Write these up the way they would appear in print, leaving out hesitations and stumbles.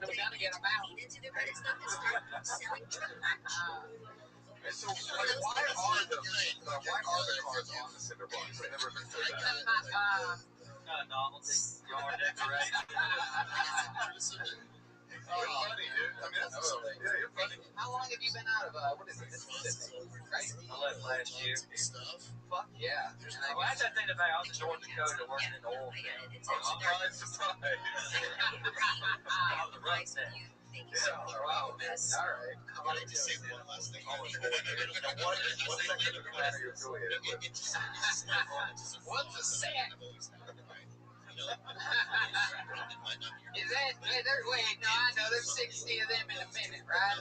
get them out. So, why are the cars on the cinder blocks? I've never understood that. Novelty, yard decoration. You're funny, dude. I mean, yeah, you're funny. How long have you been out of what is it, Mississippi? Right? I left last year. Fuck yeah. Well, actually, I think about it, I was in North Dakota working in the oil field. Surprise. I was a road set. Yeah, wow. All right. I wanted to say one last thing. What section of the planet are you affiliated with? What's a set? Is that, wait, no, I know there's 60 of them in a minute, right?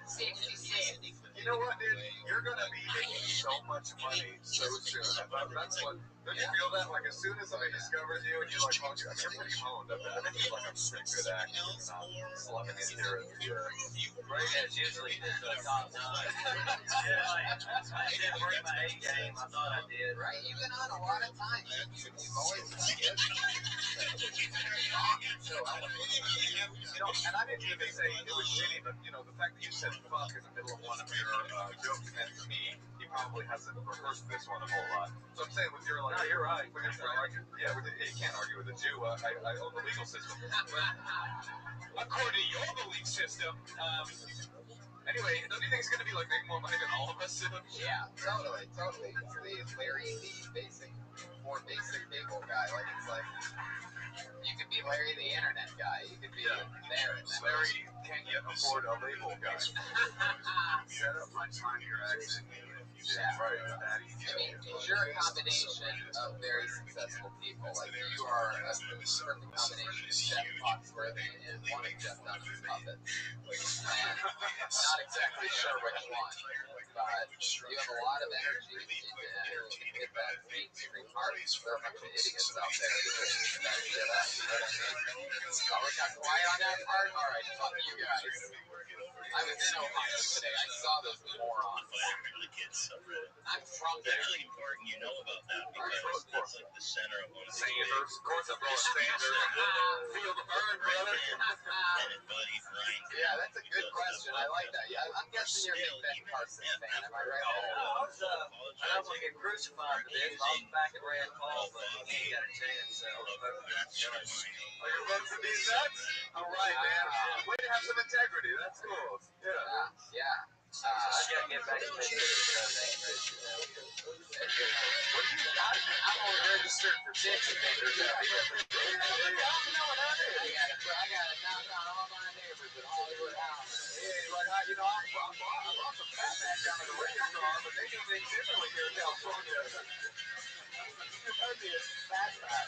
60 cents. You know what, dude? You're going to be making so much money so soon. That's what, don't you feel that? Like, as soon as somebody discovers you and you're like, oh, you're pretty honed up. I think you're like a pretty good actor. You're not slumming in here. Right, that's usually just a top nine. I didn't bring my A game. I thought I did. Right, you've been on a lot of time. You've always been good. So, and I didn't even say it was shitty, but, the fact that you said fuck in the middle of one of your jokes meant to me, he probably hasn't rehearsed this one a whole lot. So I'm saying with your, like, no, you're right. When you're trying to argue, you can't argue with a Jew. I own the legal system. According to your belief system, anyway, don't you think it's going to be like making more money than all of us soon? Yeah, totally. It's Larry the more basic people guy. Like, it's like, you could be Larry the internet guy. You could be there. Larry can't yet afford a label guy. Shut up, my tinier accent. Yeah, right. I mean, you're a combination of very successful people. Like, you are a perfect combination of Jeff Foxworthy and one of Jeff Dunham's puppets. And not exactly sure which one, but you have a lot of energy. You can get that mainstream party. There are a bunch of idiots out there who just that shit up. You know what I mean? Oh, we got quiet on that part? All right, fuck you guys. I was in Ohio today. I saw those morons. I'm from there. It's really important you know about that because that's like the center of one of the Sanders. Of course I'm going Sanders. Feel the burn, brother. And buddy, Brian. Yeah, that's a good question. I like that. Yeah, I'm guessing you're a big Ben Carson fan. Am I right? I was going to get crucified for this. I was back at Rand Paul, but he ain't got a chance. So Your vote for these nuts? All right, man. Way to have some integrity. That's cool. Yeah. I gotta get back to I'm only registered for dicks offenders. I gotta knock on all my neighbors at Hollywood House. Yeah, like, I bought some Fat Man down at the radio star, but they do things differently here in California. You're funny as Fat Man.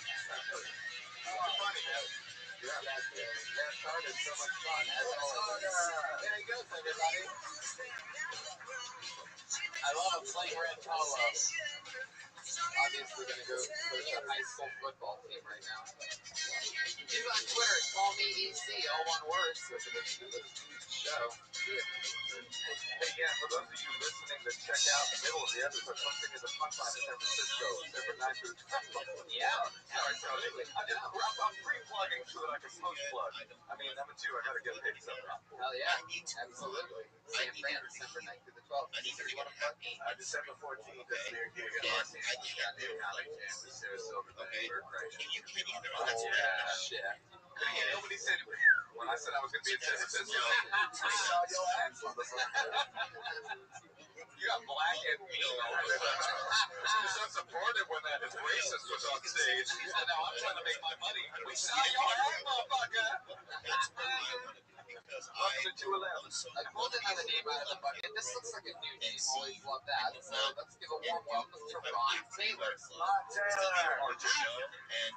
Oh, funny, man. Yeah, that started so much fun. There he goes, everybody. I love playing red polo. Obviously going to go coach a high school football team right now. Dude on Twitter, call me EC, all one word, so it's a show. Hey, yeah, for those of you listening to check out the middle of the episode, something is a punchline in San Francisco, December 9th through the 12th. Yeah. I'm pre-plugging so that I can post-plug. I mean, I'm a Jew, I gotta get paid somehow. Hell yeah, absolutely. San Fran, December 9th through the 12th. You want to plug me? December 14th is their gig in Los Angeles, Sarasota, you can either Shit. Nobody said it. When I said I was going to be in San Francisco, I saw your ass on the phone. You got black and you're so supportive when that racist was on stage. He said, no, I'm trying to make my money. We saw your ass, motherfucker. That's where I want to be because Welcome to 211. I pulled another name out of the bucket. This looks like a new name. Always love that. So let's give a warm welcome to Ron Taylor. our show and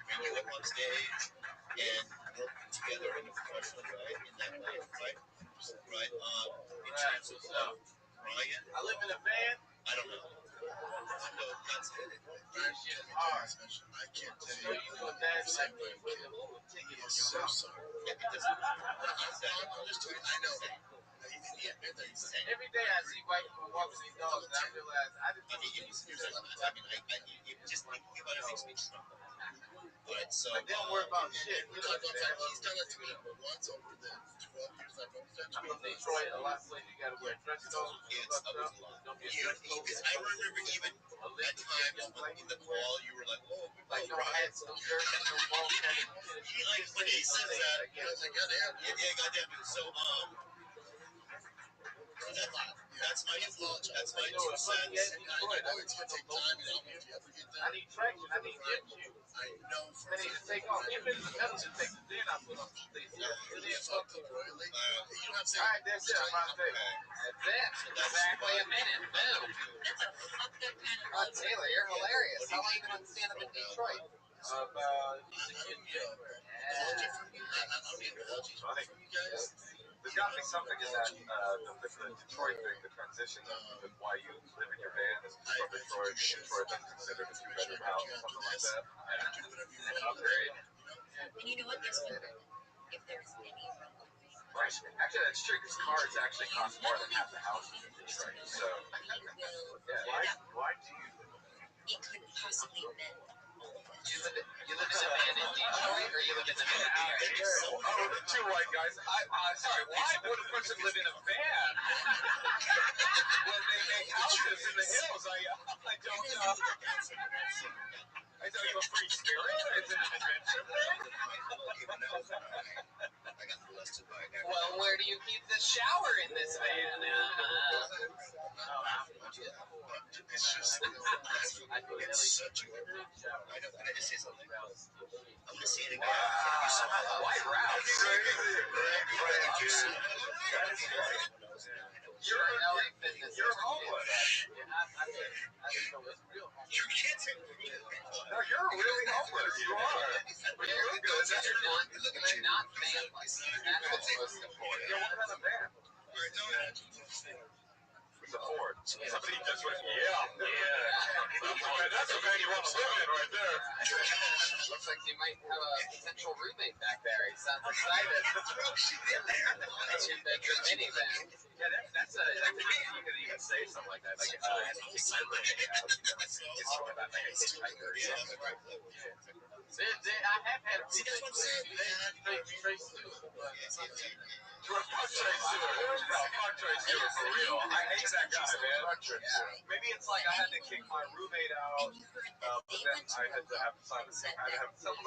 bring you up on stage and work together in a professional way in that way, right? Right. In terms of Ryan, I live in a van. I don't know. So that's it. That shit is hard. I can't So tell you. you go back like with a little ticket on your house. I know. Every day I see white people walking these dogs, and I realize I just. I mean, it just makes me tremble. Alright, so But they don't worry about shit. he's done that to me once over the 12 years I've known him. I'm from Detroit. A lot of places you gotta wear dress codes. It's a lot. Don't be a dress code. I remember even at times in the call, you were like, "Oh, Like no hats, no shirts, no ball caps. like when he says that, I was like, "Goddamn, yeah, goddamn, dude." So, that's my fault. That's my 2 cents. I know it's gonna take time, and if you ever get there, I need traction. I need gym shoes. I know I need to take off. Even if it's a metal detector, then I put on some things. You don't have to say, All right, that's it. I'm out there. That's it. Exactly a minute. Boom. Oh, Taylor, you're hilarious. How long you been on stand-up in Detroit? About 6 years. There's got to be something in that the Detroit thing, the transition of why you live in your van is from Detroit. Detroit that's considered a two-bedroom house or something like that. An upgrade. And you know what? There's if there's any Right. Actually, that's true because cars actually cost more than half the houses in Detroit. So, why do you? it couldn't possibly mend all of it. You live in a van in Detroit, or you live in the van in Detroit? Oh, the two white guys. Sorry, why would a person live in a van when they make houses in the hills? I don't know. I know you're a free spirit. Is it an adventure thing? Well, where do you keep the shower in this van? It's just, it's such a good show. I know, can I just say something? I'm going to say it again. White Ralph. You're an LA Fitness. You're homeless. You're kidding. No, you're really homeless. You are. But you look good. You're not manless. That's what's most important. Yeah, what kind of van? It's a Ford. Somebody just went, yeah. That's a van you want to live in right there. Looks like you might have a potential roommate back there. He sounds excited. A two-bedroom minivan. Yeah, that's you could even say something like that. Like, I have to take my roommate out. It's all about like a hitchhiker or something. I have had a roommate. Trace Stewart. Fuck Trace Stewart. No, fuck Trace Stewart for real. I hate that guy, man. Maybe it's like I had to kick my roommate out, but then I had to have something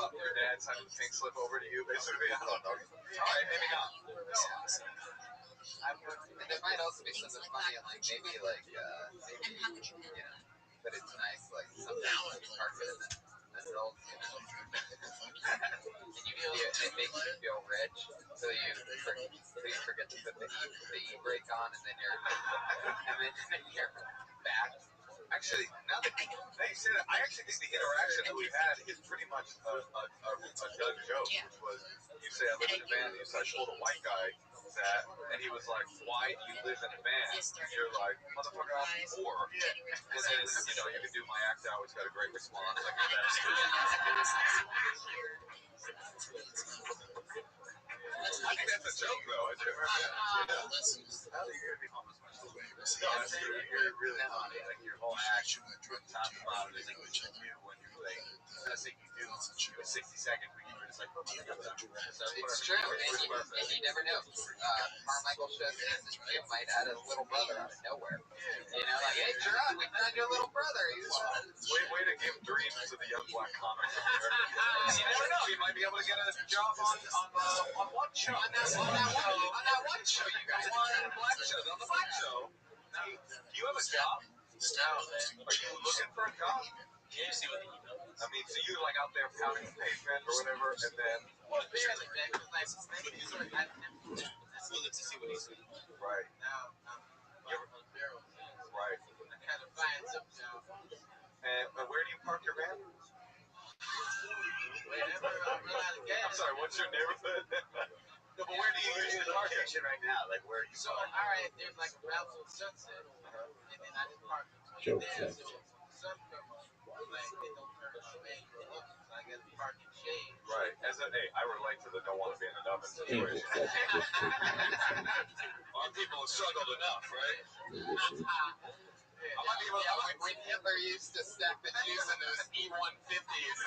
about your dad signing the pink slip over to you, basically. I don't know. All right, maybe not. And there might also be something funny, like maybe like, but it's nice, like sometimes you park it in the hills, and it makes you feel rich, so you forget to put the e-brake on, and then you're back. Actually, now that you say that, I actually think the interaction that we had is pretty much a done joke, which was, you say I live in a van, and you say I told a white guy that, and he was like, why do you live in a van? And you're like, motherfucker, I'm poor. And then, you can do my act out, which got a great response, like that's I think that's a joke, though. I do. How are you going to be homeless much longer? No, that's true. You're really funny. Like, your whole action from top to bottom is like what you do when you're like, that's like you do a 60-second when you're just like, It's true, and you never know. Carmichael shows in, and Jim might add his little brother out of nowhere. Like, hey, Gerard, we found your little brother. Way to give dreams to the young black comics over there. You never know. You might be able to get a job on one show. On that one show, you guys. On black show. On the black show. Do you have a job? No, man. Are you looking for a job? Yeah, see what the email. I mean, so you're like out there pounding the pavement or whatever, and then. Well, barely, man. Let's see what he said. Right. Now, I'm barrel. Right. I kind of find some job. And where do you park your van? Whenever I run out of gas. I'm sorry, what's your neighborhood? No, but where do you usually park it right now? Like, where are you So, all right, there's like a route to Sunset, and then I just park between there. So, sun come up, like, it don't turn the manual up, so I got to park in shade. Right. I relate to the don't want to be in an oven situation. Our people have struggled enough, right? I'm when Hitler used to step and using those E-150s.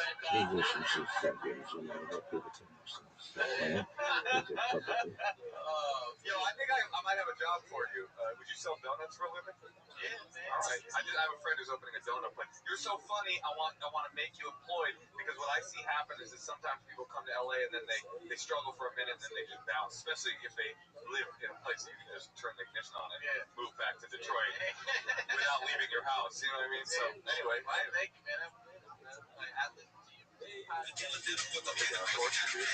Yo, I think I might have a job for you. Would you sell donuts for a living? Yeah, man. All right. I have a friend who's opening a donut place. You're so funny. I want to make you employed because what I see happen is that sometimes people come to LA and then they struggle for a minute and then they just bounce. Especially if they live in a place that you can just turn the ignition on and move back to Detroit without leaving your house. You know what I mean? So anyway, thank you, man. I listen to you. of course you do.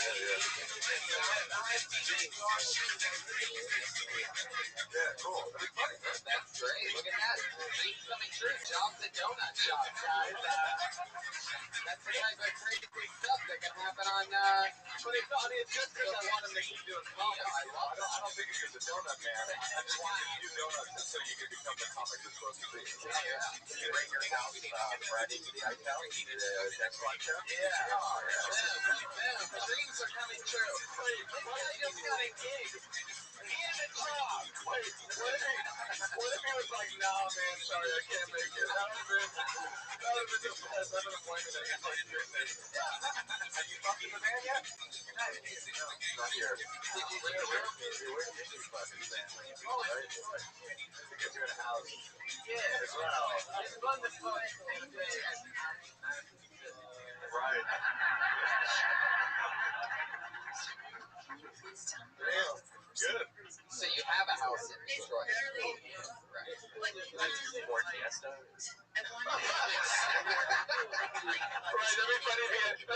Yeah, cool. That'd be funny. That's great. Look at that. Dreams coming true. Jobs at donut shops, guys. That's the type of crazy stuff that can happen on. But it's just because I want him to keep doing comedy. I don't think you're the donut man. I just want you to do donuts just so you can become the comic you're supposed to be. You bring your house Friday to the Ice House. The next one show? Yeah. Oh, yeah. The dreams are coming true. Wait, I just got engaged. And a job. Wait, what if he was like, nah, man, sorry, I can't make it. That would have been the best. I've been appointed at your business. Have you talked to the man yet? Not here. Did you hear where is your fucking family? Oh, right. Because you're in a house. Yeah. As well. It's fun to fuck. Right. Damn. Good. So you have a house in Detroit. Right. Ford Fiesta. Right, everybody gets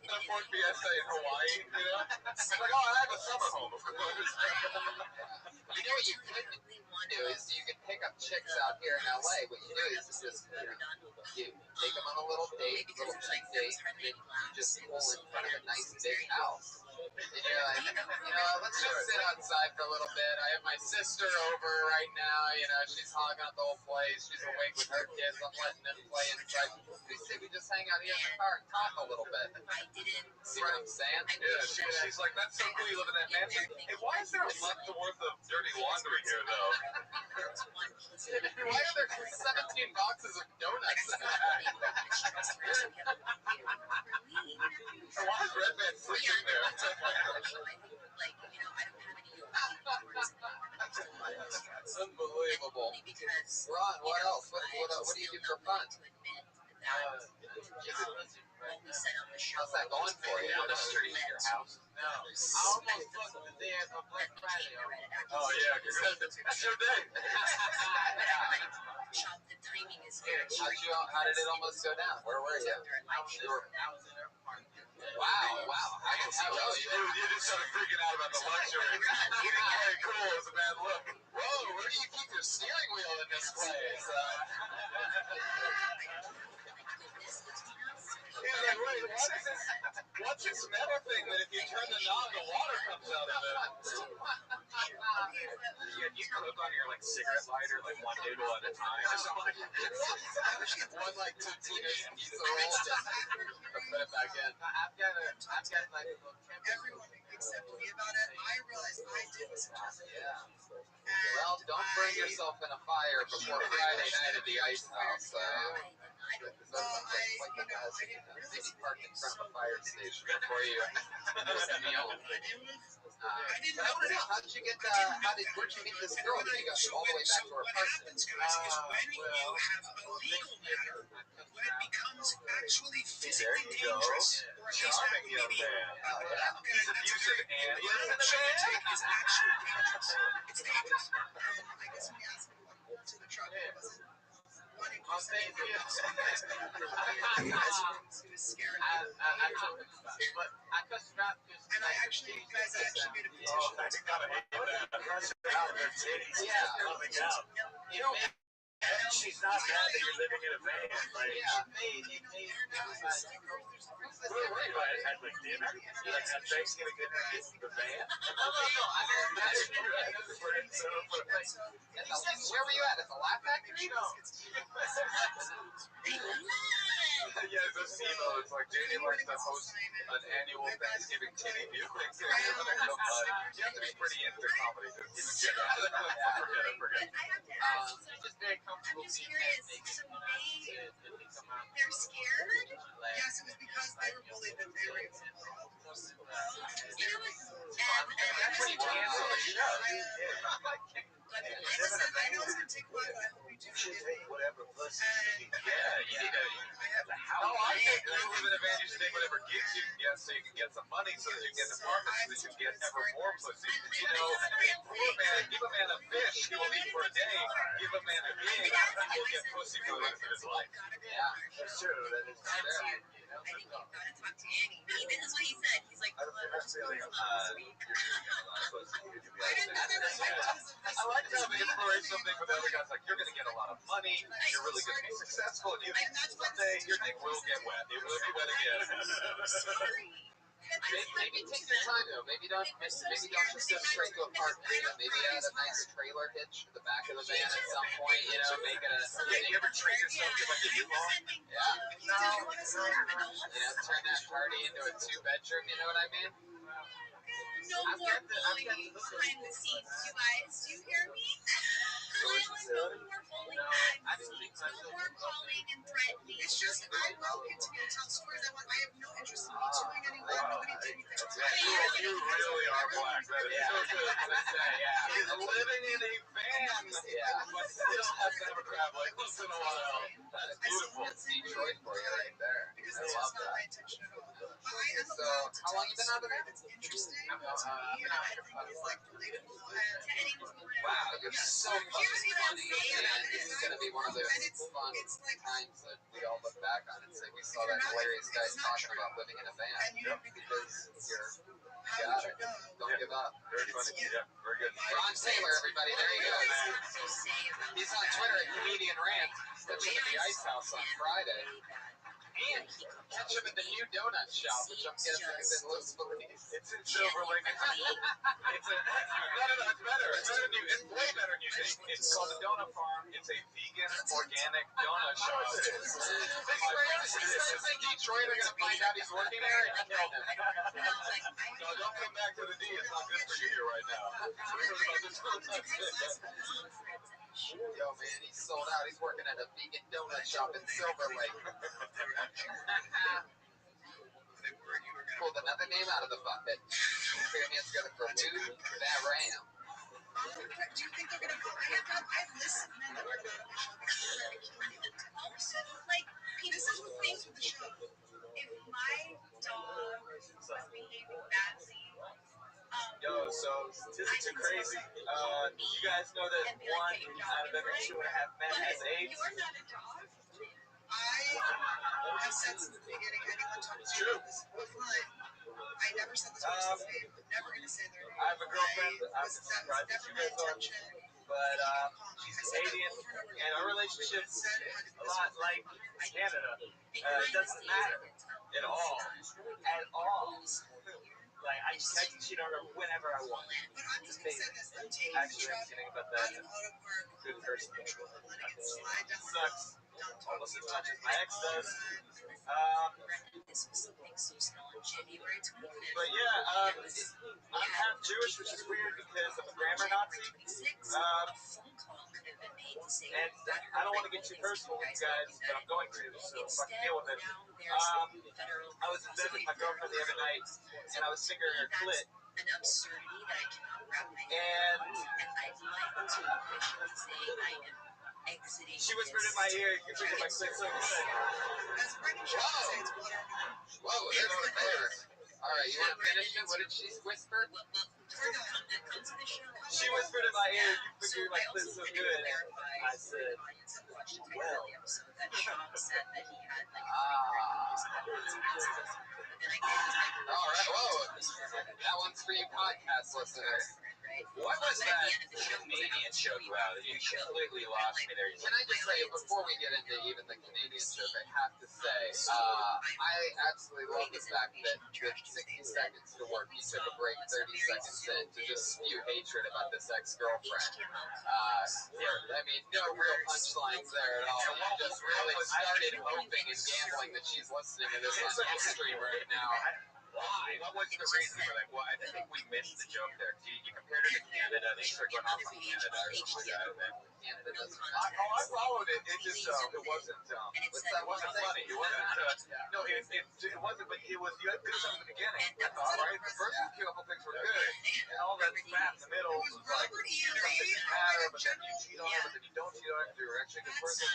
the Ford Fiesta in Hawaii, you know? It's like, oh, I have a summer home, of course. You know what you could do is you can pick up chicks out here in LA. What you do is just you take them on a little date, little cheap date, and then you just pull in front of a nice big house. And you're like, let's just sit outside for a little bit. I have my sister over right now, she's hogging up the whole place. She's awake with her kids. I'm letting them play inside. We just hang out here in the car and talk a little bit. See what I'm saying? Yeah, she's like, that's so cool you live in that mansion. Hey, why is there a month worth of dirty laundry here, though? Why are there 17 boxes of donuts in that? Why is Red Man sleeping there? Unbelievable. Ron, what else? What do you do for fun? How's that going for you? Down the street in your house? No. I almost fucked the day of Black Friday. Oh, yeah, that's your day. How did it almost go down? Where were you? Wow. I can tell you just started freaking out about the luxury. Very cool. It was a bad look. Whoa, where do you keep your steering wheel in this place? He's like, wait, what's this metal thing that if you turn the knob, the water comes out of it? Yeah, you clip on your cigarette lighter one noodle at a time or something. One 2-year-old piece of roll, just put it back in. I've got a little Everyone except me about it. I realized I did this. Yeah. Well, don't burn yourself in a fire before Friday night at the Ice House. Maybe park in front of a fire station before you miss a meal. Where'd you meet this girl? Did you go all the way back to her apartment? When it becomes actually There physically you go. dangerous, or at least Charming young man. He's abusive and what I'm trying to take is actual dangerous. It's dangerous. I guess when you asked me to pull to the truck, it wasn't wanting to say it. He was scared. And I actually, you guys actually made a petition. Oh, I gotta hate that. Out their titties coming out. And she's not mad that you're living in a van. Where were you at dinner? At Thanksgiving dinner in the van? Where were you at? At the Laugh Factory? Yeah, it's a SEMO. It's like JD likes to host an annual Thanksgiving titty viewing. You have to be pretty into comedy to get it. Forget it. Just very uncomfortable just seeing curious. that naked So one out. Did they come out? they're scared? Yes, it was because they were bullied that they were able to play. You know what? That's when you cancel the show. Listen, I know it's going to take a while, but I hope you do forgive me. whatever pussy And Yeah, you need to. I have The a house. house. No, I think you live in advantage, take whatever gigs you can get so you can get some money so that you can get an apartment so that you can get ever more pussy. You know, poor man, give a man a fish, he will eat for a day. Give a man a gig, he'll get pussy for the rest of his life. Yeah. That's true. That is I think you've got to talk to Annie. This is what he said. He's like, I have a feeling this week. I didn't know there was victims of this. I like to have the inspirational thing with the other guys, like, you're going to get a lot of money, you're really going to be successful, and someday your dick will get wet. It will be wet again. Sorry. Maybe take your time though. Maybe don't just go straight to apartment. Maybe add a nice trailer hitch to the back of the van at some point. You know, make it a. You ever treat yourself to like a U-Haul? Turn that party into a 2-bedroom. You know what I mean? No more bullying behind the scenes, you guys. Do you hear me? No more bullying behind the scenes. No more calling and threatening. It's just I will continue to tell stories. I have no interest in me doing anymore. Nobody did anything. You really are black. That is so good. He's living in a van, but still has to have a crab leg once in a while. That's beautiful. Detroit for you right there. Because I this love is not my that. intention at all. But I am So, allowed to how long you been out of there? It's interesting to me, and I think it's like relatable and Wow, you're so fucking funny, and it's gonna be one of those fun it's like times that we all look back on and say we saw that hilarious guy talking about living in a van. and you didn't read the Because comments. you're How got would it. you know? Don't give up. Very funny. Yeah, very good. Ron Taylor, everybody, there you go. to say about He's on Twitter at Comedian Rant. Catch him at the Ice House on Friday. And catch him at the new donut shop, which I'm guessing is in Los Feliz. It's in Silver Lake. It's better. It's better than it's way better than you think. It's called the Donut Farm. It's a vegan, organic donut shop. Friends in Detroit are gonna find out he's working there and kill him. No, don't come back to the D. It's not good for you here right now. Yo, man, he's sold out. He's working at a vegan donut shop in Silver Lake. Pulled another name out of the bucket. Put your hands together for Dude That Ram. Do you think they're gonna go? I've listened men that are not on the show because they're Also, like, people this is what things with the show. if my dog was behaving badly, Yo, so statistics are crazy. You guys know that and be like, one get your out dog of every in 2.5 line, men but has AIDS. you're not a dog. I have said since the beginning, anyone talking to me about this offline, I never said this person's name. I'm never going to say their name. I have a girlfriend. I'm That was surprised that never you my guys don't. intention. But I said that Canadian over and over and our again. relationship I said it had to be a this lot way. like Canada. It doesn't matter at all. At all. Like I can cheat on her whenever I want. But I'm just going to say this. I'm taking the Actually, I'm truck kidding about out that. of auto work. Good person. Control. I'm letting it slide down the Sucks. hill. Don't talk Almost to as me much about as my ex does. This was something so small on January 25th. But yeah, I'm half Jewish, which is weird because I'm a grammar Nazi. A phone call could have been made to say And that I don't want to get too personal with you guys, but I'm going to, so fucking deal with it. I was in bed with my girlfriend the other night, and I was fingering her clit. An absurdity that I cannot wrap my head And I'd like to officially say I am exiting. she whispered in my ear, "You can my clit so good." As Brendan should say, it's water. Whoa, there's the bear. All right, you want to finish it? What did she whisper? Come to the show. She whispered in my ear, "You figured my clit so good." I said, "Well." That Sean said that he had like All right, whoa. That one's for you podcast listeners. what was that Canadian joke about? You completely lost me there. Can I just say, before we get into even the Canadian joke, I have to say, I absolutely love the fact that with 60 seconds to work, you took a break 30 seconds in to just spew hatred about this ex-girlfriend. I mean, no real punchlines there at all. You just really started hoping and gambling that she's listening to this on the stream right now. Why? What was the reason for that? Well, I think we missed the joke there. You compared it to Canada. They started going off on Canada or something like that. Canada doesn't I followed it. It just it wasn't. It wasn't funny. It wasn't. No, it wasn't. But it was. You had good stuff in the beginning. I thought, right? The first couple things were good, and all that fat in the middle was like doesn't matter. But then you cheat on it, but then you don't cheat on it. You're actually a good person.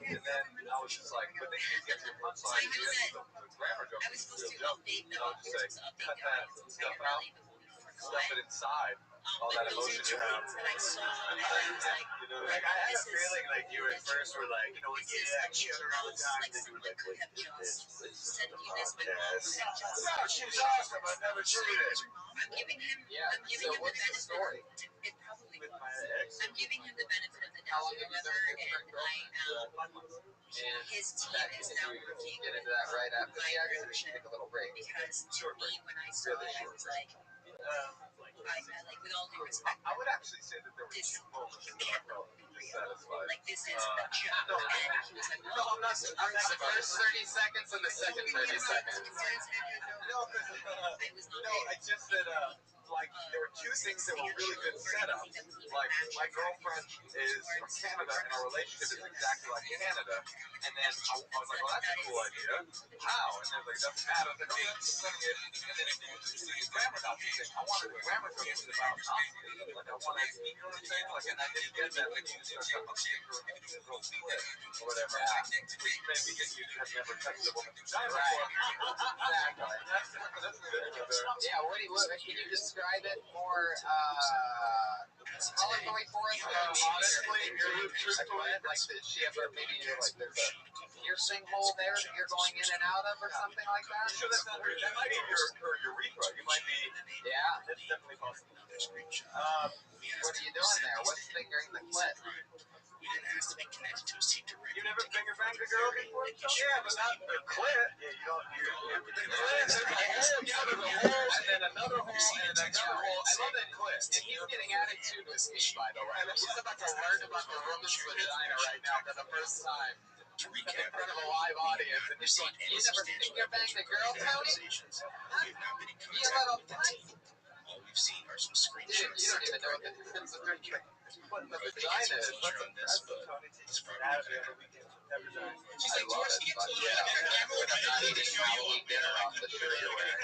And then I was just like, but then you get to your punchline. You get the grammar joke. I was supposed to update the I'll just say, update cut the that audience. stuff I out, really stuff it inside. All but that those emotion are you have. tweets that I saw, and I was like, You know, like I had a this is feeling like you at first were like, you know, this is yeah, I cheat on her all the time. like Then you were someone like, could wait, have just said to you oh, this, my mom yes. could have just. No, she's awesome. I've never cheated. I'm giving him. Yeah. I'm giving So him the what's the benefit. story? It probably With was. my ex. I'm giving him the benefit of the How doubt, long have you however, been with your and And his team that is did now you working get into that right after my the accident? version Take a little break. because to me, when I saw it, I was like, I like with all due respect, I would actually say that there were this two moments that I can't felt be real. dissatisfied. Like this is a joke. And he was like, No, I'm not. I'm not The first 30 seconds and the second 30 seconds. No, I was not no, I just said, like, there were two things that were really good setups. Like, my girlfriend is from Canada, and our relationship is exactly like Canada. And then I was like, well, that's a cool idea. How? And they're like, it doesn't matter. They're like, that's funny. And then the grammar Nazi thing. I wanted the grammar joke was about Nazis. Like, I wanted, you know what I'm saying? Like, and I didn't get that. Like, you just start talking or whatever. Which may be because you have never touched a woman's vagina before. Exactly. That's the video there. Yeah, can you describe it more colorfully for us? Honestly, truthfully, Like, does she ever maybe like there's a piercing hole there that you're going in and out of or something like that? sure that's not her. That might be her urethra. You might be. Yeah. That's definitely possible. What are you doing there? What's fingering the clit? You never finger banged a girl before? Yeah, but not the clit. Yeah, you don't. The clit. There's a hole. Yeah, there's a hole, and then another hole, and then another hole. I love that clit. And he's getting attitude with me, by the way. He's about to learn about the woman's vagina right now for the first time. In front of a live audience, and he's like, you never finger banged a girl, Tony? Huh? Be a little tight. All we've seen are some Dude, you don't even know what the difference between what the vagina is. That's impressive. She's like, George, get to it. I'm not eating Halloween dinner off the shirt you're wearing.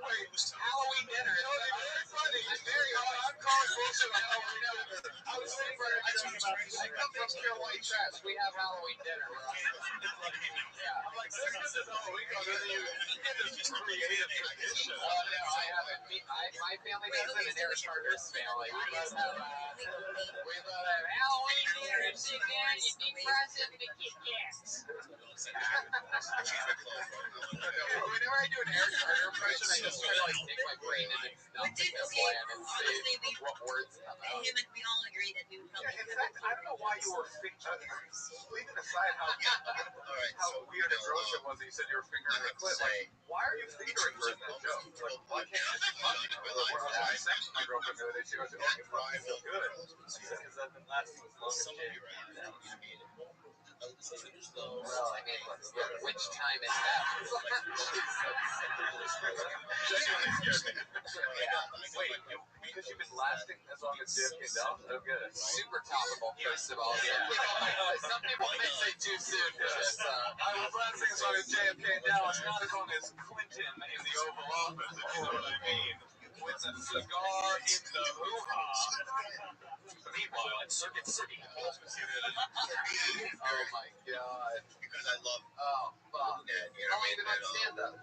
Wait, Halloween dinner. Very funny. I'm calling bullshit on Halloween dinner. I was waiting for I come from pure white trash. We have Halloween dinner. Yeah. I'm like, this is Halloween. You get this creative tradition. No, I haven't. My family does it, and Eric Carter's family. We both have Halloween dinner. Sit down, you deep fry something to kick ass. Whenever I do an Eric Carter impression, I just try to like take my brain and it's nothing this land and see what words come out. him and we all agreed that we would Yeah, in fact, I don't know why you were leaving aside how weird and gross it was that you said you were fingering her clit. Like, why are you fingering her in that joke? Like, why can't you just fuck her? I was having sex with my girlfriend the other day. She goes, oh, you fucking feel good. Because I've been lasting as long as Jay. Well, I mean, which time is that? Genuinely scared me. Wait, because you've been lasting as long as Jim came down? Oh, good. Super topical, first of all. Some people might say too soon. I was lasting as long as JFK now. It's not as long as Clinton in the Oval Office, if you know what I mean. With a cigar in the hoo-ha. Meanwhile, in Circuit City. Oh my god. Because I love fuck. that. You How know long have you been on stand-up?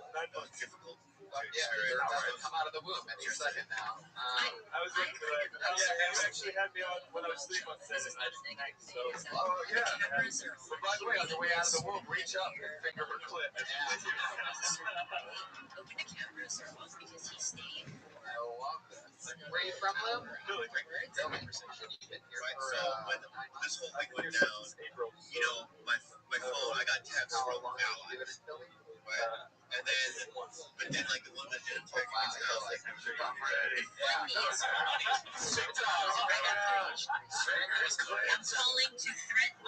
It's difficult. Yeah, you're about to come out of the womb any second now. I was looking for that. Yeah, Em actually had me on when I was sleeping on Saturday night. So, yeah. But by the way, on the way out of the womb, reach up and finger her clit. open the cameras are off because he stayed. I love this. Where are you from, Lou? Really great. You've been here Right, for so when this whole thing went down, you know, my phone, I got texts how from long have you been allies, in Philly? right? And then, but then like the one that didn't text me, I was like, I'm ready. I'm calling to threaten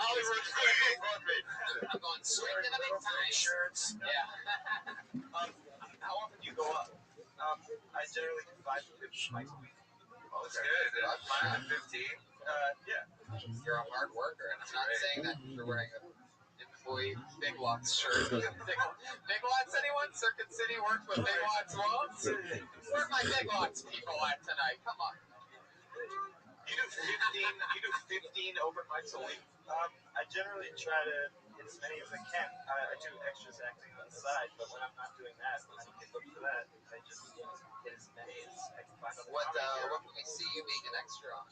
I'm going straight to the big time. Shirts. Yeah. I generally do 5 to 15 mics a week. That's good. 5 to 15. Yeah. You're a hard worker, and I'm not saying that you're wearing a employee Big Lots shirt. Big Lots, anyone? Circuit City works with Big Lots loans? Where are my Big Lots people at tonight? Come on. You do 15 open mics a week? I generally try to get as many as I can. I do extras acting on the side, but when I'm not doing that, when I don't get booked for that, I just get as many as I can find on the What comedy show. can we see you being an extra on?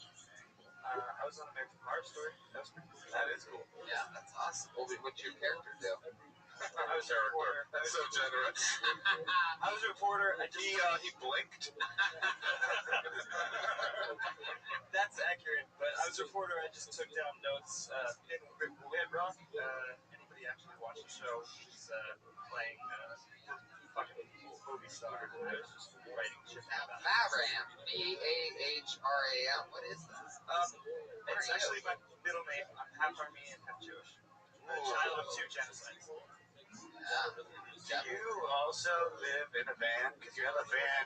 I was on American Horror Story. That was pretty cool. That is cool. Yeah, that's awesome. What's your character do? I was a reporter. That's so generous. I was a reporter. He blinked. That's accurate, but I was a reporter. I just took down notes. We had Robbie. Anybody actually watch the show? He's playing fucking movie star. I was just writing shit about it. Bahram. Bahram. What is that? It's actually my middle name. I'm half Armenian, half Jewish. A child of 2 genocides. Yeah. Do you also live in a van? Because you have a van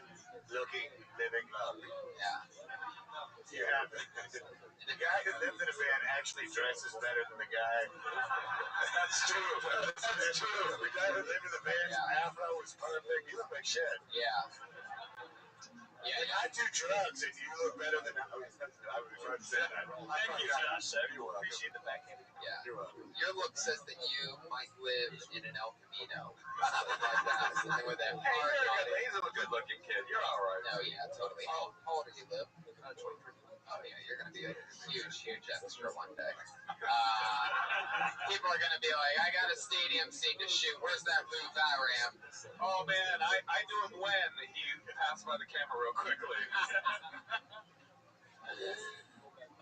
looking, living love. Yeah. You have the guy who lives in a van actually dresses better than the guy. That's true. That's true. The guy who lived in the van's afro was perfect. He looked like shit. Yeah. Yeah. Like, I do drugs and you look better than I was about to say that. Thank you, Josh. I You're welcome. appreciate the backhand. Yeah. You're welcome. Your look says that you might live in an El Camino, something like that. Something with that hard body. He's a good-looking kid. You're all right. No, yeah, totally. How old do you live? 23. Oh, yeah, you're going to be a huge extra one day. People are going to be like, I got a stadium scene to shoot. Where's that Lou Bahram? Oh man, I knew him when he passed by the camera real quickly.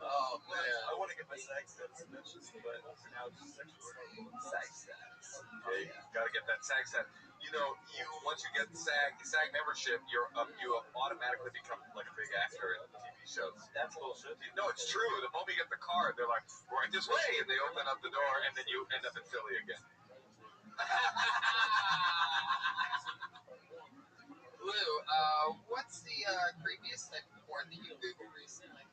Oh, man. I want to get my SAG status eventually, but for now, just sexual SAG status. Yeah, you gotta get that SAG set. You know, once you get SAG membership, you automatically become like a big actor in TV shows. That's bullshit. No, it's true. The moment you get the card, they're like, right this way, and they open up the door, and then you end up in Philly again. Lou, what's the creepiest type of porn that you Googled recently?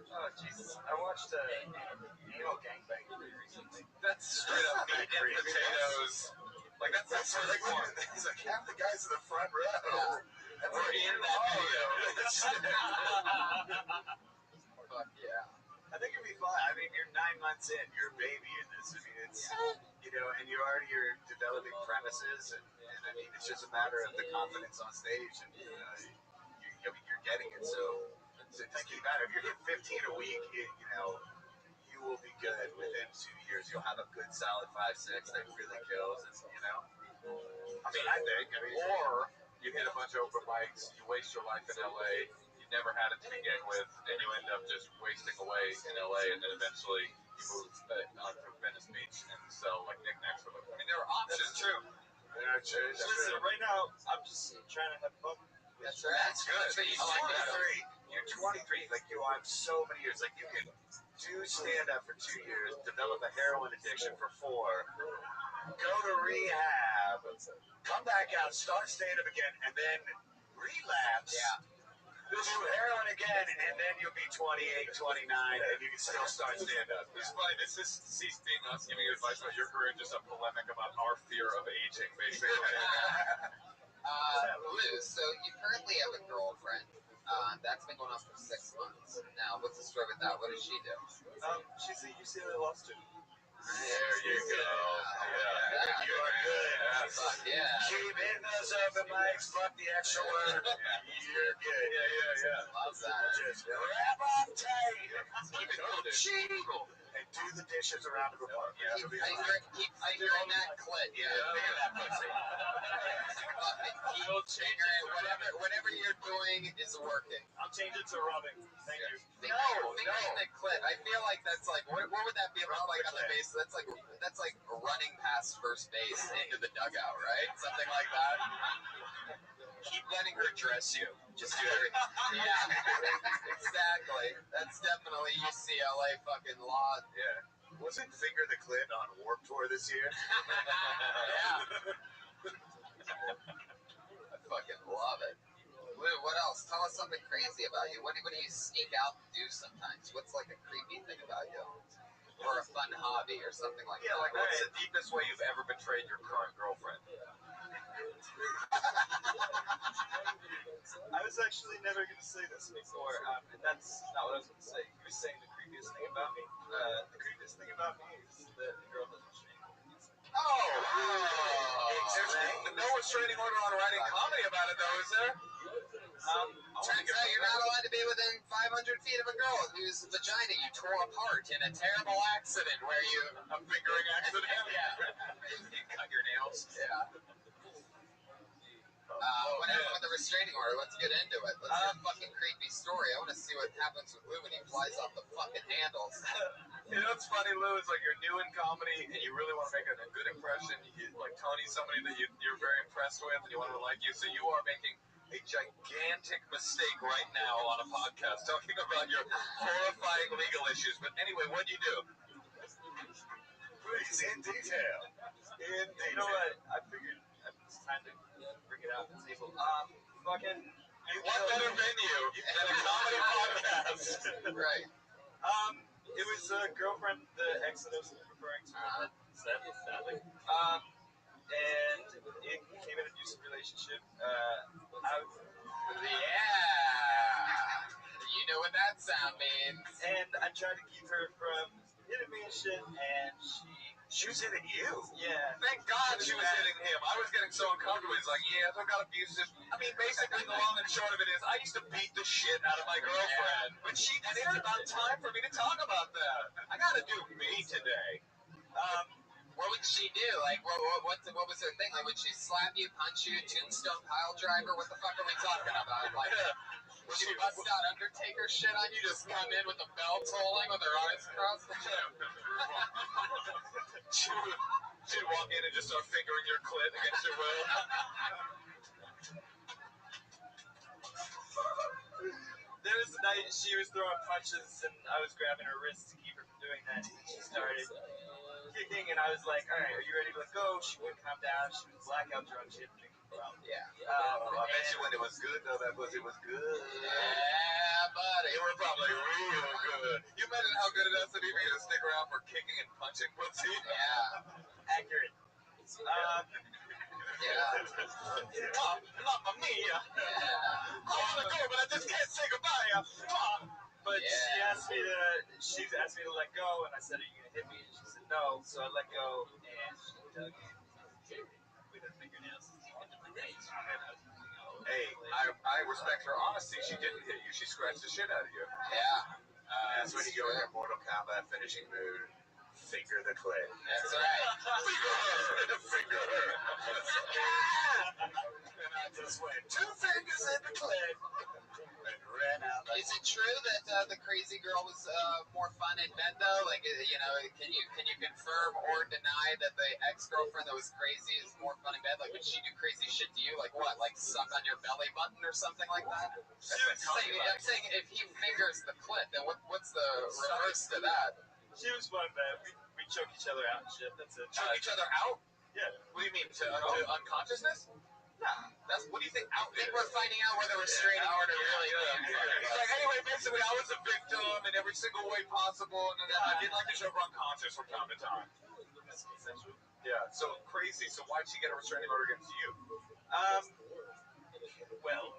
Oh, Jesus. I watched Anal Gangbang pretty recently. That's straight up meat and potatoes. Like that's really porn. He's like, half the guys in the front row. Yeah. We're in that video. Fuck yeah. I think it'd be fun. I mean, you're 9 months in. You're a baby in this. I mean, it's, you know, and you're developing premises, and I mean, it's just a matter of the confidence on stage, and you're getting it. So just keep at it. If you're getting 15 a week, you know, you will be good within 2 years. You'll have a good solid 5-6 that really kills, and you know. I mean, Or you hit a bunch of open mics, you waste your life in LA, you never had it to begin with, and you end up just wasting away in LA, and then eventually you move onto Venice Beach and sell like knickknacks for them. I mean, there are options. That's true. Listen, right now, I'm just trying to have fun. That's right. That's good. So you like that. You're 23. Like you have so many years. Like you can do stand up for 2 years, develop a heroin addiction for 4, go to rehab, come back out, start stand up again, and then relapse. Yeah. Do heroin again, and then you'll be 28, 29, and you can still start stand up. It's funny. This is cease being us giving you advice about your career, just a polemic about our fear of aging, basically. Lou, so you currently have a girlfriend. That's been going on for 6 months. Now, what's the story with that? What does she do? She's a UCLA law student. There you go. Yeah. You are good. Fuck yeah. Keep hitting those open mics, fuck the extra word. You're good. Yeah. Love that. Just grab on tight. Keep it moving. Cheagle. And do the dishes around the apartment. Yeah. Keep fingering that clit. Yeah. Finger that pussy. Keep fingering whatever you're doing is working. I'll change it to rubbing. Thank you. Fingering the clit. I feel like that's like what would that be like on the base? That's like running past first base into the dugout, right? Something like that. Keep letting her dress you. Just do everything. Yeah, exactly. That's definitely UCLA fucking law. Yeah. Wasn't Finger the Clit on Warped Tour this year? Yeah. I fucking something crazy about you? What do you sneak out and do sometimes? What's like a creepy thing about you? Or a fun hobby or something like that? Yeah, like what's the deepest way you've ever betrayed your current girlfriend? I was actually never going to say this before, and that's not what I was going to say. You were saying the creepiest thing about me. The creepiest thing about me is the girl that was restraining order. There's no restraining order on writing comedy about it, though, is there? Turns out you're not allowed to be within 500 feet of a girl whose vagina you tore apart in a terrible accident where you... A fingering accident? Yeah. You cut your nails? Yeah. What happened with the restraining order? Let's get into it. Let's hear a fucking creepy story. I want to see what happens with Lou when he flies off the fucking handles. You know what's funny, Lou? Is like you're new in comedy and you really want to make a good impression. Like Tony's somebody that you're very impressed with and you want to like you. So you are making a gigantic mistake right now on a podcast talking about your horrifying legal issues. But anyway, what'd you do? Please, in detail. In detail. You know what? I figured it's time to bring it out on the table. Fucking... What better venue than a comedy podcast? Right. It was a girlfriend, the ex that I was referring to, sadly. And it became an abusive relationship. You know what that sound means. And I tried to keep her from hitting me and shit, and She was hitting you? yeah. Thank God she was hitting him. I was getting so uncomfortable. He's like, yeah, I got abusive. I mean, basically, the long and short of it is, I used to beat the shit out of my girlfriend. But and it's about time for me to talk about that. I gotta do me today. What would she do? Like, what was her thing? Like, would she slap you, punch you, tombstone pile driver? What the fuck are we talking about? Like, would she bust out Undertaker shit on you? Just come in with the bell tolling with her eyes crossed? She'd walk in and just start fingering your clit against your will. There was a night she was throwing punches, and I was grabbing her wrist to keep her from doing that. And she started kicking, and I was like, all right, are you ready to let go? She wouldn't calm down. She was blackout drunk. She had to drink the problem. Yeah. I bet you when it was good, though, that pussy was good. Yeah, buddy. They were probably real good. You imagine how good it has to be for you to stick around for kicking and punching pussy? Yeah. Accurate. Yeah. Mamma mia. Yeah. I want to go, but I just can't say goodbye. But Yeah. she asked me to let go, and I said, are you going to hit me? And she said, no. So I let go, and she dug in with her fingernails. Hey, I respect her honesty. She didn't hit you. She scratched the shit out of you. Yeah. That's when you go in your Mortal Kombat finishing mood. Finger the clit. That's right. Finger her. Finger her. And I just went 2 fingers in the clit and ran out. Is it true that the crazy girl was more fun in bed though? Like, can you confirm or deny that the ex-girlfriend that was crazy is more fun in bed? Like, would she do crazy shit to you? Like what? Like suck on your belly button or something like that? I'm saying if he fingers the clit, then what's the reverse to that? She was fun, man. We choke each other out and shit. That's it. Choke each other out? Yeah. What do you mean? To unconsciousness? Nah. What do you think out I think is? we're finding out where the restraining order really means. He's like, anyway, basically, I was a victim in every single way possible, and then I did like to choke her unconscious from time to time. That's consensual. Yeah, so crazy. So why'd she get a restraining order against you? Well,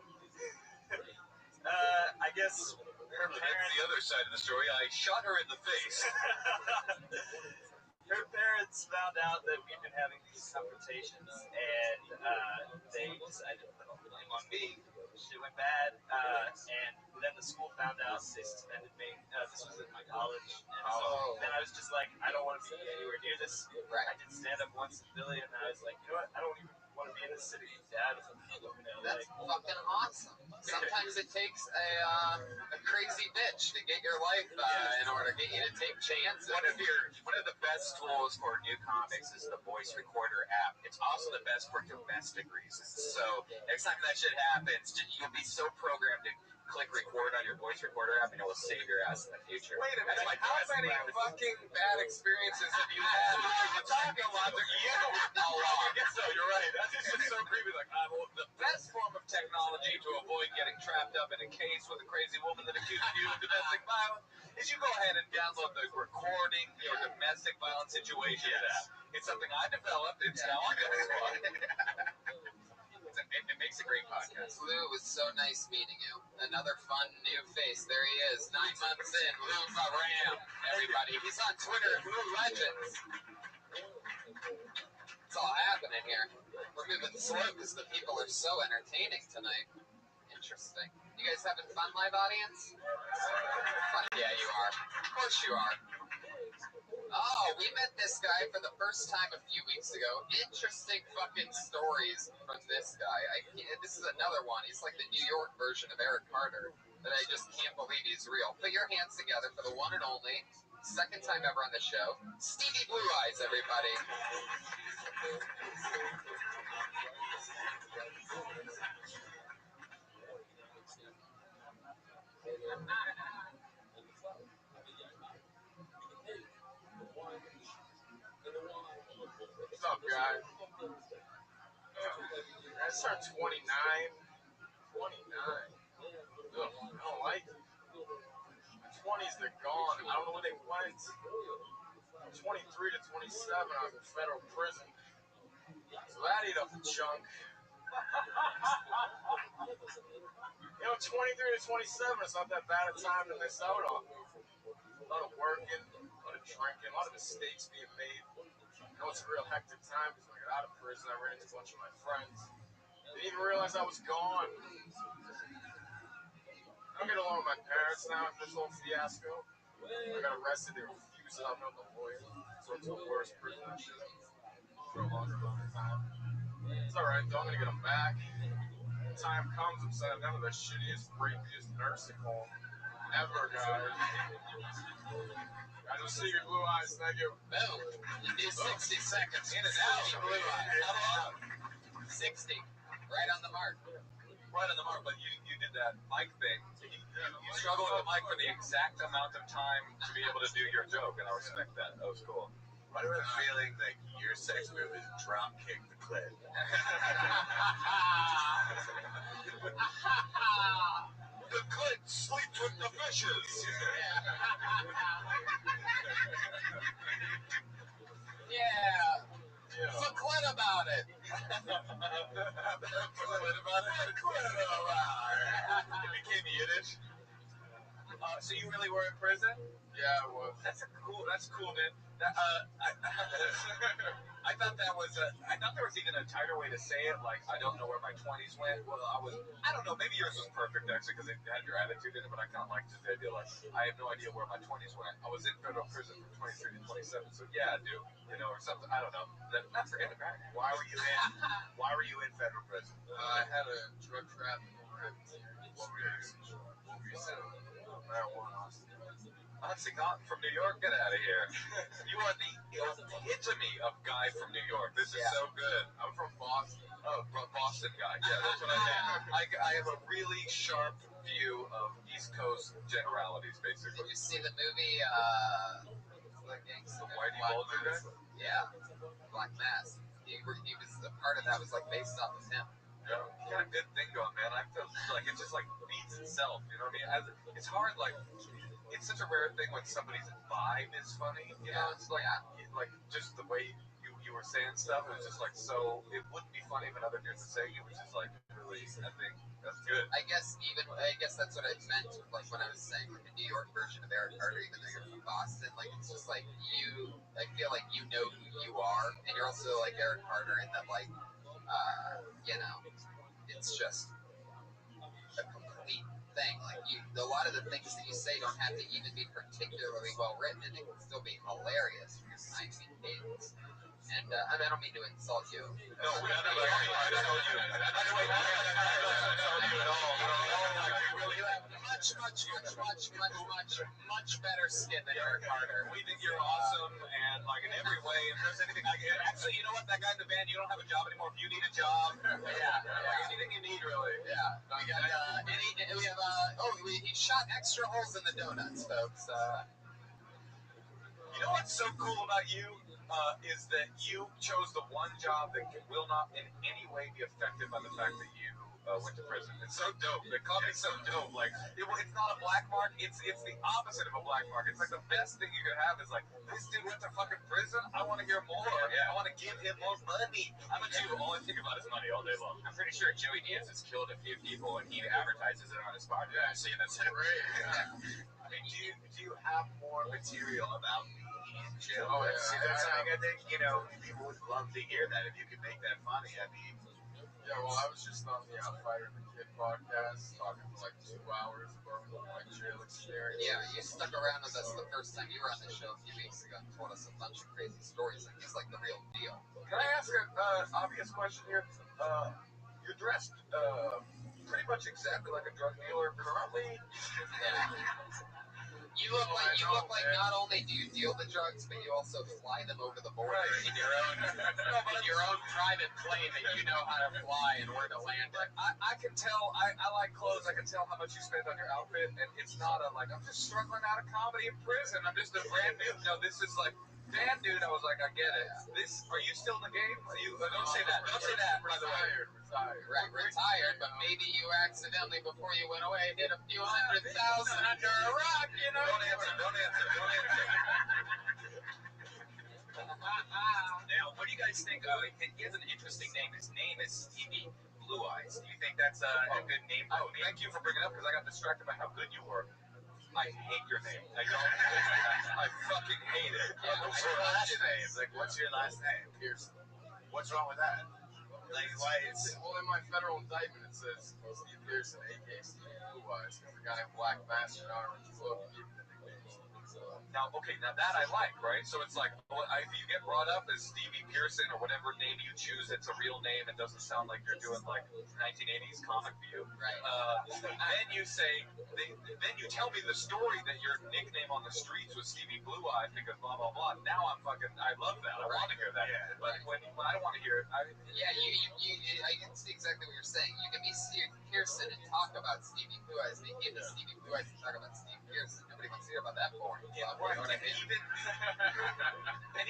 I guess her That's parents... the other side of the story. I shot her in the face. Her parents found out that we'd been having these confrontations, and they decided to put the blame on me. Shit went bad, and then the school found out. They suspended me. This was at my college, and so then I was just like, I don't want to be anywhere near this. Right. I did stand up once in Philly, and I was like, you know what? I don't even want to be in this city. Dad, That's fucking awesome. Sometimes it takes a crazy bitch to get your life in order to get you to take chances. One of the best tools for new comics is the voice recorder app. It's also the best for domestic reasons. So next time that shit happens, you'll be so programmed to click record on your voice recorder app, and it will save your ass in the future. Wait a minute. How many fucking bad experiences have you had? I'm talking a lot to you. A lot. So you're right. That's just so creepy. Like, the best form of technology to avoid avoid getting trapped up in a case with a crazy woman that accuses you of domestic violence is you go ahead and download the recording your domestic violence situation app. It's something I developed. It's now on Facebook. It makes a great podcast. Lou, it was so nice meeting you. Another fun new face. There he is. 9 months in. Lou Ram, everybody. He's on Twitter at Lou Legends. It's all happening here. We're moving slow because the people are so entertaining tonight. Interesting. You guys having fun, live audience? Fun. Yeah, you are. Of course you are. Oh, we met this guy for the first time a few weeks ago. Interesting fucking stories from this guy. This is another one. He's like the New York version of Eric Carter that I just can't believe he's real. Put your hands together for the one and only, second time ever on the show, Stevie Blue Eyes, everybody. What's up, guys? I turned 29. 29. Ugh, I don't like it. My 20s, they're gone. I don't know where they went. From 23 to 27, I was in federal prison. So that ate up a chunk. 23 to 27, it's not that bad a time to miss out on. A lot of working, a lot of drinking, a lot of mistakes being made. It's a real hectic time because when I got out of prison, I ran into a bunch of my friends. Didn't even realize I was gone. I don't get along with my parents now after this whole fiasco. I got arrested, they refused to help me with the lawyer. So it's the worst prison and shit for a longer amount of time. It's alright though, I'm gonna get them back. When time comes, I'm sending them to the shittiest, rapiest nursing home ever, guys. I just see your blue eyes, thank you. Boom. You do 60 seconds. In and out. Blue eyes. How long? 60. Right on the mark. Right on the mark, but you did that mic thing. You struggled with the mic for the exact amount of time to be able to do your joke, and I respect that. That was cool. What about feeling like your sex move is drop kick the clit? The clit sleeps with the fishes. Yeah. Clit about it. It became Yiddish. So you really were in prison? Yeah, it was. That's cool, man. I thought there was even a tighter way to say it. Like, I don't know where my 20s went. Well, I don't know. Maybe yours was perfect actually because it had your attitude in it. But I kind of liked the idea. Like, I have no idea where my 20s went. I was in federal prison from 23 to 27. So yeah, dude, or something. I don't know. Not forget it, man. Why were you in federal prison? I had a drug trafficking rep. What were you selling? Marijuana. From New York, get out of here. You are the epitome of guy from New York. This is so good. I'm from Boston. Oh, Boston guy. Yeah, that's what I meant. I have a really sharp view of East Coast generalities, basically. Did you see the movie, The Whitey Bulger guy? Yeah. Black Mass. He was, a part of that was like based off of him. Yeah, he got a good thing going, man. I feel like it just like beats itself. You know what I mean? It's hard, like, it's such a rare thing when somebody's vibe is funny. You know, it's like just the way you were saying stuff. It was just like so. It wouldn't be funny if another dude was saying it. Was just like really. I think that's good. I guess that's what I meant. Like when I was saying like the New York version of Eric Carter, even though you're from Boston, like it's just like you. I feel like you know who you are, and you're also like Eric Carter in that like, it's just a complete thing. Like a lot of the things that you say don't have to even be particularly well written, and it can still be hilarious from your 9-beat cadence. And I don't mean to insult you. No, we're not insult you. You have much better skin than Eric Carter. We think you're awesome, and like in every way, if there's anything actually, you know what? That guy in the band, you don't have a job anymore. If you need a job, anything you need, really. Yeah. He shot extra holes in the donuts, folks. You know what's so cool about you? is that you chose the one job that will not in any way be affected by the fact that you went to prison. It's so dope. The comedy's so dope. Like, it's not a black mark. It's the opposite of a black mark. It's like the best thing you could have is like, this dude went to fucking prison. I want to hear more. Yeah. I want to give him more money. I'm a Jew. All I think about is money all day long. I'm pretty sure Joey Diaz has killed a few people, and he advertises it on his podcast. Yeah. See, that's great. Yeah. I mean, do you have more material about being in jail? Oh, yeah. That's something I think, people would love to hear that if you could make that funny. I mean, Yeah, well, I was just on the Fighter and the Kid podcast talking for like 2 hours about my jail experience. Yeah, you stuck around with us the first time you were on the show a few weeks ago and told us a bunch of crazy stories. Like, he's like the real deal. Can I ask an obvious question here? You're dressed pretty much exactly like a drug dealer currently. You look like not only do you deal the drugs, but you also fly them over the border in your own private plane that you know how to fly and where to land it. I can tell. I like clothes. I can tell how much you spend on your outfit, and it's not I'm just struggling out of comedy in prison. I'm just a brand new. No, this is like. Damn, dude, I was like, I get it. Are you still in the game? Don't say that. Don't say that, by the way. Retired. Right, retired, but maybe you accidentally, before you went away, hit a few $100,000 under a rock, you know? Don't answer. Now, what do you guys think? He has an interesting name. His name is Stevie Blue Eyes. Do you think that's a good name? Oh, thank you for bringing it up, because I got distracted by how good you were. I hate your name. I fucking hate it. what's your last name? Like, what's your last name? Pearson. What's wrong with that? Like, why it's... Well, in my federal indictment, it says Steve Pearson, a.k.a. Stevie Blue Eyes, because the guy in black mask and orange cloak gave me the nickname Stevie Blue Eyes. Now, okay, now that I like, right? So it's like, you get brought up as Stevie Pearson or whatever name you choose. It's a real name. It doesn't sound like you're doing like 1980s comic view. Right. Then you say, then you tell me the story that your nickname on the streets was Stevie Blue Eyes because blah blah blah. Now I love that. I want to hear that. Yeah. But when I want to hear it, I can see exactly what you're saying. You can be Steve Pearson and talk about Stevie Blue Eyes, but you can't be Stevie Blue Eyes and talk about Steve Pearson. Nobody wants to hear about that boring stuff. You know what I mean?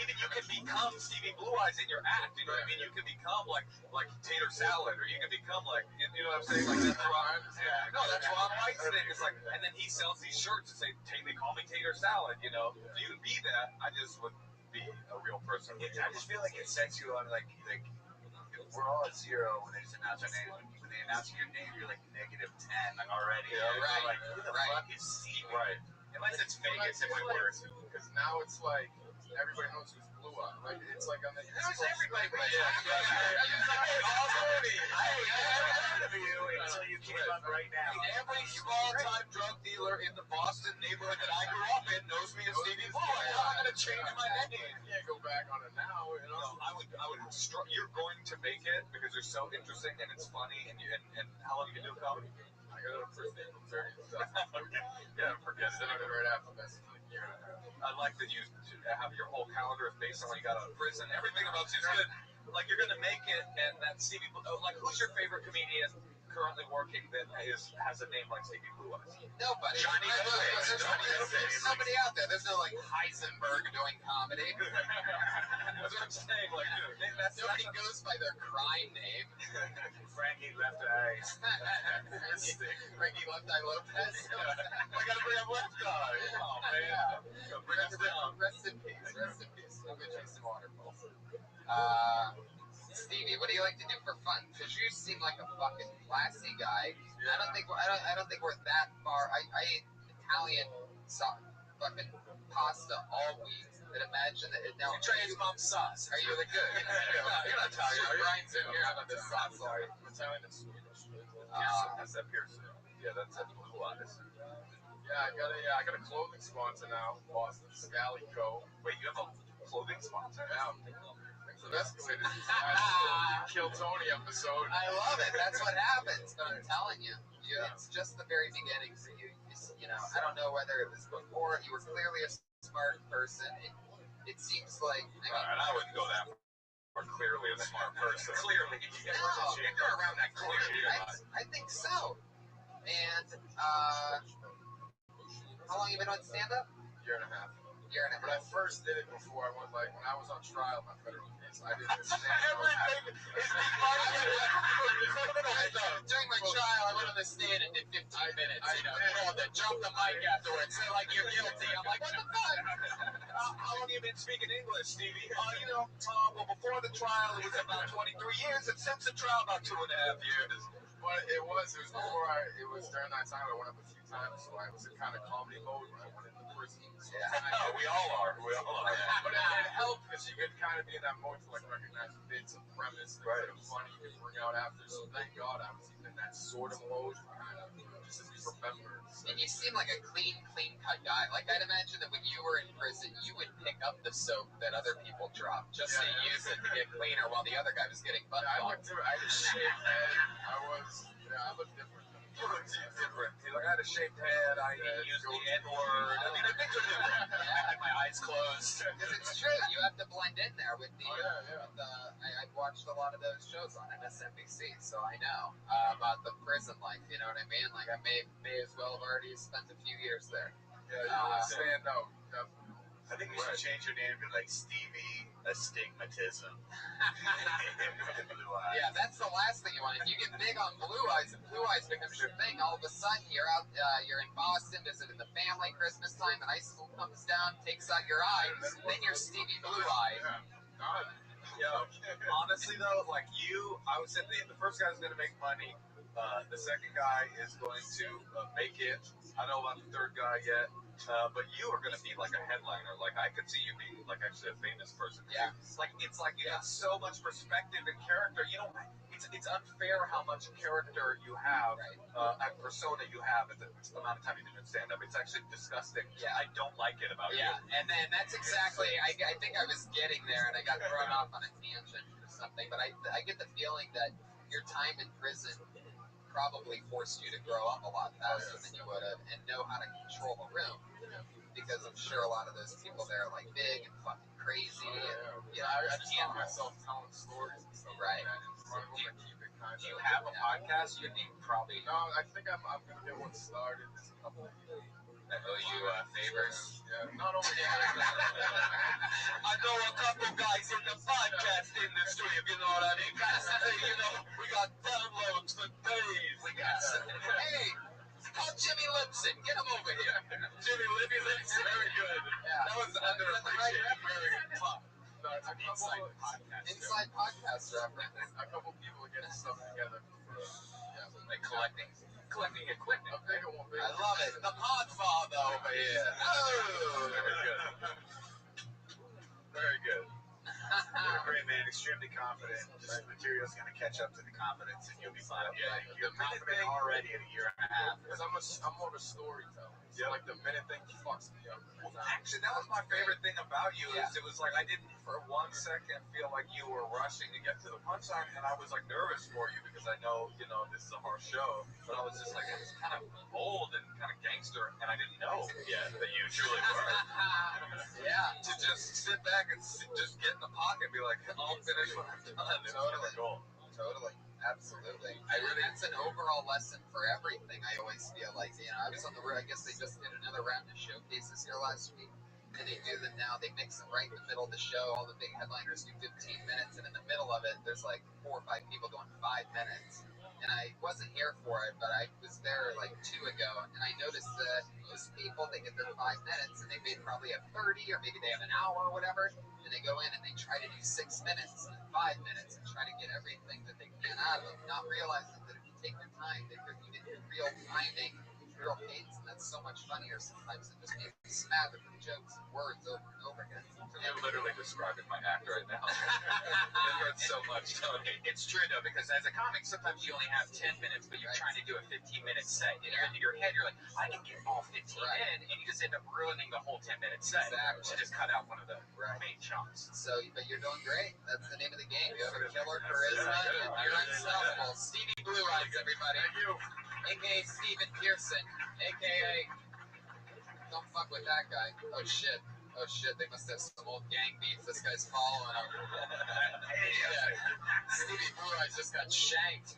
Even you can become Stevie Blue Eyes in your act. You know what I mean? You can become like Tater Salad, or you can become like, you know what I'm saying? Like that's Ron. Yeah. No, that's Ron White's thing. It's like, and then he sells these shirts that say, "They call me Tater Salad." You know, so you can be that. I just would be a real person. I just feel like it sets you on like we're all at 0 when they just announce our name. When they announce your name, you're like -10 already. Yeah, right. Like, who the fuck is Steve? Right. Unless it's Vegas, it might work. Because now it's like, everybody knows who's Blue Eye. Like, it's like on the East Coast. Everybody, I heard of you Until you came up right now. Every small-time drug dealer in the Boston neighborhood that I grew up in knows me as Stevie Blue Eyes. I'm not going to change my name. You can't go back on it now, you know? No, I would. You're going to make it because you're so interesting and it's funny. And how long have you been doing comedy? I got it first April 30th. Yeah, forget it. Started right after this, like a year and a half. I like that you have your whole calendar is based on when you got out of prison. Everything about you is good. Like you're gonna make it, and that Stevie. Like, who's your favorite comedian currently working that has a name like Stevie Blue Eyes? Nobody. There's nobody out there. There's no like Heisenberg doing comedy. That's what I'm saying. Like, dude, Nobody goes by their crime name. Frankie Left Eye. Frankie Left Eye Lopez. I gotta bring up Left Eye. Oh man. Bring us down. Rest in peace. Rest in peace. We'll get you some waterfalls. Stevie, what do you like to do for fun? Because you seem like a fucking classy guy. I don't think we're that far. I eat Italian fucking pasta all week. But imagine that now. You try his mom's sauce. Are you really good? You're not Italian, are you? Brian's in here having this sauce. Italian and Swedish. That's that Pearson. Yeah, that's that Blue Eyes. Yeah, I got a clothing sponsor now, Boston Scally Co. Wait, you have a clothing sponsor? Yeah. Things have escalated since the last Kill Tony episode. I love it. That's what happens. But I'm telling you, it's just the very beginning for you. You know, I don't know whether it was before. You were clearly a smart person. It seems like. I wouldn't go that far. Clearly a smart person. Clearly. No, You're around that clearly. I think so. And how long have you been on stand-up? Year and a half. year and a When I half. first did it before, I went like, when I was on trial, my federal case, I didn't understand. Everything is criminal stuff. During my trial, I went on the stand and did 15 minutes. Called it, jumped the mic afterwards. They're like, you're guilty. I'm like, what the fuck? How long have you been speaking English, Stevie? Well, before the trial, it was about 23 years, and since the trial, about 2.5 years. But it was before it was during that time I went up a few times, so I was in kind of comedy mode when I went into prison. So We all are. but it helped because you could kind of be in that mode to like recognize bits of premise that are funny you can bring out after. So thank God I was even in that sort of mode, kind of just to remember. And you seem like a clean cut guy. Like, I'd imagine that when you were in prison, you would pick up the soap that other people dropped just to use it to get cleaner while the other guy was getting butt I fucked. had a shaved head. I looked different. You look different. I had a shaved head. I used the N-word. I mean, the things are different. I had my eyes closed. Because it's true. You have to blend in there with the... I've watched a lot of those shows on MSNBC, so I know about the prison life, you know what I mean? Like, I may as well have already spent a few years there. Yeah, you stand out. Definitely. I think you should change your name to like Stevie Astigmatism. Blue eyes. Yeah, that's the last thing you want. If you get big on blue eyes and blue eyes becomes your thing, all of a sudden you're out, you're in Boston visiting the family, Christmas time, and ice school comes down, takes out your eyes, then you're Stevie Blue Eye. Yeah. Honestly, though, like I would say the first guy's going to make money. The second guy is going to make it. I don't know about the third guy yet. But you are going to be like a headliner. Like, I could see you being like actually a famous person. Yeah. It's like you have so much perspective and character. You know, it's unfair how much character you have and persona you have at the amount of time you've been in stand-up. It's actually disgusting. Yeah. I don't like it about you. And then that's exactly, I think I was getting there and I got thrown off on a tangent or something, but I get the feeling that your time in prison probably forced you to grow up a lot faster than you would have and know how to control a room. Because I'm sure a lot of those people there are like big and fucking crazy. I just found myself telling stories and stuff like that in front of them and keep it kind of. Do you have a podcast? You need probably. No, I think I'm going to get one started. There's a couple of people that owe you favors. Yeah, not only I know a couple guys in the podcast industry, if you know what I mean. We got downloads for days. Hey, call Jimmy Lipson. Get him over here. Jimmy Lipson, very good. Yeah. That was underappreciated. Very good. No, it's a couple Inside podcast reference. A couple people are getting stuff together. Like collecting equipment. A bigger one. I love it. The Podfather over here. Oh, very good. Very good. You're great, man. Extremely confident. Just material's going to catch up to the confidence, and you'll be fine. Yeah, You're confident already in a year and a half. Because I'm more of a storyteller. So like the minute thing fucks me up. Well, actually, that was my favorite thing about you. Is it was like I didn't for 1 second feel like you were rushing to get to the punchline, and I was like nervous for you because I know this is a harsh show. But I was just like, it was kind of bold and kind of gangster, and I didn't know yet that you truly were. Yeah. To just sit back and just get in the pocket and be like, I'll finish when I'm done. Totally. Absolutely. That's an overall lesson for everything. I always feel like, I was on the road. I guess they just did another round of showcases here last week. And they do them now. They mix them right in the middle of the show. All the big headliners do 15 minutes. And in the middle of it, there's like 4 or 5 people doing 5 minutes. And I wasn't here for it, but I was there like 2 ago. And I noticed that most people, they get their 5 minutes and they probably have 30 or maybe they have an hour or whatever. And they go in and they try to do 6 minutes and 5 minutes and try to get everything that they can out of them, not realizing that if you take your time, that you get real timing, real cadence, and that's so much funnier sometimes than just being smothered with jokes and words over and over again. You're literally describing my act right now. It hurts so much, Tony. It's true, though, because as a comic, sometimes you only have 10 minutes, but you're trying to do a 15-minute set. And in your head, you're like, I can get all 15 in, and you just end up ruining the whole 10-minute set. Exactly. So just cut out one of the main chunks. So, but you're doing great. That's the name of the game. You have a killer charisma, and you're unstoppable. Stevie Blue Eyes, everybody. Thank you. A.K.A. Steven Pearson. A.K.A. Don't fuck with that guy. Oh, shit. They must have some old gang beef. This guy's following him. Stevie Blue Eyes just got shanked.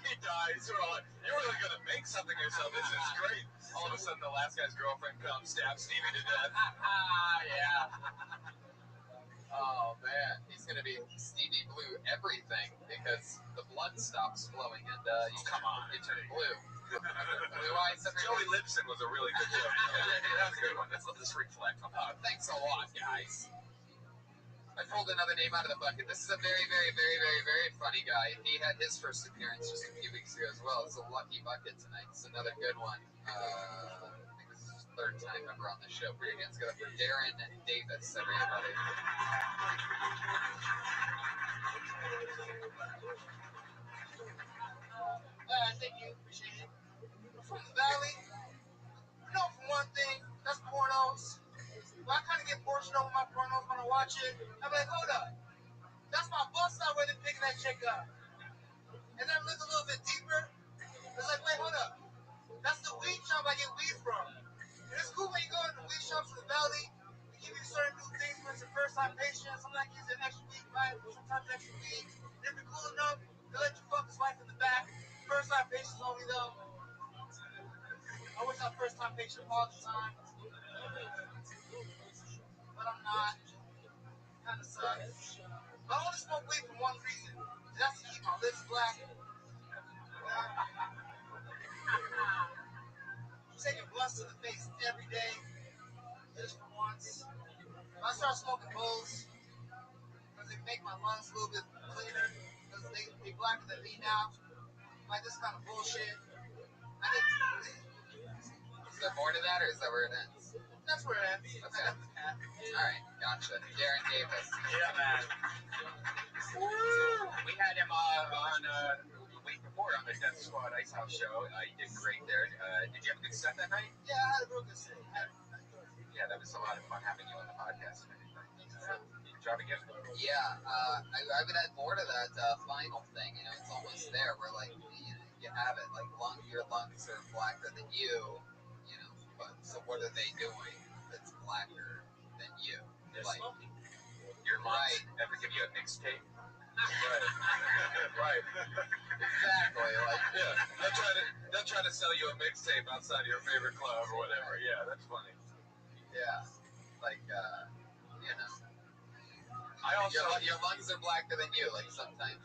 he dies. You're like, you're really gonna make something of yourself. This is great. All of a sudden, the last guy's girlfriend comes, stabs Stevie to death. Yeah. Oh man, he's gonna be Stevie Blue everything because the blood stops flowing and you turn blue. Blue eyes. Joey Lipson was a really good joke. That was a good one. Let's let this reflect on that. Thanks a lot, guys. I pulled another name out of the bucket. This is a very, very, very, very, very funny guy. He had his first appearance just a few weeks ago as well. It's a lucky bucket tonight. It's another good one. I think this is his third time ever on the show. Put your hands together for Darren Davis, everybody. Thank you. Appreciate it. From the Valley, you know, for one thing, that's pornos. But I kind of get bored, you know, with my pornos when I watch it. I'm like, hold up. That's my bust out where they're picking that chick up. And then look a little bit deeper. It's like, wait, hold up. That's the weed shop I get weed from. And it's cool when you go into the weed shops in the Valley. They give you certain new things when it's a first-time patient. Sometimes gives you an extra weed, right? Sometimes extra weed. And if you're cool enough, they'll let you fuck his wife in the back. First-time patients only, though. I wish I was first-time patient all the time. But I'm not. Kind of sucks. But I only smoke weed for one reason. That's to keep my lips black. Taking blunts to the face every day, just for once. I start smoking bowls because they make my lungs a little bit cleaner because they blacker than me now. Like this kind of bullshit. Is there more to that, or is that where it ends? That's where it ends. Okay. All right, gotcha. Darren Davis. Yeah, man. We had him on the week before on the Death Squad Ice House show. He did great there. Did you have a good set that night? Yeah, I had a real good set. Yeah, that was a lot of fun having you on the podcast and everything. Good job again. Yeah, I would add more to that final thing. You know, it's almost there where like you have it like your lungs are blacker than you. You know, but so what are they doing that's blacker than you? They're Like smoking. Your lungs ever give you a mixtape? Right. Exactly. Like They'll try to sell you a mixtape outside of your favorite club or whatever. Yeah, that's funny. yeah, like you know. I also Your lungs are blacker than you. Like sometimes.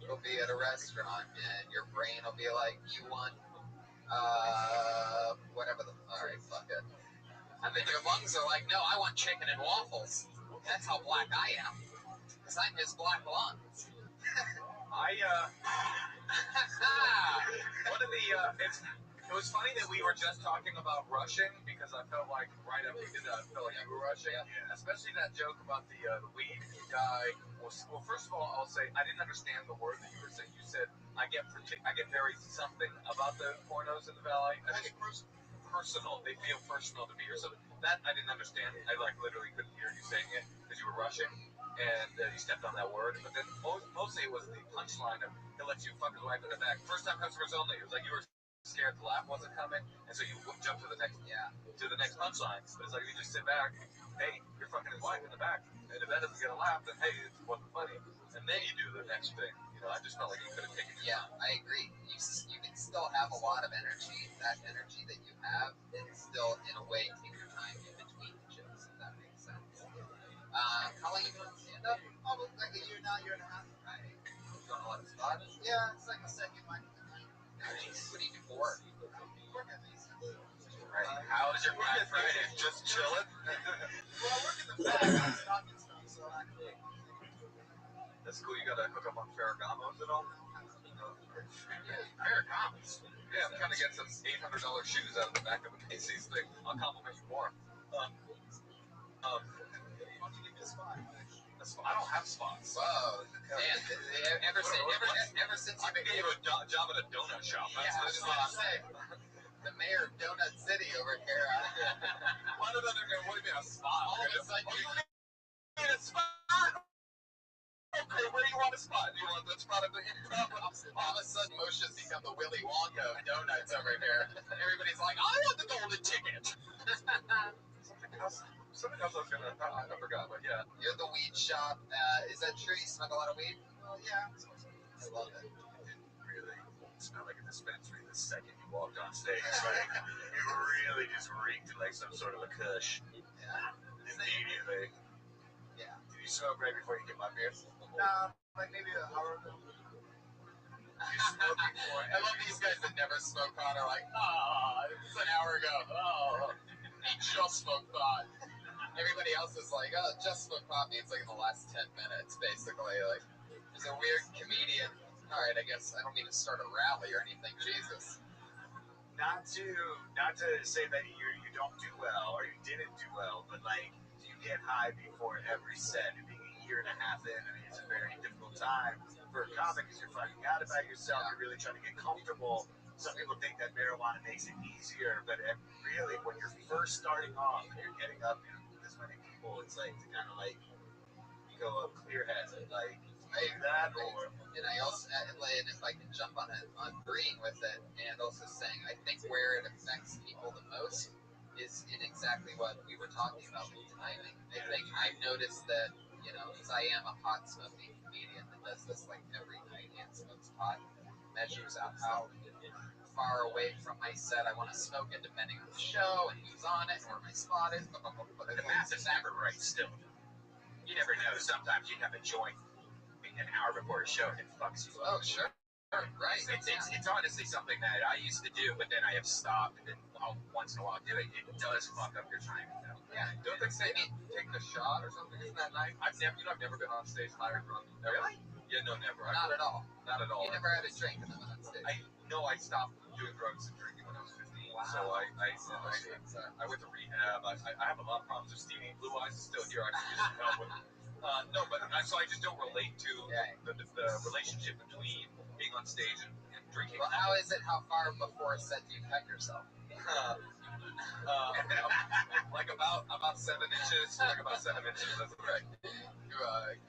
You'll be at a restaurant and your brain will be like, you want whatever the. All right, fuck it. And then your lungs are like, no, I want chicken and waffles. That's how black I am. Because I'm his black lungs. One of the it was funny that we were just talking about rushing because I felt like right after we did that, I felt like you were rushing. Yeah. Especially that joke about the weed guy. Well, first of all, I'll say I didn't understand the word that you were saying. You said I get very something about the pornos in the Valley. I get personal. They feel personal to me or something. That I didn't understand. I like literally couldn't hear you saying it because you were rushing and you stepped on that word. But then mostly it was the punchline of he'll let you fuck his wife in the back. First time customers only. It was like you were scared the laugh wasn't coming, and so you jump to the next punchline. But it's like you just sit back. Hey, you're fucking his wife in the back, and if that doesn't get a laugh, then hey, it wasn't funny. And then you do the next thing. You know, I just felt like you could have taken. Yeah, I agree. You can still have a lot of energy. That energy that you have, and still in a way take your time in between the jokes. If that makes sense. How long you been on stand up? Almost like a year now, year and a half. Right. You going a lot of spots? Yeah, it's like a second mic. Nice. What do you do for work? Work at least. Right. How was your Black Friday? Just chilling. Well, I work in the back, I'm stocking stuff, so I can make That's cool. You got to hook up on Ferragamos at all? Yeah, Ferragamos. Yeah, I'm trying to get some $800 shoes out of the back of a Macy's thing. I'll compliment you more. why don't you give me a spot? I don't have spots. Whoa. Man, ever since I can get you a job at a donut shop. Yeah, I was gonna say. the mayor of Donut City over here. What do you mean a spot? All of a sudden, you need a spot? Okay, where do you want a spot? Do you want the spot at the improv? all of a sudden, Moshe's become the Willy Wonka of donuts over here. Everybody's like, I want the golden ticket. Something else I was gonna. I forgot, but yeah. You're the weed shop. Is that true? You smoke a lot of weed? Well, yeah. I love it. It didn't really smell like a dispensary the second you walked on stage. Like, it really just reeked like some sort of a kush. Yeah. Immediately. Yeah. Did you smoke right before you get my beer? Nah, like maybe an hour ago. I love these guys that never smoke pot are like, this is an hour ago. Oh, he just smoked pot. Everybody else is like, oh, just smoked pot means like in the last 10 minutes, basically. Like, there's a weird comedian. All right, I guess I don't mean to start a rally or anything. Jesus. Not to say that you don't do well or you didn't do well, but like, do you get high before every set? And being a year and a half in, I mean, it's a very difficult time for a comic because you're finding out about yourself. You're really trying to get comfortable. Some people think that marijuana makes it easier, but really, when you're first starting off and you're getting up with this many people, it's like to kind of like go up clear-headed, like that, or. And I also, and if I can jump on it, on agreeing with it, and also saying I think where it affects people the most is in exactly what we were talking about with timing. I think I've noticed that, because I am a pot smoking comedian that does this like every night and smokes pot, measures out how far away from my set I want to smoke it depending on the show and who's on it and where my spot is. But the math is never right still. You never know. Sometimes you have a joint an hour before a show and it fucks you up. Oh, sure. Right. It's honestly something that I used to do, but then I have stopped, and then once in a while do it. It does fuck up your time. Yeah. Don't they say taking a shot or something? Isn't that nice? I've never been on stage high or drunk. Really? Yeah, no, never. Not at all. Not at all. You never had a drink and then went on stage. I stopped doing drugs and drinking when I was 15. Wow. So I went to rehab. I have a lot of problems with Stevie. Blue Eyes is still here. I can use some help with. No, but so I just don't relate to the relationship between being on stage and drinking. Well, how is it? How far before a set do you cut yourself? Like about 7 inches. Like about 7 inches. That's right. You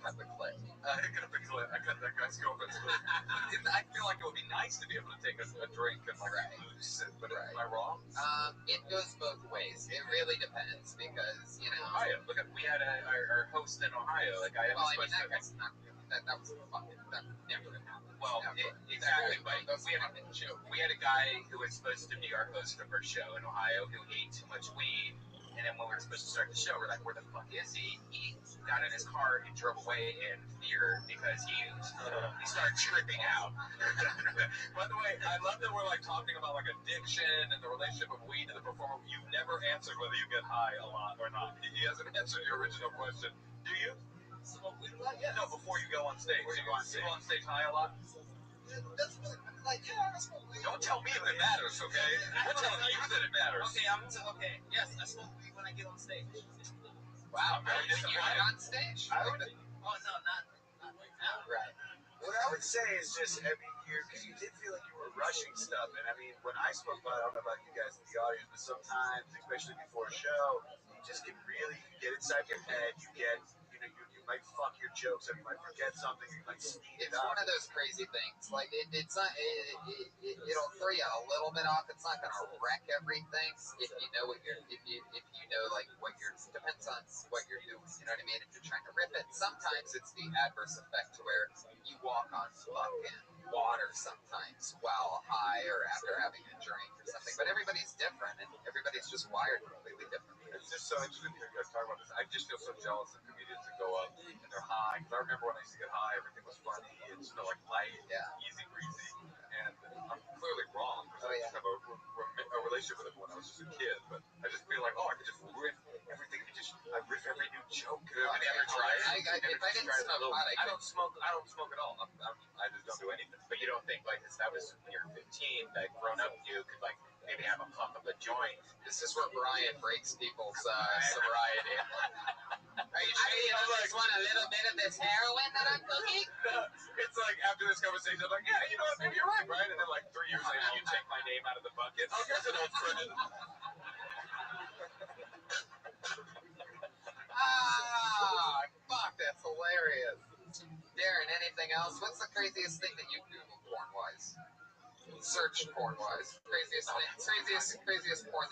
cut the clip. I cut the clip. I cut that guy's girlfriend's clip. I feel like it would be nice to be able to take a drink and like loose it, but am I wrong? It goes both ways. It really depends because Ohio. Look at we had our host in Ohio. Like I well, I mean that guy's not. That was fucking. That never happened. Well, exactly. But we had a guy who was supposed to be our host of our show in Ohio who ate too much weed. And then when we were supposed to start the show, we're like, where the fuck is he? He got in his car and drove away in fear because he started tripping out. By the way, I love that we're like talking about like addiction and the relationship of weed to the performer. You've never answered whether you get high a lot or not. He hasn't answered your original question. Do you? Smoke weed a lot? Yeah. No, before you go on stage. Before you go on stage high a lot? That's like, I smoke weed. Don't tell me if it matters, okay? I'm telling you that it matters. Okay. Yes, I smoke weed when I get on stage. Wow. When you get on stage? I would. Oh no, not right now. Right. What I would say is just, because you did feel like you were rushing stuff, and I mean, when I spoke about, I don't know about you guys in the audience, but sometimes, especially before a show, you just get get inside your head, you might fuck your jokes up, you might forget something, you might speed it It's up. one of those crazy things. Like it's not. It'll throw you a little bit off. It's not gonna wreck everything if you know what you're. If you know like what you're. Depends on what you're doing. You know what I mean? If you're trying to rip it, sometimes it's the adverse effect to where you walk on fucking water sometimes while high or after having a drink or something. But everybody's different, and everybody's just wired completely different. It's just so interesting to hear you guys talk about this. I just feel so jealous of comedians that go up and they're high. Because I remember when I used to get high, everything was funny and just like light, easy breezy. And I'm clearly wrong because I just have a relationship with it when I was just a kid. But I just feel like, I could just riff everything. I riff every new joke. I never tried it. If I didn't smoke pot, I don't smoke at all. I just don't do anything. But you don't think like that was when you were 15 that grown up you could like maybe have a puff of a joint. This is where Brian breaks people's sobriety. Are you sure you just want a little bit of this heroin that I'm cooking? It's like after this conversation, I'm like, yeah, you know what, maybe you're right, Brian. And then like 3 years later, you take my name out of the bucket. Oh, here's an old friend. Fuck, that's hilarious. Darren, anything else? What's the craziest thing that you Google porn-wise? Search porn-wise. Craziest porn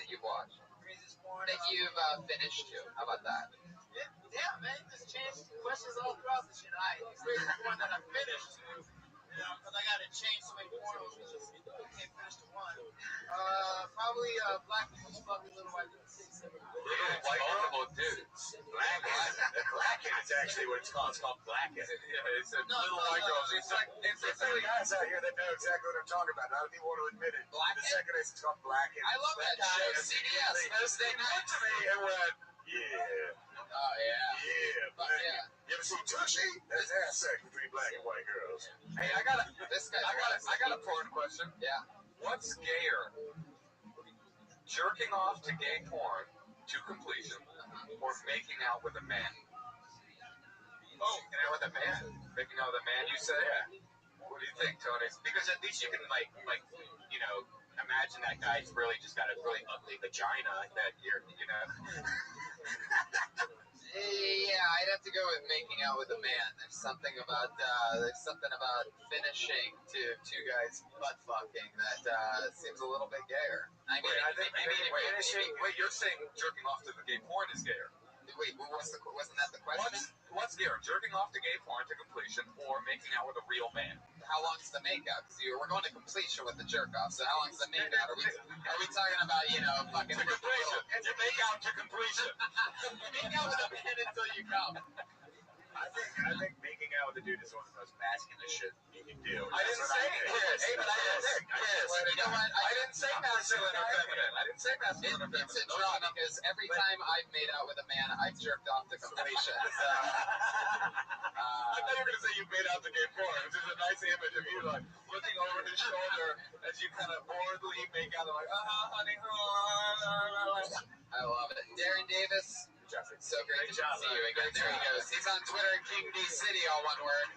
that you've watched? Craziest porn That you've finished to. How about that? Yeah, man, just changed questions all throughout the shit. Craziest porn that I finished to, because I got to change so many pornos. I can't finish to one. Probably black people fucking little white girls. Multiple dudes. Blackhead is actually what it's called. It's called blackhead. Yeah, it's a little white girl. It's like the guys out here that know exactly what I'm talking about. Not if you want to admit it. Blackhead? The second it's called blackhead. I love that show. CBS. Thursday They looked nights. to me and went, yeah. Oh, yeah. Yeah. Fuck yeah. You ever seen Tushy? That's ass sex between black and white girls. Hey, I got a porn question. Yeah. What's gayer? Jerking off to gay porn to completion, or making out with a man? Oh, making out with a man. Making out with a man, you say? Yeah. What do you think, Tony? Because at least you can imagine that guy's really just got a really ugly vagina that Yeah, I'd have to go with making out with a man. There's something about finishing to two guys butt fucking that seems a little bit gayer. I mean, wait, you're saying jerking off to the gay porn is gayer? Wait, wasn't that the question? What's gayer? Jerking off to gay porn to completion, or making out with a real man? How long's the makeout? Because we're going to completion with the jerk off. So how long's the makeout? Are we talking about fucking to completion? It's a makeout to completion. Make out with a man until you come. I think making out with a dude is one of the most masculine shit you can do. I didn't say yes. Hey, but I didn't. You know what? I didn't say masculine or feminine. I didn't say masculine or feminine. It's a draw because every time I've made out with a man, I've jerked off to completion. So, I thought you were going to say you made out the gay porn, which is a nice image of you like looking over his shoulder as you kind of boredly make out like, honey, I love it. Darren Davis. So great to see you again. There he goes. He's on Twitter at King D City, all one word.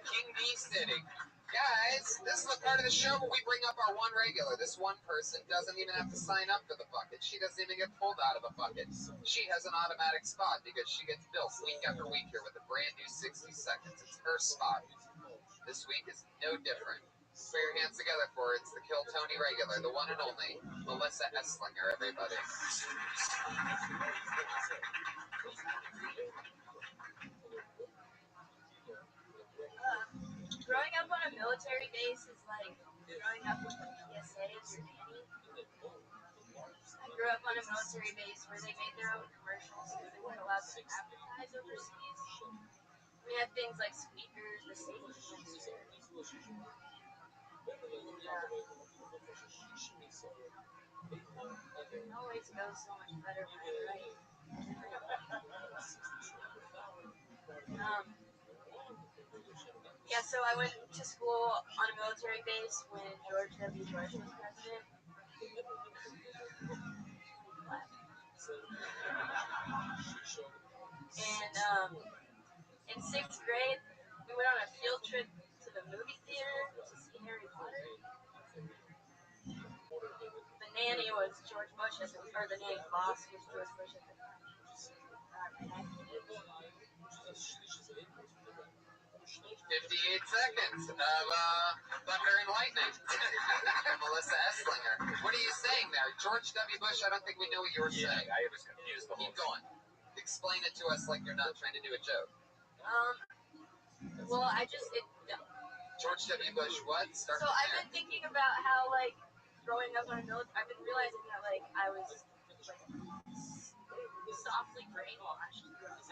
King D City. Guys, this is the part of the show where we bring up our one regular. This one person doesn't even have to sign up for the bucket. She doesn't even get pulled out of the bucket. She has an automatic spot because she gets built week after week here with a brand new 60 seconds. It's her spot. This week is no different. Put your hands together for it. It's the Kill Tony regular, the one and only Melissa Esslinger, everybody. Growing up on a military base is like growing up with the PSA as your nanny. I grew up on a military base where they made their own commercials because they weren't allowed to advertise overseas. We had things like speakers, the safety sensor. It always goes so much better when I write. Yeah, so I went to school on a military base when George W. Bush was president. And in 6th grade, we went on a field trip to the movie theater to see Harry Potter. The nanny was George Bush, or the nanny boss was George Bush at the time. 58 seconds of thunder and lightning. Melissa Esslinger. What are you saying there? George W. Bush, I don't think we know what you were saying. I was confused the whole Keep going. Explain it to us like you're not trying to do a joke. Well, George W. Bush, what? Start so I've been thinking about how, like, growing up on a military, I've been realizing that, like, I was, like, softly brainwashed.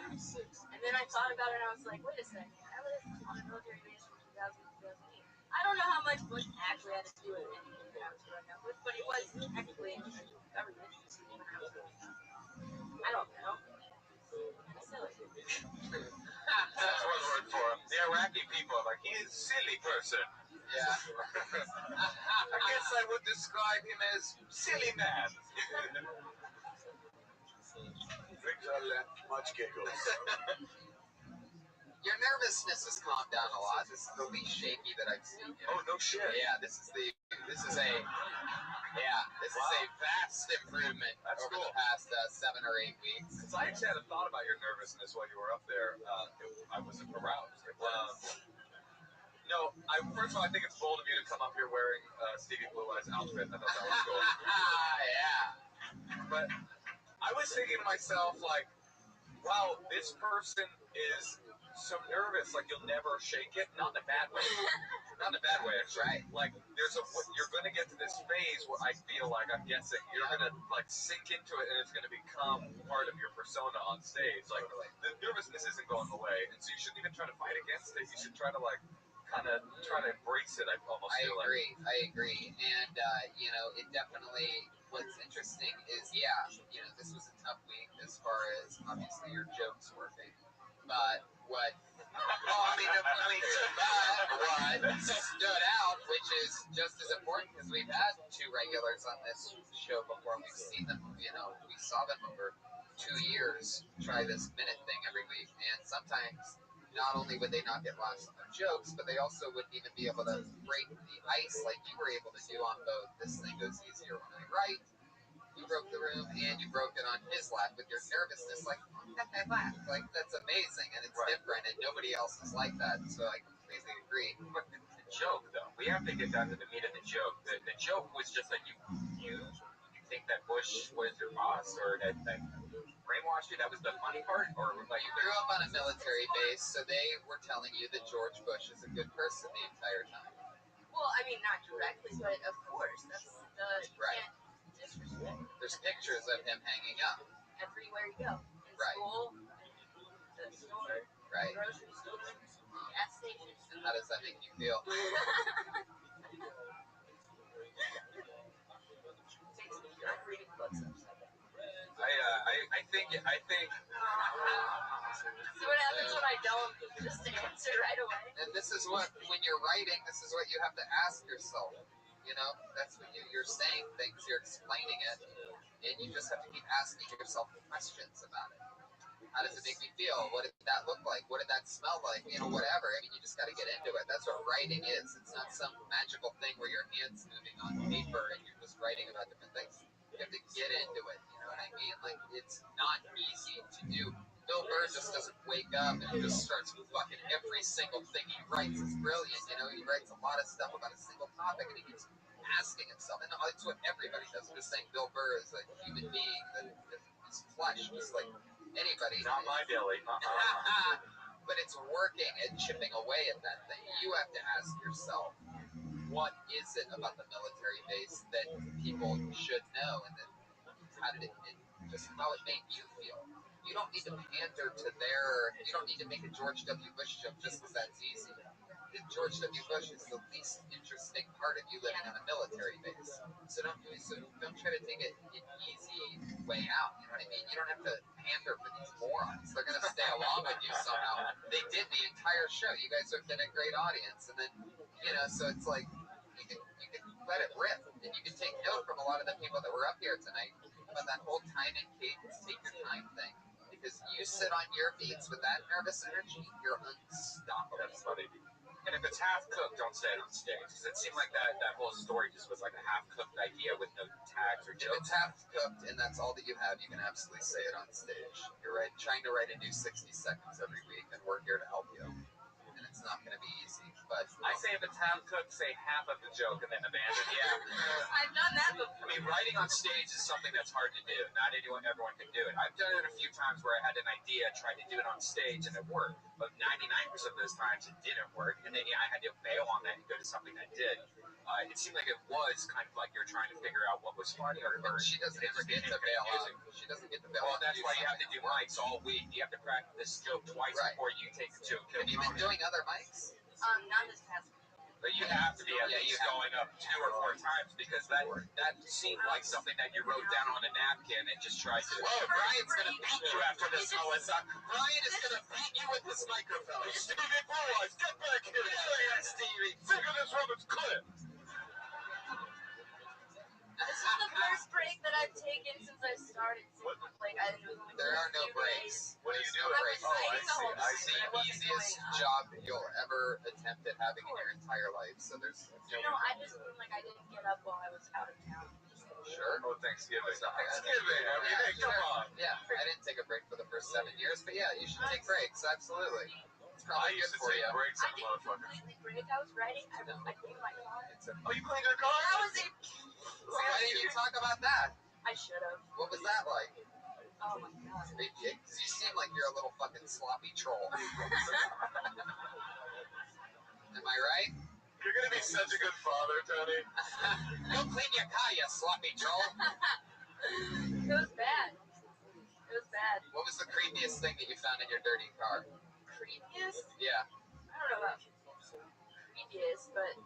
And then I thought about it and I was like, wait a second, I lived on a military base from 2000 to 2008. I don't know how much Bush actually had to do with anything that I was growing up with, but he was technically in charge of the government when I was growing up. I don't know. Kind of silly. That's one word for him. The Iraqi people are like, he's a silly person. Yeah. I guess I would describe him as silly man. Victor left much giggles. Your nervousness has calmed down a lot. This is the least shaky that I've seen you. Oh, no shit. Yeah, this is a vast improvement That's over cool. the past 7 or 8 weeks. Because I actually had a thought about your nervousness while you were up there. I wasn't aroused. No, first of all, I think it's bold of you to come up here wearing Stevie Blue Eyes outfit. I thought that was cool. Yeah. But I was thinking to myself, like, wow, this person is so nervous, like you'll never shake it. Not in a bad way. Not in a bad way, actually. Right. Like, you're going to get to this phase where I feel like, I'm guessing, you're going to, like, sink into it and it's going to become part of your persona on stage. Like, the nervousness isn't going away. And so you shouldn't even try to fight against it. You should try to, like, kind of try to embrace it, I almost feel like. I agree. And, it definitely, what's interesting is, this was a tough week as far as, obviously, your jokes working. But what stood out, which is just as important, because we've had 2 regulars on this show before. We've seen them, we saw them over 2 years try this minute thing every week. And sometimes not only would they not get lost on their jokes, but they also wouldn't even be able to break the ice like you were able to do on both. This thing goes easier when I write. You broke the room, and you broke it on his laugh with your nervousness. Like, I laughed. Like, that's amazing, and it's different, and nobody else is like that. So I completely agree. But the joke, though, we have to get down to the meat of the joke. The joke was just that you think that Bush was your boss, or that brainwashed you? That was the funny part? Or like, you grew up on a military base, so they were telling you that George Bush is a good person the entire time. Well, I mean, not directly, but of course, that's the Right. disrespect. There's pictures of him hanging up. Everywhere you go. In school, the store, Right. grocery store, gas station. And how does that make you feel? Takes me like reading books upside down. I think. See what happens when I don't just answer right away. And this is what, when you're writing, this is what you have to ask yourself. That's when you're saying things, you're explaining it, and you just have to keep asking yourself questions about it. How does it make me feel? What did that look like? What did that smell like? Whatever. I mean, you just got to get into it. That's what writing is. It's not some magical thing where your hand's moving on paper and you're just writing about different things. You have to get into it. You know what I mean? Like, it's not easy to do. Bill Burr just doesn't wake up and just starts fucking every single thing he writes is brilliant. He writes a lot of stuff about a single topic and he keeps asking himself. And it's what everybody does. I'm just saying Bill Burr is a human being that is flesh, just like anybody. Not my Billy. But it's working and chipping away at that thing. You have to ask yourself, what is it about the military base that people should know, and then how did it just how it made you feel? You don't need to pander to you don't need to make a George W. Bush joke just because that's easy. George W. Bush is the least interesting part of you living on a military base. So don't try to take it an easy way out. You know what I mean? You don't have to pander for these morons. They're gonna stay along with you somehow. They did the entire show. You guys have been a great audience, and then so it's like you can let it rip, and you can take note from a lot of the people that were up here tonight about that whole time and cadence, take your time thing. Because you sit on your beats with that nervous energy, you're unstoppable. That's funny. And if it's half cooked, don't say it on stage. Because it seemed like that whole story just was like a half cooked idea with no tags or jokes. If it's half cooked and that's all that you have, you can absolutely say it on stage. You're right. Trying to write a new 60 seconds every week, and we're here to help you. And it's not going to be easy. But I say if it's half cooked, say half of the joke and then abandon it. Yeah. I've done that before. I mean, writing on stage is something that's hard to do. Not everyone can do it. I've done it a few times where I had an idea, tried to do it on stage, and it worked. But 99% of those times it didn't work. And then I had to bail on that and go to something that did. It seemed like it was kind of like you're trying to figure out what was funny. Or she doesn't ever get to bail on. She doesn't get to bail on. Well, that's why you have to do mics all week. You have to practice this joke twice before you take the joke. Have you been doing other mics? Not this past week. But you have to be at least going up 2 or 4 times because that seemed like something that you wrote down on a napkin and just tried to. Whoa, Brian's going to beat you after this, Melissa. Brian is going to beat you with this microphone. Stevie Blue Eyes, get back here. Yeah, Stevie. Think of this room, it's clear. started to, like, I was only There are no few breaks. What do you do? No I was breaks. writing the whole I time, see. but I The wasn't easiest going up. job that you'll ever attempt at having in your entire life. So there's No, I just mean, like, I didn't get up while I was out of town. sure. Oh, Thanksgiving. Stuff like that. Thanksgiving. I mean, hey, come on. Yeah, I didn't take a break for the first 7 years, but yeah, you should take breaks. Absolutely. It's I probably used good to for take you. breaks I on the didn't motherfucker. completely break. I was writing. I cleaned my car. Oh, you cleaned your car? That was it. Why didn't you talk about that? I should have. What was that like? Oh my god. Because you seem like you're a little fucking sloppy troll. Am I right? You're gonna be such a good father, Tony. Go clean your car, you sloppy troll. It was bad. It was bad. What was the creepiest thing that you found in your dirty car? Creepiest? Yeah. I don't know about creepiest, but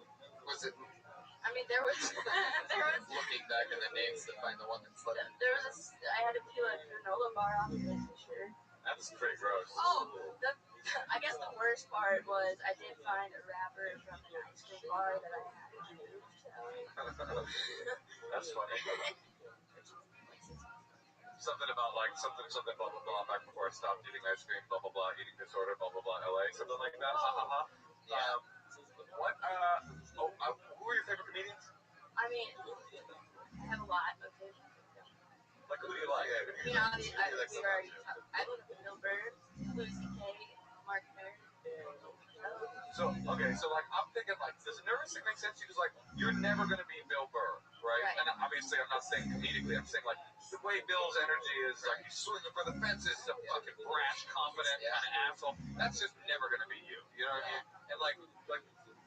Was it I mean there was looking back in the names to find the one that slept in? I had to peel a granola bar off of it for sure. That's pretty gross. Oh, I guess the worst part was I did find a wrapper from an ice cream bar that I had moved. That's funny. Something about like something blah blah blah back before I stopped eating ice cream, blah blah blah, eating disorder, blah blah blah, LA, something like that. Ha ha ha. Yeah. What? Who are your favorite comedians? I mean, I have a lot of favorite. Like who do you like? You know, I love Bill Burr, Louis C.K., Mark Maron. So like I'm thinking like, does a nervous thing make sense to you? Because like you're never gonna be Bill Burr, right? And obviously I'm not saying comedically. I'm saying like the way Bill's energy is, like he's swinging for the fences, he's a fucking brash, confident kind of asshole. That's just never gonna be you. You know what I mean? And like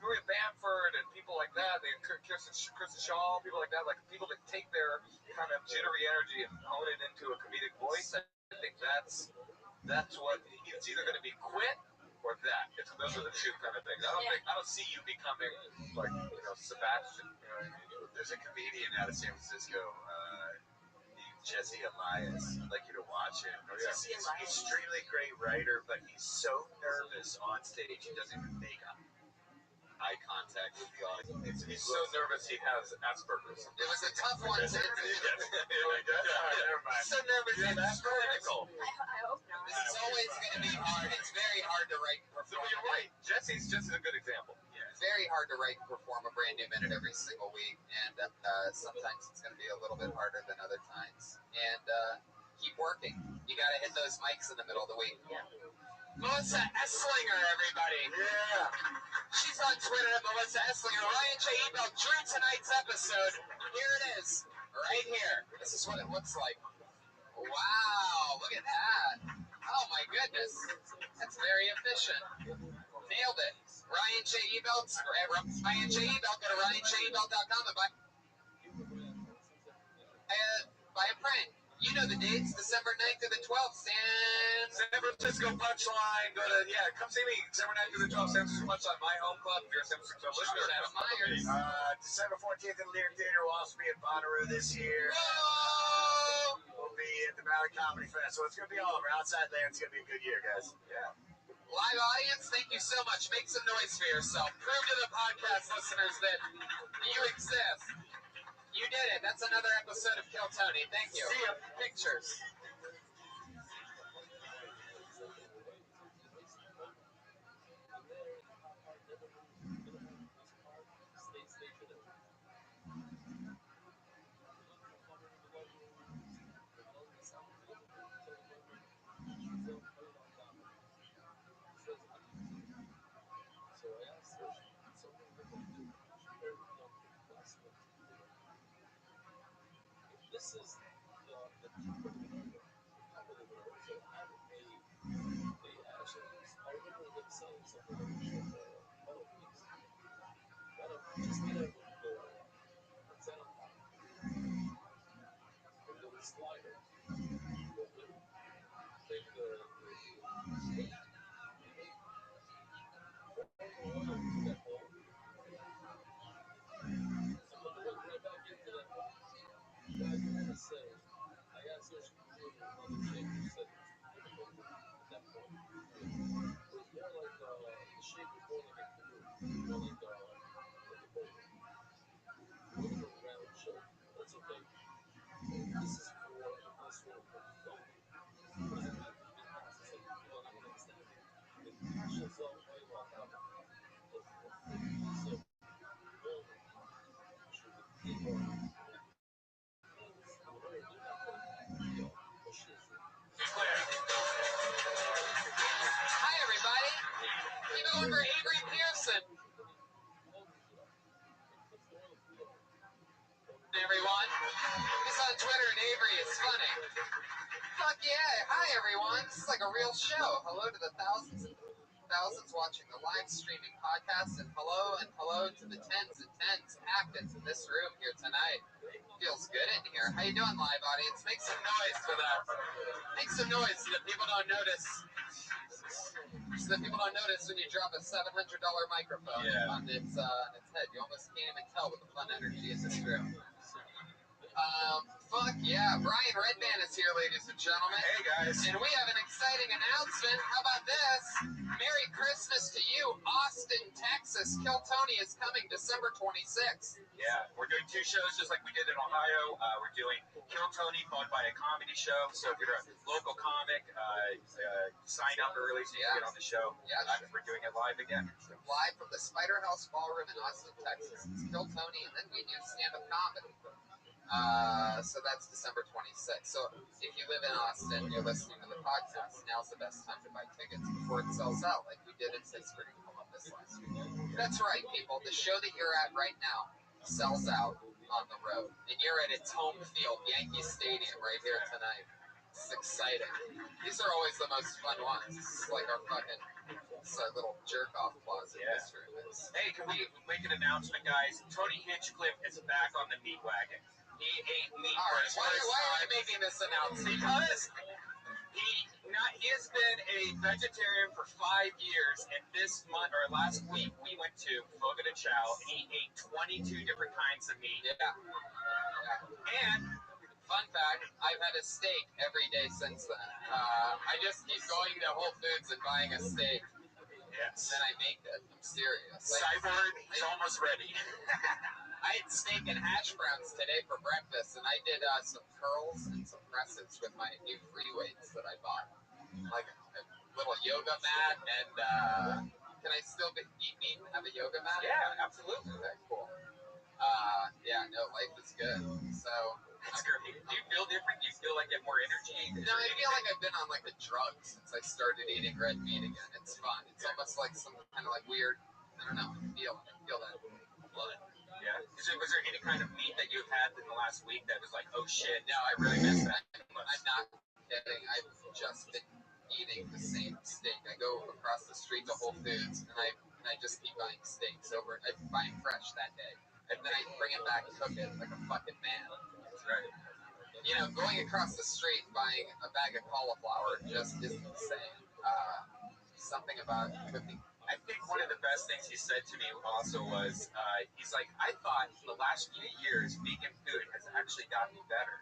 Maria Bamford and people like that, Kirsten Shaw, people like that, like people that take their kind of jittery energy and hone it into a comedic voice. I think that's what it's either going to be quit or that. Those are the two kind of things. I don't see you becoming like Sebastian. You know what I mean? There's a comedian out of San Francisco named Jesse Elias. I'd like you to watch him. Jesse He's Elias. an extremely great writer, but he's so nervous on stage he doesn't even make eye contact with the audience. He's so nervous he has Asperger's. It was a tough one to. Never mind. So nervous. It's critical. I hope not. It's always going to be hard. It's very hard to write and So perform. you're right. Jesse's just a good example. It's very hard to write and perform a brand new minute every single week, and sometimes it's going to be a little bit harder than other times. And keep working. You got to hit those mics in the middle of the week. Yeah. Melissa Esslinger, everybody. Yeah. She's on Twitter at Melissa Esslinger. Ryan J. Ebel drew tonight's episode. Here it is, right here. This is what it looks like. Wow, look at that. Oh my goodness. That's very efficient. Nailed it. Ryan J. Ebel. Ryan J. Ebel. Go to RyanJEbel.com and buy a print. You know the dates, December 9th through the 12th, San Francisco Punchline. Come see me. December 9th through the 12th, San Francisco Punchline, my home club. If you're a San Francisco listener, Adam Myers. December 14th at the Lyric Theater. We'll also be at Bonnaroo this year. Whoa! We'll be at the Valley Comedy Festival. It's going to be all over. Outside there, it's going to be a good year, guys. Yeah. Live audience, thank you so much. Make some noise for yourself. Prove to the podcast listeners that you exist. You did it. That's another episode of Kill Tony. Thank you. See ya. Pictures. He's on Twitter and Avery is funny. Fuck yeah. Hi, everyone. This is like a real show. Hello to the thousands and thousands watching the live streaming podcast, and hello to the tens active in this room here tonight. Feels good in here. How you doing, live audience? Make some noise for that. Make some noise so that people don't notice. So that people don't notice when you drop a $700 microphone on its head. You almost can't even tell with the fun energy in this room. Fuck yeah. Brian Redman is here, ladies and gentlemen. Hey, guys. And we have an exciting announcement. How about this? Merry Christmas to you, Austin, Texas. Kill Tony is coming December 26th. Yeah, we're doing 2 shows just like we did in Ohio. We're doing Kill Tony followed by a comedy show. So if you're a local comic, sign up early so you can get on the show. Yeah, we're doing it live again. Live from the Spider House Ballroom in Austin, Texas. It's Kill Tony, and then we do stand-up comedy. So that's December 26th. So if you live in Austin, you're listening to the podcast, now's the best time to buy tickets before it sells out, like we did in Pittsburgh and Columbus last week. That's right, people. The show that you're at right now sells out on the road, and you're at its home field, Yankee Stadium, right here tonight. It's exciting. These are always the most fun ones. It's like our fucking little jerk-off closet. Yeah. This room is. Hey, can we make an announcement, guys? Tony Hinchcliffe is back on the meat wagon. He ate meat. All right, why are you making this announcement? Because he has been a vegetarian for 5 years, and this month or last week we went to Fogo de Chao, and he ate 22 different kinds of meat. Yeah. And fun fact, I've had a steak every day since then. I just keep going to Whole Foods and buying a steak. Yes. Then I make it. I'm serious. Cyborg is almost ready. I had steak and hash browns today for breakfast, and I did some curls and some presses with my new free weights that I bought. Like a little yoga mat, and can I still eat meat and have a yoga mat? Yeah, absolutely. Okay, cool. Life is good. So that's great. Do you feel different? Do you feel like you have more energy? No, I feel like I've been on like a drug since I started eating red meat again. It's fun. It's almost like some kind of like weird, I don't know, I feel that blood. Yeah. Was there any kind of meat that you've had in the last week that was like, oh shit? No, I really miss that. I'm not kidding. I've just been eating the same steak. I go across the street to Whole Foods, and I just keep buying steaks over. I buy them fresh that day, and then I bring it back and cook it like a fucking man. That's right. You know, going across the street buying a bag of cauliflower just isn't the same. Something about cooking. I think one of the best things he said to me also was, he's like, I thought the last few years vegan food has actually gotten better.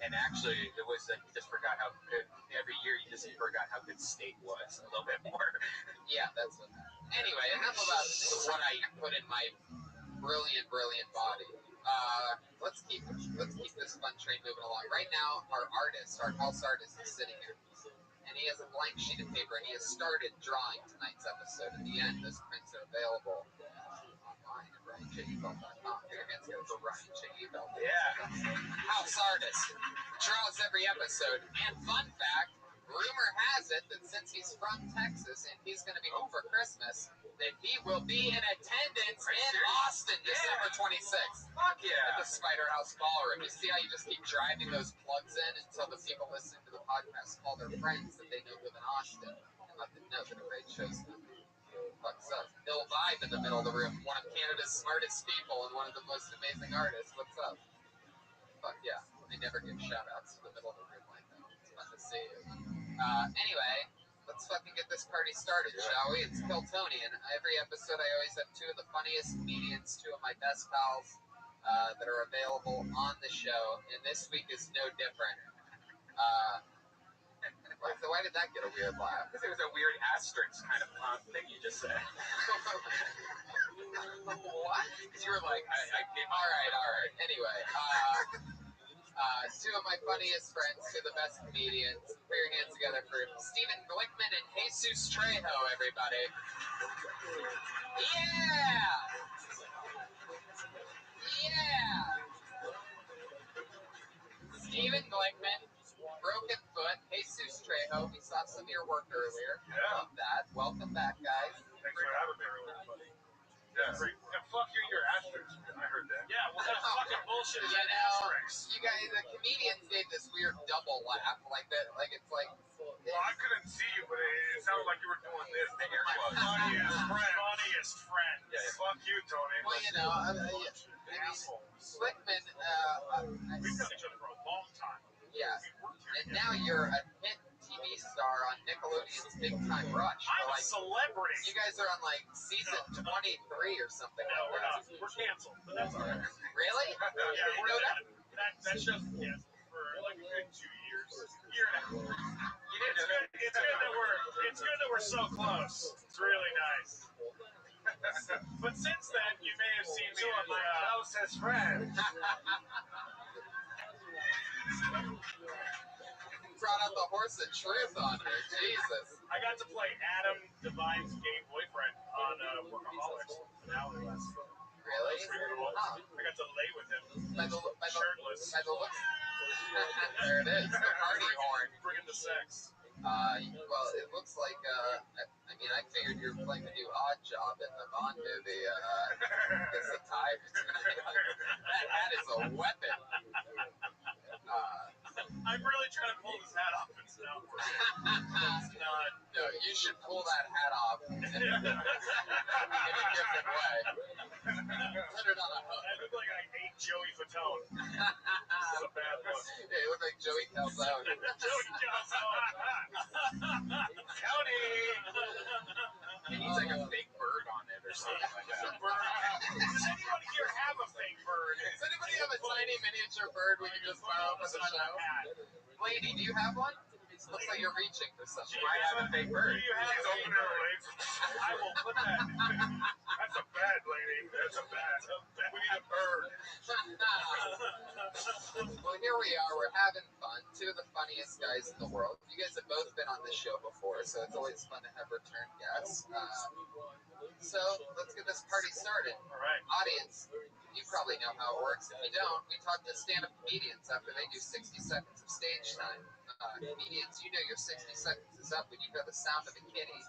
And actually, it was that you just forgot how good, every year you just forgot how good steak was a little bit more. Yeah, that's what. Anyway, enough about what I put in my brilliant body. Let's keep this fun train moving along. Right now, our house artist is sitting here. And he has a blank sheet of paper, and he has started drawing tonight's episode. At the end, those prints are available online at RyanJebelt.com. Get your hands together for Ryan J. Ebelt. Yeah. House artist draws every episode. And fun fact, rumor has it that since he's from Texas and he's going to be home for Christmas, that he will be in attendance in Austin December 26th. Fuck yeah. At the Spider House Ballroom. You see how you just keep driving those plugs in until the people listening to the podcast call their friends that they know live in Austin and let them know that a great show's coming. What's up? Bill Vibe in the middle of the room, one of Canada's smartest people and one of the most amazing artists. What's up? Fuck yeah. They never give shout outs in the middle of the room like that. It's fun to see you. Anyway, let's fucking get this party started, shall we? It's Kill Tony, and every episode I always have 2 of the funniest comedians, 2 of my best pals that are available on the show, and this week is no different. Why did that get a weird laugh? Because it was a weird asterisk kind of thing you just said. What? Because you were like, all right. Anyway, 2 of my funniest friends, 2 of the best comedians. Put your hands together for Stephen Glickman and Jesus Trejo, everybody. Yeah! Stephen Glickman, broken foot, Jesus Trejo. We saw some of your work earlier. Yeah. Love that. Welcome back, guys. Thanks for having me, everybody. Yeah. Fuck your asterisk. I heard that. Yeah, well, that's fucking bullshit. Funniest friend. Yeah. Fuck you, Tony. Well, you know, Slickman, We've known each other for a long time. yeah, We worked here and together. now you're a hit TV star on Nickelodeon's Big Time Rush. I'm a Like, celebrity. you guys are on like season 23 or something No, like we're that. not. We're canceled, but that's all right. Really? Yeah, You know that? that show's been canceled for like a good 2 years. Year and a half. You didn't know that? It's good that we're so close. It's really nice. But since then, you may have seen me as my closest friend. Brought out the horse of truth on her. Jesus. I got to play Adam Devine's gay boyfriend on Workaholics finale last year. Really? Pretty cool. Huh. I got to lay with him. Shirtless. By the looks. There it is. The party horn. Bringing the sex. Well, it looks like, I mean, I figured you were playing the new Odd Job in the Bond movie. It's a tie between that is a weapon. I'm really trying to pull this hat off. It's not working. It's not. No, you should pull that hat off in a different way. Put it on a hook. I look like I ate Joey Fatone. This is a bad look. Yeah, you look like Joey Calzone. Joey Calzone. Tony! He needs like a fake bird on it or something like that. Does anybody here have a fake bird? Does anybody have a tiny miniature bird we can just borrow for the show? Lady, do you have one? Looks like you're reaching for something. I have a fake bird. Do you have She's a opening her legs. I will put that. That's a bad lady. That's a bad. We need a bird. Well, here we are. We're having fun. Two of the funniest guys in the world. You guys have both been on this show before, so it's always fun to have return guests. So let's get this party started. All right. Audience, you probably know how it works. If you don't, we talk to stand-up comedians after they do 60 seconds of stage time. Comedians, you know your 60 seconds is up when you hear the sound of a kitty.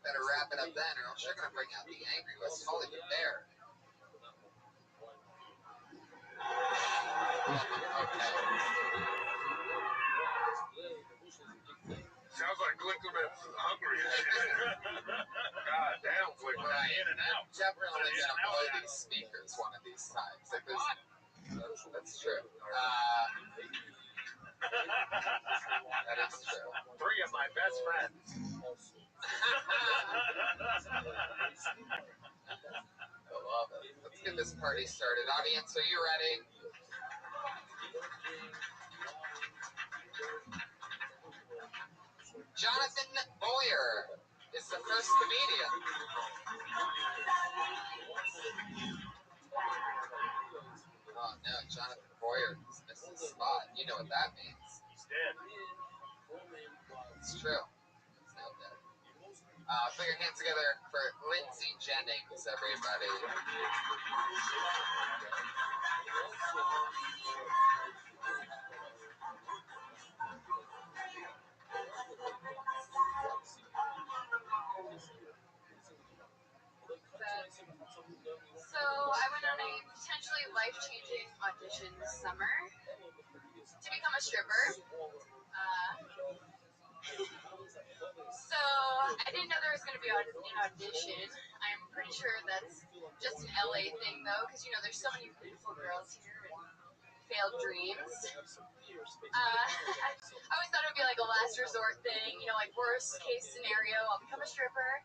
Better wrap it up then, or else you're going to bring out the angry West Hollywood bear. Sounds like Glickman's hungry as shit. God damn, Glickman. Right. In and out. Definitely going to blow these speakers one of these times. Like this, that's true. That is true. 3 of my best friends. I love it. Let's get this party started. Audience, are you ready? Jonathan Boyer is the first comedian. Oh no, Jonathan Boyer has missed his spot. You know what that means. He's dead. It's true. He's now dead. Put your hands together for Lindsay Jennings, everybody. So I went on a potentially life-changing audition this summer to become a stripper. So I didn't know there was going to be an audition. I'm pretty sure that's just an LA thing though, because you know there's so many beautiful girls here and failed dreams. I always thought it would be like a last resort thing, you know, like worst case scenario, I'll become a stripper.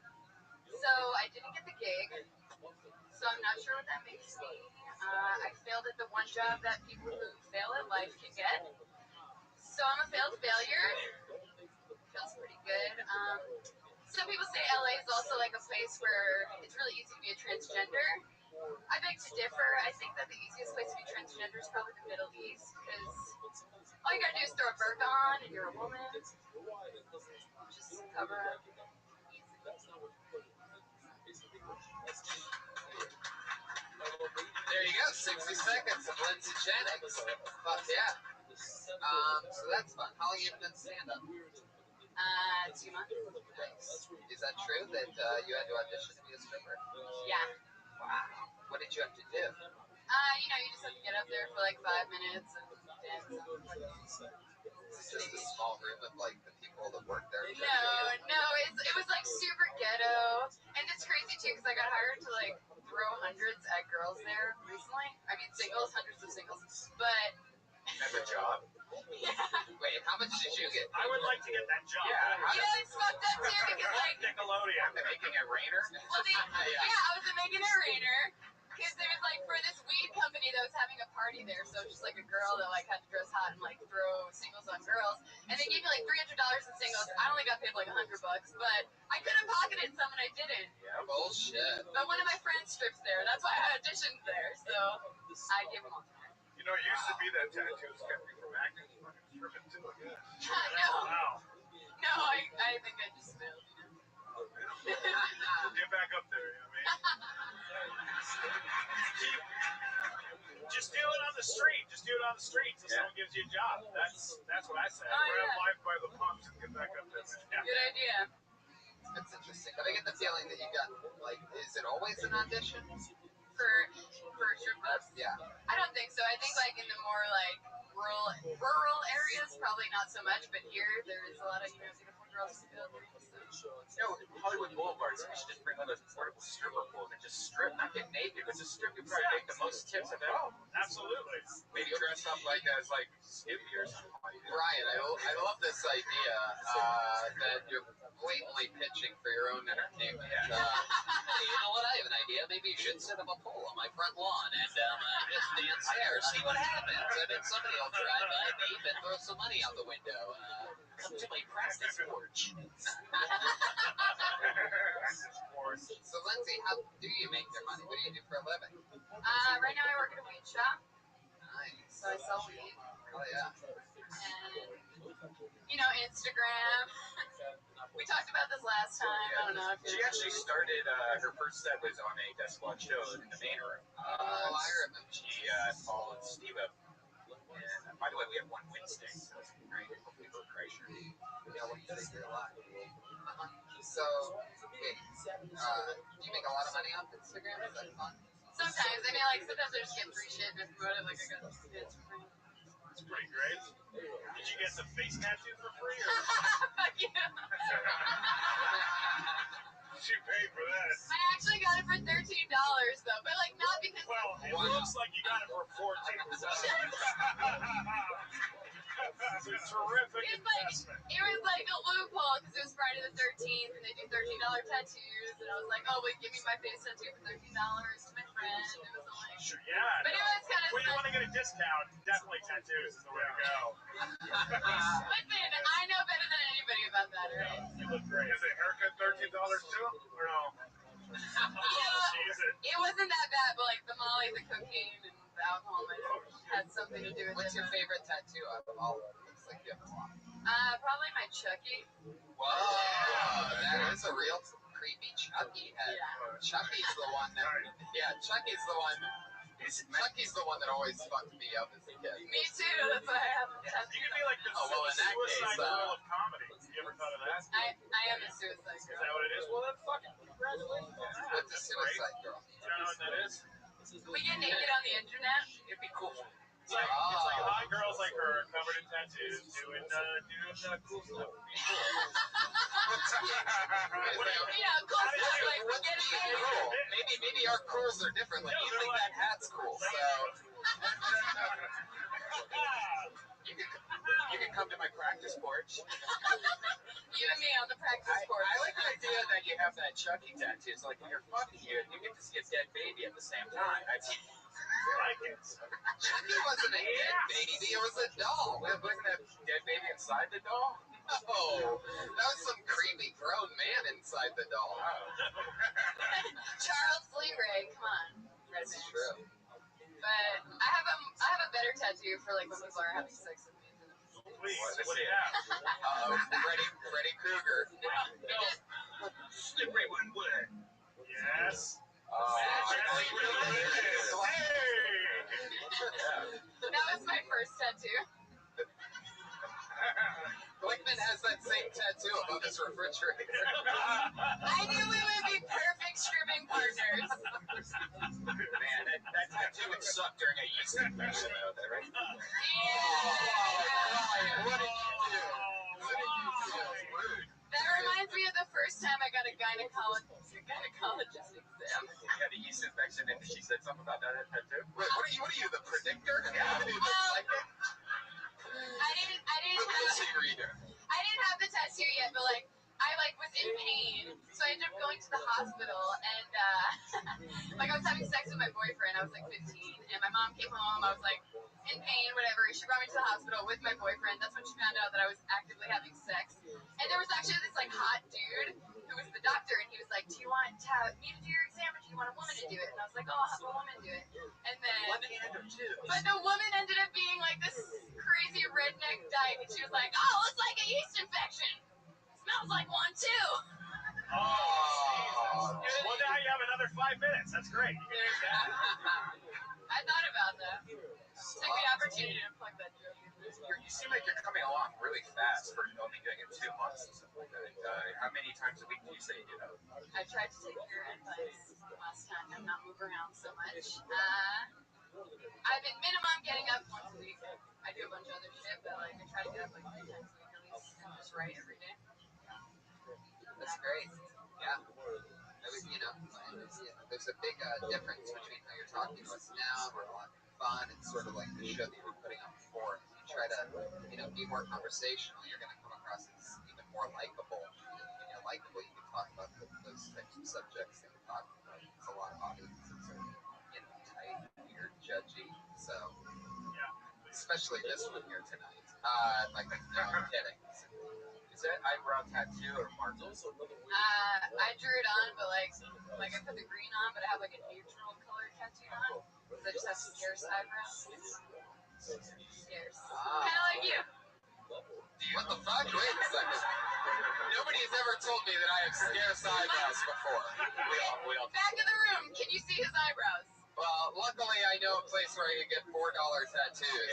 So I didn't get the gig. So I'm not sure what that makes me. I failed at the one job that people who fail at life can get. So I'm a failed failure. Feels pretty good. Some people say LA is also like a place where it's really easy to be a transgender. I beg to differ. I think that the easiest place to be transgender is probably the Middle East, because all you gotta do is throw a burqa on and you're a woman. Just cover up. There you go, 60 seconds of Lindsay Jennings. Fuck yeah. So that's fun. How long have you been stand-up? 2 months. Nice. Is that true that you had to audition to be a stripper? Yeah. Wow. What did you have to do? You know, you just have to get up there for like 5 minutes and dance. Is it just a small room of like the people that work there? No, it was like super ghetto, and it's crazy too because I got hired to like throw hundreds at girls there recently. I mean singles, hundreds of singles, but As a job? yeah. Wait, how much did you get? I would like to get that job. You know, it's fucked up too because like Nickelodeon. They're making it rainer? well, I was making it rainer. Because there was like for this weed company that was having a party there, so it was just like a girl that like had to dress hot and like throw singles on girls, and they gave me like $300 in singles. I only got paid like $100, but I could have pocketed some and I didn't. Yeah, bullshit. But one of my friends strips there. That's why I auditioned there, so I gave them all to her. You know, it used to be that tattoos kept you from acting. Stripping too, I guess. No, I think I just failed. Get back up there, you know what I mean? Just do it on the street. Just do it on the street so someone gives you a job. That's what I said. Grab life by the pumps and get back up there, man. Yeah. Good idea. It's interesting. But I get the feeling that you got, like, is it always an audition? For strip clubs? Yeah. I don't think so. I think like in the more like rural areas, probably not so much. But here, there is a lot of beautiful girls to build. Hollywood Boulevard, so we should just bring one of those portable stripper pools and just strip, not get naked, but just strip. You probably make the most tips of it. Oh, absolutely. Maybe dress up like as like Skippy or something. Brian, I love this idea that you're blatantly pitching for your own entertainment. Hey, you know what? I have an idea. Maybe you should set up a pole on my front lawn and just dance there. See what happens. And then somebody will drive by, babe, and throw some money out the window. Come to my practice porch. So, Lindsay, how do you make your money? What do you do for a living? Right now I work at a weed shop, Nice. so I sell weed. Oh, yeah. And Instagram. We talked about this last time. I don't know. She actually started, her first set was on a Death Squad show in the main room. Oh, I remember. She followed Steve up. And by the way, we have one Wednesday, so it's great. Hopefully for Kreischer. Yeah, Wednesday, you're alive. So, wait, do you make a lot of money off Instagram? Is that fun? Sometimes. I mean, like, sometimes I just get free shit and promote it. Like, I got this for free. It's pretty great. Did you get the face tattoo for free? Or? Fuck yeah. She paid for that. I actually got it for $13, though. But, like, not because... Well, it looks like you got it for $14. It's a terrific investment. It was like a loophole because it was Friday the 13th and they do $13 tattoos. And I was like, oh, wait, give me my face tattoo for $13 to my friend. And it was like... Sure, yeah. But it was kind of... When you want to get a discount, definitely tattoos is the way to go. Listen, I know better than anybody about that, right? You look great. Is a haircut $13 too? Or no? It wasn't that bad, but like the Molly, the cocaine, and the alcohol might have had something to do with it. What's your favorite tattoo out of all of them? Looks like you have a lot. Probably my Chucky. Whoa, that is a real creepy Chucky head. Yeah. Chucky's the one that, Chucky's the one that always fucked me up as a kid. Me too, that's why I have a tattoo. You could be like the suicide girl of comedy. You ever thought of that? I am a suicide Is girl. that what it is? Well, then fucking congratulations. What's a suicide girl? You don't know what that is? We get naked on the internet. It'd be cool. It's like hot girls like her covered in tattoos doing cool stuff. Cool stuff like What's getting being naked. cool? Maybe our cools are different. Like you think that hat's cool, so you can come to my practice porch. You and me on the practice court. I like the idea that you have that Chucky tattoo. It's like when you're fucking you get to see a dead baby at the same time. I like it. Chucky wasn't a dead baby. It was a doll. Wasn't that dead baby inside the doll? No, that was some creepy grown man inside the doll. Charles Lee Ray, come on. That's true. But I have a better tattoo for like when people are having sex with me. Please, what do you have? Freddy Krueger. No. Slippery one wood. Yes. That was my first tattoo. Glickman has that same tattoo above his refrigerator. I knew we would be perfect stripping partners. Man, that tattoo would suck during a yeast infection, though, right? What did you do? That reminds me of the first time I got a gynecologist exam. You had a yeast infection, and she said something about that tattoo. Wait, what are you, the predictor? Yeah. I didn't have the tattoo yet, but like I was in pain, so I ended up going to the hospital, and like I was having sex with my boyfriend. I was like 15, and my mom came home. I was like in pain, whatever. She brought me to the hospital with my boyfriend. That's when she found out that I was actively having sex. And there was actually this like hot dude who was the doctor, and he was like, "Do you want me to do your exam, or do you want a woman to do it?" And I was like, "Oh, I'll have a woman do it." And then, but the woman ended up being like this crazy redneck dyke, and she was like, "Oh, it's like a yeast infection. Smells like one too." Oh. Well, now you have another 5 minutes. That's great. I thought about that. Took the opportunity to plug that joke. You seem like you're coming along really fast for only doing it 2 months and stuff like that. How many times a week do you say you do? I tried to take your advice last time and not move around so much. I've been minimum getting up once a week. I do a bunch of other shit, but like I try to get up like 3 times a week at least and just write every day. That's great. Yeah. There's a big difference between how you're talking to us now, we're a lot fun, and sort of like the show that you were putting on before. If you try to, be more conversational, you're going to come across as even more likable. When you're likable, you can talk about those types of subjects that you're talking about. It's a lot of audiences are, tight, weird, judgy. So, especially this one here tonight. No, I'm kidding. Is that eyebrow tattoo or marker? I drew it on, but like I put the green on, but I have like a neutral color tattooed on. Because I just have scarce eyebrows. Scarce. Kind of like you. What the fuck? Wait a second. Nobody has ever told me that I have scarce eyebrows before. We all Back of the room, can you see his eyebrows? Well, luckily I know a place where I can get $4 tattoos.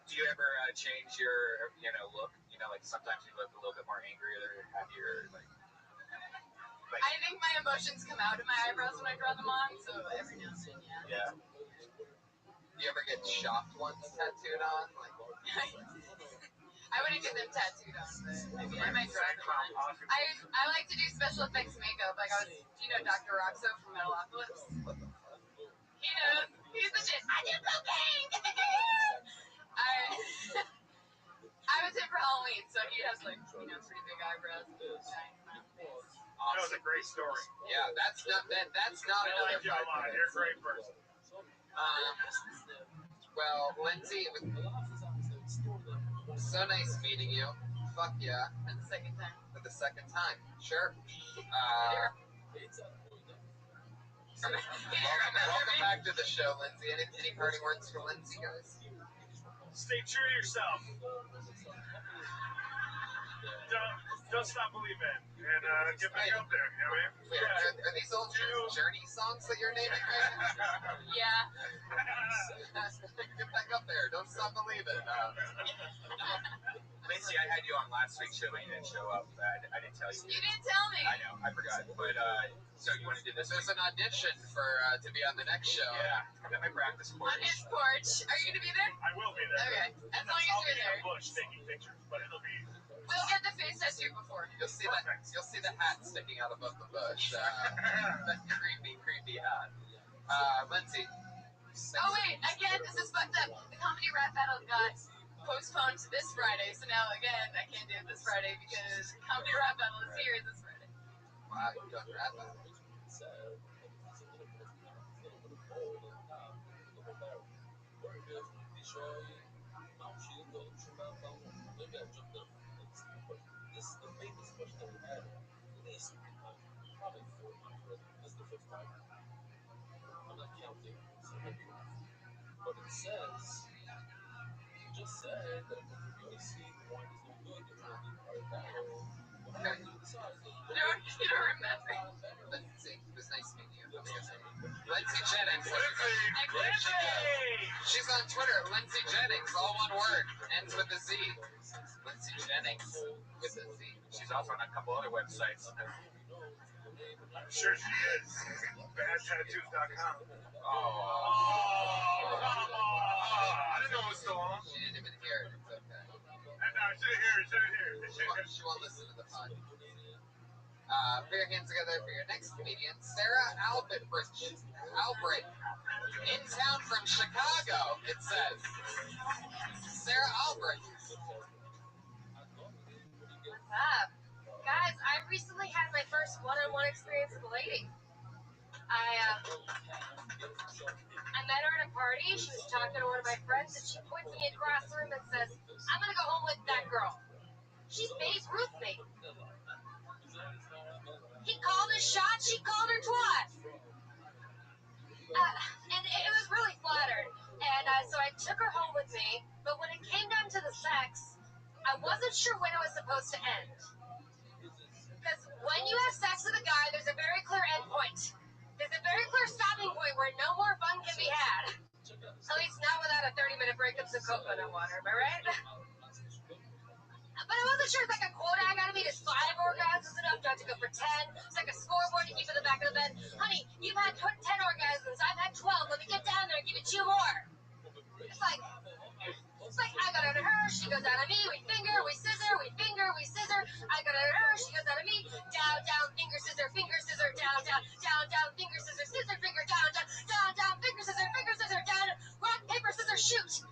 Do you ever change your, look? Like sometimes you look a little bit more angry or happier, like I think my emotions come out of my eyebrows when I draw them on, so every now and then, yeah. Do you ever get shocked ones tattooed on? I wouldn't get them tattooed on, but maybe I might draw them on. I like to do special effects makeup. Like do you know Dr. Rothschild from Metalocalypse? He knows. He's the shit. I do cocaine. I was in for Halloween, so he has pretty big eyebrows and giant smile face. That was a great story. Yeah, that's not I like you a lot. You're a great person. Well, Lindsay, it was so nice meeting you. Fuck yeah. For the second time. For the second time. Sure. Welcome back to the show, Lindsay. Any parting words for Lindsay, guys? Stay true to yourself. Don't stop believing. And get back up there. You know what I mean? Wait, are these old Journey songs that you're naming right now? Yeah. Get back up there. Don't stop believing. Lindsay, I had you on last week's show, but you didn't show up. I didn't tell you. You didn't tell me. I know, I forgot. But so you want to do this? There's an audition for to be on the next show. Yeah, I'm at my practice porch. On his porch. Are you going to be there? I will be there. Okay. As long as you're there. I'll be in a bush taking pictures, but it'll be. We'll get the face tattoo before. You'll see the hat sticking out above the bush. That creepy hat. Lindsay. Oh wait, again, this is fucked up. The comedy rap battle got postponed to this Friday, so now again I can't do it this Friday because comedy rap battle is here this Friday. Wow, you're doing rap battle. You don't remember. Lindsay, it was nice meeting you. Lindsay Jennings. She's on Twitter, Lindsay Jennings, all one word, ends with a Z. Lindsay Jennings with a Z. She's also on a couple other websites. I'm sure she is. Badtattoos.com. I didn't know it was still on. She didn't even hear it. It's okay. No, I shouldn't hear it. She won't listen to the podcast. Put your hands together for your next comedian, Sarah Albrecht. In town from Chicago, it says. Sarah Albrecht. What's up? Guys, I recently had my first one-on-one experience with a lady. I met her at a party. She was talking to one of my friends, and she points me across the room and says, I'm going to go home with that girl. She's Babe Ruth me. He called his shot. She called her twat. And it was really flattered. And so I took her home with me. But when it came down to the sex, I wasn't sure when it was supposed to end. Because when you have sex with a guy, there's a very clear end point. There's a very clear stopping point where no more fun can be had. At least not without a 30-minute break of some coconut water, am I right? But I wasn't sure if like a quota I gotta meet is 5 orgasms enough. Do I have to go for 10? It's like a scoreboard to keep in the back of the bed. Honey, you've had 10 orgasms. I've had 12. Let me get down there and give you 2 more. It's like I got out of her, she goes out of me. We finger, we scissor, we finger, we scissor. I got out of her, she goes out of me. Down, down, finger, scissor, down, down, down, down, finger, scissor, finger, down, down, down, down, finger, scissor, down. Rock, paper, scissors, shoot.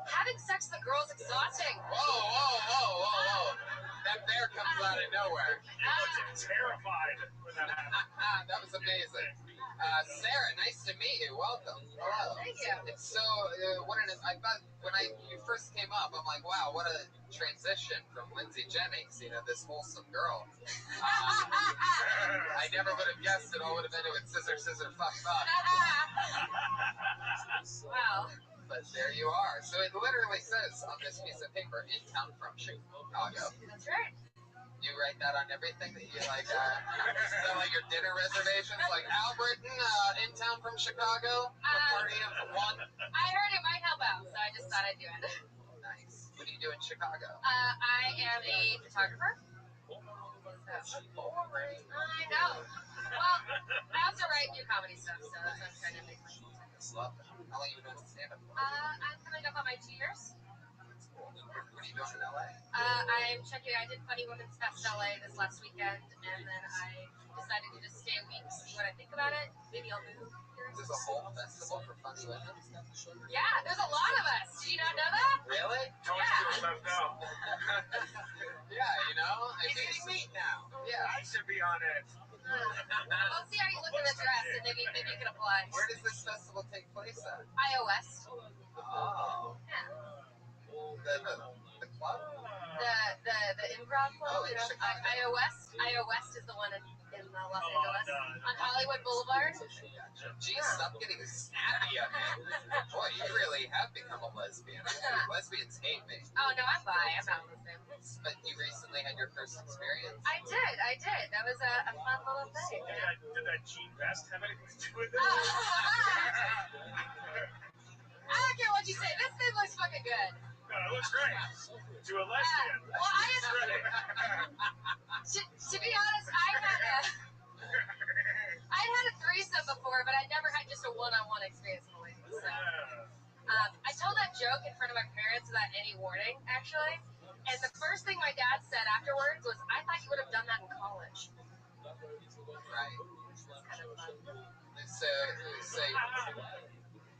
Having sex with a girl is exhausting. Whoa. That bear comes out of nowhere. I was terrified when that happened. That was amazing. Sarah, nice to meet you. Welcome. Hello. Thank you. It's so, I thought when you first came up, I'm like, wow, what a transition from Lindsay Jennings, this wholesome girl. I never would have guessed it all would have been with scissor, fuck. Wow. But there you are. So it literally says on this piece of paper, in town from Chicago. That's right. You write that on everything that you like, is that like your dinner reservations? Like Albert, in town from Chicago, a party of 1. I heard it might help out, so I just thought I'd do it. Nice. What do you do in Chicago? I am a photographer. So, I know. Well, I also write new comedy stuff, so that's what I'm trying to make my full time. Love that. How long have you been doing stand-up for? I'm coming up on my 2 years. What are you doing in LA? I did Funny Women's Fest LA this last weekend, and then I decided to just stay a week, see what I think about it. Maybe I'll move. There's a whole festival for funny women? Yeah, there's a lot of us. Did you not know that? Really? Tony feels left out. Yeah, He's getting meat now. Yeah. I should be on it. We'll see how you look in the dress, and maybe you can apply. Where does this festival take place at? iOS. Oh. Yeah. The club? The improv club, Oh, in Chicago. iOS is the one in Los Angeles on Hollywood Boulevard. Geez, stop getting snappy at me. Boy, you really have become a lesbian. Lesbians hate me. Oh no, I'm bi. I'm not lesbian. But you recently had your first experience? I did. That was a fun little thing. Did that Jean Vest have anything to do with it? I don't care what you say. This thing looks fucking good. No, it looks great. To a lesbian. Well, to be honest, I'd had a threesome before, but I'd never had just a one-on-one experience with a lady. So, I told that joke in front of my parents without any warning, actually. And the first thing my dad said afterwards was, "I thought you would have done that in college." Right. It's kind of fun. So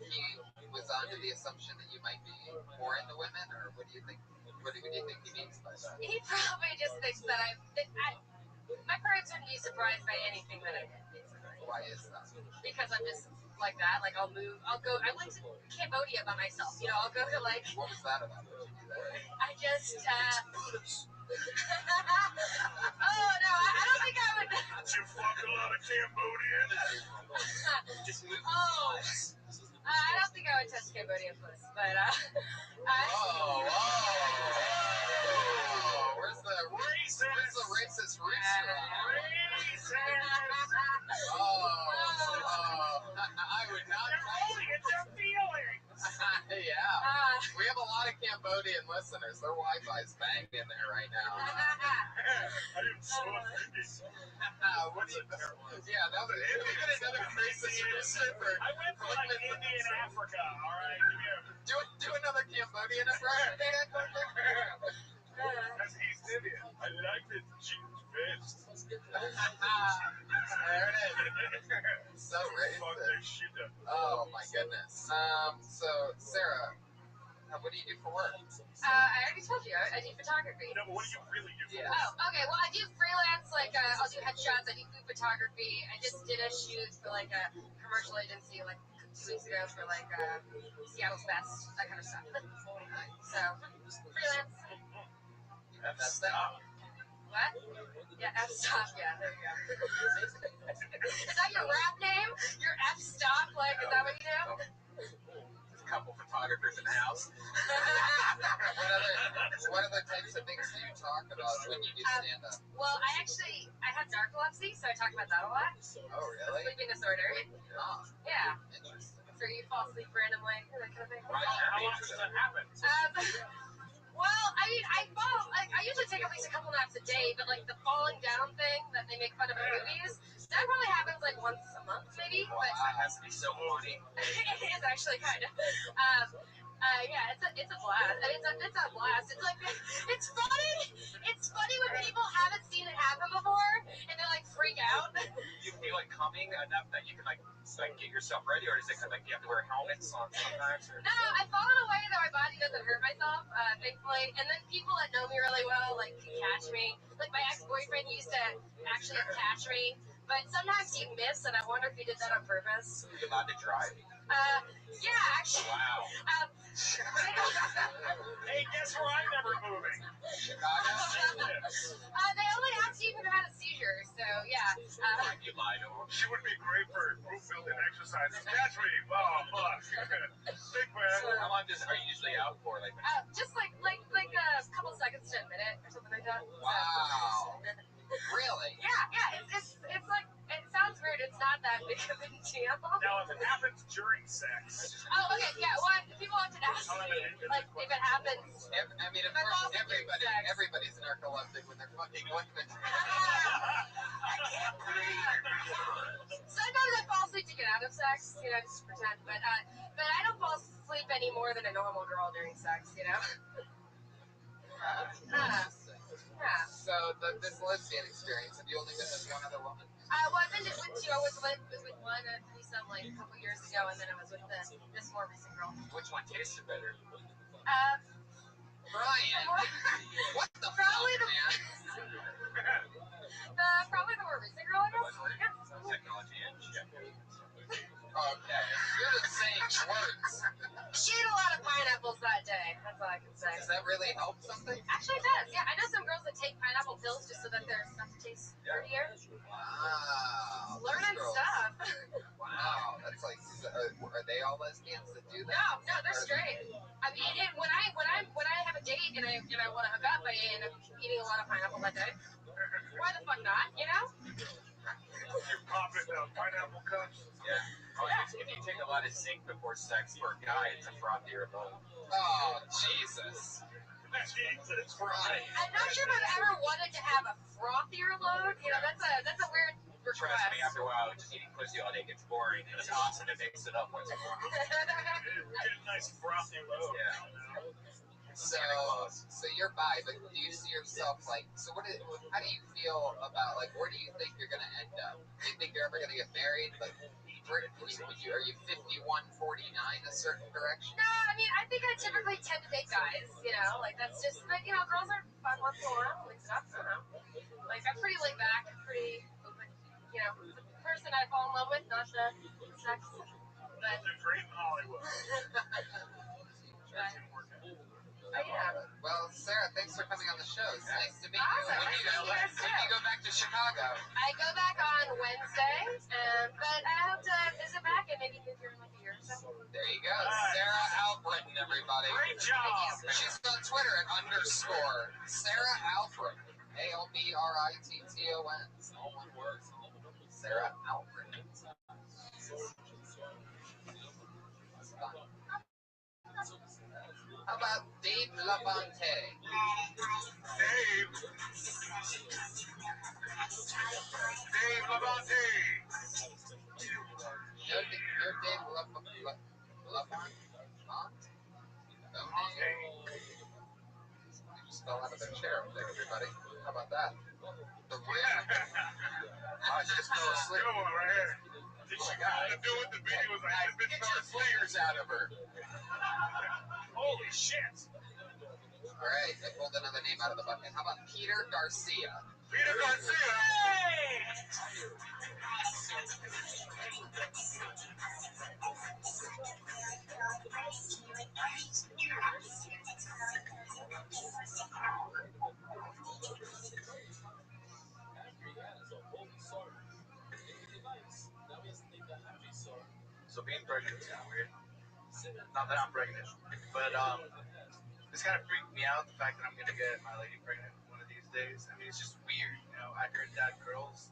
he was under the assumption that you might be more into women, or what do you think? What do you think he means by that? He probably just thinks that my parents wouldn't be surprised by anything that I did, basically. Why is that? Because I'm just like that. Like, I'll move. I went to Cambodia by myself. I'll go to like. What was that about? What did you do there? I just. Oh no! I don't think I would. Did you fuck a lot of Cambodians? I don't think I would touch Cambodian puss, but Whoa! Where's the racist roots from? I would not. It's a feeling. Yeah. We have a lot of Cambodian listeners. listeners. Their Wi-Fi's banged in there right now. I am so offended. What do you? Yeah, that was another crazy stripper. I went for like Indian Africa. All right, Do another Cambodian impression. that's East Indian. I like the chicken's fist. There it is. So Fuck that racist. shit up. Oh my goodness. So Sarah, what do you do for work? I already told you, I do photography. No, but what do you really do? Yeah. Oh, okay. Well, I do freelance. Like, I'll do headshots. I do food photography. I just did a shoot for like a commercial agency like 2 weeks ago for like Seattle's Best, that kind of stuff. So, freelance. And that's that. What? Yeah, F stop. Yeah, there you go. Is that your rap name? Your F stop? Like, is that what you do? There's a couple photographers in the house. What other types of things do you talk about when you do stand up? Well, I have narcolepsy, so I talk about that a lot. Oh, really? Sleeping disorder. Oh, Yeah. interesting. So you fall asleep randomly, that kind of thing. How often does that happen? Well, I mean, I usually take at least a couple naps a day, but like the falling down thing that they make fun of in movies, that probably happens like once a month, maybe. Wow, But that has to be so funny. it is actually kind of. Yeah, it's a blast. I mean, it's a blast. It's like it's funny. It's funny when people haven't seen it happen before and they like freak out. You feel it coming enough that you can like get yourself ready, or is it like you have to wear helmets on sometimes? Or? No, I've fallen away that my body doesn't hurt myself, thankfully. And then people that know me really well like can catch me. Like my ex-boyfriend used to actually catch me, but sometimes you miss, and I wonder if he did that on purpose. Are you allowed to drive? Yeah, actually. Wow. Hey, guess where I'm never moving? Chicago? They only asked you if you had a seizure, so yeah. You lied to him. She would be great for group building exercises. Catch me. Oh, fuck. Big man. How long are you usually out for? Like, Just like a couple seconds to a minute or something like that. wow. Really? Yeah. It's like, it sounds weird. It's not that big of a deal. Now, if it happens during sex. Oh, okay. Yeah. Well, people often ask me, like, if it happens. I mean, of But course, also during sex. everybody's narcoleptic when they're fucking women. Sometimes I fall asleep to get out of sex, you know, just to pretend. But I don't fall asleep any more than a normal girl during sex, you know. Yeah. So this lesbian experience, have you only been with one other woman? Well, I've been with two. I was with one threesome like a couple years ago, and then I was with this more recent girl. Which one tasted better? Brian. What the Probably fuck, man? Probably the more recent girl, I guess. Yeah. Technology and shit. Okay, you're just saying words. She ate a lot of pineapples that day. That's all I can say. Does that really help something? Actually, it does. Yeah, I know some girls that take pineapple pills just so that their stuff tastes prettier. Wow. Learning stuff. Wow, that's like, are they all lesbians that do that? No, they're straight. I mean, when I have a date and I want to hook up, I end up eating a lot of pineapple that day. Why the fuck not? You know? You're popping pineapple cups. Yeah. If you take a lot of zinc before sex for a guy, it's a frothier load. Oh, Jesus. Jesus Christ. I'm not sure if I've ever wanted to have a frothier load. You know, that's a weird request. Trust me, after a while, just eating pussy all day gets boring. It's awesome to mix it up once in a while. Get a nice frothy load. Yeah. So you're bi, but do you see yourself like? So how do you feel about like? Where do you think you're gonna end up? Do you think you're ever gonna get married? Like, are you 51, 49 a certain direction? No, I mean, I think I typically tend to date guys. You know, like that's just. But you know, girls are fun once in a while. Mix it up. I don't know. Like I'm pretty laid back, pretty open. You know, the person I fall in love with, not the sex. But the dream Hollywood. yeah. Well, Sarah, thanks for coming on the show. It's nice to meet Awesome. you. When do you go back to Chicago? I go back on Wednesday, but I hope to visit back and maybe move here in like a year or so. There you go. Sarah Albritton, everybody. Great job. She's on Twitter at _ Sarah Albritton. ALBRITTON. It's all one word. Sarah Albritton. How about Dave Labonte. Dave Labonte. You're Dave Labonte? Labonte. You just fell out of the chair up there, everybody. How about that? The rim. I just fell asleep. Good one right here. Did she got to do with the baby was like, Guys, get your fingers out of her. holy shit. All right, I pulled another name out of the bucket. How about Peter Garcia? Peter Garcia. So being pregnant is kind of weird. Not that I'm pregnant, but this kind of freaked me out, the fact that I'm going to get my lady pregnant one of these days. I mean, it's just weird, you know. I heard that girls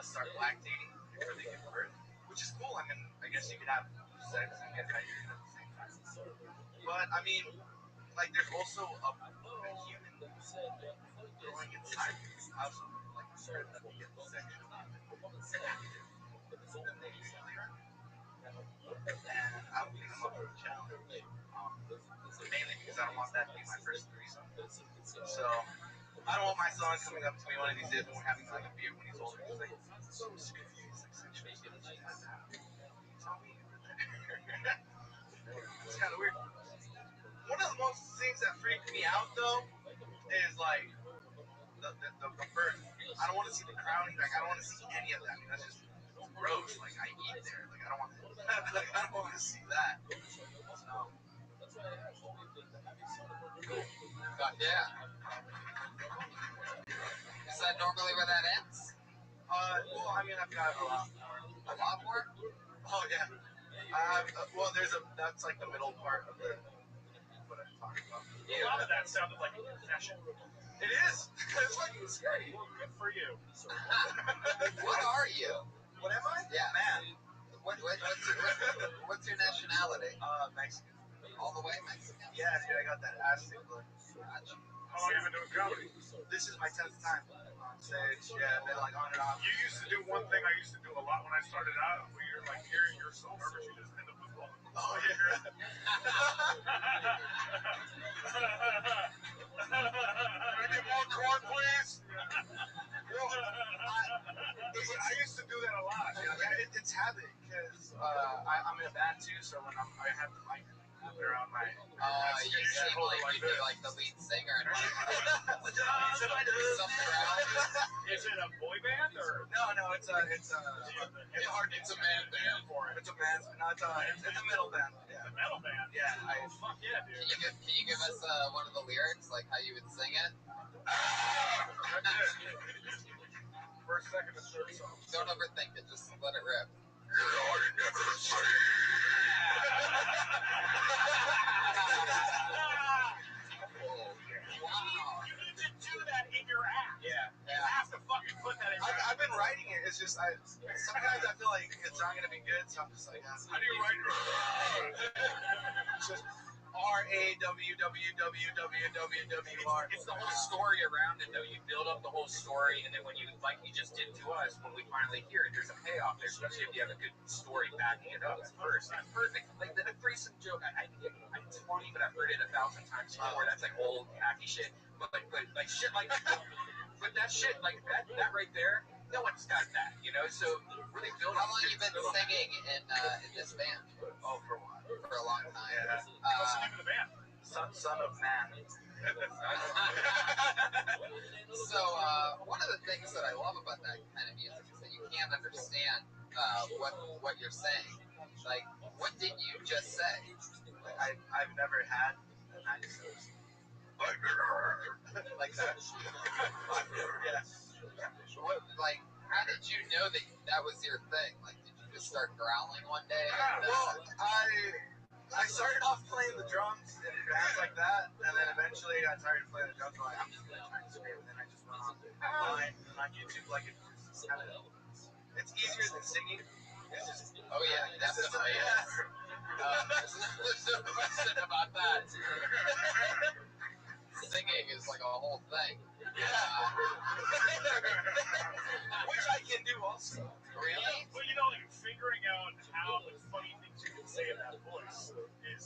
start lactating before they give birth, which is cool. I mean, I guess you could have sex and get pregnant at the same time. But, I mean, like, there's also a human growing inside you. I was like, scared that we get sexual. And I don't think I'm up for the challenge. Mainly because I don't want that to be my first threesome. So I don't want my son coming up to me one of these days when we're having like a beer when he's older. He's like, so scared. He's like sexual. It's kind of weird. One of the most things that freaked me out though is like the birth. I don't want to see the crowning. Like I don't want to see any of that. I mean that's just gross. Like I eat there. Like I don't want. Like I don't want to see that. So. Yeah. Is that normally where that ends? Well, I mean, I've got a lot more. A lot more? Oh, yeah. Well, that's like the middle part of what I'm talking about. Yeah. A lot of that sounded like a confession. It is. It's fucking scary. Well, good for you. What are you? What am I? Yeah. Man. What's your nationality? Mexican. All the way Mexican? Yeah, dude, I got that Aztec look. How long have you been doing comedy? This is my 10th time on stage. Yeah, been like on and off. You used to do one thing I used to do a lot when I started out, where you're like here, you're so nervous, you just end up with one. Oh, yeah. Can I get more corn, please? I used to do that a lot. It's habit because I'm in a band too, so when I have the mic around my you seem like you're like the lead singer and Is it a boy band or no? It's a man band for it. It's a metal band. Yeah. A metal band. Yeah. Fuck yeah, dude. Can you give us one of the lyrics, like how you would sing it? First, second, and third song. Don't overthink it. Just let it rip. You need to do that in your act. Yeah. You have to fucking put that in your act. I've been writing it. It's just, sometimes I feel like it's not going to be good, so I'm just like, how do you write it? It's just RAWWWWWR. It's the whole story around it, though. You build up the whole story, and then when you, like you just did to us, when we finally hear it, there's a payoff there, especially if you have a good story backing it up at first. That's perfect. Like the threesome joke, it's funny, but I've heard it 1,000 times before. That's like old hacky shit. But like shit like, but that shit like that right there, no one's got that, you know. So really build. How long have you been singing in this band? Oh, for a while. For a long time. Yeah. What's the name of the band? Son of Man. So one of the things that I love about that kind of music is that you can't understand what you're saying. Like, what did you just say? I've never had a nice like that. Yeah. What, like, how did you know that was your thing? Like, did you just start growling one day? Well, I started off playing the drums in bands like that, and then eventually I started playing the drums. Like, I'm just gonna try and scream, and then I just went online and on YouTube. Like it's kind of, it's easier than singing. It's just, oh yeah, definitely. Yeah. There's no question about that. whole thing. Which I can do also. Really? Well, you know, like figuring out how the funny things you can say in that voice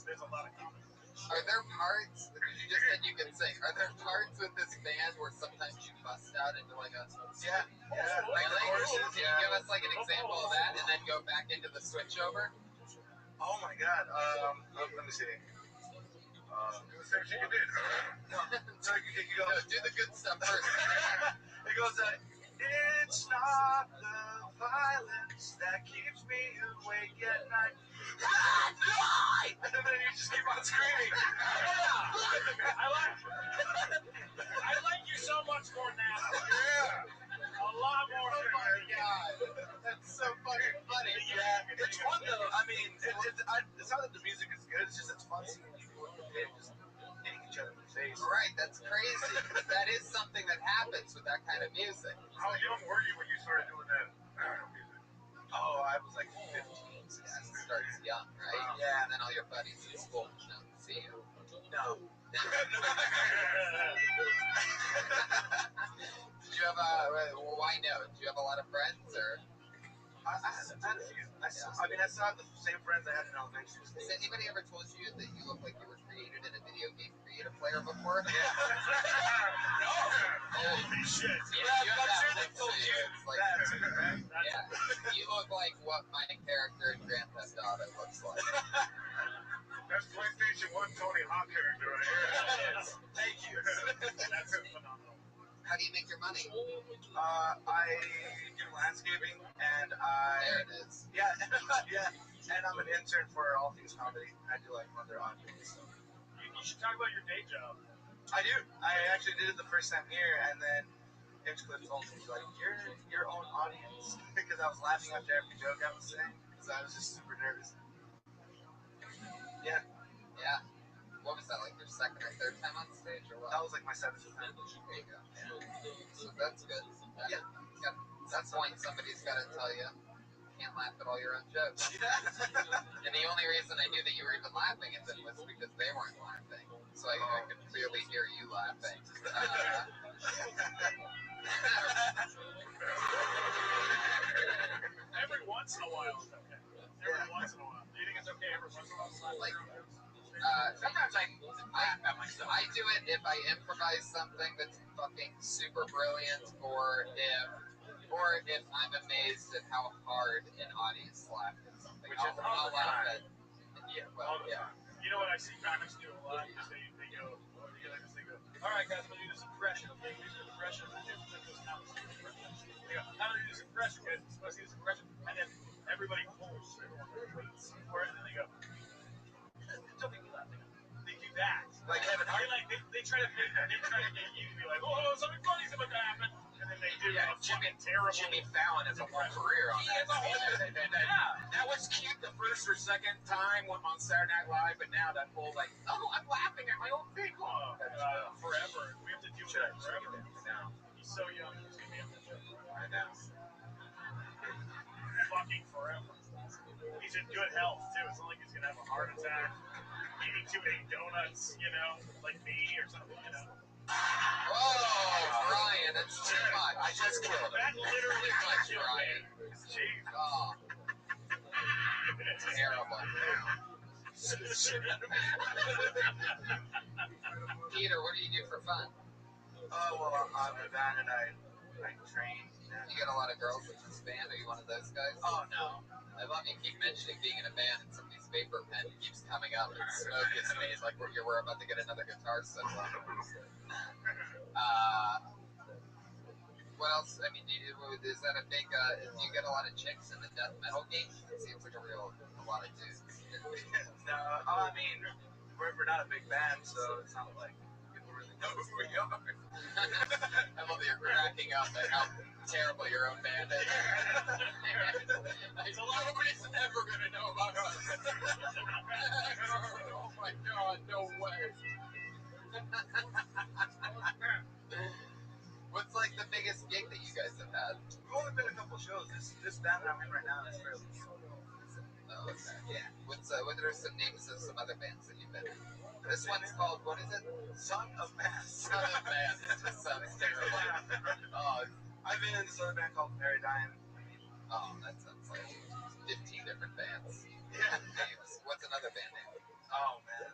there's a lot of comedy. Are there parts? You just said you can sing. Are there parts with this band where sometimes you bust out into like a Yeah. really? Choruses, Can you give us like an example of that, and then go back into the switch over? Oh my god. Let me see. Say what you can do. So it No, goes. do the good stuff first. It goes. It's not the violence that keeps me awake at night. And then you just keep on screaming. I like you so much more now. Yeah. A lot more. Oh my god, that's so fucking funny. Yeah, it's fun though. I mean, it's not that the music is good. It's just it's fun seeing people in the pit just hitting each other in the face. Right, that's crazy. That is something that happens with that kind of music. How young were you when you started doing that music? Oh, I was like 15. Yeah, it starts young, right? Yeah. And then all your buddies in school don't see you. No. Did you have why no? Did you have a lot of friends, or? I had a few. I mean, I still have the same friends I had in elementary school. Has anybody ever told you that you look like you were created in a video game creative player before? Yeah. No. Holy shit. Yeah, you have I'm that sure they look told to you It's like, that too, right? yeah, you look like what my character in Grand Theft Auto looks like. That's PlayStation 1 Tony Hawk character right here. Thank you. That's phenomenal. How do you make your money? I do landscaping and There it is. yeah, and I'm an intern for All Things Comedy. I do like other odd things. You should talk about your day job. I do. I actually did it the first time here, and then Hinchcliffe told me, like, you're your own audience, because I was laughing after every joke I was saying, because I was just super nervous. Yeah, Yeah. What was that, like your second or third time on stage, or what? that was like my 7th time. There you go. So that's good. Yeah. That's point somebody's got to tell you. Can't laugh at all your own jokes. Yeah. And the only reason I knew that you were even laughing at them was because they weren't laughing. So I could clearly hear you laughing. Every once in a while it's okay. Every once in a while. Do you think it's okay every once in a while? Like, Sometimes I laugh at myself. I do it if I improvise something that's fucking super brilliant, or if I'm amazed at how hard an audience laughed at something. Which is all I'll the laugh time. at. Yeah, well, yeah. You know what I see comics do a lot? Is they go, all right, guys, I'm going to do this impression, okay? Here's an impression. And then those comics do an impression. They go, I'm going to do this impression, guys. I'm going to see this impression. And then everybody pulls. Everyone waits for it. And then they go, don't make me laugh. They do that. Like Kevin Hart. They try to get you to be like, oh, something funny's about to happen. And then they do a fucking terrible. Jimmy Fallon has a whole career on that. That was cute the first or second time on Saturday Night Live, but now that whole like, oh, I'm laughing at my own thing. Forever. We have to do it forever. Now, He's so young. He's going to be on the show. I know. Fucking forever. He's in good health, too. It's not like he's going to have a heart attack, eating too many donuts, like me or something, Whoa, Brian, that's too much. I just killed him. That literally Much, killed Brian. me. Jeez. Oh, terrible. Peter, what do you do for fun? Oh, well, I'm a band and I train. You get a lot of girls in this band. Are you one of those guys? Oh, no. I love you keep mentioning being in a band, and somebody's vapor pen keeps coming up, and smoke is made like we're about to get another guitar solo. What else? I mean, is that a big? Do you get a lot of chicks in the death metal game? It seems like a lot of dudes. No, I mean, we're not a big band, so it's not like people really know who we are. I love that you're cracking up at how terrible your own band is. Nobody's ever gonna know about us. Oh my god, no way. What's like the biggest gig that you guys have had? We've only been a couple shows. This band that I'm in right now is fairly new. okay. Yeah. What are some names of some other bands that you've been in? This one's called, what is it? Son of Mass. Son of Mass. It just sounds terrible. Oh, I've been in this other band called Paradigm. oh, that sounds like 15 different bands. Yeah. Names. What's another band name? Oh man,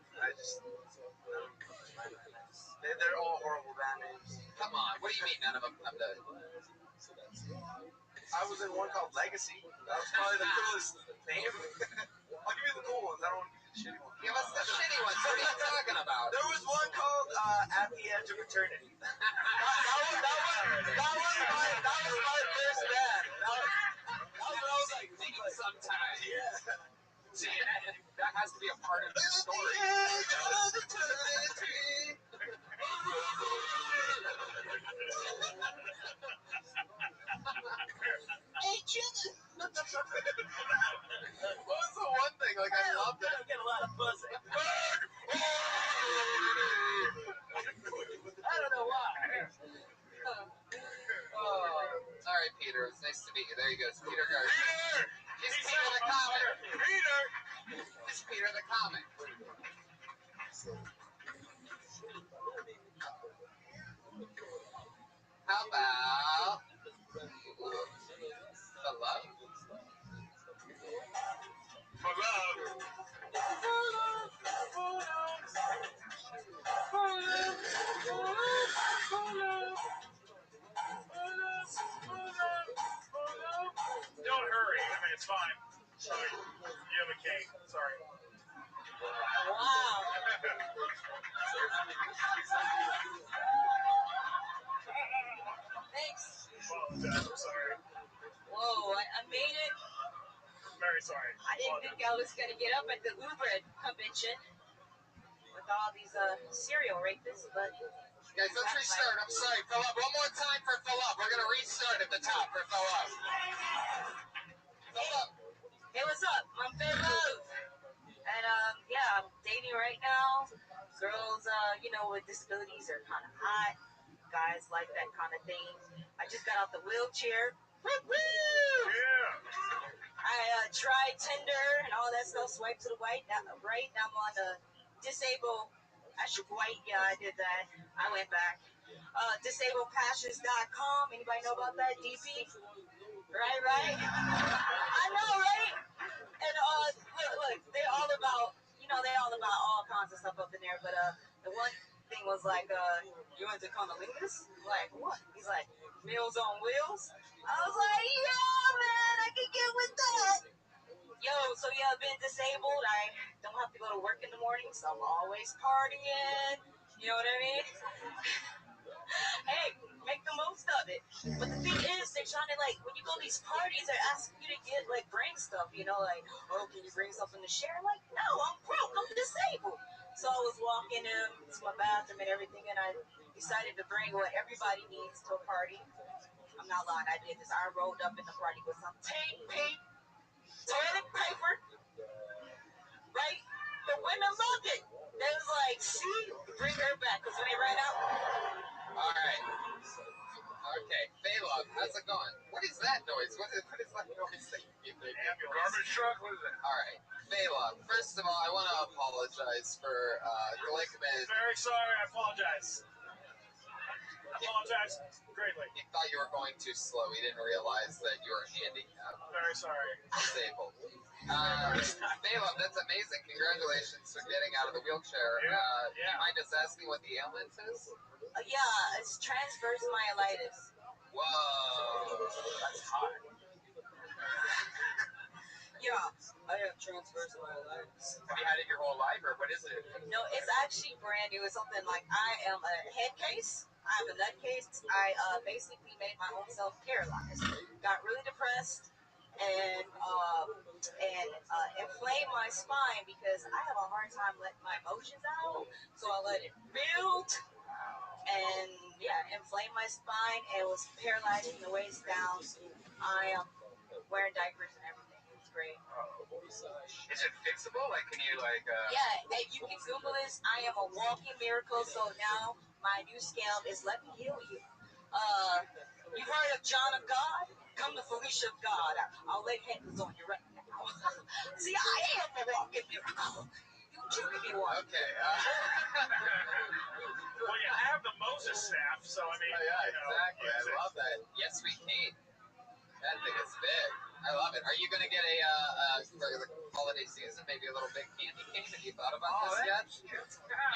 they're all horrible band names. Come on, what do you mean none of them come to... I was in one called Legacy. That was probably the coolest name. I'll give you the cool ones. I don't want to give you the shitty ones. Give us the shitty ones. What are you talking about? There was one called At the Edge of Eternity. That was my first band. That was when I was like thinking sometimes. Yeah. See, that has to be a part of your story. What was the one thing? Like, I loved it. I get a lot of buzzing. I don't know why. Oh, all right, Peter. It's nice to meet you. There he goes, Peter Garcia. He's Peter the comic. Peter! He's Peter the comic. How about the love? For love. Don't hurry. I mean, it's fine. Sorry. You have a cake. Sorry. Wow. Thanks. Apologize. I'm sorry. Whoa, I made it. Very sorry. I didn't think I was going to get up at the Uber convention with all these serial rapists, but... Guys, let's restart. I'm sorry. Fill up. One more time for fill up. We're going to restart at the top for fill up. Fill up. Hey, what's up? I'm Fair Love. And, yeah, I'm dating right now. Girls, with disabilities are kind of hot. Guys like that kind of thing. I just got out the wheelchair. Woo! Yeah. I tried Tinder and all that stuff. Swipe to the right. Now I'm on the disabled. Actually, white. Yeah, I did that. I went back. Disabledpassions.com. Anybody know about that? DP? Right? I know, right? And look, they're all about, all kinds of stuff up in there. But the one thing was like, you want to cunnilingus? Like, what? He's like, Meals on Wheels. I was like, yeah, man, I can get with that. Yo, so yeah, I've been disabled. I don't have to go to work in the morning, so I'm always partying. You know what I mean? Hey, make the most of it. But the thing is, they're trying to, when you go to these parties, they're asking you to bring stuff, oh, can you bring something to share? I'm like, no, I'm broke, I'm disabled. So I was walking into my bathroom and everything, and I decided to bring what everybody needs to a party. I'm not lying, I did this. I rolled up in the party with some tape, toilet paper, right? The women loved it. They was like, see, bring her back, because when they ran out. All right. Okay, Bela, how's it going? What is that noise? What is that noise that you make? Garbage truck? What is that? All right, Bela, first of all, I want to apologize for Glickman. Very sorry. I apologize. Greatly. He thought you were going too slow. He didn't realize that you were handicapped. Very sorry. Disabled. Bela, that's amazing. Congratulations for getting out of the wheelchair. Yeah. Do you mind us asking what the ailment is? Yeah, it's transverse myelitis. Whoa. That's hot. Yeah, I have transverse myelitis. Have you had it your whole life, or what is it? No, it's actually brand new. It's something like I am a head case. I'm a nut case. I basically made my own self paralyzed. Got really depressed and inflamed my spine because I have a hard time letting my emotions out. So I let it build and inflamed my spine. It was paralyzed from the waist down. I am wearing diapers and everything. It's great. Is it fixable? Like, can you Yeah, and you can Google this. I am a walking miracle. So now my new scam is let me heal you. You've heard of John of God? Come to Felicia of God. I'll lay hands on you right now. See, I am a walking miracle. You can be one. Okay. Well, you have the Moses staff, so I mean, Yeah, you know, exactly. I love that. Yes, we can. That thing is big. I love it. Are you going to get for the holiday season, maybe a little big candy cane? Have you thought about this yet? You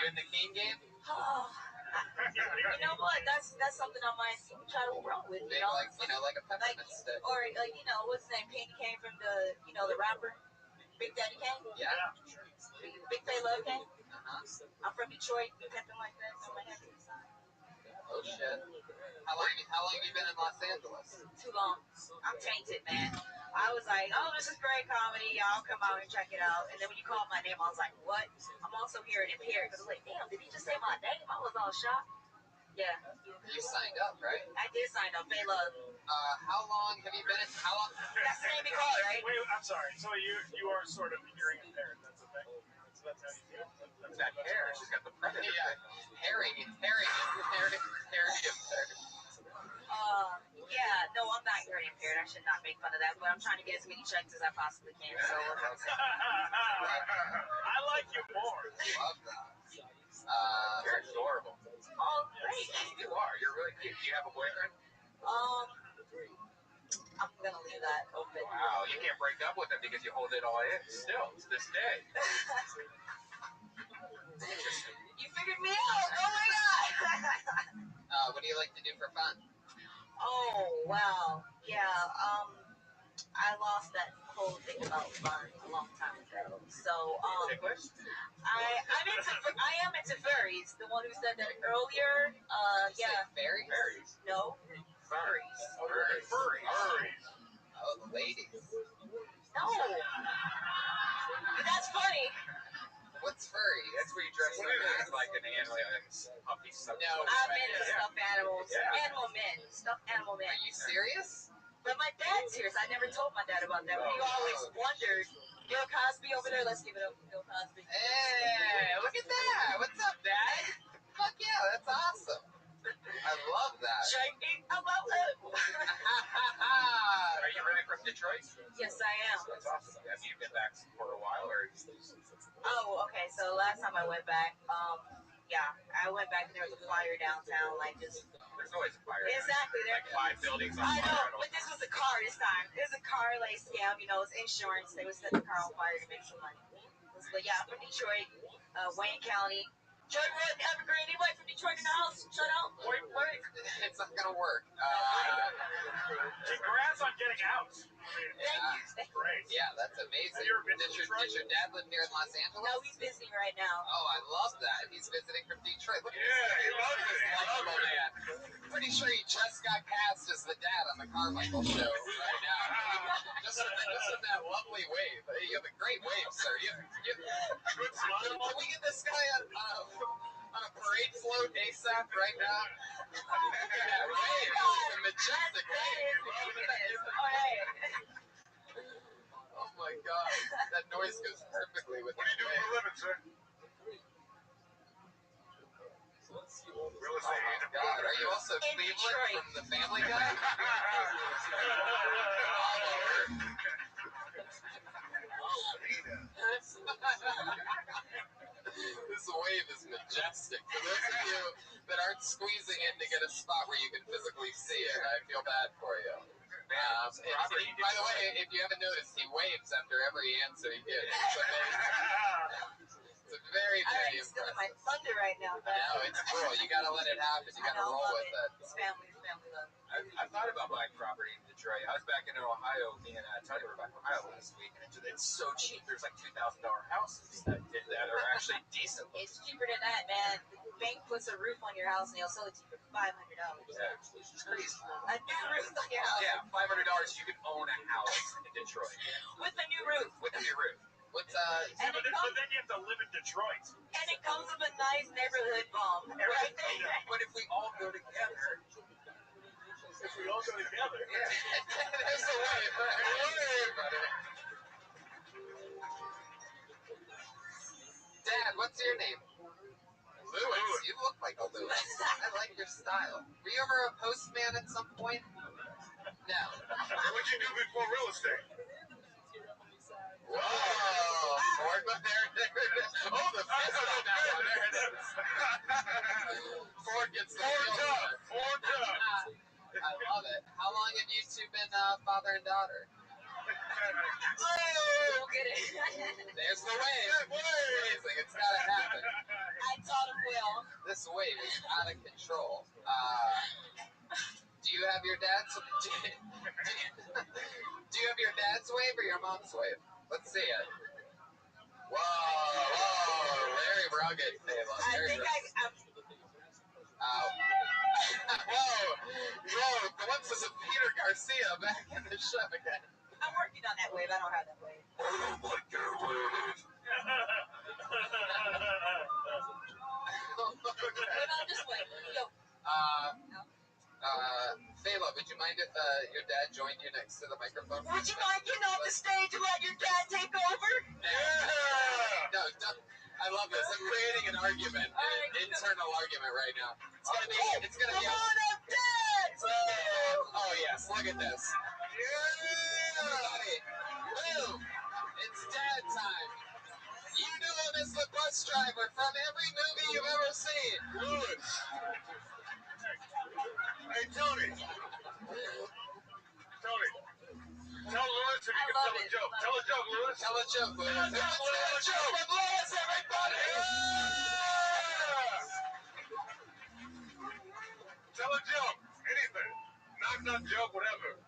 in the cane game? Oh, you know what? That's something I might try to run with. Big, like a peppermint stick. Or what's his name? Candy cane from the rapper, Big Daddy Kane. Yeah. Big Love Kane. Uh-huh. I'm from Detroit. Something like that. So my head to the side. Oh shit. How long have you been in Los Angeles? Too long. I'm tainted, man. I was like, oh, this is great comedy. Y'all come out and check it out. And then when you called my name, I was like, what? I'm also here in Impaired. Because I was like, damn, did he just say my name? I was all shocked. Yeah. You signed up, right? I did sign up. Bay Love. How long have you been in? How long? That's the name you call it, right? Wait, I'm sorry. So you are sort of hearing impaired. That's the thing. That's how you feel. That's that hair. She's got the predator. Yeah. Hairy impaired. Yeah, no, I'm not hearing impaired. I should not make fun of that, but I'm trying to get as many checks as I possibly can. So I like you more. Love that. You're adorable. Oh, great. You are. You're really cute. Do you have a boyfriend? I'm gonna leave that open. Wow, you can't break up with him because you hold it all in still to this day. Interesting. You figured me out. Oh my god. What do you like to do for fun? Oh wow. Yeah. I lost that whole thing about fun a long time ago. So I am into furries. The one who said that earlier. Yeah. Fairies? No. Furries. Furries. Oh, the ladies. No. That's funny. What's furry? That's where you dress up like an animal, like puppy stuff. No, I'm into stuffed animals. Yeah. Animal men. Stuffed animal men. Are you serious? But my dad's serious. I never told my dad about that. But he always wondered. Bill Cosby over there. Let's give it up for Bill Cosby. Hey, look at that. What's up, Dad? Fuck yeah, that's awesome. I love that. I love it. Are you really from Detroit? Yes, I am. That's awesome. Have you been back for a while, or? Oh, okay. So last time I went back, I went back and there was a fire downtown, There's always a fire. Exactly. Like 5 buildings on fire. I know, fire. but this was a car this time. It was a car scam. It's insurance. They would set the car on fire to make some money. But yeah, I'm from Detroit, Wayne County. Joy Wood, Evergreen, anybody from Detroit in the house? Shut up. Wait. It's not gonna work. Congrats on getting out. Thank you. Great. Yeah, that's amazing. Have you ever been to Detroit? Does your dad live here in Los Angeles? No, he's visiting right now. Oh, I love that. He's visiting from Detroit. Look at he loves it. likable man. Pretty sure he just got cast as the dad on the Carmichael show right now. Just from that lovely wave. You have a great wave, sir. Good smile. Can we get this guy on a parade float ASAP right now? Yeah, wave. It's a majestic wave. Oh my god. That noise goes perfectly with What are you doing for a living, sir? Real estate. God, are you also Cleveland from the Family Guy? This wave is majestic. For those of you that aren't squeezing in to get a spot where you can physically see it, I feel bad for you. By the way, if you haven't noticed, he waves after every answer he gives. It's very, very I'm still in impressive. my thunder right now. No, it's cool. You gotta let it happen. You gotta roll with it. It's family love. I thought about buying property in Detroit. I was back in Ohio. Me and Tony were back in Ohio last week, and it's so cheap. There's like $2,000 houses that did that are actually decent. It's cheaper than that, man. The bank puts a roof on your house and they'll sell it to you for $500. Yeah, it's crazy. A new roof on your house. Yeah, $500 you can own a house in Detroit With a new roof. with a new roof. But then you have to live in Detroit. And it comes with a nice neighborhood bomb. Right there. But if we all go together. If we all go together. Yeah. There's a way. Dad, what's your name? Lewis. You look like a Lewis. I like your style. Were you ever a postman at some point? No. What'd you do before real estate? Whoa. gets the Four field tough. there. Four tough. I love it. How long have you two been father and daughter? Oh, get it. There's the wave. Amazing. It's got to happen. I taught him well. This wave is out of control. Do you have your dad's? Do you have your dad's wave or your mom's wave? Let's see it. Whoa, very rugged, Taylor. I think Whoa, glimpses of Peter Garcia back in the show again. I'm working on that wave. I don't have that wave. I don't like your wave. What about this way? Yo. Fela, would you mind if your dad joined you next to the microphone? Would you mind getting off the stage and let your dad take over? Yeah. No, don't. I love this. I'm creating an argument, an internal argument right now. It's gonna be. Come on up, Dad! Oh yes, look at this. Yeah. Everybody, boom! It's dad time. You knew him as the bus driver from every movie you've ever seen. Good. Hey, Tony. Tell Lewis if you can tell a joke. Tell a joke, Lewis. Tell a joke, Lewis. Tell a joke with Lewis, everybody! Yeah! Tell a joke. Anything. Knock joke, whatever.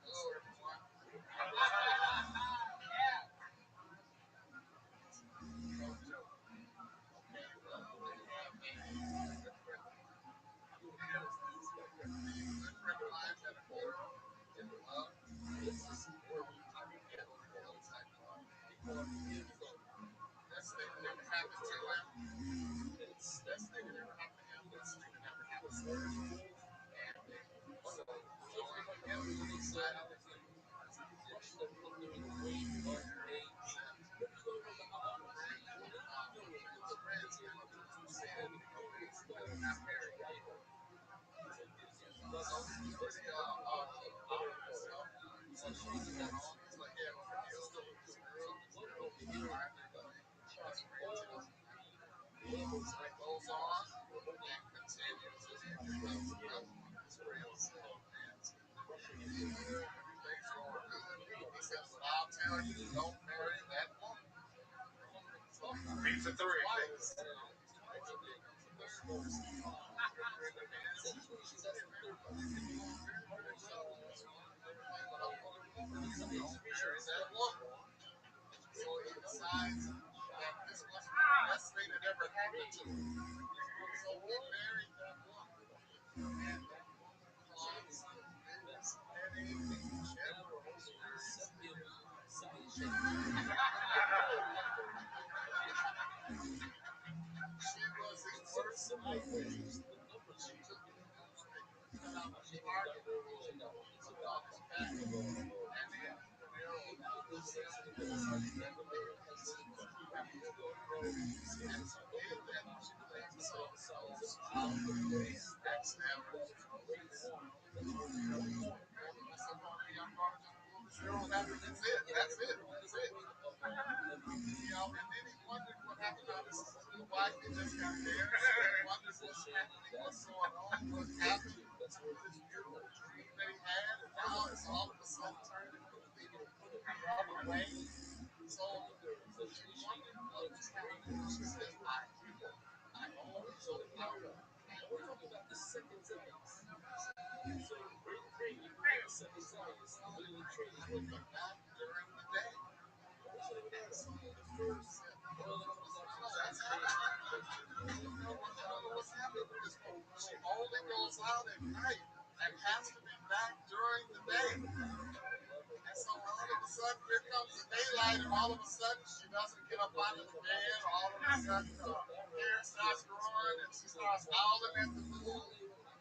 Pizza 3. That's it. Only goes out at night and has to be back during the day. And so all of a sudden, here comes the daylight, and all of a sudden, she doesn't get up out of the bed. All of a sudden, her hair starts growing, and she starts howling at the moon.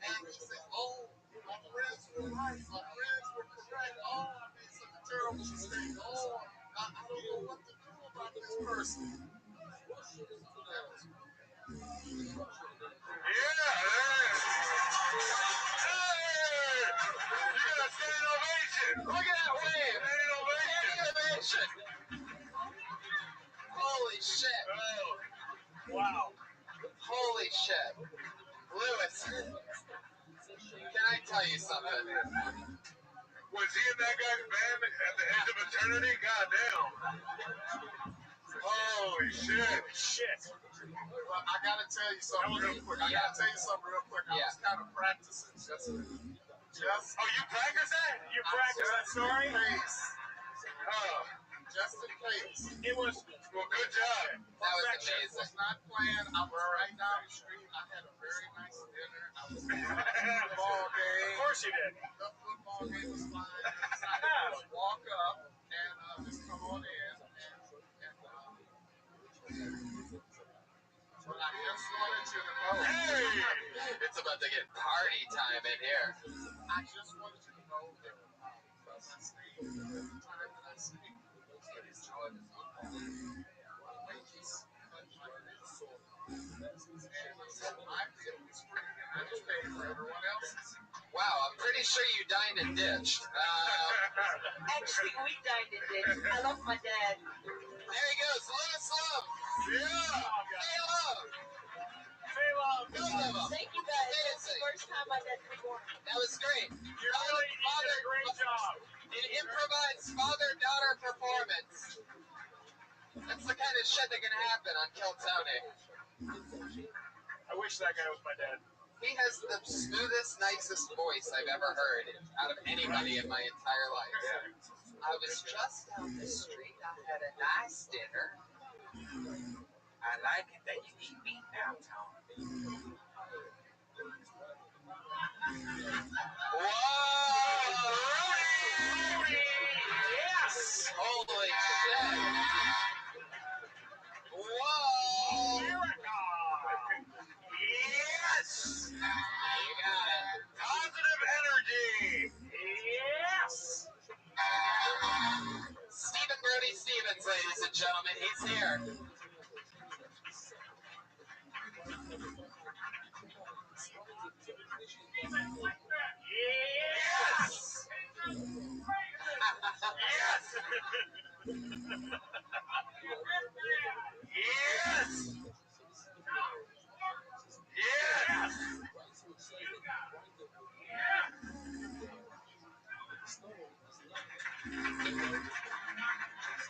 And she says, "Oh, my friends were right. My friends were correct. Oh, I made such a terrible mistake. Oh, I don't know what to do about this person." Look at that wave! Innovation! Holy shit! Wow! Holy shit! Lewis, can I tell you something? Was he in that guy's band at the edge of eternity? Goddamn. Holy shit. Shit. Well, I gotta tell you something real quick. I was kind of practicing just oh, you practice that? You practice that story? Just in case. It was, well, good job. That was amazing. Was not planned. I was right down the street. I had a very nice dinner. I was at a football game. Of course you did. The football game was fine. I decided to walk up and just come on in. But I just wanted you to know. Hey! It's about to get party time in here. I just wanted you to know that every time that I speak, I enjoy the football. Wages, but my real and my bill is free, and I just pay for everyone else's. Wow, I'm pretty sure you dined and ditched. Actually, we dined and ditched. I love my dad. There he goes, Lewis Love. Yeah! Hey, Love. Say love. Go Love. Thank you guys. That's the first time my dad performed. That was great. You really did a great job. An improvised father-daughter performance. That's the kind of shit that can happen on Kill Tony. I wish that guy was my dad. He has the smoothest, nicest voice I've ever heard out of anybody in my entire life. I was just down the street. I had a nice dinner. I like it that you eat meat now, Tony. Whoa! Rudy! Yes! Holy shit! Whoa! Yes! You got it. Positive energy! Yes! Stephen Brody Stevens, ladies and gentlemen, he's here. Yes! Yes! Yes!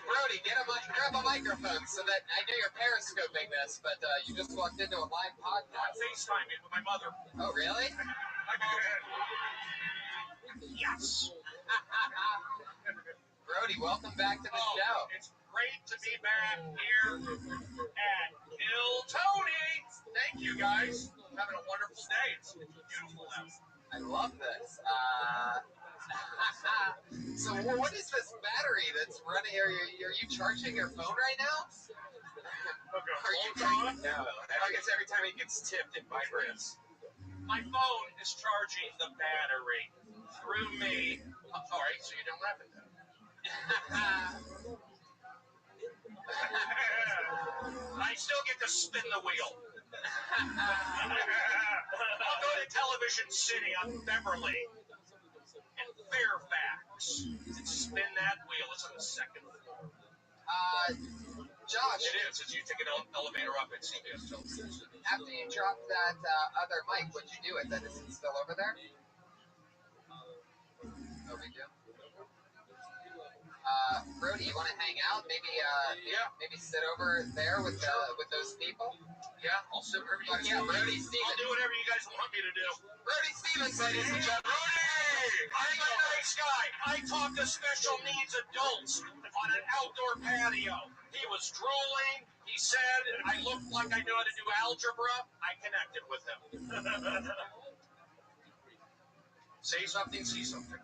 Brody, grab a microphone so that I know you're periscoping this, but you just walked into a live podcast. FaceTiming with my mother. Oh, really? Yes! Brody, welcome back to the show. It's great to be back here at Kill Tony. Thank you guys. Having a wonderful day. It's beautiful out. I love this. So what is this battery that's running? Are you charging your phone right now? Are you on? No. I guess every time it gets tipped, it vibrates. My phone is charging the battery through me. All right, so you don't wrap it then. I still get to spin the wheel. I'll go to Television City on Beverly and Fairfax and spin that wheel. It's on the second floor. Josh. It is. You take an elevator up at CBS Television. After you dropped that other mic, what'd you do with it? Is it still over there? No big deal. Brody, you want to hang out? Maybe sit over there with those people. Yeah, I'll sit wherever you guys want. Brody Stevens. I'll do whatever you guys want me to do. Brody Stevens, ladies and gentlemen. Brody! I'm a nice guy. I talk to special needs adults on an outdoor patio. He was drooling. He said I looked like I knew how to do algebra. I connected with him. Say something, see something.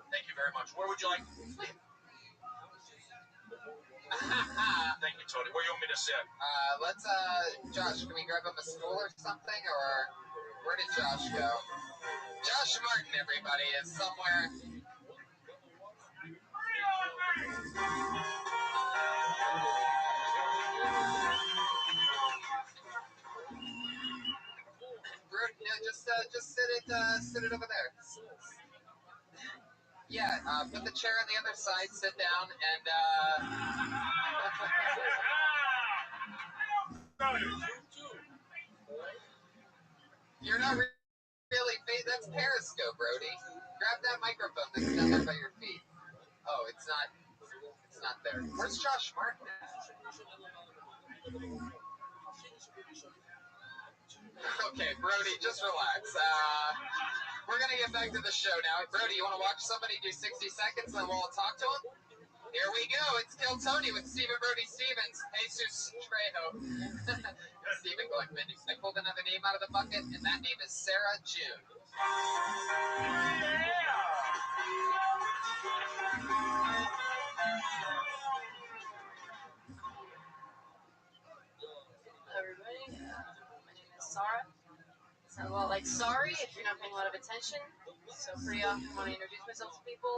Thank you very much. Where would you like to sleep? Thank you, Tony. Where do you want me to sit? Let's, Josh, can we grab him a stool or something? Or where did Josh go? Josh Martin, everybody, is somewhere. Just sit it over there. Yeah, put the chair on the other side, sit down, and there. Where's Josh Martin? Okay, Brody, just relax. We're gonna get back to the show now. Brody, you want to watch somebody do 60 seconds, and then we'll all talk to him? Here we go. It's Kill Tony with Stephen Brody Stevens, Jesus Trejo. Stephen going Mindy. I pulled another name out of the bucket, and that name is Sarah June. Everybody, my name is Sarah. Sounds a lot like sorry if you're not paying a lot of attention. So pretty often when I introduce myself to people,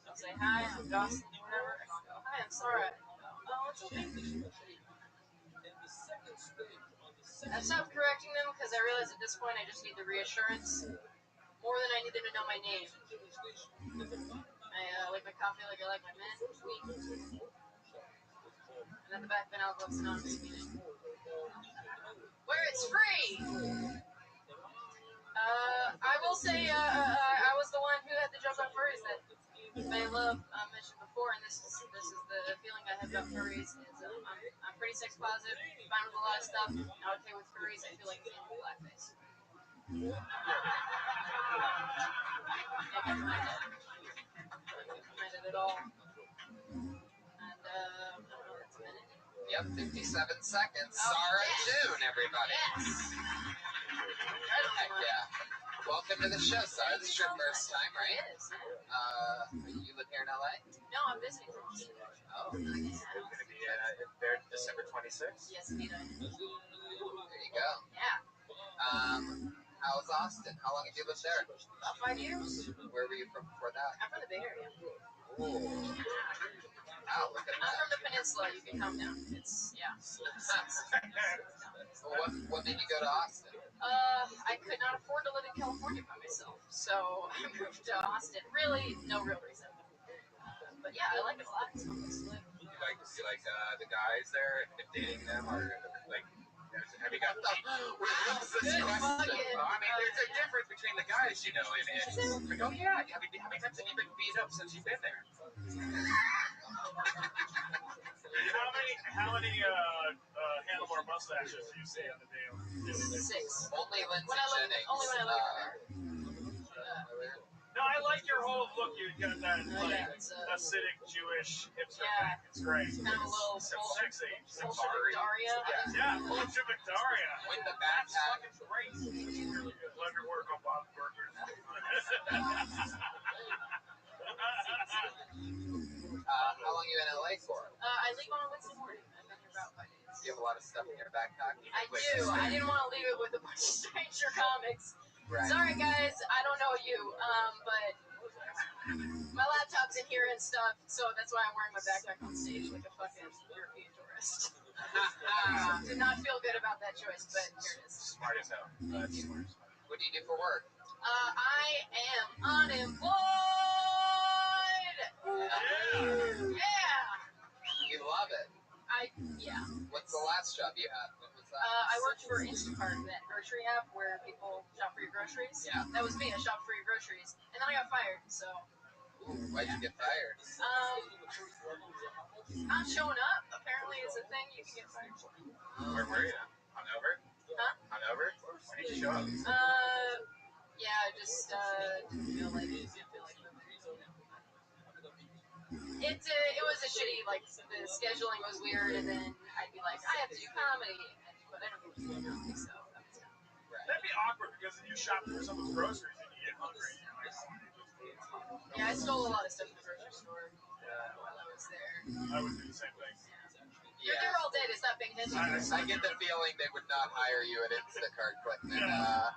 I'll say hi, I'm Dawson, whatever. And I'll go, hi, I'm Sarah. Oh, it's okay. I stopped correcting them because I realized at this point I just need the reassurance more than I need them to know my name. I like my coffee like I like my men. And at the back, Ben Alcohol's Anonymous meeting. Where it's free! I will say I was the one who had the joke on furries that May Love mentioned before, and this is the feeling I have about furries is I'm pretty sex positive, fine with a lot of stuff, not okay with furries. I feel like I'm in blackface. Can't get behind it at all. And I don't know, that's a minute. Yep, 57 seconds. Sarah June, everybody. Yes. Heck yeah. Welcome to the show, Sarah. This is your first time, right? It is. You live here in LA? No, I'm visiting from Austin. Oh, nice. It's going to be there December 26th? Yes, indeed. There you go. Yeah. How's Austin? How long have you lived there? About 5 years. Where were you from before that? I'm from the Bay Area. Ooh. Wow, look at I'm that. from the peninsula. You can come down. It's, yeah. What made you go to Austin? I could not afford to live in California by myself, so I moved to Austin. Really, no real reason. But yeah, I like it a lot. It's fun place to live. You like the guys there and dating them, or like have you got? What's this question? I mean, there's a difference between the guys, you know, and like, oh yeah, how many times have you been beat up since you've been there? How many handlebar mustaches do you see on the daily? 6. Only Lindsay Jennings. Only when I look at her. No, I like your whole look. You got that Yeah, it's acidic Jewish hipster yeah. thing. It's great. Kind of a little Sexy. bullshit Daria. Yeah, bullshit Victoria. With the That's backpack. fucking great. Really good. Love your work on Bob's Burgers. How long you in LA for? I leave on Wednesday morning. I've been here about 5 days. You have a lot of stuff in your backpack? I do. I didn't want to leave it with a bunch of stranger comics. Right. Sorry, guys. I don't know you, but my laptop's in here and stuff, so that's why I'm wearing my backpack on stage like a fucking European tourist. Did not feel good about that choice, but here it is. Smart as hell. What do you do for work? I am unemployed. Yeah. You love it. Yeah. What's the last job you had? What was that? I worked for Instacart, that grocery app where people shop for your groceries. Yeah. That was me. I shopped for your groceries, and then I got fired. So. Ooh, why'd you get fired? Not showing up apparently is a thing you can get fired for. Where were you? Hungover? Huh? Hungover? Why did you show up? Yeah, I just didn't feel like it. It was a shitty, like, the scheduling was weird, and then I'd be like, I have to do comedy, but I don't do comedy, so that was kind of... Right. That'd be awkward because if you shop for someone's groceries and you get hungry, Yeah, I stole a lot of stuff from the grocery store while I was there. I would do the same thing. You're there all day to stop being hit. I get the feeling they would not hire you at Instacart clicking. Wait a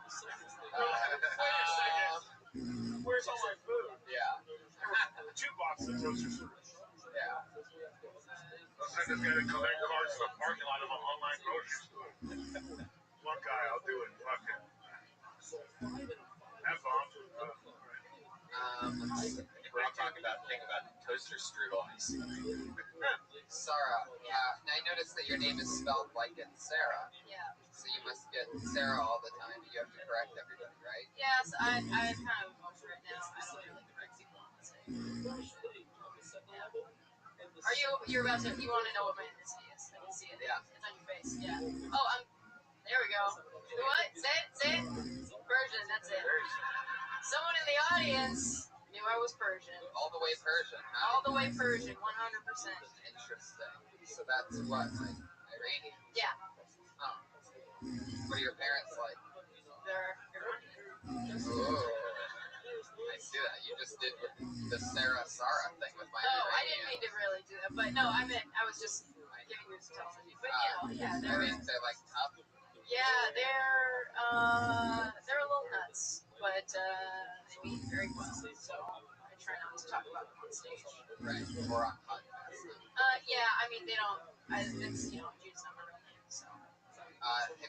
second. Where's all my food? Yeah. 2 boxes of toaster strudels. Yeah. I just got to collect cards from the parking lot of an online grocery store. One guy, I'll do it. Fuck it. Have fun. We're all talking about thing about toaster strudel. Sarah, I noticed that your name is spelled like it's Sarah. Yeah. So you must get Sarah all the time. You have to correct everybody, right? Yes, I'm kind of over it now. I don't really correct people on the stage. Yeah. Are you? You're about to. You want to know what my ethnicity is? I can see it. Yeah. It's on your face. Yeah. Oh, there we go. What? Say it. Say it. Persian. That's it. Someone in the audience knew I was Persian. All the way Persian, huh? All the way Persian. 100%. Interesting. So that's what, like, Iranian? Yeah. Oh. What are your parents like? They're Iranian. Oh. I see that. You just did the Sarah thing with my Oh, I Iranian. didn't mean to really do that, but no, I was just giving you some television. But yeah, they're like tough. Yeah, they're a little nuts, but they mean very well. So I try not to talk about them on stage. Right, or on podcasts. Yeah, I mean they don't. It's Jude's not my real name, so.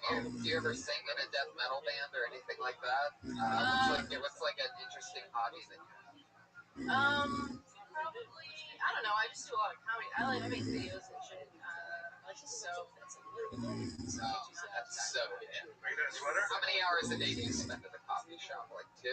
Do you ever sing in a death metal band or anything like that? What's like an interesting hobby that you have? Probably, I don't know. I just do a lot of comedy. I make videos and shit. I just sew. That's so. Yeah. Are you doing a sweater? How many hours a day do you spend at a coffee shop? Like 2,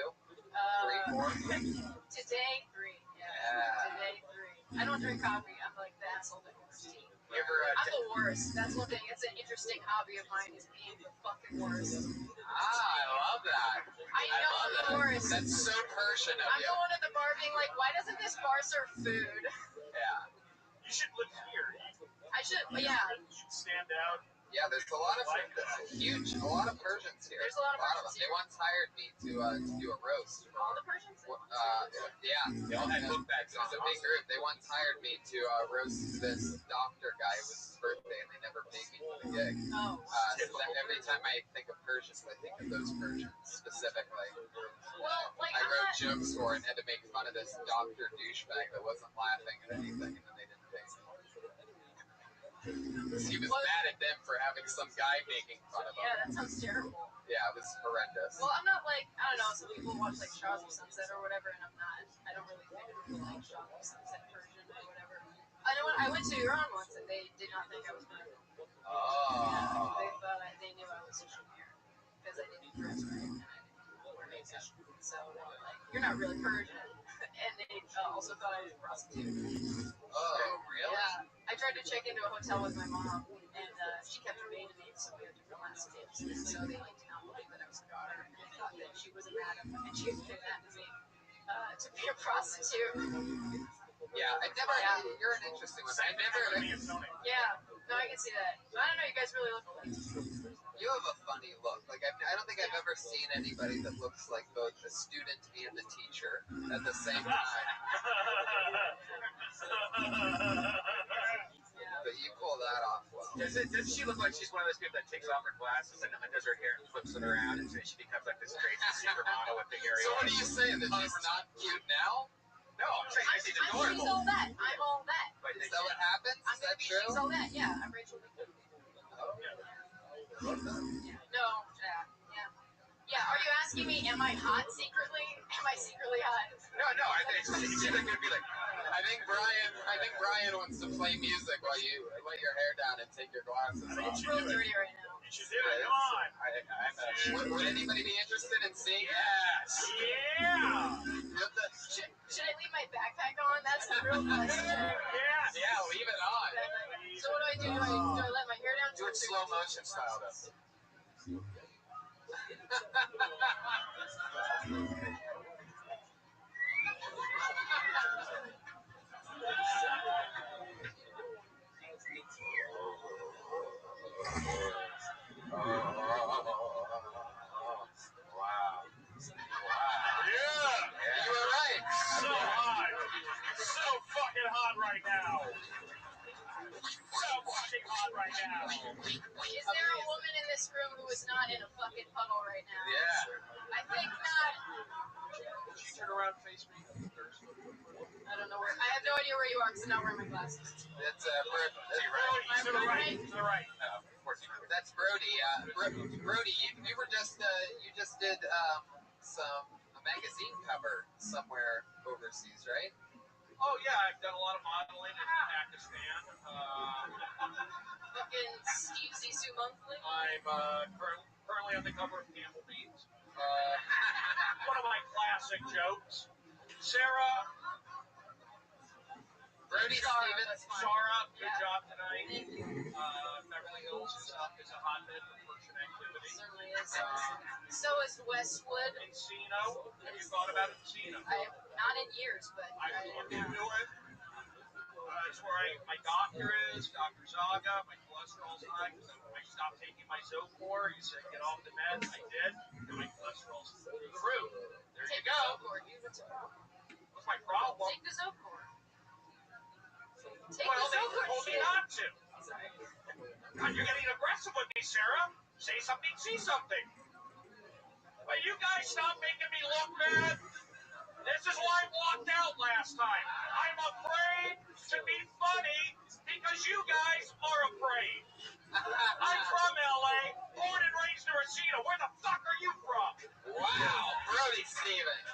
3, 4? Today 3. Yeah. Today 3. I don't drink coffee. I'm like the asshole that orders tea. I'm the worst. That's one thing. It's an interesting hobby of mine is being the fucking worst. I love that. I know I'm the worst. That's so Persian of I'm you. going to the bar being like, why doesn't this bar serve food? Yeah. You should live here. I should, yeah. You should stand out. Yeah, there's a lot of Persians here. There's a lot of Persians them. They once hired me to do a roast. All the Persians? Yeah. They all had book bags on. It was a big group. They once hired me to roast this doctor guy. It was his birthday, and they never paid me for the gig. Oh. So every time I think of Persians, I think of those Persians specifically. Well, like I wrote jokes for it and had to make fun of this doctor douchebag that wasn't laughing at anything, and then they didn't pay me. He was mad at them for having some guy making fun of him. Yeah, that sounds terrible. Yeah, it was horrendous. Well, I'm not like, I don't know, some people watch like Shaws of Sunset or whatever, and I'm not. I don't really think of like Shaws of Sunset Persian or whatever. I know I went to Iran once and they did not think I was Persian. Oh. Yeah, they thought they knew I was from here because I didn't dress right and I didn't wear makeup. So they were like, you're not really Persian. And they also thought I was a prostitute. Oh, really? Yeah. I tried to check into a hotel with my mom, and she kept her maiden name, so we had different last names. So they like did not believe that I was her daughter, and they thought that she was a madam, and she was kidnapped me to be a prostitute. Yeah, I never. Yeah. You're an interesting one. I never. Yeah, no, I can see that. I don't know. You guys really look alike. You have a funny look. Like I don't think I've ever seen anybody that looks like both the student and the teacher at the same time. But you pull that off well. Does she look like she's one of those people that takes off her glasses and undoes her hair and flips it around, and so she becomes like this crazy supermodel with the hairy? So what are you saying? That she's not cute now? No, I'm saying that she's adorable. She's all that. I'm all that. Is that what happens? Is that true? She's all that. Yeah, I'm Rachel. Oh. I love that. No. Yeah. Are you asking me? Am I hot secretly? Am I secretly hot? No. I think it seems like it'd be like. I think Brian wants to play music while you let your hair down and take your glasses off. It's real dirty right now. You should do it. Come on. Would anybody be interested in seeing it? Yes. Yeah. Should I leave my backpack on? That's the real question. Yes. Yeah, leave it on. So what do? Do I let my hair down? Do it slow motion style though. Is there a woman in this room who is not in a fucking puddle right now? Yeah. I think not. Did you turn around and face me? I don't know where. I have no idea where you are because I'm not wearing my glasses. That's To the right. To the right. That's Brody. Brody, you were just you just did a magazine cover somewhere overseas, right? Oh yeah, I've done a lot of modeling in Pakistan. Fucking Steve Zissou Monthly. I'm currently on the cover of Camel Beans. One of my classic jokes. Sarah, Brody Stevens. Shara, good job tonight. Thank you. Beverly Hills is a hotbed for Persian activity. Certainly is. So is Westwood. Encino, have you thought about Encino? I have not in years, but I was looking into it. That's where my doctor is, Dr. Zaga. My cholesterol's high because I stopped taking my Zocor. He said, get off the meds. I did, and my cholesterol's through the roof. There you go. Zocor, dude. What's your problem? What's my problem? Take the Zocor. Take Well, the they Zocor. told me not to. Sorry. God, you're getting aggressive with me, Sarah. Say something, see something. Will you guys stop making me look bad? This is why I walked out last time. I'm afraid to be funny because you guys are afraid. I'm from LA, born and raised in Rosita. Where the fuck are you from? Wow, Brody Stevens.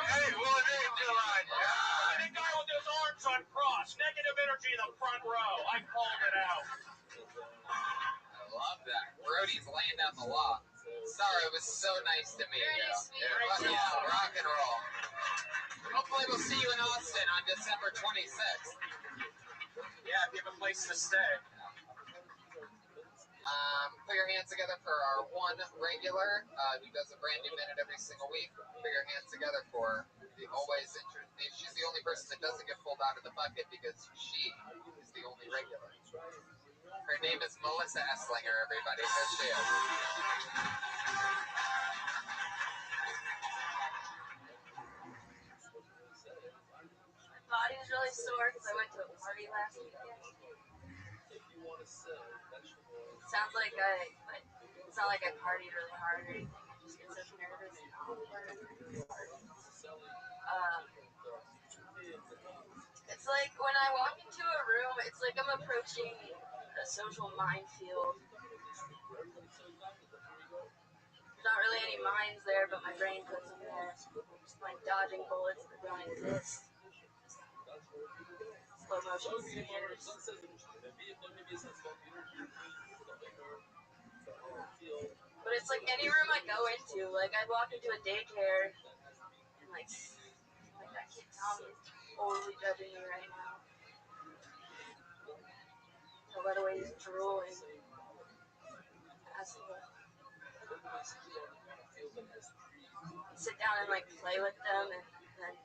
Hey, what are you doing? I'm the guy with his arms uncrossed. Negative energy in the front row. I called it out. I love that. Brody's laying down the law. Sorry, it was so nice to meet Very you. nice to meet you. Yeah, rock and roll. Hopefully we'll see you in Austin on December 26th. Yeah, if you have a place to stay. Put your hands together for our one regular who does a brand new minute every single week. Put your hands together for the always interesting. She's the only person that doesn't get pulled out of the bucket because she is the only regular. Her name is Melissa Esslinger, everybody. There she is. My body was really sore because I went to a party last weekend. Sounds like it's not like I partied really hard or anything. I just get so nervous and awkward. It's like when I walk into a room, it's like I'm approaching a social minefield. There's not really any mines there, but my brain puts them there. Just like dodging bullets that don't exist. Slow motion smears. But it's like any room I go into, like I'd walk into a daycare and like that kid Tom is totally judging me right now. So by the way, he's drooling. Asshole. Sit down and like play with them and then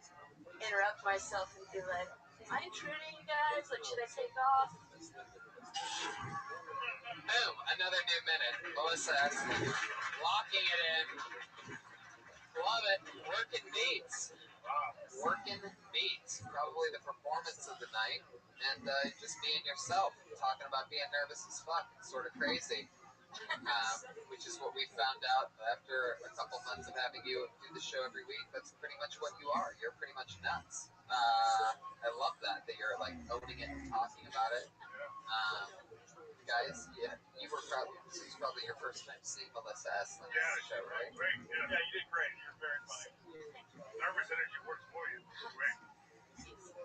interrupt myself and be like, am I intruding, you guys? Like, should I take off? Boom, another new minute. Melissa Esslinger. Locking it in. Love it. Working beats. Working beats. Probably the performance of the night. And just being yourself. Talking about being nervous as fuck. It's sort of crazy. Which is what we found out after a couple months of having you do the show every week. That's pretty much what you are. You're pretty much nuts. I love that you're like owning it and talking about it. Guys, yeah, this was probably your first time seeing Melissa Esslinger on the show, right? Great. Yeah, you did great. You're very funny. Nervous energy works for you. Great.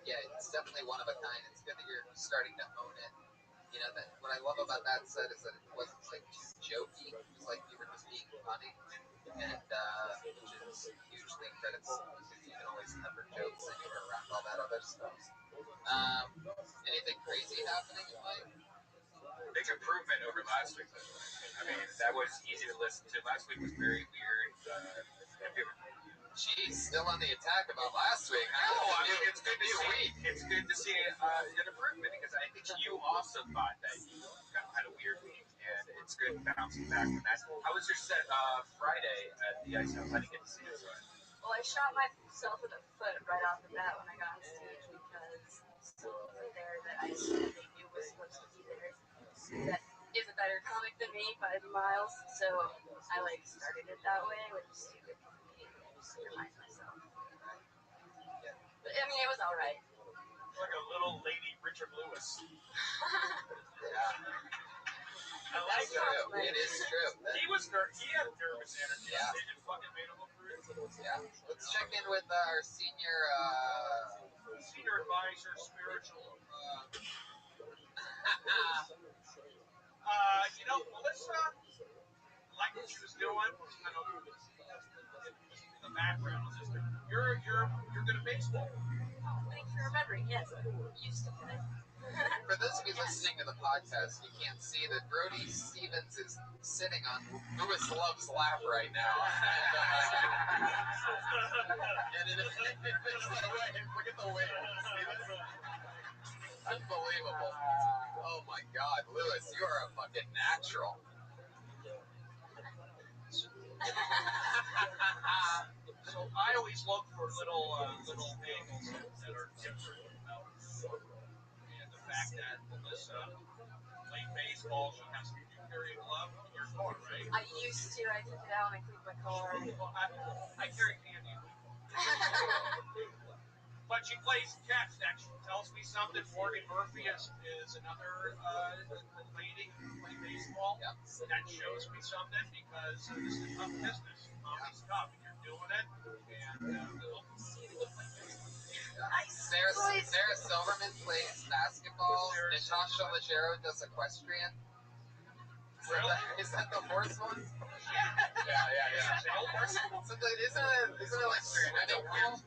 Yeah, it's definitely one of a kind. It's good that you're starting to own it. You know, that what I love about that set is that it wasn't like too jokey. It was like you were just being funny, and which is hugely critical because you can always cover jokes anywhere around all that other stuff. Anything crazy happening in life? Big improvement over last week. I mean, that was easy to listen to. Last week was very weird. Geez, still on the attack about last week. No, I mean, it's good to see. It's good to see an improvement because I think you also thought that you had a weird week, and it's good bouncing back from that. How was your set Friday at the Ice House? I didn't get to see it. Well, I shot myself in the foot right off the bat when I got on stage because someone was there that I assumed they knew was supposed to be there. That is a better comic than me by miles, so I like started it that way, which is stupid for me. I just remind myself. But I mean, it was all right. Like a little lady Richard Lewis. Yeah. I like that. It is true. He had nervous energy. Yeah. They just fucking made him look rude. Yeah. Let's check in with our senior advisor, spiritual. Melissa, like what she was doing, kind of in the background. You're good at baseball. Thanks for remembering. Yes, I used to play. For those of you listening to the podcast, you can't see that Brody Stevens is sitting on Lewis Love's lap right now. And look at the wave. See this? Unbelievable. Oh my God, Lewis, you are a fucking natural. So I always look for little angles that are different about and the fact that Melissa played baseball, she has to carry a glove in your car, right? I used to. I took it out and I cleaned my car. Well, I carry candy. But she plays catch. That tells me something. Morgan Murphy is another lady who plays baseball. Yep. That shows me something because this is a tough business. It's tough. You're doing it. And Sarah Silverman plays basketball. Natasha Leggero does equestrian. Is that the horse one? Yeah. Isn't it like swimming pool?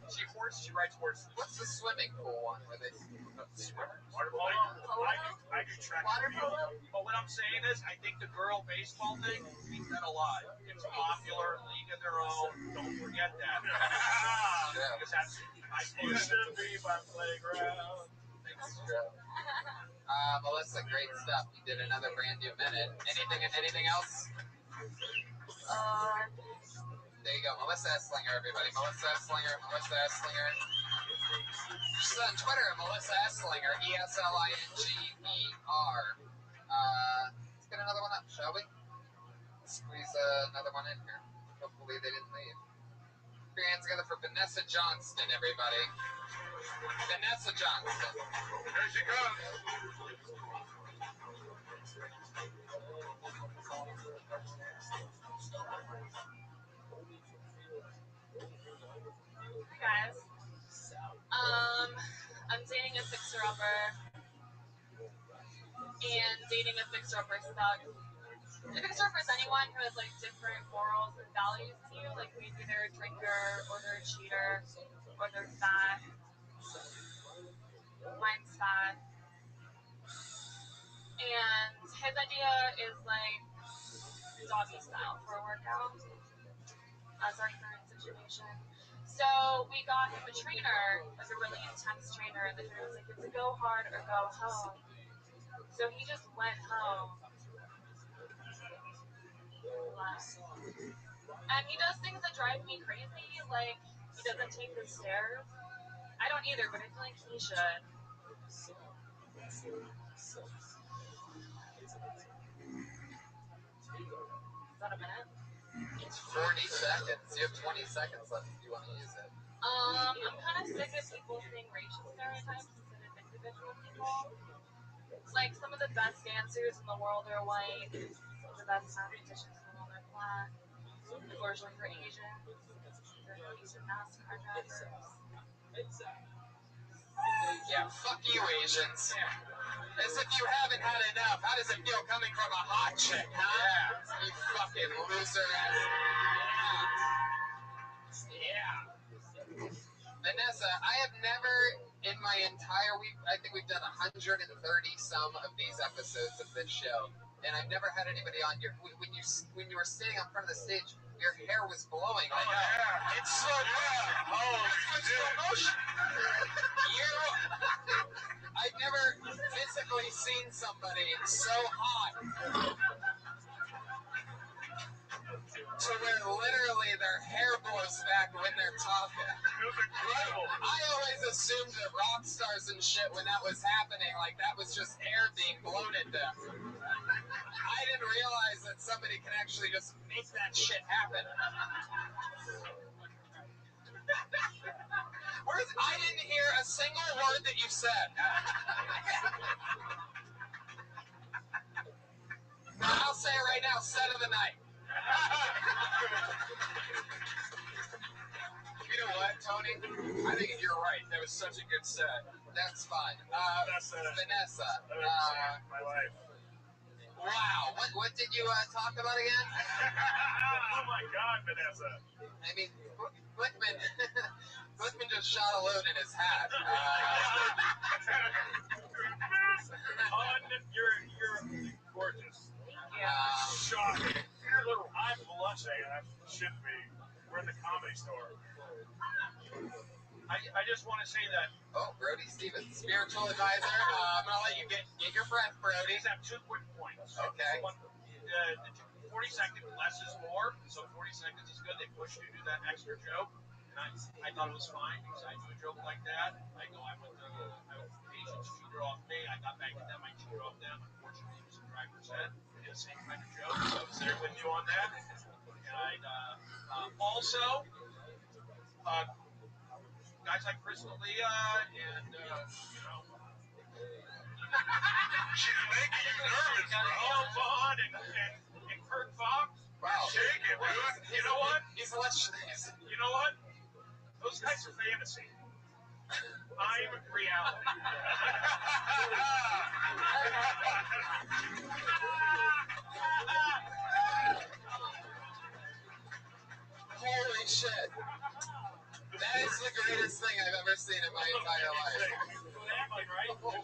She rides horses. What's the swimming pool one where they Water polo? I do track and field. But what I'm saying is, I think the girl baseball thing means that a lot. It's popular, league of their own. Don't forget that. Because that's used to be my playground. Melissa, great stuff. You did another brand new minute. Anything else? There you go, Melissa Esslinger, everybody. Melissa Esslinger. She's on Twitter, Melissa Esslinger, Esslinger. Let's get another one up, shall we? Squeeze another one in here. Hopefully they didn't leave. Put your hands together for Vanessa Johnston, everybody. Vanessa Johnston. Here she comes. Hi guys. I'm dating a fixer-upper, and dating a fixer-upper sucks. A fixer-upper is anyone who has like different morals and values to you, like maybe they're a drinker, or they're a cheater, or they're fat. Mine's fat. And his idea is like doggy style for a workout. That's our current situation. So we got him a trainer, like a really intense trainer, and the trainer was like, it's a go hard or go home. So he just went home. And he does things that drive me crazy, like he doesn't take the stairs. I don't either, but I feel like he should. Is that a minute? It's 40 seconds. You have 20 seconds left if you want to use it. I'm kind of sick of people seeing racial stereotypes instead of individual people. Like, some of the best dancers in the world are white. The best mathematicians in the world are black. Unfortunately for Asians, there are no Asian NASCAR drivers. Yeah, fuck you, Asians. As if you haven't had enough. How does it feel coming from a hot chick, huh? Yeah. You fucking loser ass. Yeah. Vanessa, I have never in my entire week, I think we've done 130 some of these episodes of this show, and I've never had anybody on your, when you were standing in front of the stage, your hair was blowing. Oh, yeah. It's so good. Oh, Motion. I've never physically seen somebody so hot to where literally their hair blows back when they're talking. It was incredible. I always assumed that rock stars and shit, when that was happening, like that was just air being blown at them. I didn't realize that somebody can actually just make that shit happen. I didn't hear a single word that you said. I'll say it right now, set of the night. You know what, Tony? I think you're right. That was such a good set. That's fine. Vanessa. My life. Wow. What did you talk about again? Oh my God, Vanessa. I mean, Glickman just shot a load in his hat. You're gorgeous. Thank you. I'm blushing. I shouldn't be. We're in the Comedy Store. I just want to say that. Oh, Brody Stevens, spiritual advisor. I'm gonna let you get your breath, Brody. I have 2 quick points. Okay. One, 40 seconds, less is more. So 40 seconds is good. They push you to do that extra joke. And I thought it was fine because I do a joke like that. I went to Asians cheated off me. I got back at them. I cheated off them. Unfortunately, it was a driver's head. We did the same kind of joke. So I was there with you on that. And also, guys like Crystal Leah and, She's making you nervous, bro. Neil Vaughn and Kurt Fox. Wow. Shake it, dude. You know what? You know what? Those guys are fantasy. I'm reality. Holy shit. That is the greatest thing I've ever seen in my entire life. Oh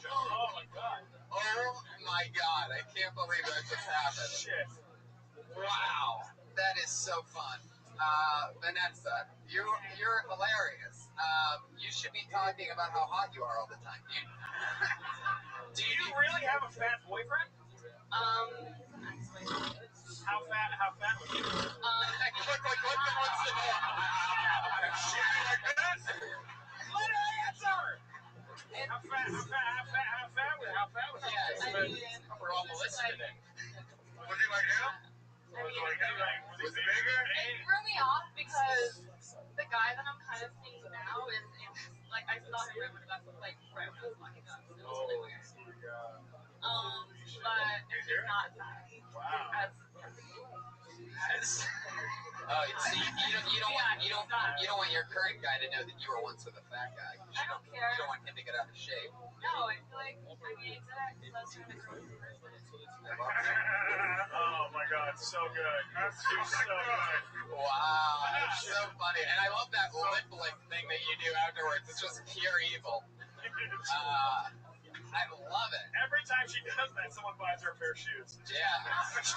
my God. Oh my God. I can't believe that just happened. Shit. Wow. That is so fun. Vanessa, you're hilarious. You should be talking about how hot you are all the time. Do you really have a fat boyfriend? How fat was he? Quick wants to know. Shit like this? Let her answer! How fat was he? Yeah, we're all listening. Was he like him? Was he bigger? It threw me off because the guy that I'm kind of seeing now is like I saw him right when I was right when I was walking up. So it was really weird. But he's not that. Wow. So you don't want your current guy to know that you were once with a fat guy. I don't care. You don't want him to get out of shape. No, I feel like it's closer to the person. Oh my God, so good. You're so good. Wow, that's so funny. And I love that lip lick thing that you do afterwards. It's just pure evil. I love it. Every time she does that, someone buys her a pair of shoes. Yeah. What's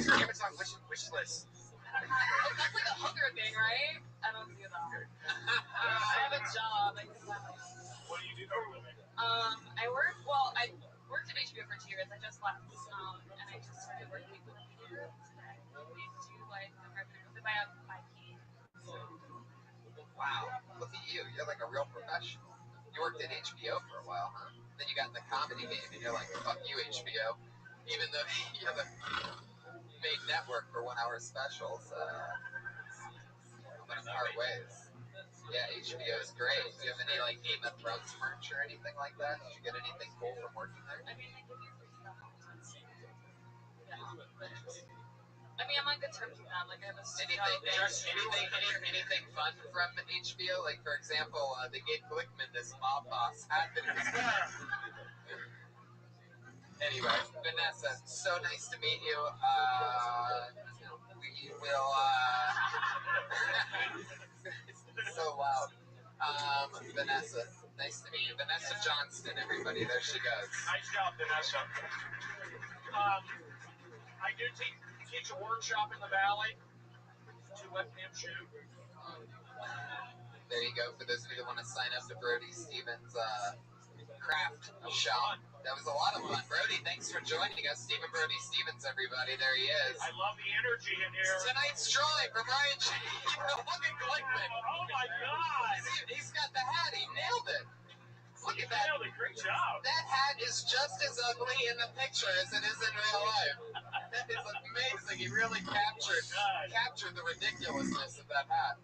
your favorite song? Which list? That's like a hooker thing, right? I don't do that. I have a job. What do you do for a living? I worked at HBO for 2 years. I just left, and I just started working with media today. We do like the marketing by IP. Wow, look at you. You're like a real professional. You worked at HBO for a while, huh? Then you got in the comedy game, and you're like, fuck you, HBO. Even though you're the main network for 1 hour specials, I'm gonna part ways. Yeah, HBO is great. Do you have any like Game of Thrones merch or anything like that? Did you get anything cool from working there? I mean, they give you free stuff all the time. I mean, I'm on good terms with them. Like, I have a anything fun from HBO? Like, for example, they gave Glickman this mob boss hat that he was wearing. Anyway, Vanessa, so nice to meet you. We will. So loud. Vanessa, nice to meet you. Vanessa Johnston, everybody. There she goes. Nice job, Vanessa. I do teach a workshop in the Valley. 2 webcam shoot. There you go. For those of you that want to sign up to Brody Stevens' craft shop. That was a lot of fun. Brody, thanks for joining us. Brody Stevens, everybody. There he is. I love the energy in here. Tonight's drawing for Brian J. Look at Glickman. Oh my God. He's got the hat. He nailed it. Look at that. Nailed it. Great job. That hat is just as ugly in the picture as it is in real life. That is amazing. He really captured the ridiculousness of that hat.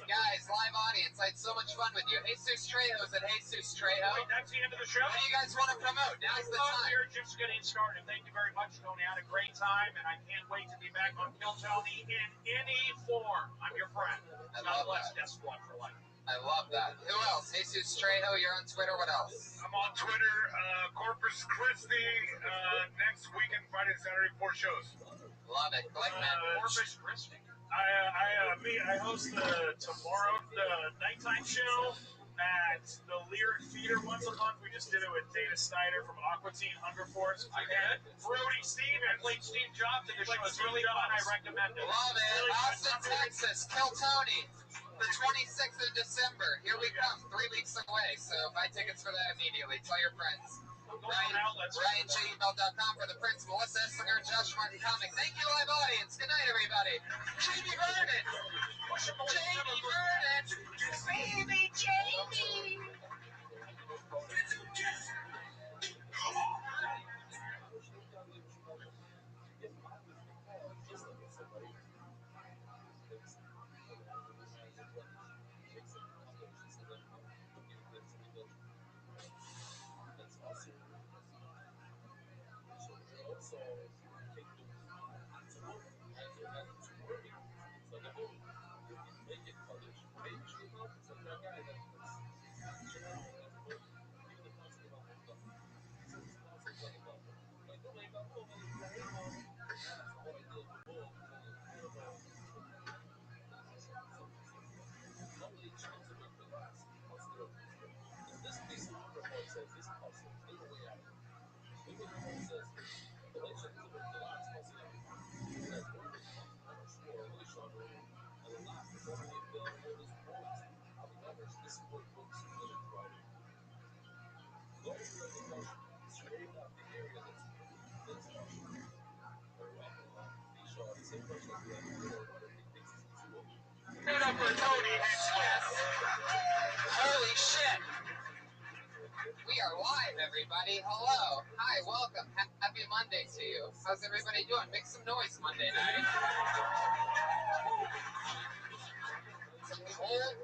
Guys, live audience, I had so much fun with you. Jesus Trejo's at Jesus Trejo. Wait, that's the end of the show? What do you guys want to promote? Now's the time. We're just getting started. Thank you very much, Tony. I had a great time, and I can't wait to be back on Kill Tony in any form. I'm your friend. I love that. Death Squad for life. I love that. Who else? Jesus Trejo, you're on Twitter. What else? I'm on Twitter, Corpus Christi, next weekend, Friday and Saturday, 4 shows. Love it. Glickman. Corpus Christi. I host tomorrow the nighttime show at the Lyric Theater once a month. We just did it with Dana Snyder from Aqua Teen Hunger Force. I did. Brody Stevens. I played Steve Jobs in the show. It's really fun. I recommend it. Love it. Austin, Texas. Kill Tony. The 26th of December. Here we come. 3 weeks away. So buy tickets for that immediately. Tell your friends. RyanJBelt.com for the Prince, Melissa Esslinger, Josh Martin comic. Thank you, live audience. Good night, everybody. Jamie Vernon. Jamie Vernon. Baby Jamie. Holy shit. We are live, everybody. Hello. Hi, welcome. Happy Monday to you. How's everybody doing? Make some noise Monday night. It's a cold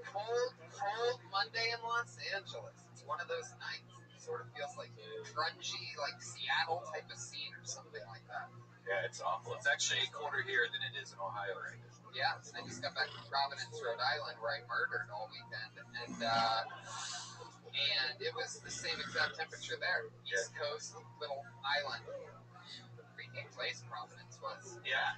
Monday in Los Angeles. It's one of those nights. It sort of feels like grungy, like Seattle type of scene or something like that. Yeah, it's awful. It's actually colder here than it is in Ohio right now. Yeah, I just got back from Providence, Rhode Island, where I murdered all weekend, and it was the same exact temperature there. East Coast, little island. Creepy place Providence was. Yeah.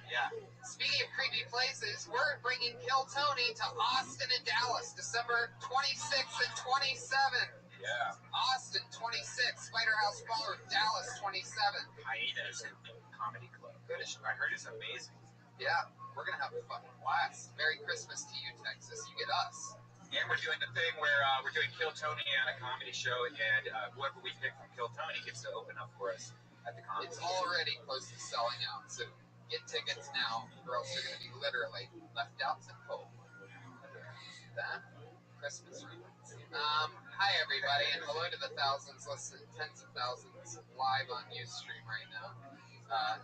Speaking of creepy places, we're bringing Kill Tony to Austin and Dallas, December 26th and 27th. Yeah. Austin 26, Spider House Ballroom, Dallas 27. Hyenas Comedy Club. I heard it's amazing. Yeah, we're gonna have a fucking blast. Merry Christmas to you, Texas. You get us. And we're doing the thing where we're doing Kill Tony at a comedy show, and whoever we pick from Kill Tony gets to open up for us at the comedy It's show. already close to selling out, so get tickets now, or else you're gonna be literally left out in cold. That Christmas room. Hi everybody, and hello to the thousands, listen, tens of thousands live on Ustream right now.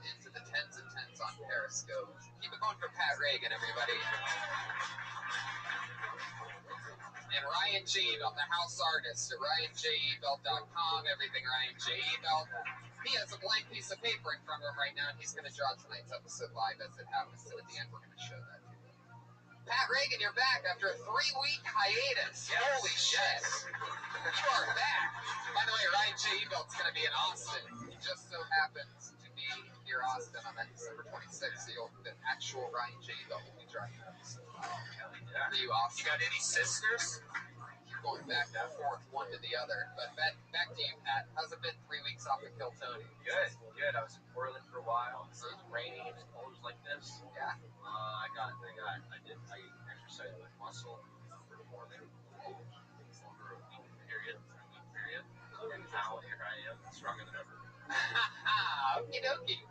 Into the tens and tens on Periscope. Keep it going for Pat Reagan, everybody. And Ryan J. Ebelt, the house artist at RyanJEbelt.com, everything Ryan J. Ebelt. He has a blank piece of paper in front of him right now, and he's going to draw tonight's episode live as it happens. And at the end, we're going to show that to you. Pat Reagan, you're back after a 3-week hiatus. Yes. Holy shit. You are back. By the way, Ryan J. Ebelt's going to be in Austin. He just so happens to be near Austin on that December 26th. So the actual Ryan J. Ebelt will be drawing that episode. Yeah. For you, Austin. You got any sisters? Going back and forth, one to the other. But back to you, Pat. How's it been 3 weeks off of Kill Tony? Good. I was in Portland for a while. It was raining and cold like this. Yeah. I exercised my muscle for the morning over a week period, and now here I am, stronger than ever. Okie dokie.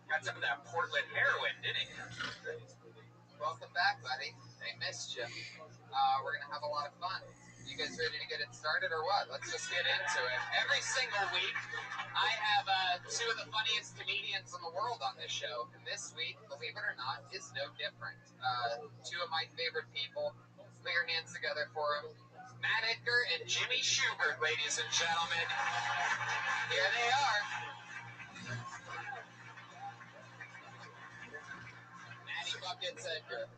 Got some of that Portland heroin, didn't you? Welcome back, buddy. I missed you. We're going to have a lot of fun. You guys ready to get it started or what? Let's just get into it. Every single week, I have two of the funniest comedians in the world on this show. And this week, believe it or not, is no different. Two of my favorite people. Put your hands together for them. Matt Edgar and Jimmy Schubert, ladies and gentlemen. Here they are. Matty Buckets Edgar.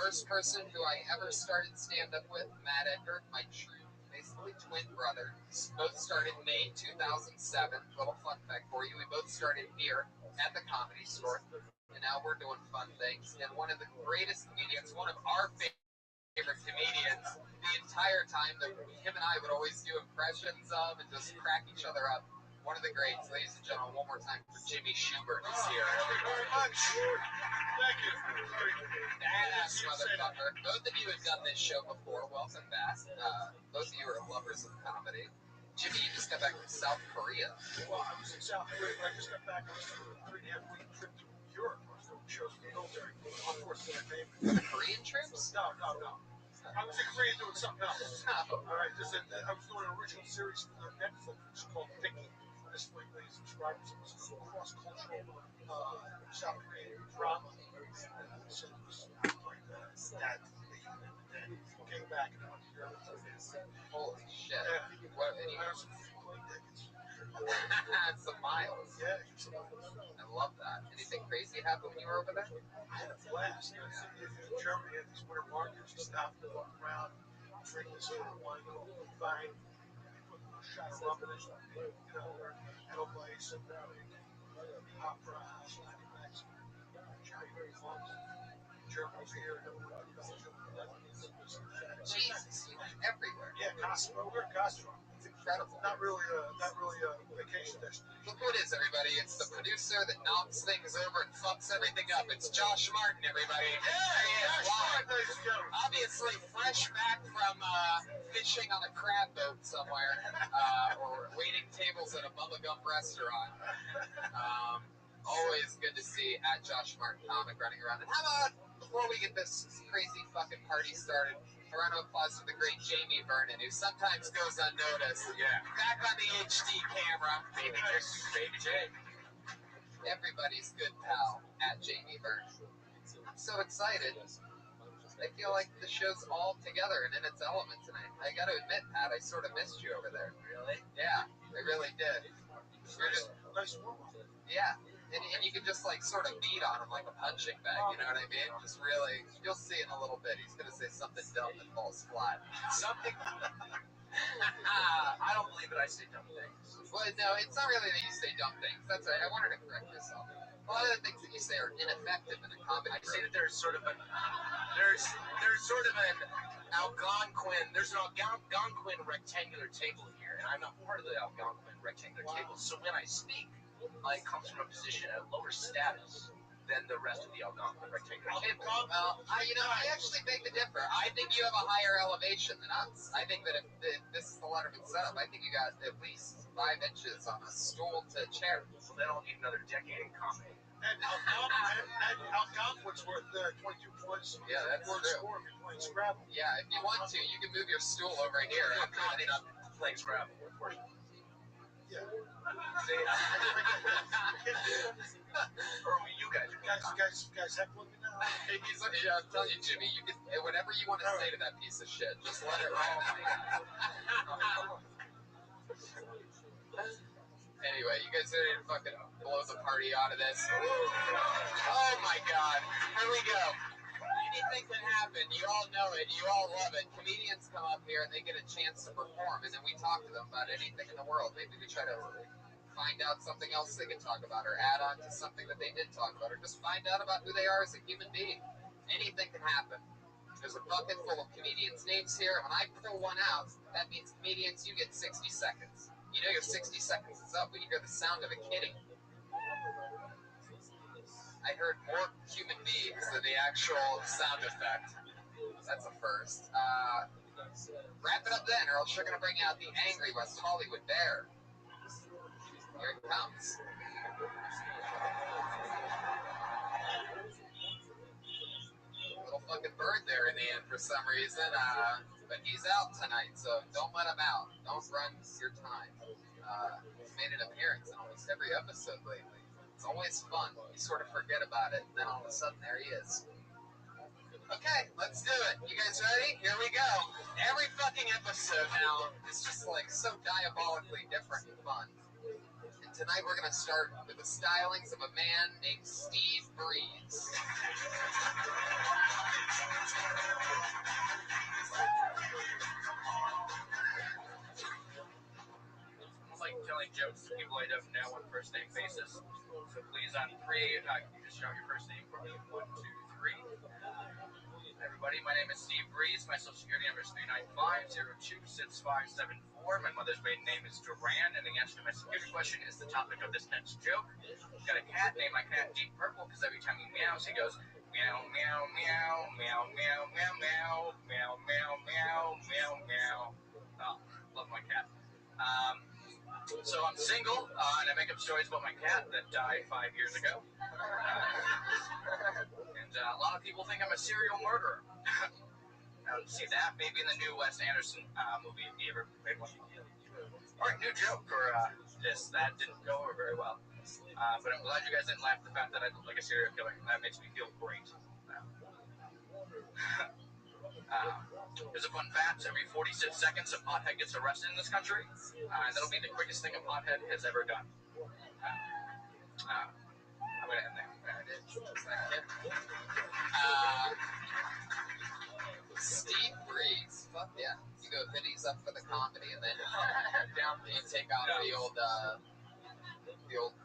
first person who I ever started stand-up with, Matt Edgar, my true, basically twin brother. Both started May 2007. Little fun fact for you, we both started here at the Comedy Store, and now we're doing fun things. And one of the greatest comedians, one of our favorite comedians, the entire time that him and I would always do impressions of and just crack each other up. One of the greats, ladies and gentlemen, one more time for Jimmy Schubert is here. Thank you very much. Thank you. Badass motherfucker. Both of you have done this show before. Welcome back. Both of you are lovers of comedy. Jimmy, you just got back from South Korea. Well, I was in South Korea, but I just got back on a 3.5-week trip to Europe. I was doing shows for the military. Unfortunately, I paid. The Korean trips? No. I was in Korea doing something else. No. All right, I was doing an original series for Netflix, which is called Vicky. This 40 million subscribers. It was a cross-cultural South Korean drama. So it was like that. And then came back and I went to Europe. Holy shit. Yeah. What, and you I have some plane tickets. some miles. Yeah, some miles. I love that. Anything crazy happen when you were over there? I had a blast. In Germany, I had these winter markets, stopped and walked around, drinking this wine, fine. Shot of rum in it, Edelweiss, hot fries, giant ones, German beer, Jesus, you went everywhere. Yeah, Costco. We're at Costco. It's incredible. Not really a vacation destination. Look who it is, everybody. It's the producer that knocks things over and fucks everything up. It's Josh Martin, everybody. There he is, live. Obviously, fresh back from fishing on a crab boat somewhere, or waiting tables at a bubblegum restaurant. Always good to see at Josh Martin Comic running around. And how about, before we get this crazy fucking party started, a round of applause for the great Jamie Vernon, who sometimes goes unnoticed. Yeah. Back on the HD camera. Baby J. Everybody's good pal at Jamie Vernon. I'm so excited. I feel like the show's all together and in its element tonight. I gotta admit, Pat, I sort of missed you over there. Really? Yeah, I really did. You're just, Nice warm-up. yeah. And you can just like sort of beat on him like a punching bag, you know what I mean? Just really, you'll see in a little bit. He's gonna say something dumb that falls flat. Something. I don't believe that I say dumb things. Well, no, it's not really that you say dumb things. That's right. I wanted to correct myself. A lot of the things that you say are ineffective in a comedy. I say that there's sort of an Algonquin. There's an Algonquin rectangular table here, and I'm not part of the Algonquin rectangular table. So when I speak, I come from a position of lower status than the rest of the Algonquin rectangular table. Well, I actually beg to differ. I think you have a higher elevation than us. I think that if this is the Letterman setup, I think you got at least 5 inches on a stool to chair. So then I'll need another decade in comedy. And Algonquin's worth 22 points. Yeah, that's worth true. score if you're playing Scrabble. Yeah, if you want to, you can move your stool over here. I'm not enough playing Scrabble, unfortunately. Yeah. See, or you guys heckling me now. I'm telling you, Jimmy, you can whatever you want to say to that piece of shit, just let it roll. Anyway, you guys ready to fucking blow the party out of this? Oh my god, here we go. Anything can happen. You all know it. You all love it. Comedians come up here and they get a chance to perform, and then we talk to them about anything in the world. Maybe we try to find out something else they can talk about, or add on to something that they did talk about, or just find out about who they are as a human being. Anything can happen. There's a bucket full of comedians' names here. When I pull one out, that means comedians, you get 60 seconds. You know your 60 seconds is up when you hear the sound of a kitty. I heard more human beings than the actual sound effect. That's a first. Wrap it up then, or else you're going to bring out the angry West Hollywood bear. Here it comes. Little fucking bird there in the end for some reason. But he's out tonight, so don't let him out. Don't run your time. He's made an appearance in almost every episode lately. It's always fun. You sort of forget about it, and then all of a sudden, there he is. Okay, let's do it. You guys ready? Here we go. Every fucking episode now is just like so diabolically different and fun. And tonight we're going to start with the stylings of a man named Steve Breeze. I like telling jokes to people I don't know on a first name basis. So please, on three, you just shout your first name for me. 1, 2, 3. Everybody, my name is Steve Breeze. My social security number is 395-026574. My mother's maiden name is Duran, and the answer to my security question is the topic of this next joke. I've got a cat, named my cat Deep Purple, because every time he meows, he goes meow, meow, meow, meow, meow, meow, meow, meow, meow, meow, meow, meow. Oh, love my cat. So I'm single, and I make up stories about my cat that died 5 years ago. And a lot of people think I'm a serial murderer. See that maybe in the new Wes Anderson movie, if he ever made one. All right, new joke for this. That didn't go over very well. But I'm glad you guys didn't laugh at the fact that I look like a serial killer. That makes me feel great. There's a fun fact. Every 46 seconds, a pothead gets arrested in this country. That'll be the quickest thing a pothead has ever done. I'm going to end there. Steve Breeze. Fuck yeah. You go biddies up for the comedy, and then down you take off the old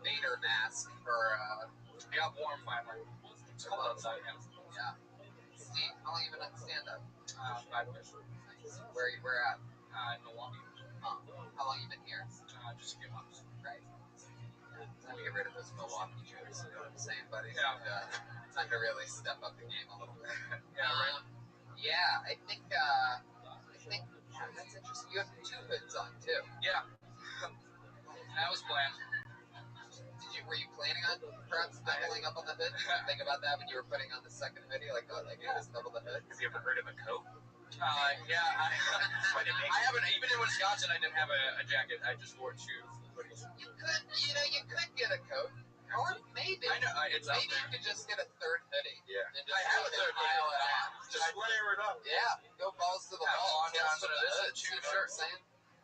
Vader mask for I got warm finally. It's cold outside now. Yeah. Steve, how long you been on stand-up? 5 years. Nice. Where at? In Milwaukee. How long you been here? Just a few months. Right. Time to get rid of those Milwaukee jokes. You know what I'm saying, buddy? Yeah. Time to really step up the game a little bit. Yeah, I think that's interesting. You have 2 hoods on too. Yeah. That was planned. Were you planning on perhaps doubling up on the hood? Did you think about that when you were putting on the second hoodie? Like, oh, like, just double the hood? Have you ever heard of a coat? Yeah. I haven't. Even in Wisconsin, I didn't have a jacket. I just wore 2 hoodies. You could get a coat. Or maybe. I know. Maybe you could just get a 3rd hoodie. Yeah. And just I have a 3rd pile it on. Just layer it up. Yeah. Go balls to the wall. Long Johnson of this and 2 shirts.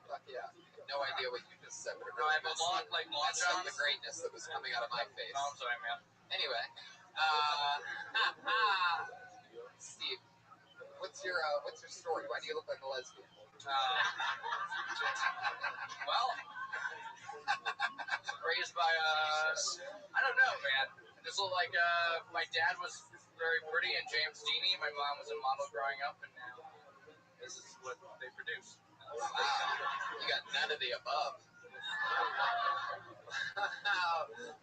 Fuck yeah. No idea what you just said, but it No, I really have a long messed up the greatness that was coming out of my face. Oh, I'm sorry, man. Anyway, Steve, what's your story? Why do you look like a lesbian? Well, raised by I don't know, man. I just look like my dad was very pretty and James Deany. My mom was a model growing up, and now this is what they produce. Wow, you got none of the above.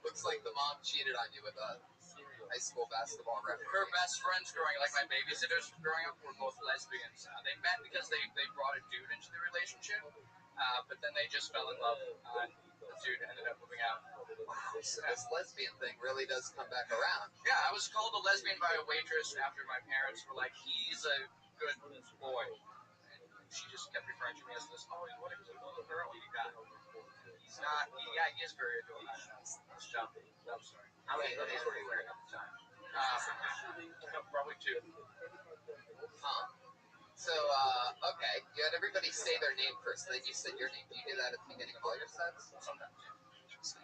Looks like the mom cheated on you with a high school basketball referee. Her best friends growing, like my babysitters growing up, were both lesbians. They met because they brought a dude into the relationship, but then they just fell in love. The dude ended up moving out. Wow, so this lesbian thing really does come back around. Yeah, I was called a lesbian by a waitress after my parents were like, he's a good boy. She just kept referring to me as this, oh, what a cute little girl you got. He's not, he is very adorable. Nice job. I'm sorry. How many hoodies were you wearing at the time? Probably 2. Huh. So, okay, you had everybody say their name first, then you said your name. Do you do that at the beginning of all your sets? Sometimes. Interesting.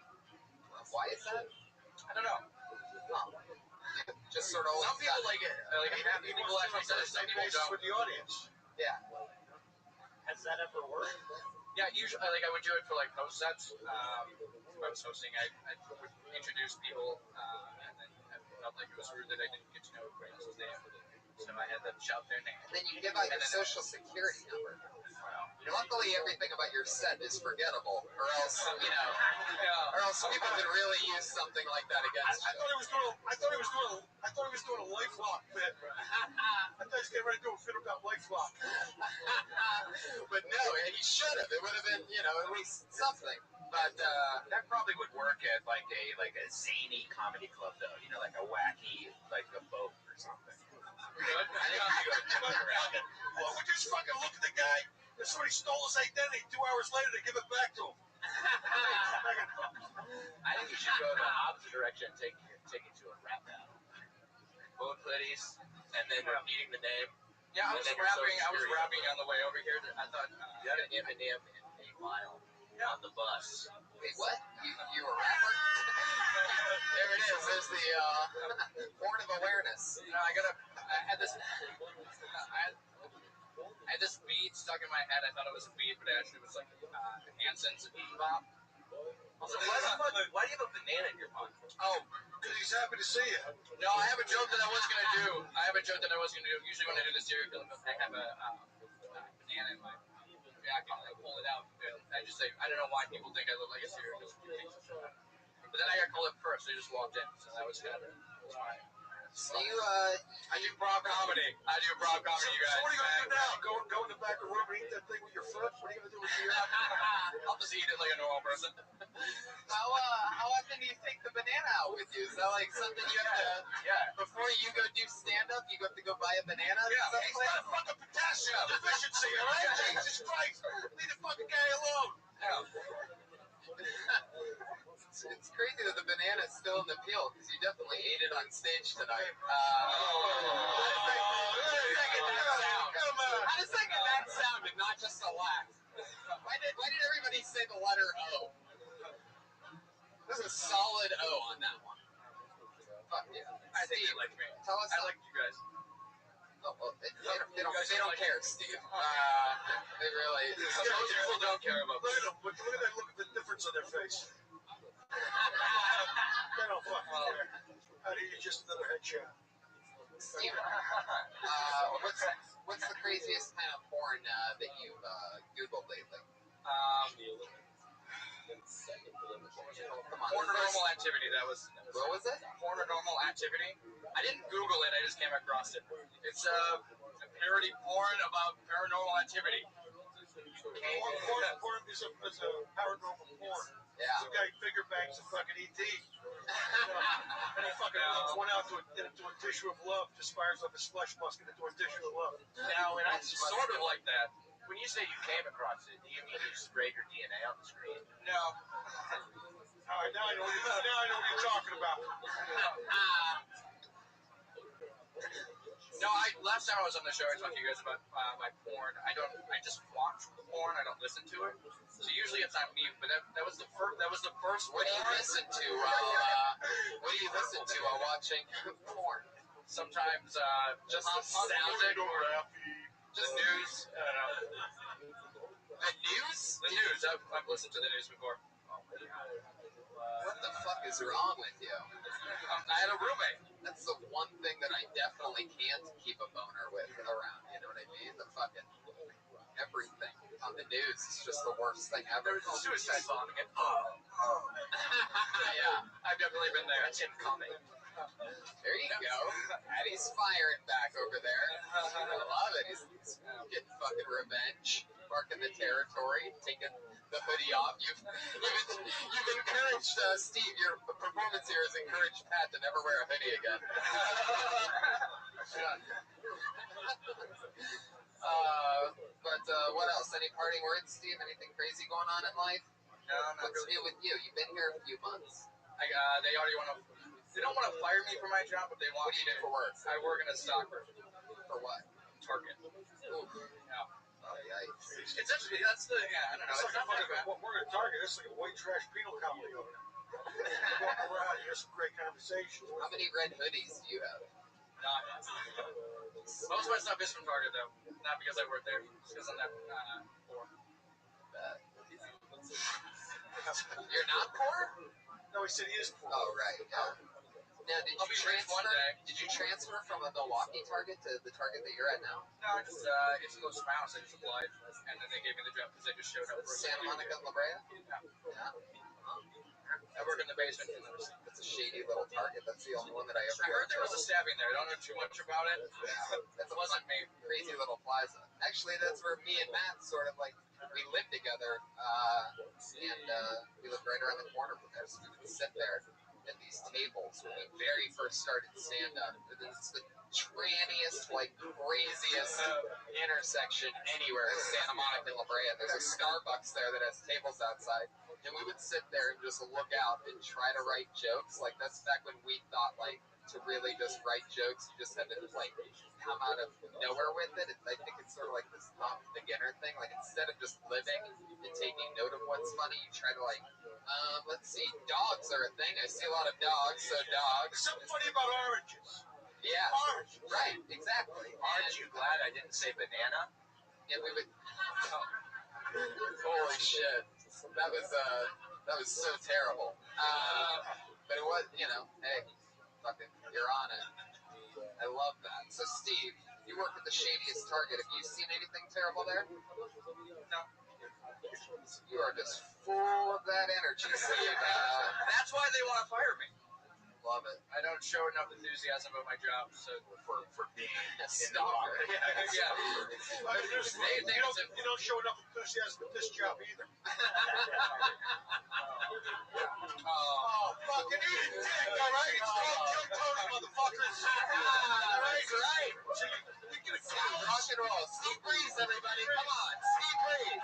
Why is that? I don't know. Huh. Just sort of. Some people like it. Like half people actually say it. Some people don't. With the audience. Yeah. Has that ever worked? Yeah, usually, like, I would do it for, like, host sets. If I was hosting, I would introduce people, and then I felt like it was rude that I didn't get to know everybody else's name. So I had them shout their name. And then you give out your social security number. Luckily, everything about your set is forgettable, or else, or else people could really use something like that against you. I thought he was doing a LifeLock bit. I thought he was getting ready to do a fit about LifeLock. But no, and he should have. It would have been, at least something. But that probably would work at like a zany comedy club, though. Like a wacky, like a boat or something. Good? Well, we just fucking look at the guy. If somebody stole his identity, 2 hours later they give it back to him. I think you should go the opposite direction and take it to a rap battle. Both hoodies, and then repeating the name. Yeah, I was rapping on the way over here. I thought, You had an Eminem and 8 Mile. yeah, on the bus. Wait, what? You a rapper? There it is. There's the horn of awareness. You know, I had this beat stuck in my head. I thought it was a beat, but it actually was like Hanson's bebop. Also, why do you have a banana in your pocket? Oh, Because he's happy to see you. no, I have a joke that I was going to do. Usually when I do the serial killer, I have a banana in my jacket. I pull it out, and I just say, I don't know why people think I look like a serial killer. But then I got called up first, so they just walked in. So that was kind of fine. So I do prop comedy. You guys. So what are you going to do now? Go in the back of the room and eat that thing with your foot? What are you going to do with your I'll just eat it like a normal person. how often do you take the banana out with you? Is that like something you have to? Yeah. Before you go do stand up, you have to go buy a banana. Yeah. It's not fucking potassium deficiency, all right? Jesus Christ. Leave the fucking guy alone. It's crazy that the banana is still in the peel because you definitely ate it on stage tonight. How does that get that sound and not just a laugh? Why did everybody say the letter O? There's a solid O on that one. Fuck yeah. I think Steve, they like me. tell us. I like you guys. Oh, well, they don't care, Steve. They really. Most people don't care about Look me. at them. Look at the difference on their face. They don't fucking care. How do you just another headshot? Steve, what's the craziest kind of porn that you've Googled lately? Come on. Porn or normal activity. What was it? Porn or normal activity. I didn't Google it. I just came across it. It's a parody porn about paranormal activity. Porn is a paranormal porn. Yeah. Some guy figure bangs a fucking ET. And he fucking runs one out into a tissue of love, just fires up his flesh musket into a tissue of love. Now, and I It's sort of like that. when you say you came across it, do you mean you sprayed your DNA on the screen? No. All right, now I know what you're talking about. No, last time I was on the show, I talked to you guys about my porn. I just watch porn. I don't listen to it. So usually it's on mute. But that was the first. What do you listen to? What do you listen to while watching porn? Sometimes Just the sound or just news. I don't know. The news? The news. I've listened to the news before. What the fuck is wrong with you? I had a roommate. That's the one thing that I definitely can't keep a boner with around. You know what I mean? The fucking everything on the news is just the worst thing ever. There's a suicide bombing. Yeah, I've definitely been there. That's incoming. there you go. Eddie's firing back over there. I love it. He's getting fucking revenge, marking the territory, taking the hoodie off. You've encouraged Steve. Your performance here has encouraged Pat to never wear a hoodie again. But what else? Any parting words, Steve? Anything crazy going on in life? No, not What's really. new with you? You've been here a few months. They already want to. They don't want to fire me for my job, but they want What do me you do for work? I work in a stockroom. For what? Target. Ooh. Yeah. Oh, yikes. It's actually that's the I don't know. It's It's like not very bad. we're at Target. It's like a white trash penal colony over there. Walk around, you hear some great conversations. How many red hoodies do you have? Most of my stuff is from Target though, not because I work there. It's because I'm not poor. You're not poor? No, he said he is poor. Oh, right. Yeah. Now, did I'll you be rich one day. Did you transfer from a Milwaukee Target to the Target that you're at now? No, it's close to my house. I just applied, and then they gave me the job because I just showed up. Santa Monica and La Brea? Yeah. Yeah. I work in the basement. It's a shady little Target. That's the only one that I ever I heard there was a stabbing there. I don't know too much about it. Yeah, that's It wasn't me. crazy little plaza. Actually, that's where me and Matt sort of like, we lived together, and we lived right around the corner from there, so we would sit there at these tables when we very first started stand-up. It's the tranniest, like, craziest intersection anywhere in Santa Monica and La Brea. There's a Starbucks there that has tables outside, and we would sit there and just look out and try to write jokes. Like, that's back when we thought, like, to really just write jokes, you just had to, like, come out of nowhere with it. I think it's sort of like this top beginner thing. Like, instead of just living and taking note of what what's funny? You try to like, let's see, dogs are a thing. I see a lot of dogs, so dogs. There's something funny about oranges. Yeah. Orange. Right, exactly. Aren't you glad I didn't say banana? Yeah, we would. Holy shit, that was so terrible. But it was, you know, hey, fucking, you're on it. I love that. So, Steve, you work at the shadiest Target. Have you seen anything terrible there? No. You are just full of that energy, Steve. That's why they want to fire me. Love it. I don't show enough enthusiasm about my job, so for being in the Stalker. market. Yeah. I mean, you don't show enough enthusiasm with this job either. Oh, fucking eat a dick, all right? It's called Kill Tony, motherfuckers. All right? That's right. So you get a Rock and roll. Steve Breeze, everybody. Come on. Steve Breeze.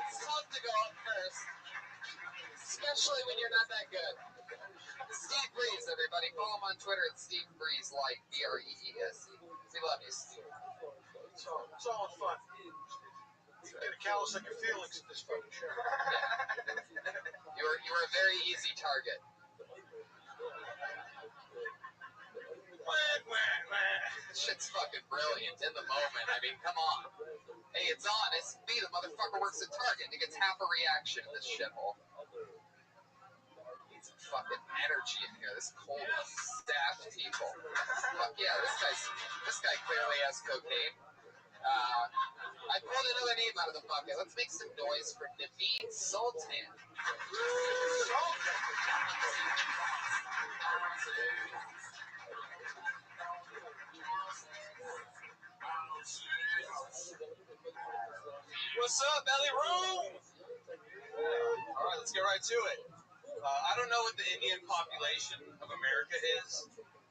It's tough to go up first, especially when you're not that good. Steve Breeze, everybody. Follow him on Twitter at Steve Breeze, like BREESE. We love you, Steve. It's all fun. You can get a callus on your feelings at this fucking show. You were a very easy target. This shit's fucking brilliant in the moment. I mean, come on. Hey, it's on. It's me. The motherfucker works at Target. He gets half a reaction in this shithole. Need some fucking energy in here. This cold staff people. Fuck yeah, this guy clearly has cocaine. I pulled another name out of the bucket. Let's make some noise for Naveed Sultan. What's up, Belly Room? All right, let's get right to it. I don't know what the Indian population of America is,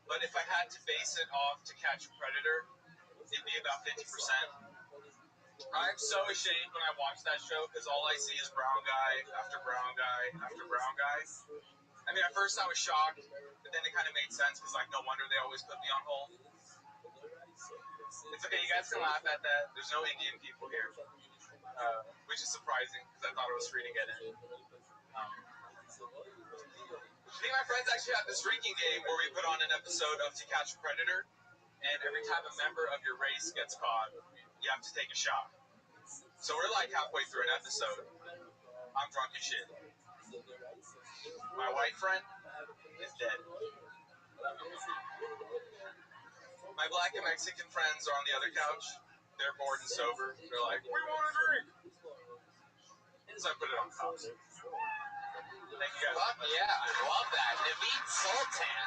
but if I had to base it off To Catch a Predator, it'd be about 50%. I'm so ashamed when I watch that show because all I see is brown guy after brown guy after brown guy. I mean, at first I was shocked, but then it kind of made sense because, like, no wonder they always put me on hold. It's okay, you guys can laugh at that. There's no Indian people here, which is surprising because I thought it was free to get in. Me and my friends actually have this drinking game where we put on an episode of To Catch a Predator, and every time a member of your race gets caught, you have to take a shot. So we're like halfway through an episode. I'm drunk as shit. My white friend is dead. My black and Mexican friends are on the other couch. They're bored and sober. They're like, we want a drink. So I put it on top. Thank you guys. Fuck yeah, I love that. Naveed Sultan.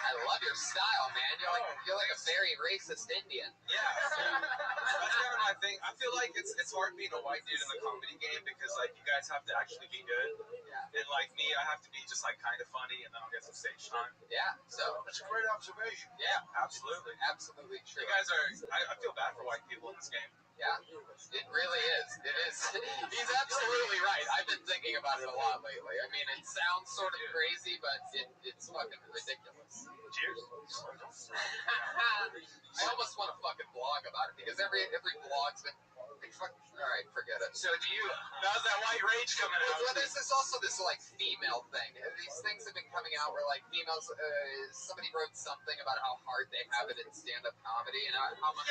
I love your style, man. You're like a very racist Indian. Yeah, that's kind of my thing. I feel like it's hard being a white dude in the comedy game because, like, you guys have to actually be good. Yeah. And, like, me, I have to be just, like, kind of funny, and then I'll get some stage time. Yeah, so. That's a great observation. Yeah, Absolutely. absolutely true. You guys are, I feel bad for white people in this game. Yeah, it really is. It is. He's absolutely right. I've been thinking about it a lot lately. I mean, it sounds sort of crazy, but it's fucking ridiculous. Cheers. I almost want to fucking blog about it because every blog's been. All right, forget it. So how's that white rage coming out? Well, there's also this like female thing. These things have been coming out where like females. Somebody wrote something about how hard they have it in stand-up comedy and how much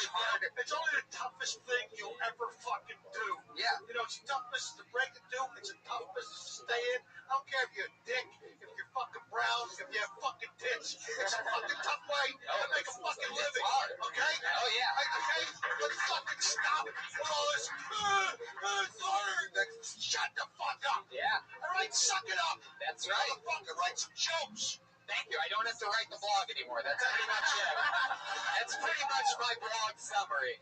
harder. It's only the toughest thing you'll ever fucking do. Yeah. You know, it's the toughest to break it through. It's the toughest to stay in. I don't care if you're a dick, if you're fucking brown, if you have fucking tits. It's a fucking tough way to make a fucking living. Hard. Okay? Oh yeah. Okay? Let's fucking stop with all this. Shut the fuck up. Yeah. All right, suck it up. That's right. Motherfucker, write some jokes. Thank you. I don't have to write the blog anymore. That's pretty much it. That's pretty much my blog summary.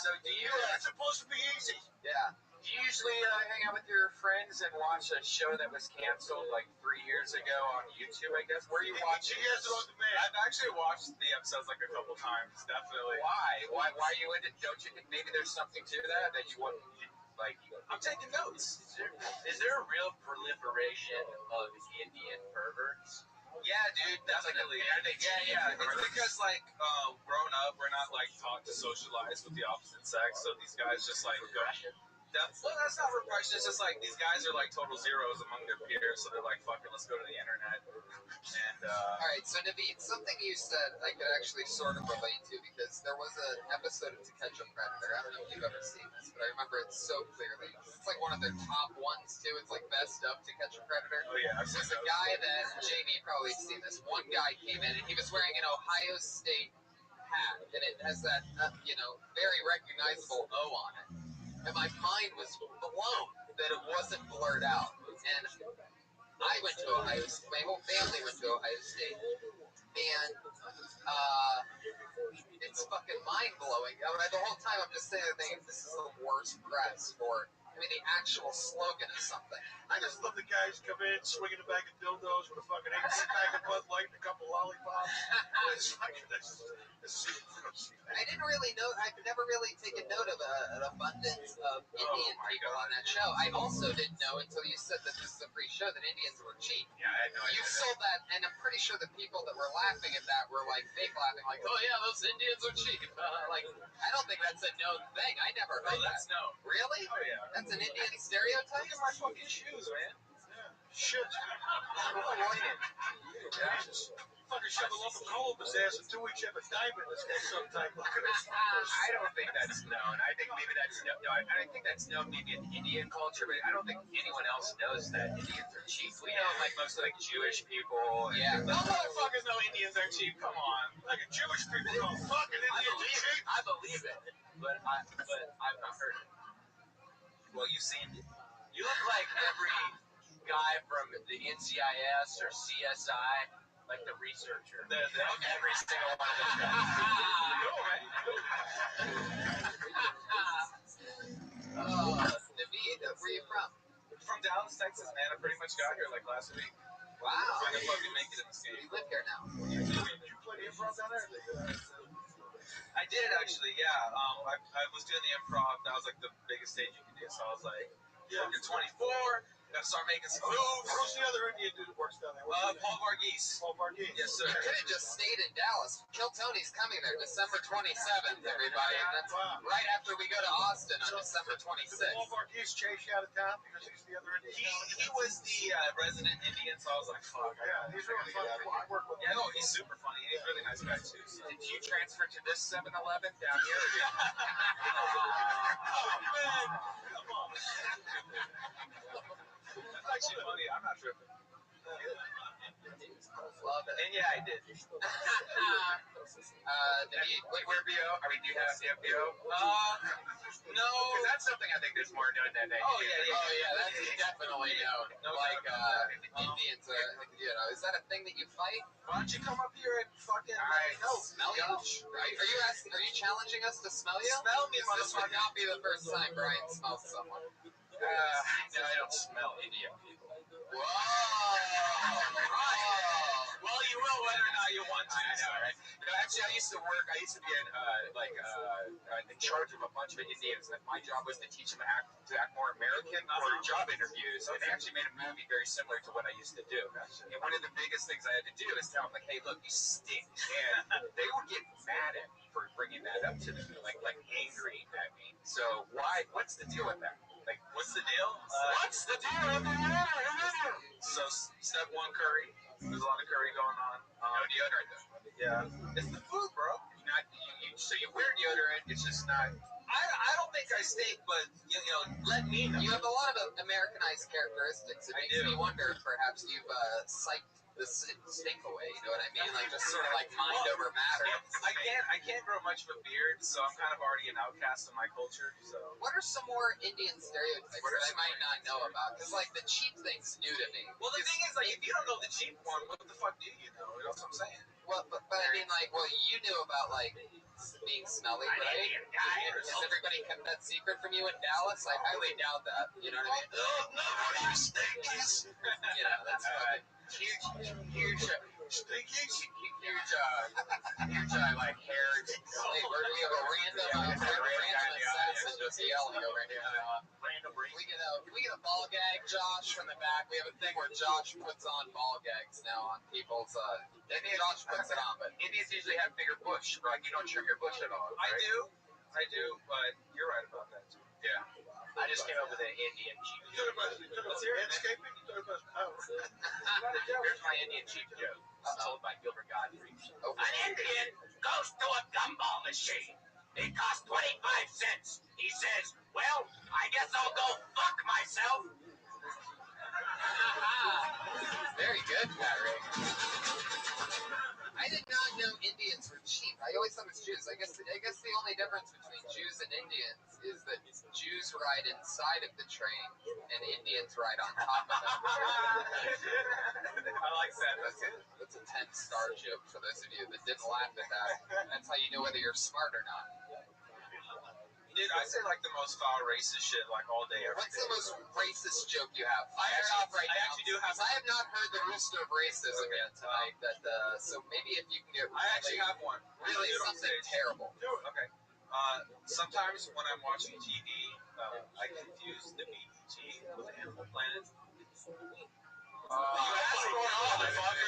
So do you, It's supposed to be easy. Yeah. do you usually hang out with your friends and watch a show that was canceled like 3 years ago on YouTube, I guess? Where are you watching? He has it on demand. I've actually watched the episodes like a couple times, definitely. Why are you into? Don't you think maybe there's something to that you wouldn't like? I'm taking notes. Is there a real proliferation of Indian perverts? Yeah, dude, definitely. Yeah. It's because, like, growing up, we're not, like, taught to socialize with the opposite sex, so these guys just, like, go. That's not repression. It's just like these guys are like total zeros among their peers, so they're like, "Fuck it, let's go to the internet." And All right, so Naveed, something you said I could actually sort of relate to because there was an episode of To Catch a Predator. I don't know if you've ever seen this, but I remember it so clearly. It's like one of their top ones too. It's like best of To Catch a Predator. oh yeah, I've seen There's a those. guy that Jamie you probably seen this. One guy came in and he was wearing an Ohio State hat, and it has that very recognizable O on it. And my mind was blown that it wasn't blurred out. And I went to Ohio State. My whole family went to Ohio State, and it's fucking mind blowing. The whole time I'm just sitting there thinking this is the worst press for. I mean, the actual slogan is something. I just love the guys come in swinging a bag of dildos with a fucking 8-pack of Bud Light and a couple lollipops. I didn't really know. I've never really taken note of an abundance of Indian people on that show. I also didn't know until you said that this is a free show that Indians were cheap. Yeah, I had no idea. You sold that, and I'm pretty sure the people that were laughing at that were like fake laughing, like, "Oh yeah, those Indians are cheap." Like, I don't think that's a known thing. I never heard that. That's no. Really? Oh yeah. That's an Indian stereotype? Look at my fucking shoes, man. Shit. Jesus. Fucking shove a lump of coal up his ass and 2 weeks have a diamond. This guy's sometime. Look at this. I don't think that's known. I think maybe that's known. No, I think that's known maybe in Indian culture, but I don't think anyone else knows that Indians are cheap. We know like mostly like Jewish people. Yeah. No motherfuckers know Indians are cheap. Come on. Like a Jewish people go, fucking Indians are cheap. I believe it, but I've not heard it. Well, you've seen it. You look like every guy from the NCIS or CSI, like the researcher. Every single one of those guys. David, where are you from? From Dallas, Texas, man. I pretty much got here like last week. Wow. So I can fucking make it in this game. You live here now. You play improv down there? I did actually, yeah. I was doing the improv. That was like the biggest stage you could do. So I was like, fucking 24. Gotta start making some moves. Who's the other Indian dude that works down there? Paul Varghese. Paul Varghese. Yes, sir. You could have just stayed in Dallas. Kill Tony's coming there December 27th, everybody. And that's right after we go to Austin on December 26th. Paul Varghese chase you out of town because he's the other Indian. He was the resident Indian, so I was like, fuck. Yeah, he's really funny. I work with him. Yeah, no, he's super funny. He's a really nice guy, too. So. Did you transfer to this 7-Eleven down here? Oh, man. Come on. That's actually funny. I'm not tripping. Love it. And yeah, I did. David, Wait, where BO? I mean, do you have BO? No. Because that's something I think there's more known than that. Oh, yeah. Oh yeah, that's definitely known. No Like doubt. Indians, is that a thing that you fight? Why don't you come up here and fucking Smell you? Are you asking? Are you challenging us to smell you? Smell me, This would motherfucker. not be the first time Brian smells someone. No, I don't smell Indian people. Whoa! Well, you will whether or not you want to. I know, right? No, actually, I used to be in, in charge of a bunch of Indians, and my job was to teach them to act more American for job interviews. And they actually made a movie very similar to what I used to do. And one of the biggest things I had to do is tell them, like, hey, look, you stink. And they would get mad at me for bringing that up to them, like angry at me. So what's the deal with that? Like, What's the deal? what's the deal with the So, step one, curry. There's a lot of curry going on. no deodorant, though. Yeah. It's the food, bro. Not so you wear deodorant. It's just not. I don't think I stink, but, let me know. You have a lot of Americanized characteristics. It I makes do. me wonder if perhaps you've psyched the stink away. You know what I mean? Like just sort of like mind over matter. I can't grow much of a beard, so I'm kind of already an outcast in my culture. So What are some more Indian stereotypes that I might not know about? Because like the cheap thing's new to me. well, the thing is, like, if you don't know the cheap one, what the fuck do you know? You know what I'm saying? Well, but I mean, like, you knew about like being smelly, right? Has everybody kept that secret from you in Dallas? I highly doubt that. You know what I mean? No, you stinkies. That's fucking Huge, like hair. Hey, we have a random assassin just yelling over here. We get a ball gag, Josh, from the back. We have a thing where Josh puts on ball gags now on people's. Josh puts it on, but Indians usually have bigger bush, like you don't trim your bush at all. I do, but you're right about that too. Yeah. I just just came up with an Indian cheap You joke. talking about landscaping? You talking about power? Here's my Indian cheap joke. It's told by Gilbert Godfrey. An Indian goes to a gumball machine. It costs 25 cents. He says, well, I guess I'll go fuck myself. Very good, Patrick. I did not know Indians were cheap. I always thought it was Jews. I guess the only difference between Jews and Indians is that Jews ride inside of the train and Indians ride on top of it. I like that. That's a 10-star joke for those of you that didn't laugh at that. That's how you know whether you're smart or not. Dude, I say like the most foul racist shit like all day every What's day. the most racist joke you have? I actually do have. I have not heard the rooster of racism yet tonight. So maybe if you can get. I actually have one. Really something terrible. Okay. Sometimes when I'm watching TV, I confuse the BET with Animal Planet. You asked for it, motherfucker.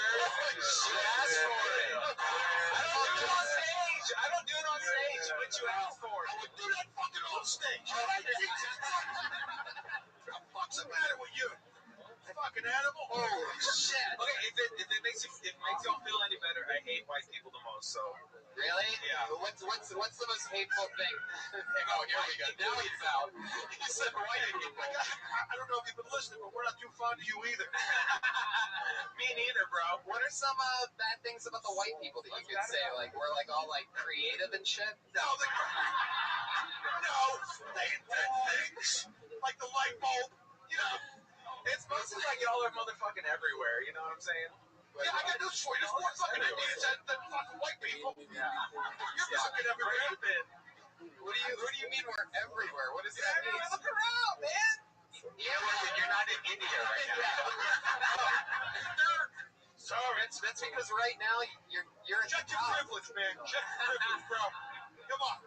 You asked for it. I don't do it on stage, but you asked for it. I would do that fucking on stage. What the fuck's the matter with you? Fucking animal? Oh shit! Okay, if it makes y'all feel any better, I hate white people the most. So really? Yeah. What's the most hateful thing? Oh, here we go. Now he's out. He said white people. I don't know if you've been listening, but we're not too fond of you either. Me neither, bro. What are some bad things about the white people that you could say? Like we're like all like creative and shit. No, they invent things like the light bulb. You know, It's mostly like y'all are motherfucking everywhere. You know what I'm saying? yeah, I got news for you. There's more fucking Indians than fucking white people. Yeah. You're fucking everywhere. What do you mean we're everywhere? What does that mean? Look around, man. You're not in India right now. Sorry, that's because right now you're Check your privilege, man. Check your privilege, bro. Come on.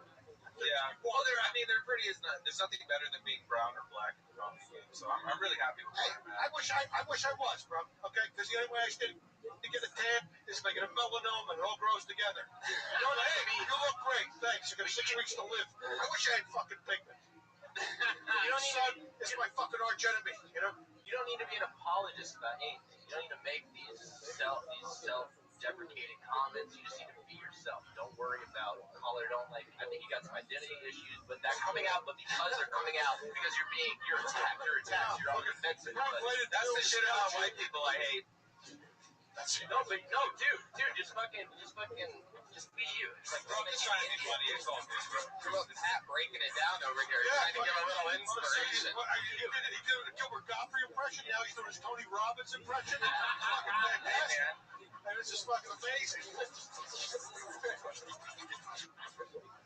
Yeah. Well, they're pretty. There's nothing better than being brown or black in the comedy game. So I'm really happy with Hey, that. I wish I was, bro. Okay, because the only way I stay to get a tan is if I get a melanoma and it all grows together. You know, hey, you look great. Thanks. You got 6 weeks to live. I wish I had fucking pigment. You don't Son, it's my fucking arch enemy. You know. You don't need to be an apologist about anything. You don't need to make these self-deprecating comments. You just need to be yourself. Don't worry about color. Don't like. I think you got some identity issues, but that's coming out. But because they're coming out, because you're attacked. You're defensive. That's the shit about white people I hate. Dude, just be you. Just like, I'm just trying to be funny. It's all good, bro. Look, Pat breaking it down over here, trying to give a little inspiration. He did a Gilbert Godfrey impression. Now he's doing his Tony Robbins impression. Fucking fantastic. And it's just fucking amazing.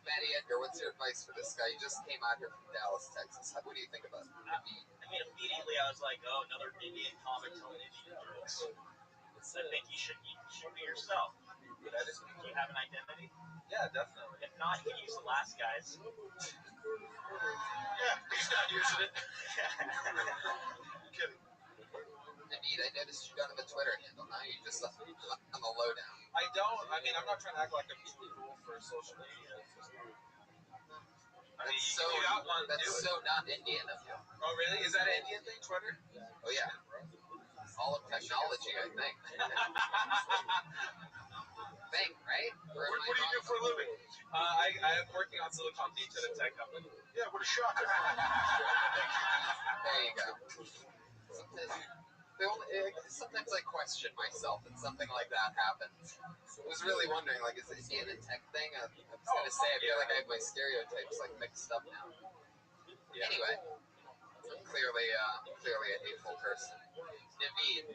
Matty Edgar, what's your advice for this guy? He just came out here from Dallas, Texas. What do you think about it? I mean, immediately I was like, oh, another Indian comic telling Indian jokes. I think you should be yourself. Do you have an identity? Yeah, definitely. If not, you can use the last guy's. Yeah, he's not using it. Kidding. Naveed, I noticed you don't have a Twitter handle. Now you're just on the lowdown. I don't. I mean, I'm not trying to act like I'm too cool for social media. I mean, you got one. That's so not Indian of you. Oh, really? Is that an Indian thing, Twitter? Oh yeah. All of technology, I think. Right? What do you do for a living? I'm working on Silicon Beach at a tech company. Yeah, what a shocker. There you go. Sometimes I question myself and something like that happens. I was really wondering, like, is Indian a tech thing? I was going to say, I feel like I have my stereotypes, like, mixed up now. Yeah. Anyway, I'm clearly a hateful person. Naveed,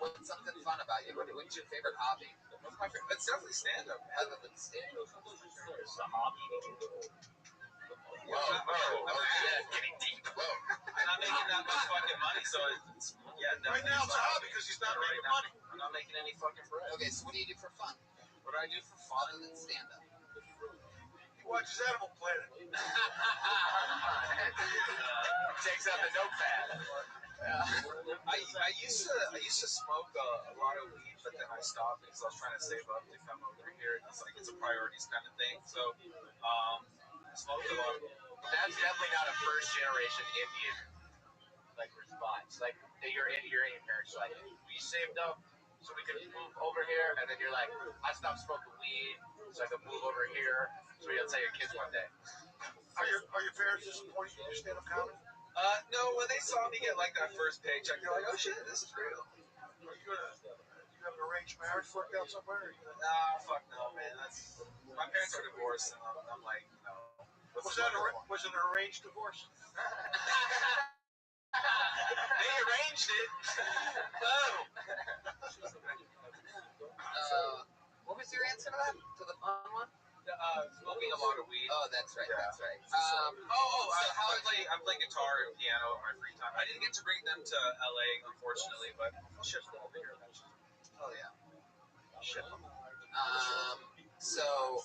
what's something fun about you? What's your favorite hobby? It's definitely stand-up. Other than stand-up. It's a hobby. Whoa, shit. Getting deep. Whoa. I'm not making that much fucking money, so it's Right now it's a hobby because he's not making money. I'm not making any fucking bread. Okay, so what do you do for fun? What do I do for fun? Other than stand-up. He watches Animal Planet. Takes out the notepad. I used to smoke a lot of weed, but then I stopped because I was trying to save up to come over here. It's like it's a priorities kind of thing. So I smoked a lot. That's definitely not a first generation Indian like response. Like your Indian parents like, we saved up so we could move over here, and then you're like, I stopped smoking weed so I could move over here. So you'll tell your kids one day. Are your parents disappointed in your stand-up comedy? No, when they saw me get like that first paycheck, they're like, oh shit, this is real. Are you have an arranged marriage worked out somewhere? Nah, fuck no, man. That's my parents are divorced, and I'm like, you know. Was it an arranged divorce? They arranged it. Oh. What was your answer to that? To the fun one? Smoking a lot of weed. Oh, that's right. Yeah. That's right. I play guitar and piano in my free time. I didn't get to bring them to LA, unfortunately, but I'll ship them over here eventually. Oh yeah. Ship them. So,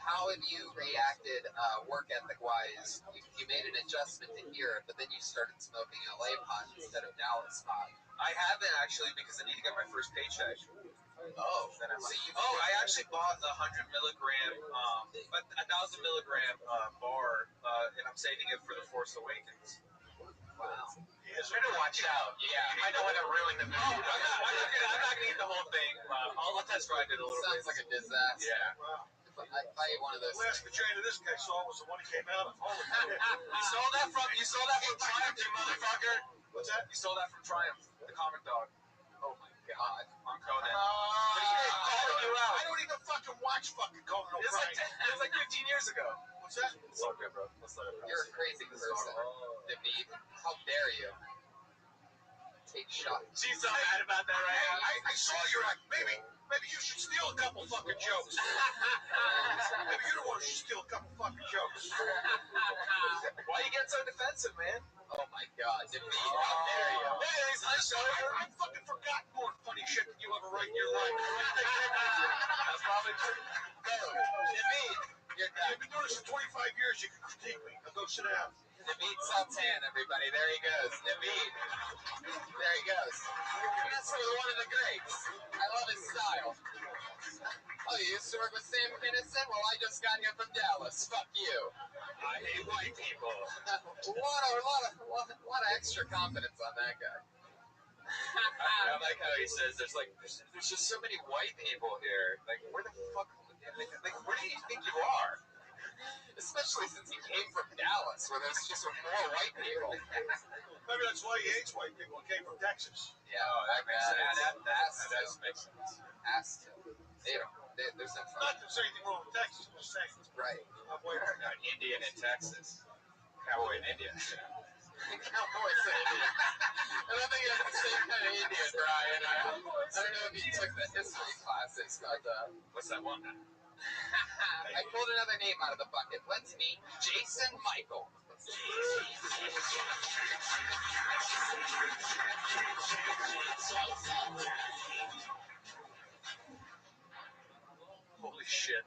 how have you reacted work ethic wise? You made an adjustment to here, but then you started smoking LA pot instead of Dallas pot. I haven't actually because I need to get my first paycheck. Oh, Then I'm like, I actually bought the 100 milligram, 1,000 milligram bar, and I'm saving it for the Force Awakens. Wow. Better watch out. Yeah, you might want to ruin the movie. I'm not gonna eat the whole thing. I'll test drive it a little bit. Sounds like a disaster. Yeah. Wow. If I ate one of those. The last vagina this guy saw was the one he came out of. Holy shit. You stole that from Triumph, you motherfucker. What's that? You stole that from Triumph, the comic dog. Oh my god. On Conan. Calling you out. I don't even fucking watch fucking Conan O'Brien. It was like 15 years ago. What's that? It's all good, bro. Let's let it pass. You're a crazy person. David, how dare you? Take shots. She's so mad about that right now. I saw your act. Maybe you should steal a couple fucking jokes. Maybe you're the one who should steal a couple fucking jokes. Why you get so defensive, man? Oh my god, David, how dare you? I fucking forgot more funny shit than you ever write in your life. That's probably true. Go, David. You're done. You've been doing this for 25 years. You can critique me. Now go sit down. David Sultan, everybody. There he goes. David. There he goes. That's one of the greats. I love his style. Oh, you used to work with Sam Kinison? Well, I just got here from Dallas. Fuck you. I hate white people. A lot of extra confidence on that guy. I like how he says there's just so many white people here. Like, where the fuck? Like, where do you think you are? Especially since he came from Dallas, where there's just more white people. Maybe that's why he hates white people. He came from Texas. Yeah, that makes sense. That does make sense. Has to. There's no fun. Not that there's anything wrong with Texas. I'm just saying. Right. I'm white. No, Indian in Texas. Cowboy in India. Cowboys in India. I don't think it's the same kind of Indian, Brian. I don't know if you took the history classes, but What's that one? I pulled another name out of the bucket. Let's meet Jason Michael. Holy shit.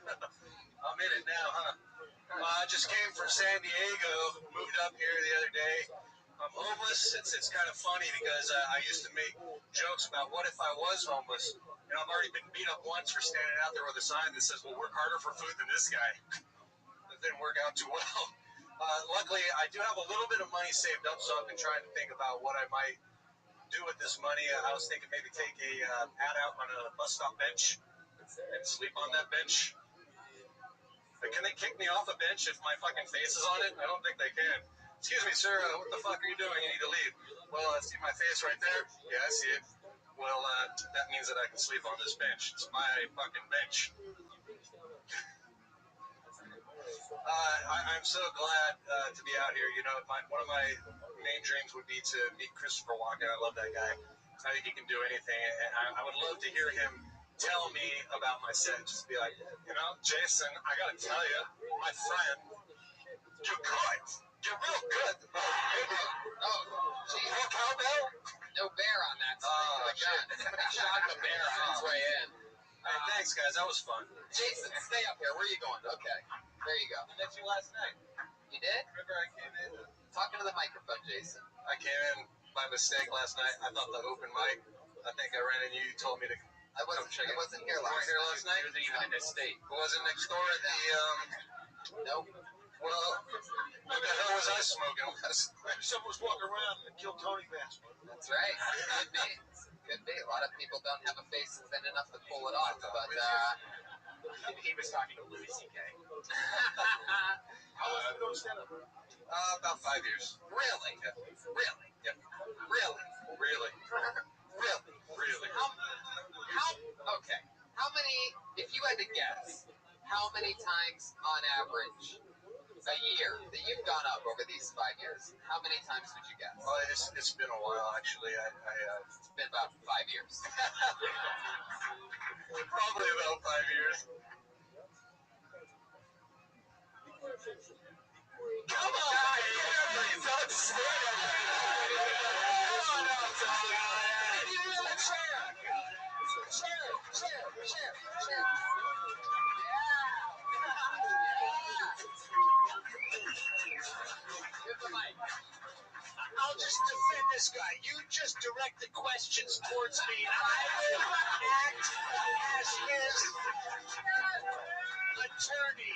I'm in it now, huh? I just came from San Diego, moved up here the other day. I'm homeless. It's kind of funny because I used to make jokes about what if I was homeless. You know, I've already been beat up once for standing out there with a sign that says, well, work harder for food than this guy. That didn't work out too well. Luckily, I do have a little bit of money saved up, so I've been trying to think about what I might do with this money. I was thinking maybe take a pad out on a bus stop bench and sleep on that bench. But can they kick me off a bench if my fucking face is on it? I don't think they can. Excuse me, sir, what the fuck are you doing? You need to leave. Well, I see my face right there. Yeah, I see it. Well, that means that I can sleep on this bench. It's my fucking bench. I'm so glad to be out here. You know, one of my main dreams would be to meet Christopher Walken. I love that guy. I think he can do anything. And I would love to hear him tell me about my set. Just be like, you know, Jason, I gotta tell you, my friend, you're good. You're real good. Oh, geez. No cowbell? No bear on that. Oh, Shit. Somebody shot the bear on its way in. Hey, thanks, guys. That was fun. Jason, stay up here. Where are you going? Okay. There you go. I met you last night. You did? Remember I came in? Talking to the microphone, Jason. I came in by mistake last night. I thought the open mic. I think I ran into you. You told me to I come check it. wasn't here You weren't last here night. last night? You wasn't even in this state. Was it next door at the Nope. Well, what the hell was I smoking? Someone was walking around and killed Tony Bass. That's right. Could be. Could be. A lot of people don't have a face thin enough to pull it off, but He was talking to Louis C.K. How long have you been doing stand-up? About 5 years. really? Yeah. Really? Yeah. Really? Really? Really? Really? Okay. How many, if you had to guess, how many times on average a year that you've gone up over these 5 years, how many times would you guess? Well, it's been a while, actually. It's been about 5 years. Probably about 5 years. Come on! Don't say that! Come on up, dog! Give you a chair! Chair! Give the mic. I'll just defend this guy. You just directed questions towards me. I will act as his attorney.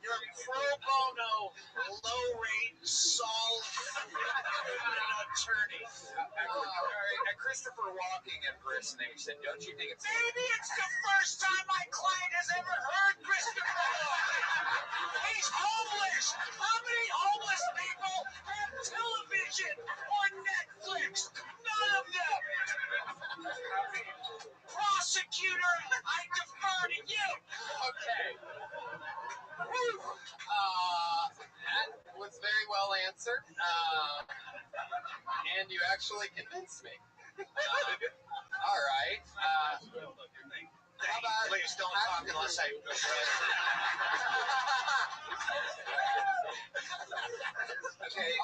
You're pro bono, low rate, solve attorney. Christopher Walking impersonator said, "Don't you think it's?" Maybe it's the first time my client has ever heard Christopher Walken. He's homeless. How many homeless people have television or Netflix? None of them. Prosecutor, I defer to you. Okay. That was very well answered. And you actually convinced me. All right. How about... Please don't talk unless I Okay.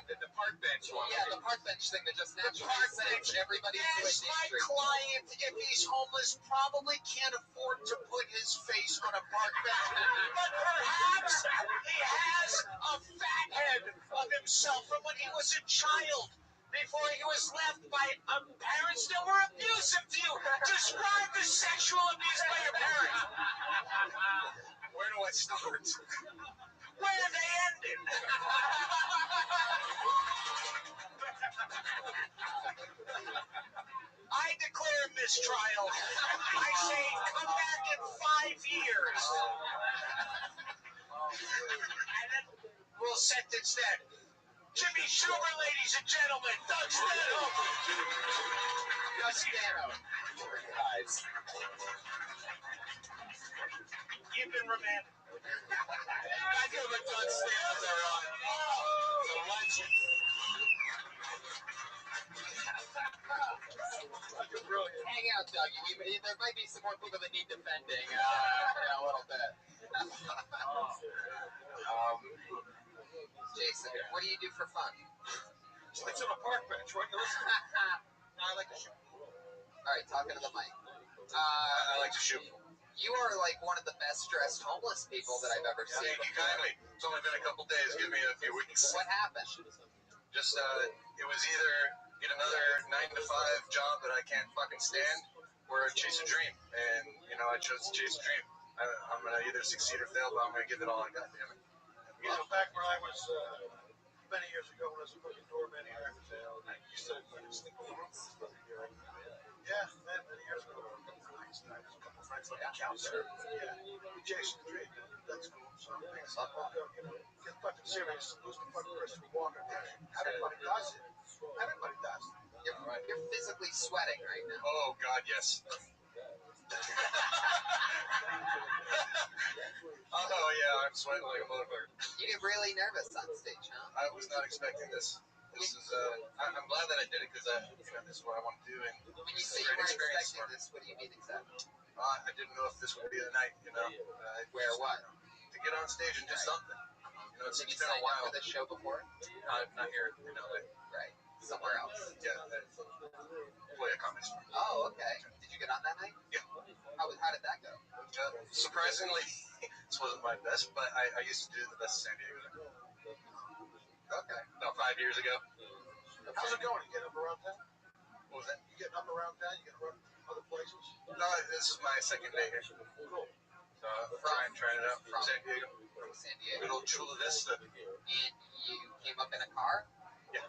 The park bench one. Yeah, the park bench thing that just naturally Park saves bench. everybody's Yes, switching my street. client, if he's homeless, probably can't afford to put his face on a park bench. But perhaps he has a fat head of himself from when he was a child, before he was left by parents that were abusive to you. Describe the sexual abuse by your parents. Where do I start? Where they ended. I declare mistrial. I say come back in 5 years. And then we'll sentence that. Jimmy Schumer, ladies and gentlemen. Doug Stanhope. Doug Stanhope. Guys. You've been remanded. I give a Doug Stanhope there on. It's a legend. Brilliant. Hang out, Dougie. There might be some more people that need defending in a little bit. Jason, what do you do for fun? It's on a park bench, right? Listen. I like to shoot. All right, talking to the mic. I like to shoot. You are like one of the best dressed homeless people that I've ever seen. Thank you kindly. It's only been a couple days. Give me a few weeks. What happened? Just, it was either get another 9-to-5 job that I can't fucking stand, or chase a dream. And, you know, I chose to chase a dream. I'm gonna either succeed or fail, but I'm gonna give it all I got, damn it. You know, back when I was, many years ago, when I was a fucking doorman here, I used to sleep on the roof. Yeah, many years ago. I used to have a couple friends like a counselor. Yeah, we chased the dream. That's cool. So things like, you know, get fucking serious. Lose the fucking Christopher Walken. Everybody does it. Everybody does it. You're physically sweating right now. Oh, God, yes. Oh, yeah, I'm sweating like a motherfucker. You get really nervous on stage, huh? I was not expecting this. This is, I'm glad that I did it, because, you know, this is what I want to do. And When you say you weren't expecting this, what do you mean exactly? I didn't know if this would be the night, you know. Where what? To get on stage and do something. You know, it's Did you been sign a while. up for this show before? Not here, you know, Right. Somewhere else. yeah, play a comedy store. Oh, okay. Did you get on that night? Yeah. How did that go? Surprisingly, this wasn't my best, but I used to do the best in San Diego. Okay. About 5 years ago. How's it going? You getting up around town? What was that? You getting up around town? You getting around other places? No, this is my second day here. Cool. So, trying it out from San Diego. from San Diego. Good old Chula Vista. And you came up in a car? Yeah.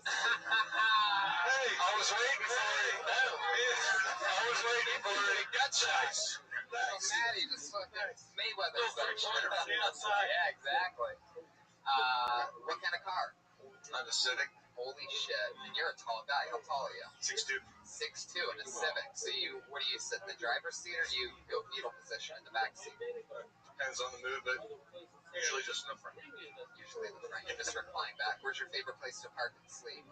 Hey, I was waiting for it. I was waiting for it. Gut shots. Maddie just fucking Mayweather. outside. Yeah, exactly. What kind of car? On the Civic. Holy shit. And you're a tall guy. How tall are you? 6'2". 6'2" in a Civic. So what do you sit in the driver's seat or do you go fetal position in the back seat? Depends on the mood, but usually just in the front. Usually in the front. You just recline back. Where's your favorite place to park and sleep?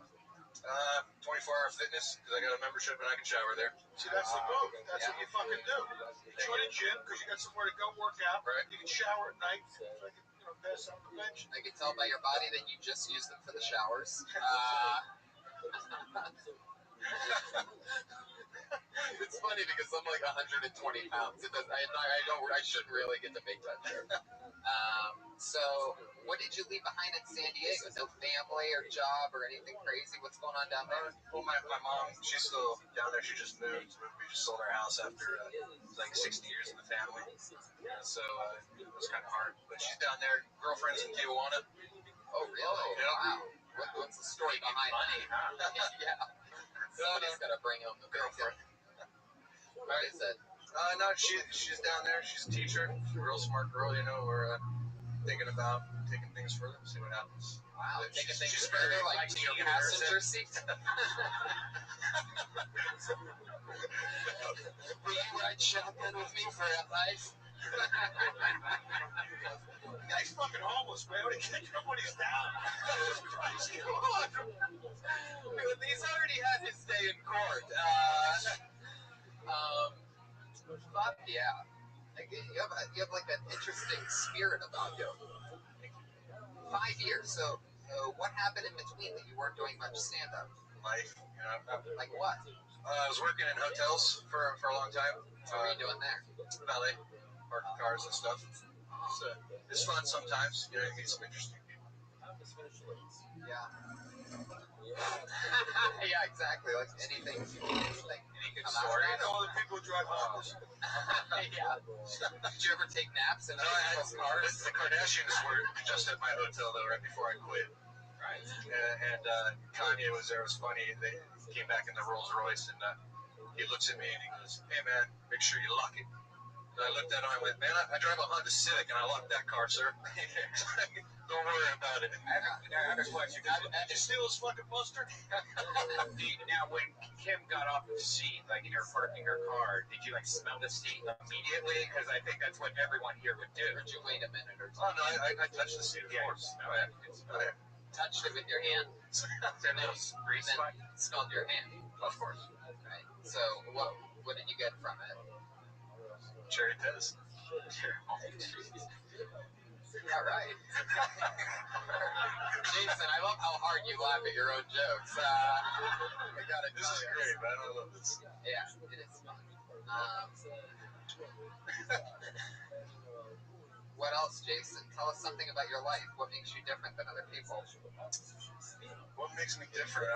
24-hour fitness, because I got a membership and I can shower there. See, that's the move. That's what you fucking do. You join a gym because you got somewhere to go work out. Right. You can shower at night. So I can, pass out on the bench. I can tell by your body that you just used them for the showers. It's funny because I'm like 120 pounds. I shouldn't really get to make that joke. So, what did you leave behind in San Diego? No family or job or anything crazy? What's going on down there? Well, my mom, she's still down there. She just moved. We just sold our house after like 60 years in the family. So it was kind of hard. But she's down there. Girlfriend's in Tijuana. Oh, really? Yeah. Wow. What's the story behind money? Yeah. Somebody's got to bring home the girlfriend. What is it? No, she's down there. She's a teacher. She's a real smart girl, We're thinking about taking things further, see what happens. Wow, taking things she's further, very, like your passenger seat? Will you ride shotgun with me for a life? The guy's fucking homeless, man. What do you think when he's down? He's already had his day in court. Fuck yeah. You have like an interesting spirit about you. 5 years. So what happened in between that you weren't doing much stand-up? Life, Like what? I was working in hotels for a long time. What were you doing there? Valet, parking cars and stuff. So it's fun sometimes. You meet some interesting people. Yeah. Yeah, exactly. Like anything. Any good story? I know other people who drive homeless. Yeah. Did you ever take naps in No, other people's cars? the Kardashians were just at my hotel though, right before I quit. Right. And Kanye was there. It was funny. They came back in the Rolls Royce, and he looks at me and he goes, "Hey man, make sure you lock it." And I looked at him and I went, "Man, I drive a Honda Civic and I locked that car, sir. Don't worry about it." I have a question. Did you steal his fucking mustard? Now, when Kim got off the seat, like in her parking her car, did you like smell the seat immediately? Because I think that's what everyone here would do. Or did you wait a minute or two? Oh no, I touched the seat, of course. Oh, yeah. Touched it with your hand? And then Smelled your hand? Of course. Right. So what did you get from it? Cherry Pez. Yeah, right. Jason, I love how hard you laugh at your own jokes. I gotta This tell is you. great, man. I love this. Yeah, it is fun. What else, Jason? Tell us something about your life. What makes you different than other people? What makes me different?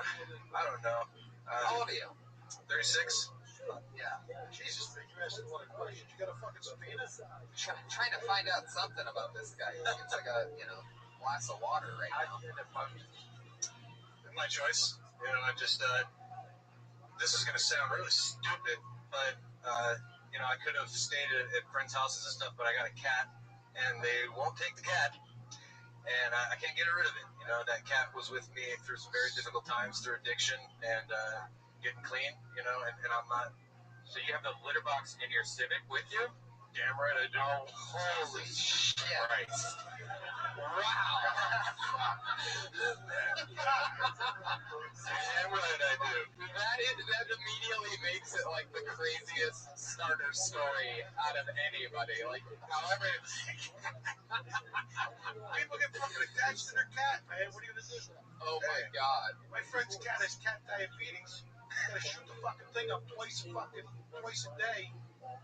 I don't know. How old are you? 36. Yeah. Jesus, man, you asked a lot of questions. You got a fucking subpoena? Trying to find out something about this guy. It's like a, glass of water right now. My choice. I just, this is going to sound really stupid, but, I could have stayed at friends' houses and stuff, but I got a cat, and they won't take the cat, and I can't get rid of it. That cat was with me through some very difficult times, through addiction, and getting clean, and I'm not. So you have the litter box in your Civic with you? Damn right I do. Oh, holy shit. Right. Wow. Damn right I do. That immediately makes it like the craziest starter story out of anybody. Like, however, People get fucking attached to their cat, man. What are you gonna do? oh my god. My friend's cat has cat diabetes. Gotta shoot the fucking thing up twice a day.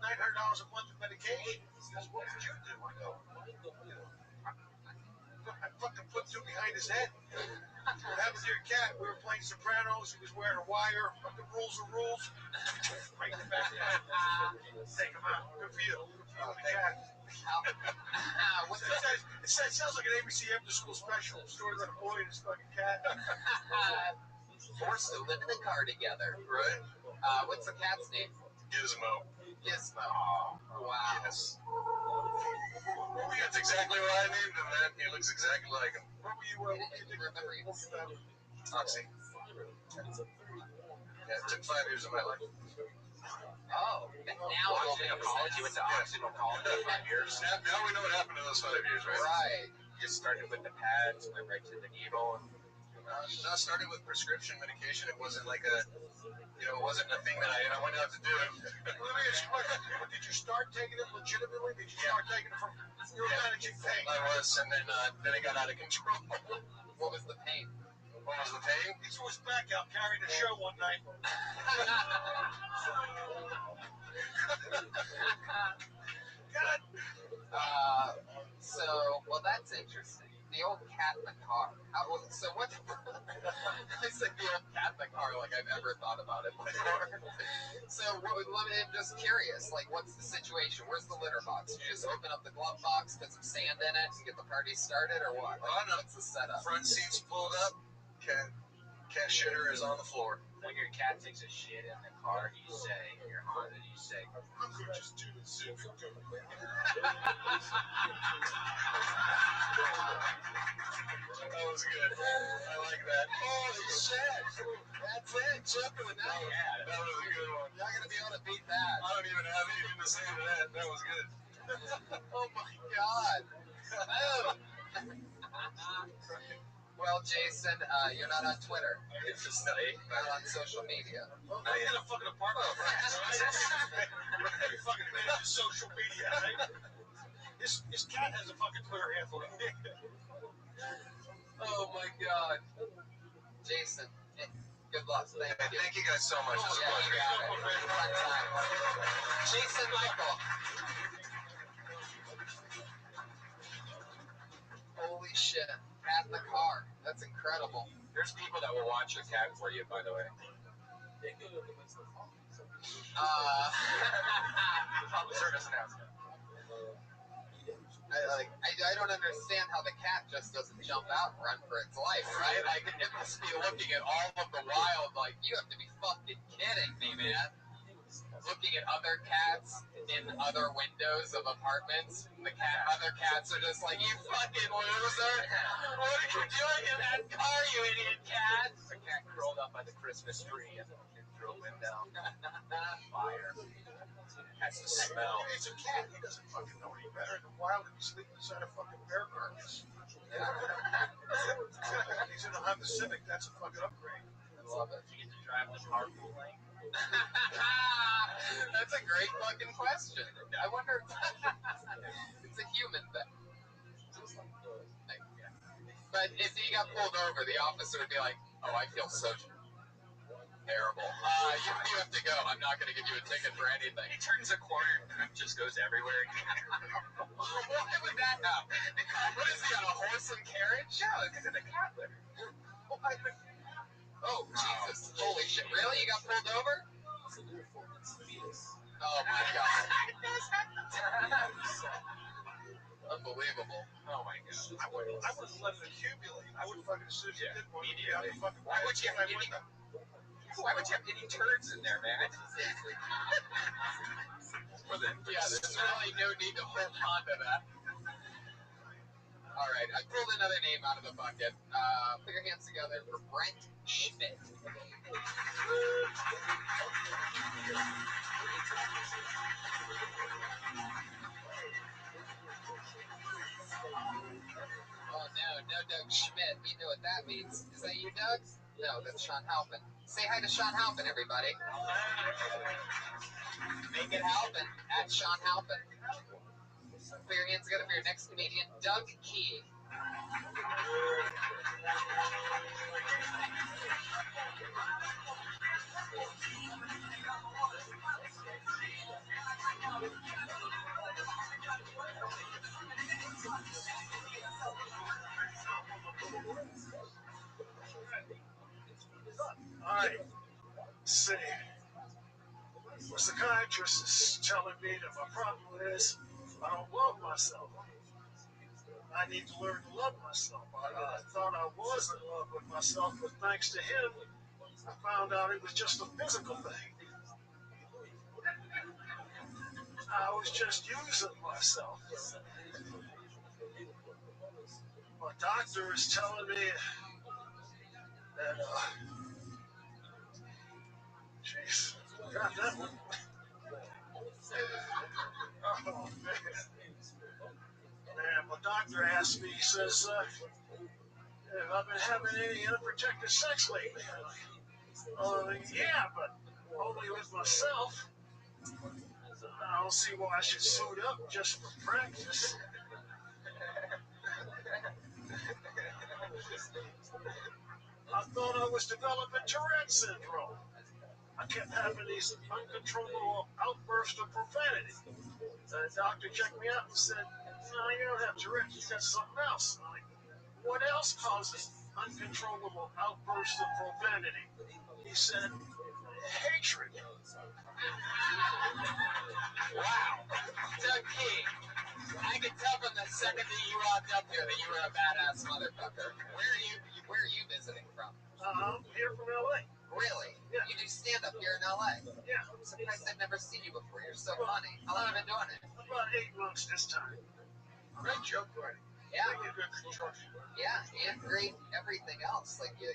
$900 a month in medication. He goes, what would you do? I go, I fucking put two behind his head. What happened to your cat? We were playing Sopranos. He was wearing a wire. But the rules are rules. Break the back. Take him out. Good for you. The cat. It sounds like an ABC after school special. Story about a boy and his fucking cat. Forced to live in a car together. Right? What's the cat's name? Gizmo. Gizmo. Oh, wow. Yes. That's exactly what I named him, man. He looks exactly like him. What were you Remember you? Oxy. Yeah, it took 5 years of my life. Oh, now Watching a college, you went to Oxford college for 5 years. Now we know what happened to those 5 years, right? Right. You started with the pads, went right to the needle. No, I started with prescription medication. It wasn't like a, it wasn't a thing that I went out to do. Let me ask you a question. Did you start taking it legitimately? Did you start taking it from your managing pain? I was, and then it got out of control. What was the pain? What was the pain? He threw his back out carrying a show one night. God. Well, that's interesting. The old cat in the car. So what? I said the old cat in the car like I've ever thought about it before. So I'm just curious. Like, what's the situation? Where's the litter box? You just open up the glove box, put some sand in it, and get the party started, or what? Oh, no. What's the setup? Front seat's pulled up. Cat shitter is on the floor. When your cat takes a shit in the car, you say, in your Honda, you say, I'm going to just do this. That was good. I like that. Holy shit! That's it. Jumping with that. Yeah, that was a good one. You're not gonna be able to beat that. I don't even have anything to say to that. That was good. Oh my god. Oh. Well, Jason, you're not on Twitter. It's just not Not on social media. Well, I had a fucking apartment. Every fucking man is social media, right? His cat has a fucking Twitter handle. Oh my god. Jason, good luck. Thank you. Thank you guys so much. Oh, yeah, you got it. Fun time. Jason Michael. Holy shit. Cat in the car. That's incredible. there's people that will watch your cat for you, by the way. Public service announcement. I don't understand how the cat just doesn't jump out and run for its life, right? Like, it must be looking at all of the wild, like, you have to be fucking kidding me, man. Looking at other cats in other windows of apartments. Other cats are just like, you fucking loser. What are you doing in that car, you idiot cat? The cat curled up by the Christmas tree and through a window. Fire. Has the smell. It's a cat. He doesn't fucking know any better. In the wild, he's sleeping inside a fucking bear carcass. He's in a Honda Civic. That's a fucking upgrade. I love it. You get to drive the carpool lane. That's a great fucking question. I wonder if it's a human thing. But if he got pulled over, the officer would be like, oh, I feel so terrible. You have to go. I'm not going to give you a ticket for anything. He turns a corner and poop just goes everywhere. Why would that happen? What is he, on a horse and carriage? No, because of the cat litter. Oh, Jesus. Holy shit. Really? You got pulled over? Oh, my God. Unbelievable. Oh my god. I would let it accumulate. I would fucking assume you did one. Immediately. Fucking Why would you have any turds in there, man? Yeah, there's really no need to hold on to that. All right, I pulled another name out of the bucket. Put your hands together for Brent Schmidt. Oh, no Doug Schmidt. You know what that means. Is that you, Doug? No, that's Sean Halpin. Say hi to Sean Halpin, everybody. Make it Halpin at Sean Halpin. Put your hands together for your next comedian, Doug Key. I see. The psychiatrist is telling me that my problem is I don't love myself. I need to learn to love myself. I thought I was in love with myself, but thanks to him, I found out it was just a physical thing. I was just using myself. My doctor is telling me that, jeez, got that one. Oh, man, my doctor asked me, he says, have I been having any unprotected sex lately? Yeah, but only with myself. I don't see why I should suit up just for practice. I thought I was developing Tourette syndrome. I kept having these uncontrollable outbursts of profanity. The doctor checked me out and said, no, you don't have Tourette's, you got something else. I'm like, what else causes uncontrollable outbursts of profanity? He said, hatred. Wow. Doug King, I could tell from the second that you walked up here that you were a badass motherfucker. Where are you visiting from? I'm here from LA. Really? Yeah. You do stand up here in LA? Yeah. I'm surprised I've never seen you before. You're so funny. How long have you been doing it? About 8 months this time. Great joke writing. Yeah. Really good construction. Yeah, and great everything else. Like you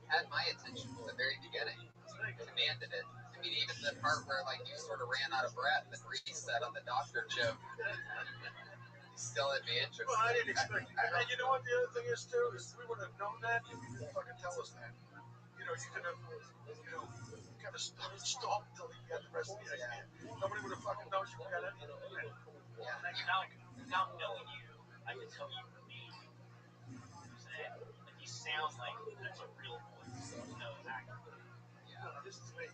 had my attention from the very beginning. Commanded it. I mean, even the part where like you sort of ran out of breath and reset on the doctor joke. Still had me interested. Well, I didn't expect it. And you know what the other thing is too? Is we would have known that if you didn't fucking tell us that. You know, you could have, kind of stalled until you got the rest of the idea. Nobody would have fucking known you got any of that. Yeah. Without knowing you, I can tell you were me. Like you sound like that's a real voice. No actor. No, this is me.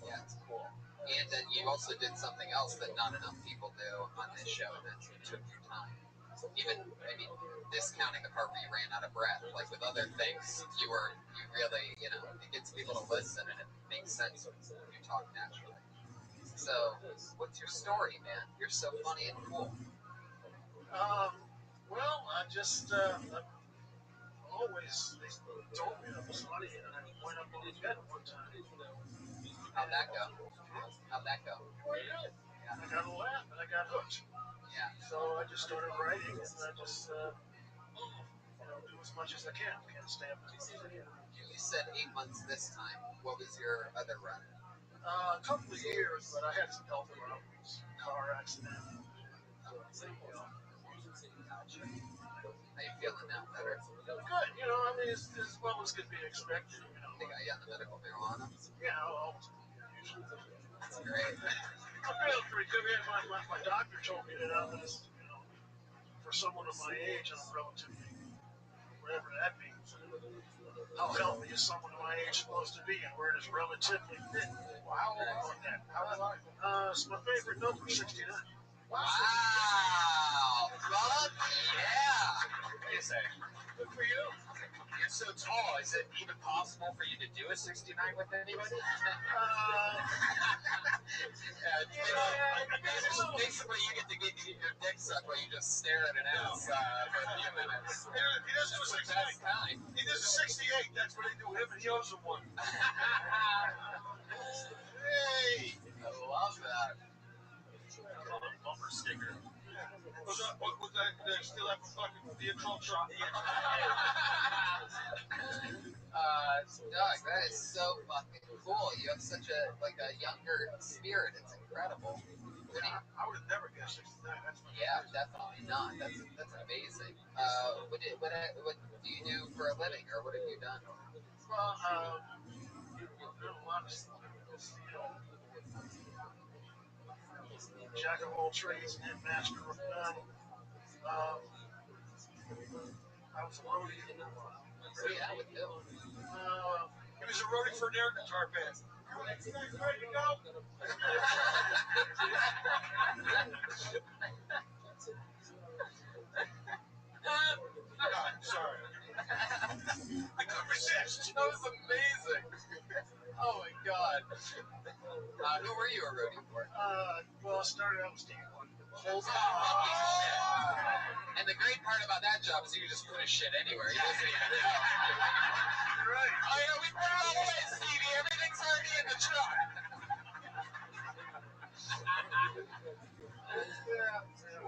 Yeah, it's cool. And then you also did something else that not enough people do on this show, and that's you took your time. Even, I mean, discounting the part where you ran out of breath, like with other things, you really, it gets people to listen, and it makes sense when you talk naturally. So, what's your story, man? You're so funny and cool. Well, I just, always, they told me I was funny, and I went up on the bed one time. How'd that go? Pretty good. I got a laugh, and I got hooked. Yeah. So I just started writing, and I just, do as much as I can. Can't stay up as much as I can. You said 8 months this time. What was your other run? A couple of years, but I had some health problems, car accident. How you feeling now? Better? Good, I mean, as well as could be expected, They got you on the medical marijuana? Yeah, almost. That's great. I'm feeling pretty good, man. My doctor told me that I was, for someone of my age, I'm relatively, whatever that means. How healthy is someone of my age supposed to be, and where does relatively fit? Well, how old are you? How old are you? It's my favorite number, 69. Wow! Fuck yeah! Wait a second. Good for you. You're so tall. Is it even possible for you to do a 69 with anybody? Basically, you get to get your dick sucked while you just stare at an ass for a few minutes. He does do a 68. Time. He does a 68. That's what they do. Him and he owes him one. Hey! I love that. Called a bumper sticker. Was that still have a fucking vehicle truck? Doug, that is so fucking cool. You have such a younger spirit. It's incredible. I would have never guessed 69. That's Yeah, definitely not. That's amazing. What do you do for a living, or what have you done? Well, a lot of stuff. Jack of all trades and master of none. I was a roadie for a while. So yeah, with who? He was a roadie for an air guitar band. You guys ready to go? Sorry. The conversation That was amazing. Oh my god. Who were you a roadie for? Well, I started out with Stevie Wonder. Holy fucking shit. And the great part about that job is you can just put his shit anywhere. He doesn't even know. You're right. Oh yeah, we put it all away, Stevie. Everything's already in the truck.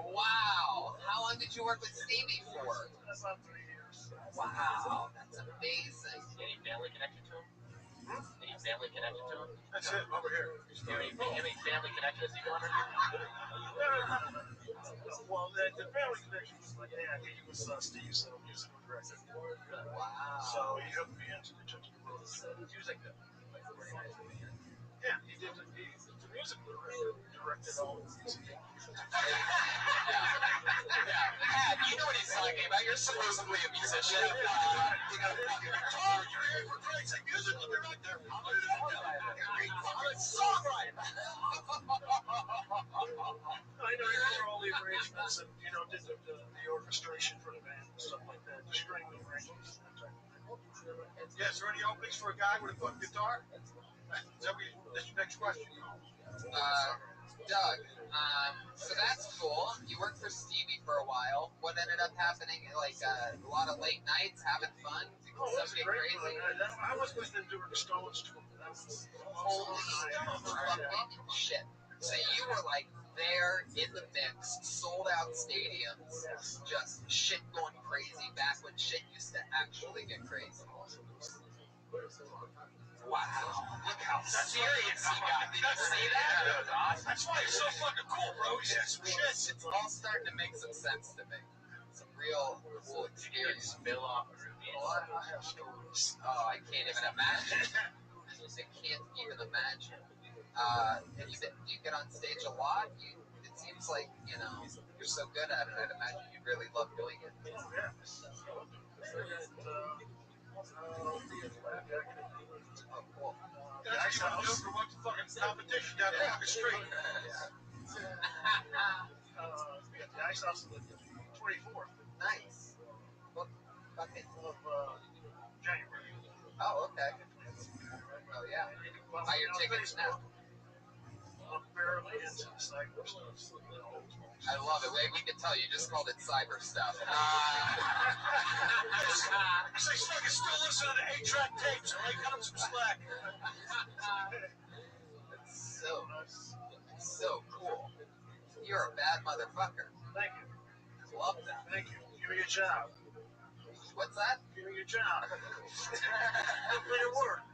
Wow. How long did you work with Stevie for? About 3 years. Wow, that's amazing. Any family connection to him? Any family connection to him? That's it, over here. Any family connections you want? Well, the family connection was like, yeah, he was Steve's musical director. Wow. So he hooked me into the Church of the World. He was like the organizer. Yeah, he did the music directed all the music. Pat, you know what he's talking about. You're supposedly a musician. Oh, you're here for Christ's sake, musical director. Songwriter. I know he wrote all the arrangements and, did the orchestration for the band and stuff like that, the string arrangements. Yeah, is there any openings for a guy with a fucking guitar? Is that that's your next question? Doug, so that's cool. You worked for Stevie for a while. What ended up happening? Like a lot of late nights, having fun, That's something great. crazy. I was with them during the Stones tour. Holy fucking shit! So you were like there in the mix, sold out stadiums, just shit going crazy. Back when shit used to actually get crazy. Wow! Look how serious he got. Did you see that? That was awesome. That's why it's so fucking cool, bro. He said some shit. It's all starting to make some sense to me. Some real cool experience. Spill off of Ruby. Well, I have stories. Oh, I can't even imagine. I can't even imagine. And you get on stage a lot. It seems like you're so good at it. I'd imagine you really love doing it. Oh, yeah. Oh, cool. That's what you do for what's fucking competition down the fucking street. The Ice House on the 24th Nice. What fucking? of January. Oh, okay. Oh, yeah. Buy your tickets now. I'm barely into the cyber stuff. I love it. We can tell you just called it cyber stuff. Say, fucking still listen to the 8-track tapes. I like cut him some slack. It's so cool. You're a bad motherfucker. Thank you. Love that. Thank you. Give me a job. What's that? Give me a job. Put me to work.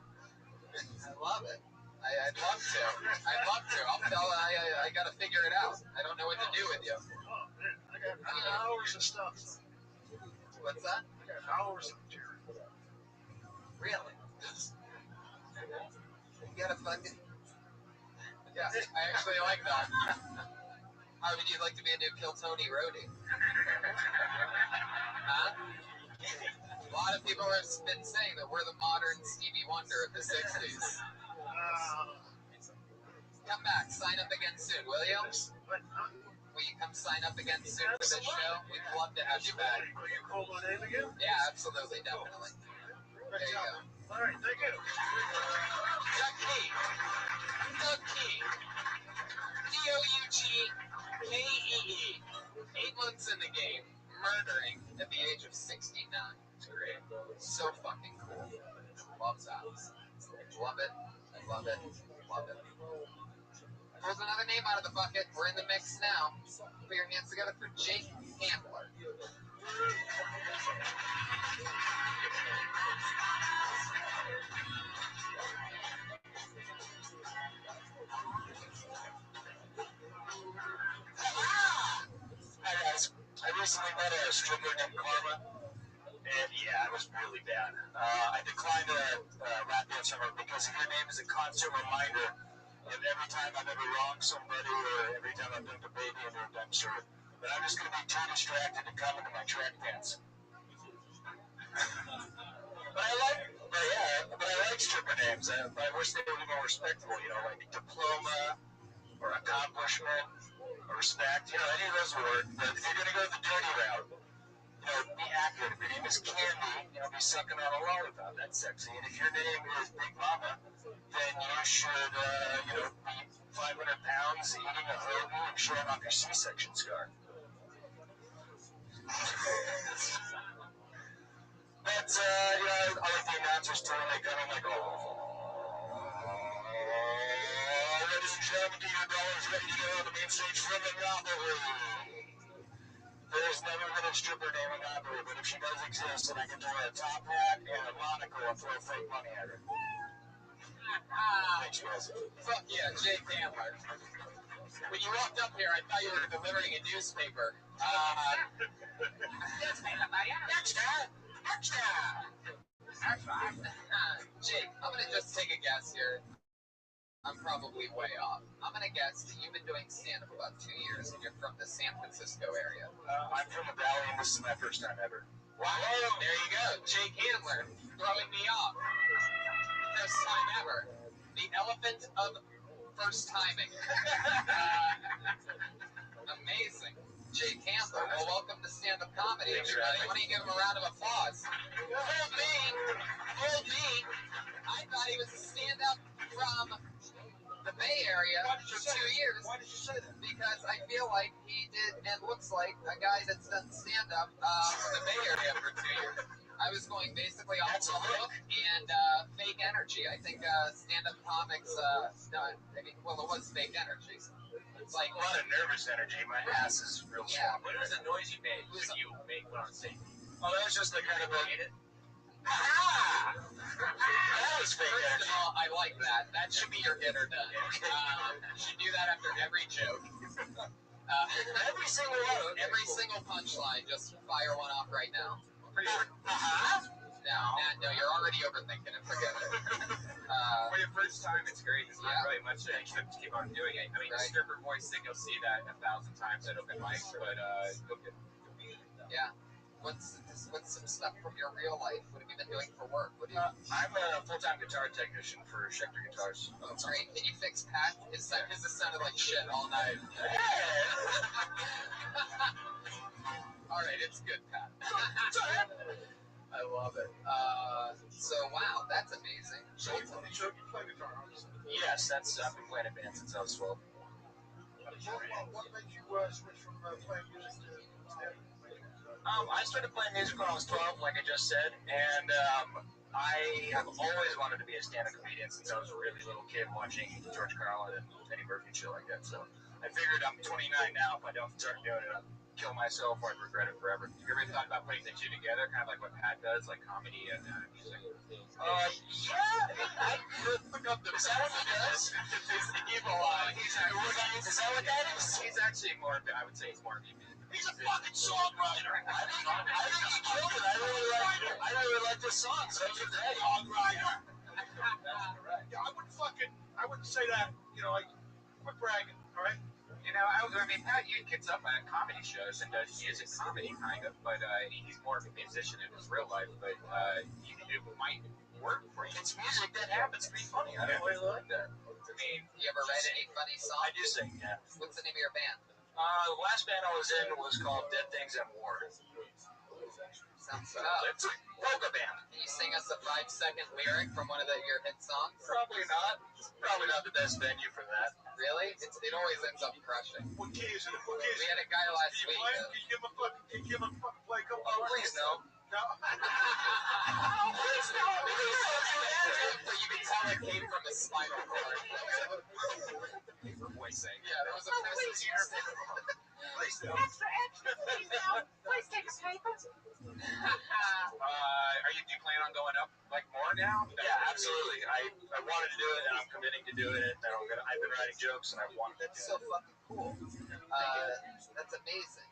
I love it. I'd love to. I'd love to. I'll tell. I gotta figure it out. I don't know what to do with you. Oh, man. I got hours of stuff. What's that? I got hours of material. Really? You gotta fucking. Yeah, I actually like that. How would you like to be a new Kill Tony roadie? Huh? A lot of people have been saying that we're the modern Stevie Wonder of the 60s. Come back, sign up again soon, will you? Will you come sign up again soon for this show? We'd love to have you back. Will you call my name again? Yeah, absolutely, definitely. There you go. All right, thank you. Doug Key. Doug Key. D-O-U-G-K-E-E. 8 months in the game, murdering at the age of 69. It's great. So fucking cool. Love that. Love it. I love it. Love it. Pulls another name out of the bucket. We're in the mix now. Put your hands together for Jake Handler. Hi guys, I recently met a stripper named Karma, and yeah, it was really bad. I declined a lap dance from her because her name is a constant reminder of every time I've ever wronged somebody or every time I've dumped a baby into a dumpster. But I'm just going to be too distracted to come into my track pants. But I like stripper names. I wish they would be more respectful, like diploma or accomplishment or respect. Any of those would work. But if you're going to go the dirty route, be accurate. If your name is Candy, be sucking on a lollipop. That's sexy. And if your name is Big Mama, then you should, be 500 pounds, eating a hoagie, and showing off your C-section scar. But, I like the announcers doing it, kind of like, ladies and gentlemen, get your dollars ready to go on the main stage for Monopoly. There's never been a stripper named Monopoly, but if she does exist, then I can throw a top hat and a monocle and throw fake money at her. Thanks, guys. Fuck yeah, Jake Handler. When you walked up here, I thought you were delivering a newspaper. Jake, I'm gonna just take a guess here. I'm probably way off. I'm gonna guess that you've been doing stand-up about 2 years and you're from the San Francisco area. I'm from the Valley, and this is my first time ever. Wow, there you go. Jake Handler, throwing me off. First time ever. The elephant of first timing. Amazing. Jake Handler, well, welcome to stand-up comedy, everybody. Why don't you give him a round of applause? Full beat. I thought he was a stand-up from the Bay Area for 2 years. Why did you say that? Because I feel like he did, and looks like a guy that's done stand-up from the Bay Area for 2 years. I was going basically off the look and fake energy. I think stand-up comics, it was fake energy. It's like A lot of nervous energy. My ass is real strong. What was the noise you made when you made one on stage? Oh, that was just the kind of It? that was fake First energy. of all, I like that. That should be your hit or done. You should do that after every joke. Every single one. Every single punchline, just fire one off right now. Pretty sure. No, you're already overthinking it. Forget it. For your first time, it's great. It's not Yeah. really much to keep on doing it. I mean, Right. stripper voice thing, you'll see that 1,000 times at open mics, but Yeah. What's some stuff from your real life? What have you been doing for work? What do you? I'm a full-time guitar technician for Schecter Guitars. Oh, great. Can you fix Pat? His sounded like shit all night. All right, it's good, Pat. I love it. So, wow, that's amazing. So you play guitar, obviously. Yes, I've been playing in band since I was 12. What made you switch from playing music to stand-up? I started playing music when I was 12, like I just said, and I have always wanted to be a stand-up comedian since I was a really little kid watching George Carlin and Eddie Murphy and shit like that. So I figured I'm 29 now. If I don't start doing it, I'll kill myself or I'd regret it forever. you ever thought about putting the two together, kind of like what Pat does, like comedy and music? Yeah, I could pick up the. Is that what he does? He's evil. Is that what that is? He's actually more, I would say he's more of a He's a fucking songwriter. I think he killed it. I really like this song. So he's a songwriter. Yeah, I wouldn't say that, quit bragging, all right? Pat gets up on comedy shows and does music comedy, kind of, but he's more of a musician in his real life, but it might work for you. It's music that happens to be funny. I don't really like that. I mean, You ever write any funny I songs? do sing, yeah. What's the name of your band? The last band I was in was called Dead Things and War. Sounds tough. It's a polka band. Can you sing us a 5-second lyric from one of your hit songs? Probably not. Probably not the best venue for that. Really? It always ends up crushing. What key is it? We had a guy last Can week. you give him a fucking play a couple Oh, please no. No. Please no. So you can tell it came from his spinal cord. paper voicing. Yeah, there was a message here. Extra, please now. Please take a paper. Do you plan on going up like more now? Yeah, absolutely. I wanted to do it, and I'm committing to doing it. And I've been writing jokes, and I've wanted to do So fucking cool. That's amazing.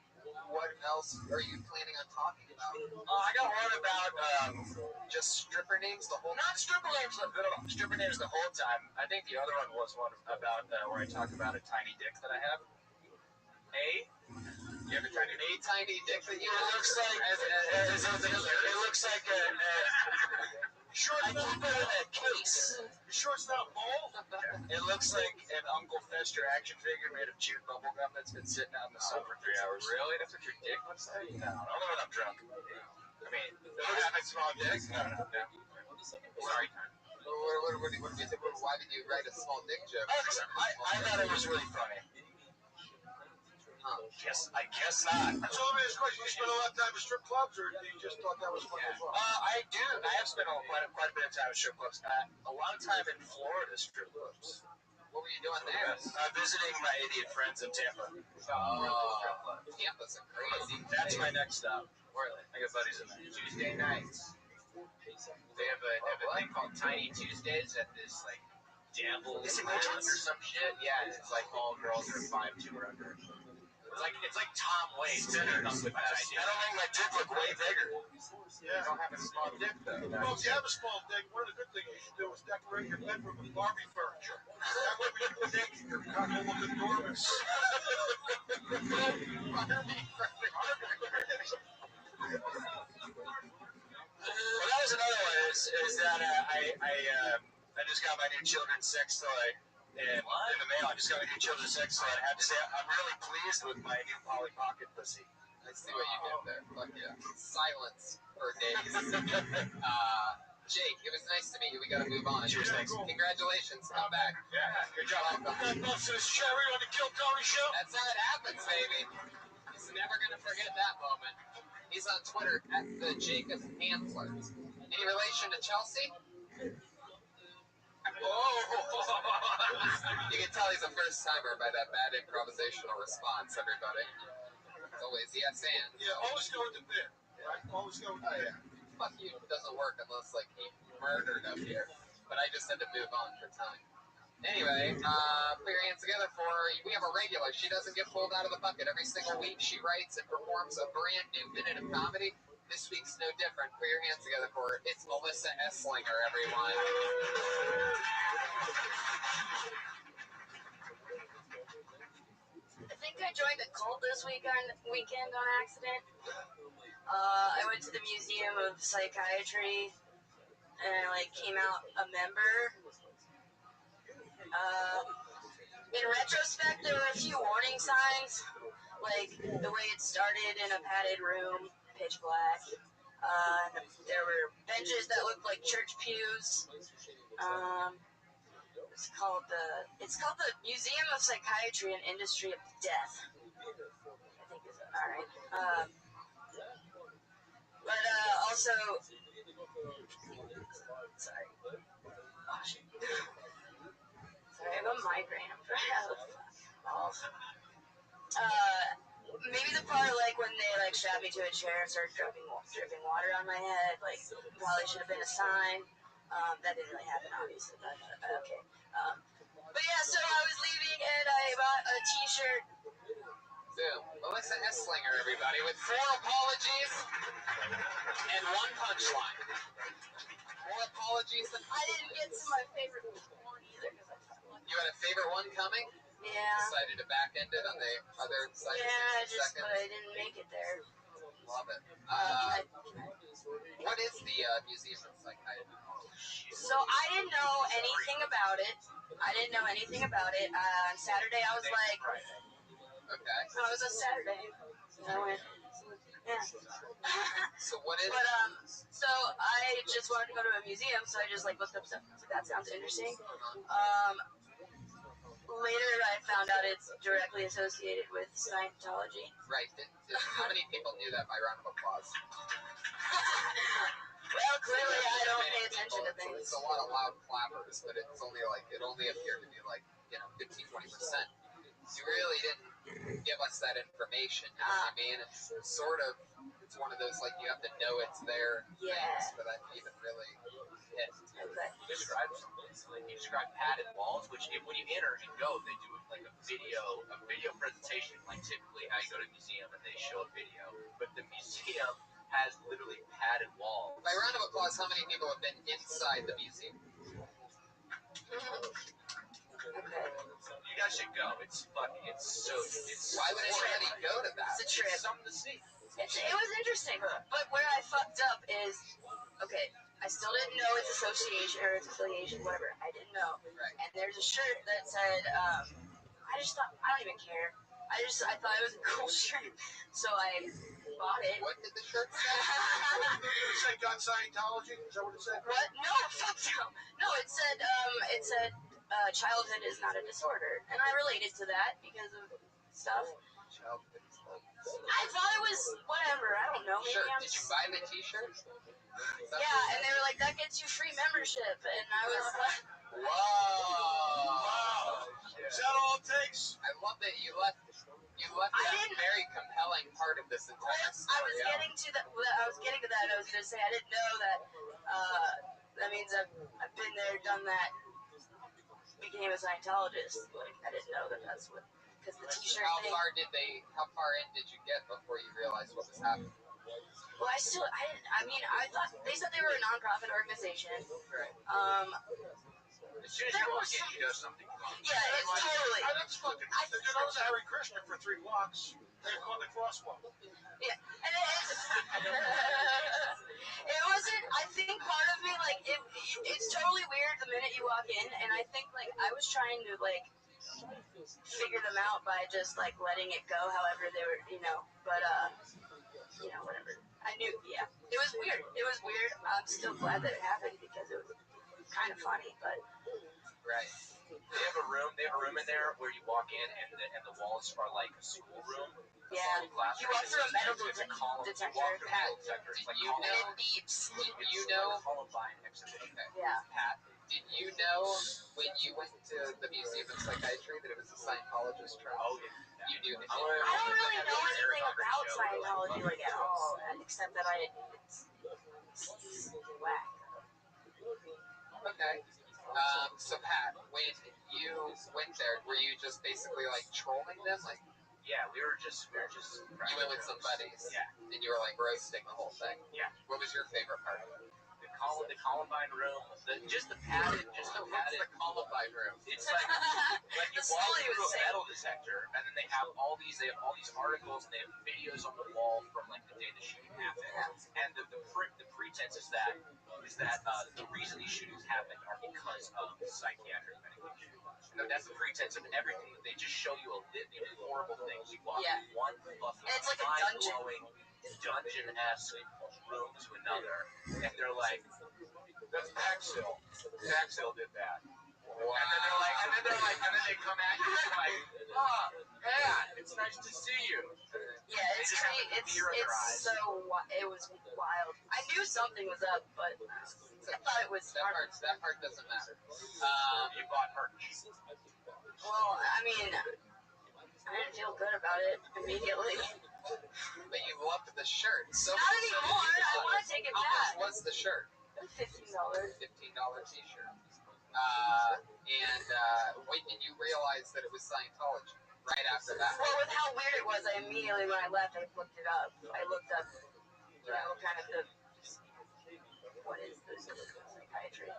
What else are you planning on talking about? I got one about Just stripper names the whole not stripper names. Stripper names the whole time. I think the other one was one about where I talk about a tiny dick that I have. You have a tiny dick that you It looks like it looks like a sure I it's not keep it in a case. You sure it's not mold? It looks like an Uncle Fester action figure made of chewed bubble gum that's been sitting out in the sun for 3 hours. Really? That's what your dick looks like? No, only when I'm drunk. I mean, don't have a small dick? No. Sorry, time. What do you think? Why did you write a small dick joke? I thought it was really funny. I guess not. So let me ask you a question. You spend a lot of time at strip clubs, or you just thought that was funny as well? I do. I have spent quite a bit of time at strip clubs. A lot of time in Florida strip clubs. What were you doing there? Visiting my idiot friends in Tampa. Tampa's a crazy. That's my next stop. Really? I got buddies in there. Tuesday nights. They have a thing called Tiny Tuesdays at this like Devil's Island or some shit. Yeah, it's like all girls are 5'2" or under. It's like Tom Waits comes with that idea. I don't make my dick look way bigger. You don't have a small dick though. Well, if you have a small dick, one of the good things you should do is decorate your bedroom with Barbie furniture. That way when you dick, your cock will look enormous. Well, that was another one. Is that I just got my new children's sex toy in the mail. I just got my new children's sex toy. I have to say I'm really pleased with my new Polly Pocket pussy. I see what you did there. Fuck yeah. Silence for days. Jake, it was nice to meet you. We gotta move on. Cheers, thanks. Congratulations. Come back. Yeah, good job. That bust this cherry on the Kill Tony show. That's how it happens, baby. He's never gonna forget that moment. He's on Twitter at the Jacob Hampler. Any relation to Chelsea? Oh! You can tell he's a first timer by that bad improvisational response, everybody. It's always yes and. Yeah, always go with the bit. Right? Always go with the bit. Fuck you doesn't work unless like he murdered up here. But I just had to move on for time. Anyway, put your hands together for, we have a regular. She doesn't get pulled out of the bucket. Every single week she writes and performs a brand new minute of comedy. This week's no different. Put your hands together for her. It's Melissa Esslinger, everyone. I think I joined a cult this weekend on accident. I went to the Museum of Psychiatry and I came out a member. In retrospect, there were a few warning signs, like the way it started in a padded room, pitch black. There were benches that looked like church pews. It's called the Museum of Psychiatry and Industry of Death. I think is all right. But also, sorry. Oh, shit. Sorry, I have a migraine. I'm trying maybe the part like when they like strapped me to a chair and started dripping water on my head, like probably should have been a sign. That didn't really happen, obviously, but okay. But yeah, so I was leaving and I bought a T-shirt. Boom. Melissa Esslinger, everybody, with 4 apologies and 1 punchline. 4 apologies and I didn't get to my favorite one either because I fucking you had a favorite one coming? Yeah. Decided to back end it on the other side. Yeah, but I didn't make it there. Love it. What is the Museum of Psychiatry? So I didn't know anything about it. On Saturday, I was like, Okay. so it was a Saturday. I went, yeah. So what is? But so I just wanted to go to a museum, so I just like looked up stuff. I was like, that sounds interesting. Later, I found out it's directly associated with Scientology. Right. How many people knew that by round of applause? Well, clearly I don't pay attention to things. It's a lot of loud clappers, but it's only like it only appeared to be like 15-20%. You really didn't give us that information. You know what I mean? It's sort of one of those like you have to know it's there. Yeah. Things for that to even really hit. Okay. You describe padded walls, which when you enter and go, they do like a video presentation, like typically how you go to a museum and they show a video. But the museum has literally padded walls. By round of applause, how many people have been inside the museum? Okay. You guys should go. It's why would anybody go to that? It's a trip. It's something to see. It was interesting, but where I fucked up is, okay, I still didn't know its association or its affiliation, whatever. I didn't know. Right. And there's a shirt that said, I just thought, I don't even care. I thought it was a cool shirt, so I bought it. What did the shirt say? You said got Scientology? Is that what it said? What? No, fuck no. No, it said, childhood is not a disorder. And I related to that because of stuff. Childhood is not. I thought it was whatever. I don't know. Maybe Sure. I'm Did you buy the T-shirt? Yeah, and they were like, that gets you free membership. And I was like, Wow. Is that all it takes? I love that you left that very compelling part of this entire story. I was getting to that. I was getting to that. I was going to say I didn't know that. That means I've been there, done that, became a Scientologist. Like I didn't know that that's what. Because the T-shirt thing. How far in did you get before you realized what was happening? Well, I thought they said they were a non-profit organization. Right. As soon as you walk in, you know something wrong. Yeah, it's totally. That's fucking. I was a Hare Krishna for 3 blocks. They caught the crosswalk. Yeah, and it wasn't. I think part of me like it's totally weird the minute you walk in, and I think like I was trying to like figure them out by just like letting it go, however they were, but whatever. I knew, yeah, it was weird. I'm still glad that it happened because it was kind of funny, but. Right. They have a room in there where you walk in and the walls are like a schoolroom. Yeah. You walk through a metal detector. Pat, and it beeps. You know Columbine exhibition. Yeah. Pat, did you know when you went to the Museum of Psychiatry that it was a Scientologist term? Oh, yeah. You do. I don't really know anything about Scientology like at all, except that it's whack. Okay. So Pat, when you went there, were you just basically like trolling them? Like, yeah, we were just. You went with some buddies. Yeah. And you were like roasting the whole thing. Yeah. What was your favorite part of it? The Columbine room, just the padded. What's the Columbine room? It's like you walk through a metal detector, and then they have all these articles and they have videos on the wall from like the day the shooting happened. And the pretense is that the reason these shootings happened are because of psychiatric medication. That's the pretense of everything. They just show you a litany of horrible things. You walk from one fucking and it's like a dungeon-esque room to another, and they're like, "That's Paxil. Paxil did that." Wow. And then they come at you and like, Pat, it's nice to see you. Yeah, it's crazy. It was wild. I knew something was up, but I thought it was. That part doesn't matter. You bought merch. Well, I mean, I didn't feel good about it immediately. But you loved the shirt. So not anymore. I want to take it back. How much was the shirt? $15. $15 T-shirt. When did you realize that it was Scientology? Right after that. Well, with how weird it was, I immediately when I left, I looked it up. I looked up, kind of what is this psychiatry,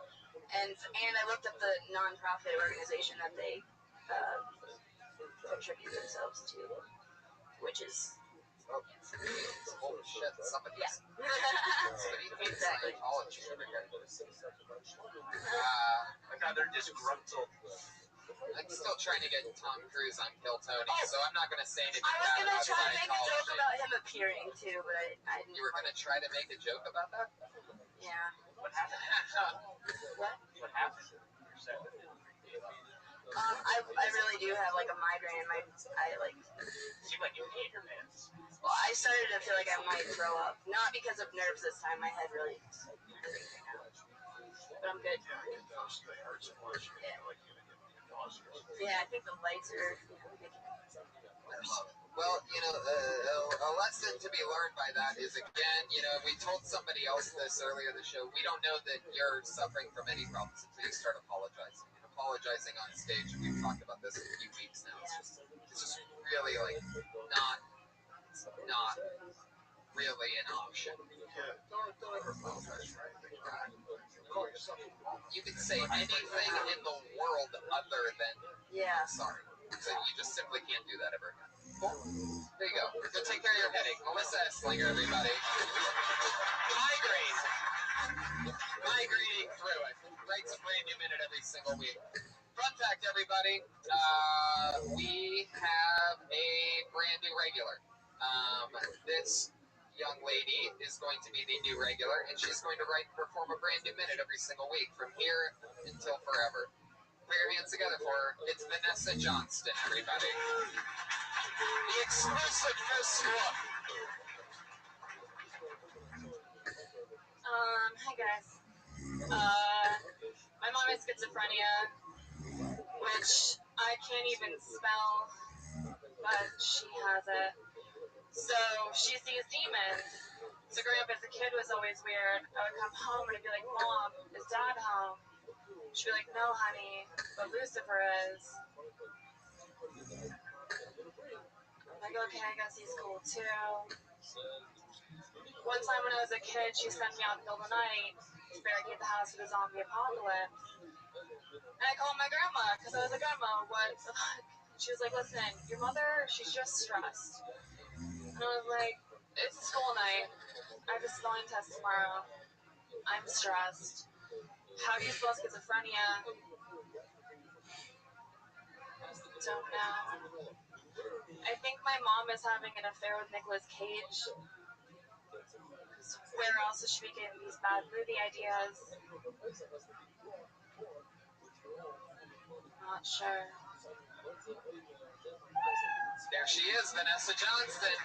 and I looked up the non-profit organization that they attribute themselves to, which is. Holy shit! Somebody. Exactly. Another disgruntled. I'm still trying to get Tom Cruise on Kill Tony, so I'm not going to say anything. I was going to try to make a joke about him appearing too, but I didn't. You were going to try to make a joke about that? Yeah. What happened? What happened? I really do have like a migraine. Seemed like you peed your pants. Well, I started to feel like I might throw up. Not because of nerves this time. My head really hurt right now. But I'm good. Yeah, I think the lights are making it. Well, a lesson to be learned by that is, again, we told somebody else this earlier in the show, we don't know that you're suffering from any problems until you start apologizing. And apologizing on stage, and we've talked about this in a few weeks now, it's just really, not really an option. Don't ever apologize for anything. Call yourself. You can say anything in the world other than sorry. So you just simply can't do that ever again. Cool. There you go. Go take care of your headache. Melissa Esslinger, everybody. Migraine. migrating through it. Writes a brand new minute every single week. Fun fact, everybody, we have a brand new regular. This young lady is going to be the new regular, and she's going to write and perform a brand new minute every single week from here until forever. Put your hands together for her. It's Vanessa Johnston, everybody. The exclusive first look. Hi guys. My mom has schizophrenia, which I can't even spell, but she has it. So she sees demons. So growing up as a kid was always weird. I would come home and I'd be like, Mom, is Dad home? She'd be like, no, honey, but Lucifer is. I'm like, okay, I guess he's cool too. One time when I was a kid, she sent me out in the middle of the night to barricade the house for the zombie apocalypse. And I called my grandma, because I was like, Grandma, what the fuck? She was like, listen, your mother, she's just stressed. And I was like, it's school night. I have a spelling test tomorrow. I'm stressed. How do you spell schizophrenia? Don't know. I think my mom is having an affair with Nicolas Cage. Where else is she getting these bad movie ideas? Not sure. There she is, Vanessa Johnston,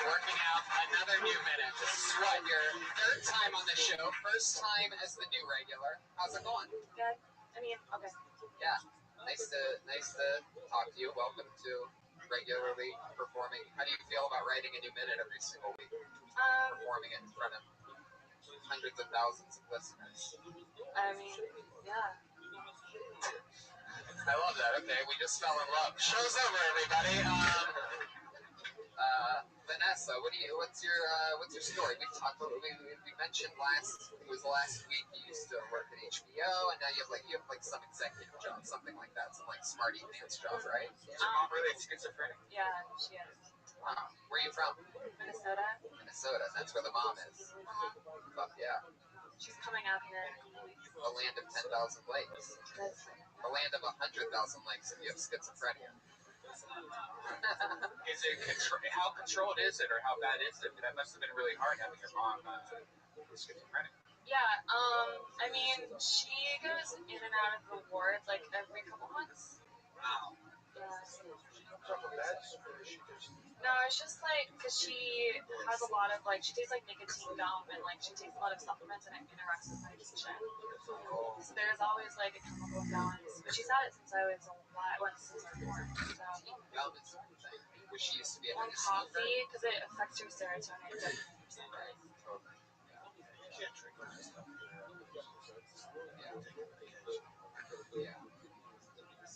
working out another new minute. This is what, your third time on the show, first time as the new regular. How's it going? Good. I mean, okay. Yeah, nice to talk to you. Welcome to regularly performing. How do you feel about writing a new minute every single week? Performing it in front of hundreds of thousands of listeners. I mean, yeah. I love that. Okay, we just fell in love. Show's over, everybody. Vanessa, what's your story? We mentioned last week you used to work at HBO, and now you have some executive job, something like that, some like smarty pants job, right? Is your mom really schizophrenic? Yeah, she is. Wow. Where are you from? Minnesota. Minnesota. That's where the mom is. Fuck yeah. She's coming out here. A land of 10,000 lakes. A land of 100,000 lakes if you have schizophrenia. Is it how controlled is it, or how bad is it? That must have been really hard having your mom schizophrenic. Yeah. I mean, she goes in and out of the ward like every couple months. Wow. Yeah. She No, it's just like because she has a lot of like she takes like nicotine gum and like she takes a lot of supplements and it interacts with medication. So there's always like a chemical imbalance. But she's had it since I was since I was born. So Gum is one thing. Which she used to be a on coffee because it affects her serotonin. Right. Totally. can't drink all that stuff. Yeah.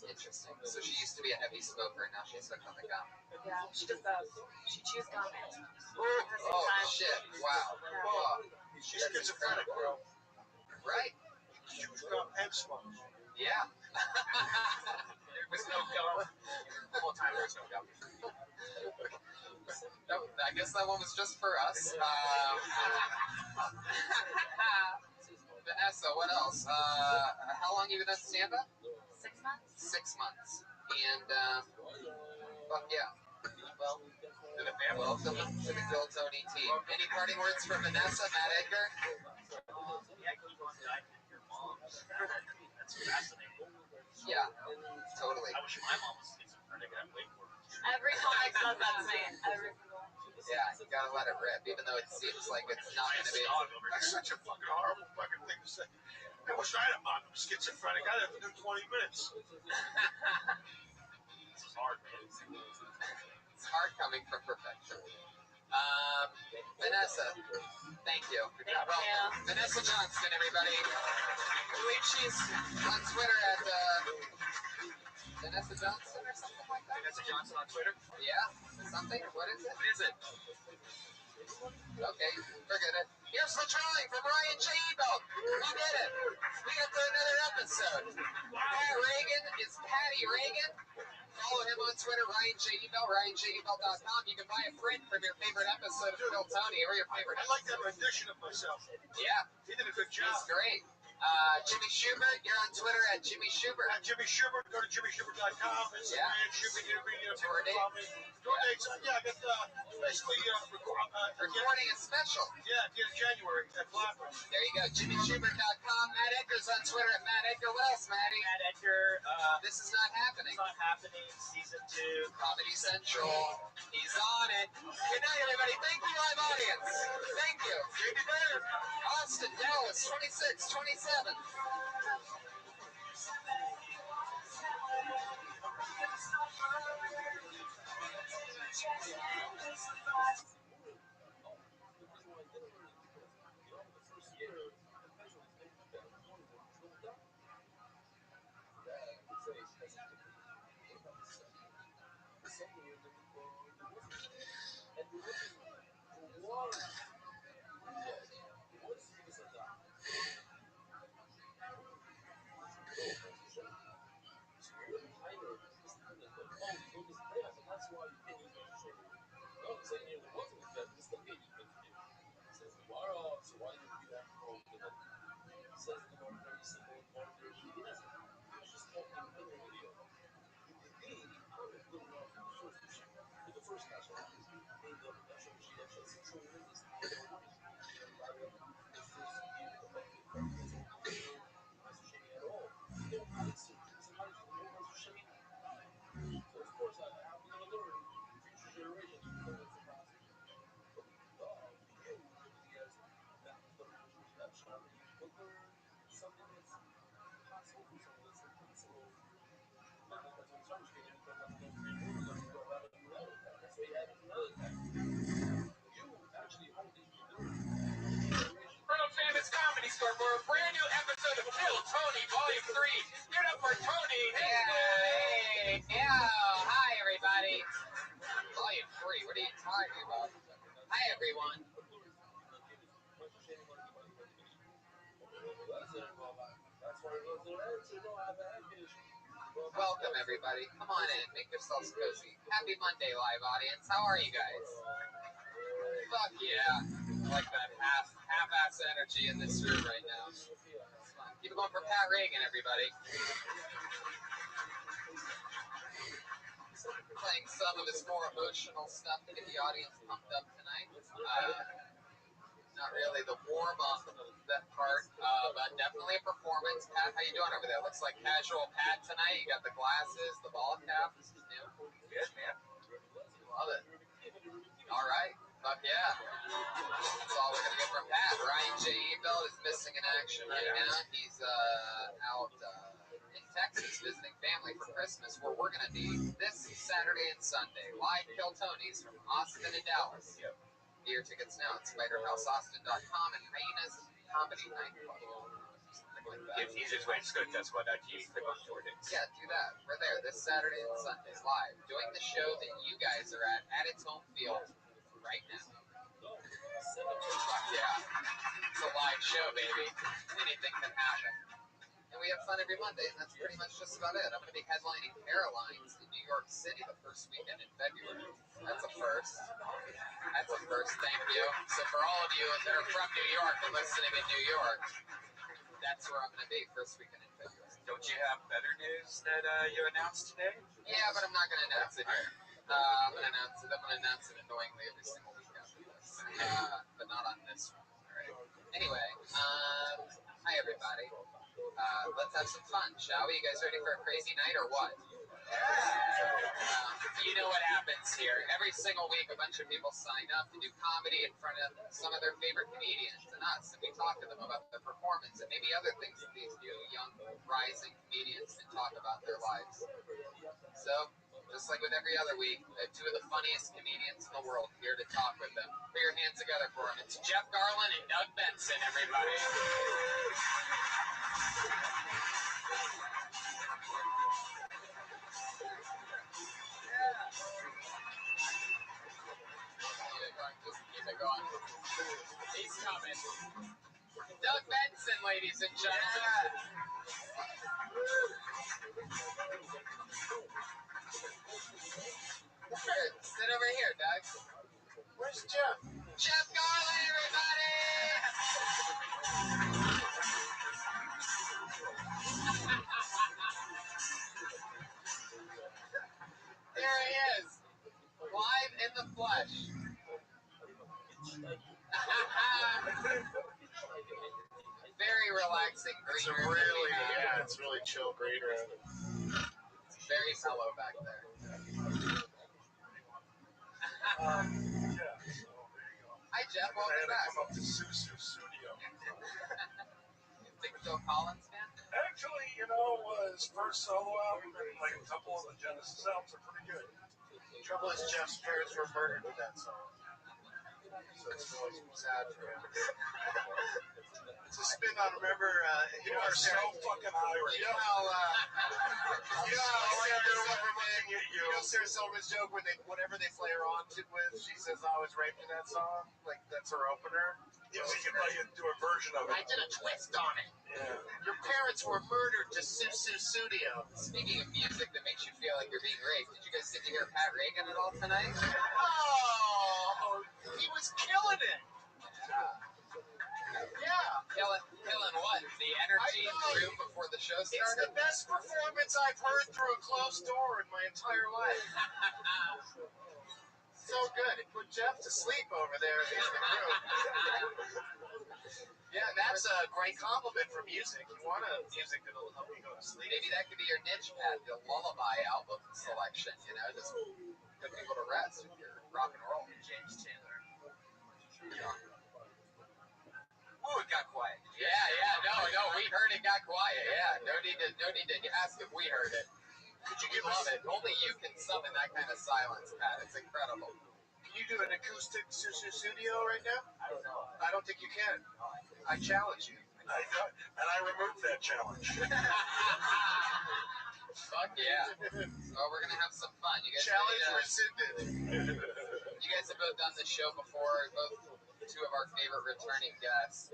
Interesting. So she used to be a heavy smoker, and now she's hooked on the gum. Yeah, she does both. She chews gum and Oh shit! Wow. Yeah. Whoa. She's schizophrenic, bro. Right? She chews gum and smokes. Yeah. There was no gum. The whole time there was no gum. I guess that one was just for us. Vanessa, what else? How long have you been at stand-up? 6 months. 6 months. And, fuck yeah. Well, To the family. welcome to the Kill Tony team. Any parting words for Vanessa, Matt Edgar? Yeah, keep on diving into your mom. That's fascinating. Yeah, totally. I wish my mom was schizophrenic. I'd wait for her. Every comic says that to me. Every single one. Yeah, you gotta let it rip, even though it seems like it's not gonna be. That's such a fucking horrible fucking thing to say. I wish I had a mom who was schizophrenic. I'd have to do 20 minutes. This is hard, man. It's hard coming from perfection. Vanessa, thank you. Thank you. Vanessa Johnston, everybody. I believe she's on Twitter at Vanessa Johnston or something like that. Vanessa Johnson on Twitter. Yeah, something. What is it? What is it? Okay, forget it. Here's the drawing from Ryan J. Ebel. We did it. We got through another episode. Pat Reagan is Patty Reagan. Follow follow him on Twitter, Ryan J. Ebell, RyanJEbell.com. You can buy a print from your favorite episode of Phil Tony or your favorite. I like that rendition of myself. Yeah. He did a good job. He's great. Jimmy Schubert, you're on Twitter at Jimmy Schubert. At Jimmy Schubert, go to JimmySchubert.com. Yeah. Shoot me Tour date. Tour dates. Yeah, I got basically recording a special. Yeah, at the end of January at Flatbush. There you go, JimmySchubert.com. Matt Edgar's on Twitter at Matt Edgar. What else, Matty? Matt Edgar. This is not happening. It's not happening. Season 2. Comedy Central. He's on it. Good night, everybody. Thank you, live audience. Thank you. Austin, Dallas, 26, 27. Famous Comedy Store for a brand new episode of Kill Tony Volume 3. Get up for Tony. Hey, hi everybody. Volume 3, what are you talking about? Hi everyone. Welcome everybody. Come on in, make yourselves cozy. Happy Monday, live audience. How are you guys? Fuck yeah. I like that half-ass energy in this room right now. It's fun. Keep it going for Pat Reagan, everybody. Playing some of his more emotional stuff to get the audience pumped up tonight. Not really the warm-up, that part, but definitely a performance. Pat, how you doing over there? Looks like casual Pat tonight. You got the glasses, the ball cap. This is new. Good, man. Love it. All right. Fuck yeah. That's all we're going to get from Pat. Ryan J. Ebell is missing in action right now. He's out in Texas visiting family for Christmas, where we're going to be this Saturday and Sunday. Live Kill Tony's from Austin and Dallas. Yep. Get your tickets now at SpiderHouseAustin.com and Raina's Comedy Nightclub. Something like that. It's the easiest way to just go to Tesla.tv, click on tour dates. Yeah, do that. We're there this Saturday and Sunday live, doing the show that you guys are at its home field right now. Yeah, it's a live show, baby. Anything can happen. And we have fun every Monday, and that's pretty much just about it. I'm going to be headlining Caroline's in New York City the first weekend in February. That's a first. That's a first, thank you. So for all of you that are from New York and listening in New York, that's where I'm going to be first weekend in February. Don't you have better news that you announced today? Yeah, but I'm not going to announce it here. I'm going to announce it annoyingly every single week after this, but not on this one. All right. Anyway, hi everybody. Let's have some fun, shall we? You guys ready for a crazy night or what? You know what happens here. Every single week, a bunch of people sign up to do comedy in front of some of their favorite comedians and us, and we talk to them about their performance and maybe other things that these new, young, rising comedians can talk about their lives. So, just like with every other week, I have two of the funniest comedians in the world here to talk with them. Put your hands together for them. It's Jeff Garlin and Doug Benson, everybody. Just keep it going. He's coming. Doug Benson, ladies and gentlemen. Here, sit over here, Doug. Where's Jeff? Jeff Garley, everybody! There he is, live in the flesh. Very relaxing It's green a room. really, it's really chill green room. It's very mellow back there. Hi, Jeff. I Welcome had to back. come up to Susu Studio. Big Phil Collins fan? Actually, his first solo album and like a couple of the Genesis albums are pretty good. Trouble is, Jeff's parents were murdered with that song. So it's really sad for him. It's a spin on, remember, you are so fucking Irish. You know how Sarah Silverman's joke when whatever they play her on with, she says, I was raped in that song? Like, that's her opener? Yeah, so you can like do a version of it. I did a twist on it. Yeah. Your parents were murdered to Susu Studio. Speaking of music that makes you feel like you're being raped, did you guys get to hear Pat Reagan at all tonight? Oh, he was killing it. Yeah. Killing what? The energy in the room before the show started? It's the best performance I've heard through a closed door in my entire life. So good. It put Jeff to sleep over there in the room. Yeah, that's a great compliment for music. You want music that'll help you go to sleep. Maybe that could be your niche, Pat, the lullaby album selection, just put people to rest with your rock and roll. James Taylor. Ooh, it got quiet. Yeah, no, we heard it got quiet. Yeah, no need to ask if we heard it. We love it. Only you can summon that kind of silence, Pat. It's incredible. Can you do an acoustic Susu Studio right now? I don't know. I don't think you can. I challenge you. And I removed that challenge. Fuck yeah. Oh, we're gonna have some fun. You guys Challenge rescinded. You guys have both done this show before, both two of our favorite returning guests.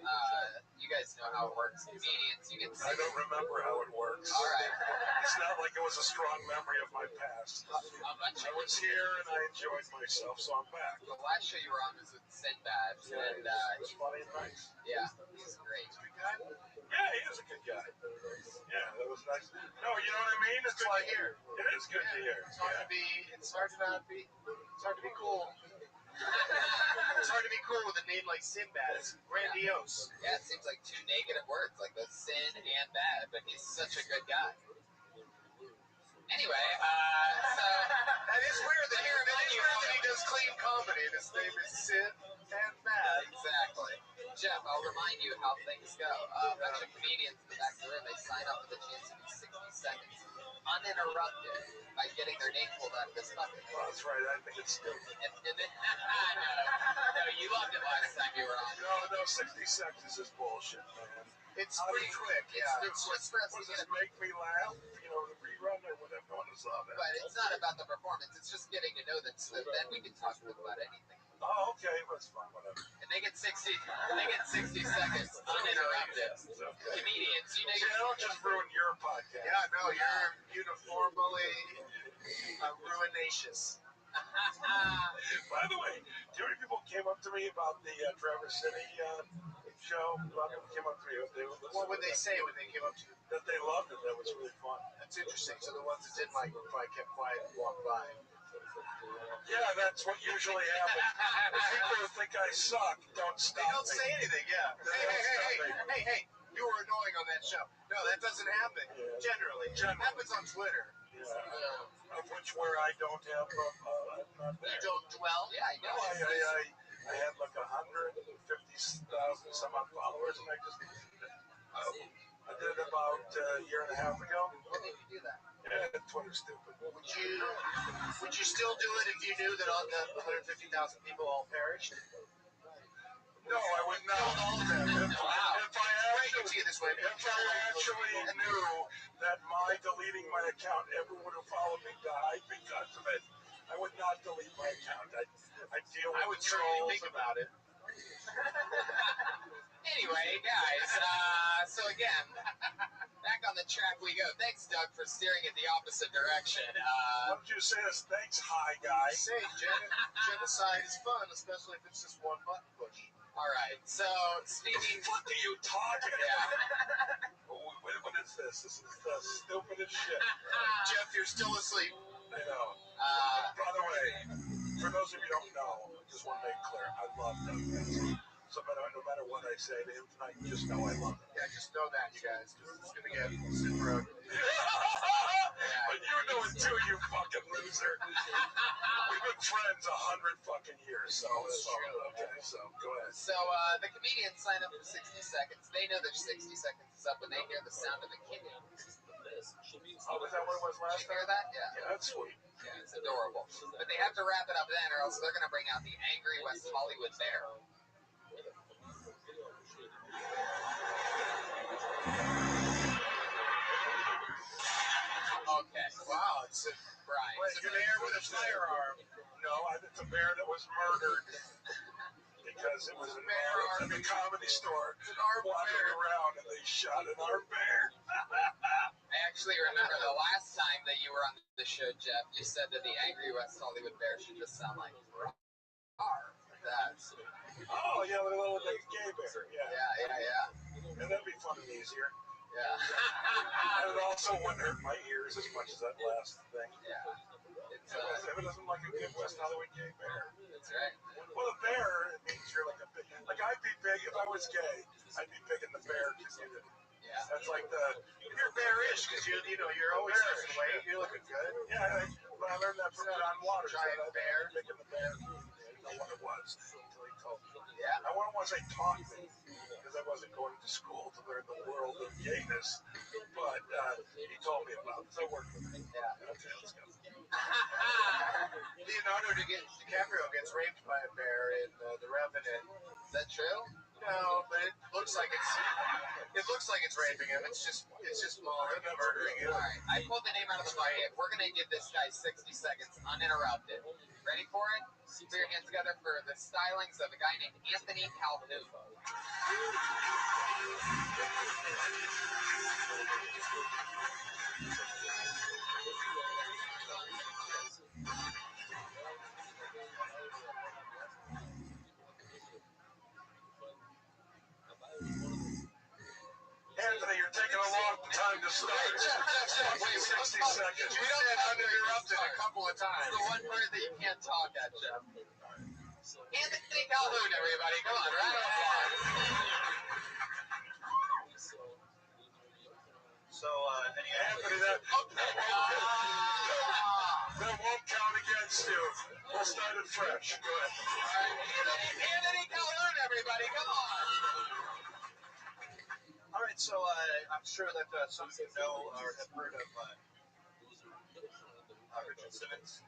You guys know how it works. Comedians, you get I don't remember how it works. All right. It's not like it was a strong memory of my past. I was here and I enjoyed myself, so I'm back. The last show you were on was with Sinbad, and it was funny and nice. Yeah, he's great. Yeah, he is a good guy. Yeah, that was nice. No, you know what I mean? It's like here. It is good to hear. It's hard to be. It's hard to not be. It's hard to be cool. It's hard to be cool with a name like Sinbad. It's grandiose. Yeah, it seems like two negative words, like the sin and bad, but he's such a good guy. Anyway, so that is weird that he does clean comedy and his name is Sin and Bad. Exactly. Jeff, I'll remind you how things go. A bunch of comedians in the back of the room, they sign up for the chance to do 60 seconds uninterrupted by getting their name pulled out of this bucket. Well, that's right. I think it's stupid. No, you loved it last time you were on. No, 60 seconds is bullshit, man. It's pretty quick, yeah. It's supposed to make me laugh, the rerun or whatever. No one saw that. But it's not about the performance. It's just getting to know them so that then we can talk to them about anything. Oh, okay. That's fine. Whatever. And they get 60 seconds uninterrupted. Okay. Comedians, don't just ruin your podcast. Yeah, no, you're uniformly ruinacious. By the way, do you know people came up to me about the Traverse City show? A lot of people came up to me. What would they say when they came up to you? That they loved it. That was really fun. That's interesting. So the ones that didn't like it probably kept quiet and walked by. Yeah, that's what usually happens. People who think I suck don't stop. They don't say anything, yeah. Hey, you were annoying on that show. No, that doesn't happen. Yeah. Generally. It happens on Twitter. Yeah. Of which where I don't have, you don't dwell? Yeah, I know. I had like 150,000 some odd followers, and I did it about a year and a half ago. When did you do that? Yeah, Twitter's stupid. Would you still do it if you knew that all the 150,000 people all perished? No, I would not. All of them. Wow. If I actually knew that my deleting my account, everyone who followed me died because of it, I would not delete my account. I would certainly think about it. Anyway, guys, so again, back on the the track we go. Thanks, Doug, for steering it the opposite direction. Why don't you say this? Thanks, hi, guy. Say, genocide is fun, especially if it's just one button push. All right, so speaking... What are you talking Yeah. about? What is this? This is the stupidest shit. Jeff, you're still asleep. I know. By the way, for those of you who don't know, I just want to make clear, I love Doug Benson. So no matter what I say to him tonight, just know I love him. Yeah, just know that, you guys, because it's going to get super ugly. But you know it too, you fucking loser. We've been friends 100 fucking years, so it's all okay. So go ahead. So the comedians sign up for 60 seconds. They know their 60 seconds is up when they hear the sound of a kitten. Oh, was that what it was Did last you hear time? that? Yeah. Yeah, that's sweet. Yeah, it's adorable. But they have to wrap it up then, or else they're going to bring out the angry West Hollywood bear. Okay. Wow, it's a Brian. Wait, It's a bear with a firearm. No, it's a bear that was murdered because it was in the comedy store wandering around and they shot an armed bear. I actually remember the last time that you were on the show, Jeff, you said that the angry West Hollywood bear should just sound like "rawr." That's... Oh, yeah, with a little gay bear. Yeah. And that'd be fun and easier. Yeah. And it also wouldn't hurt my ears as much as that last thing. Yeah. It's, If it doesn't like a good West Hollywood gay bear. that's right. Well, a bear, it means you're like a big, like I'd be big, if I was gay, I'd be big in the bear community. Yeah. That's like You're bearish because you're always losing weight. You're looking good. yeah, but I learned that from John Waters. Giant bear. Big in the bear community. I didn't know what it was until he told me. Yeah. I want to say taught me, because I wasn't going to school to learn the world of gayness, but he told me about it, so I worked with him. Yeah. Okay, let's go. Leonardo DiCaprio gets raped by a bear in The Revenant. Is that true? No, but it looks like it's raping him. It's just mauling and murdering him. All right. I pulled the name out of the bucket. We're going to give this guy 60 seconds uninterrupted. Ready for it? Put your hands together for the stylings of a guy named Anthony Calhoun. Anthony, you're taking a long time to start. Wait, 60 seconds. You said uninterrupted a couple of It's times. the one part that you can't talk at, Jeff. Anthony Calhoun, everybody. Come on, round of applause. So, Anthony, that won't count against you. We'll start it fresh. Go ahead. All right, Anthony Calhoun, everybody. Come on. all right, so I'm sure that some of you know or have heard of Richard Simmons.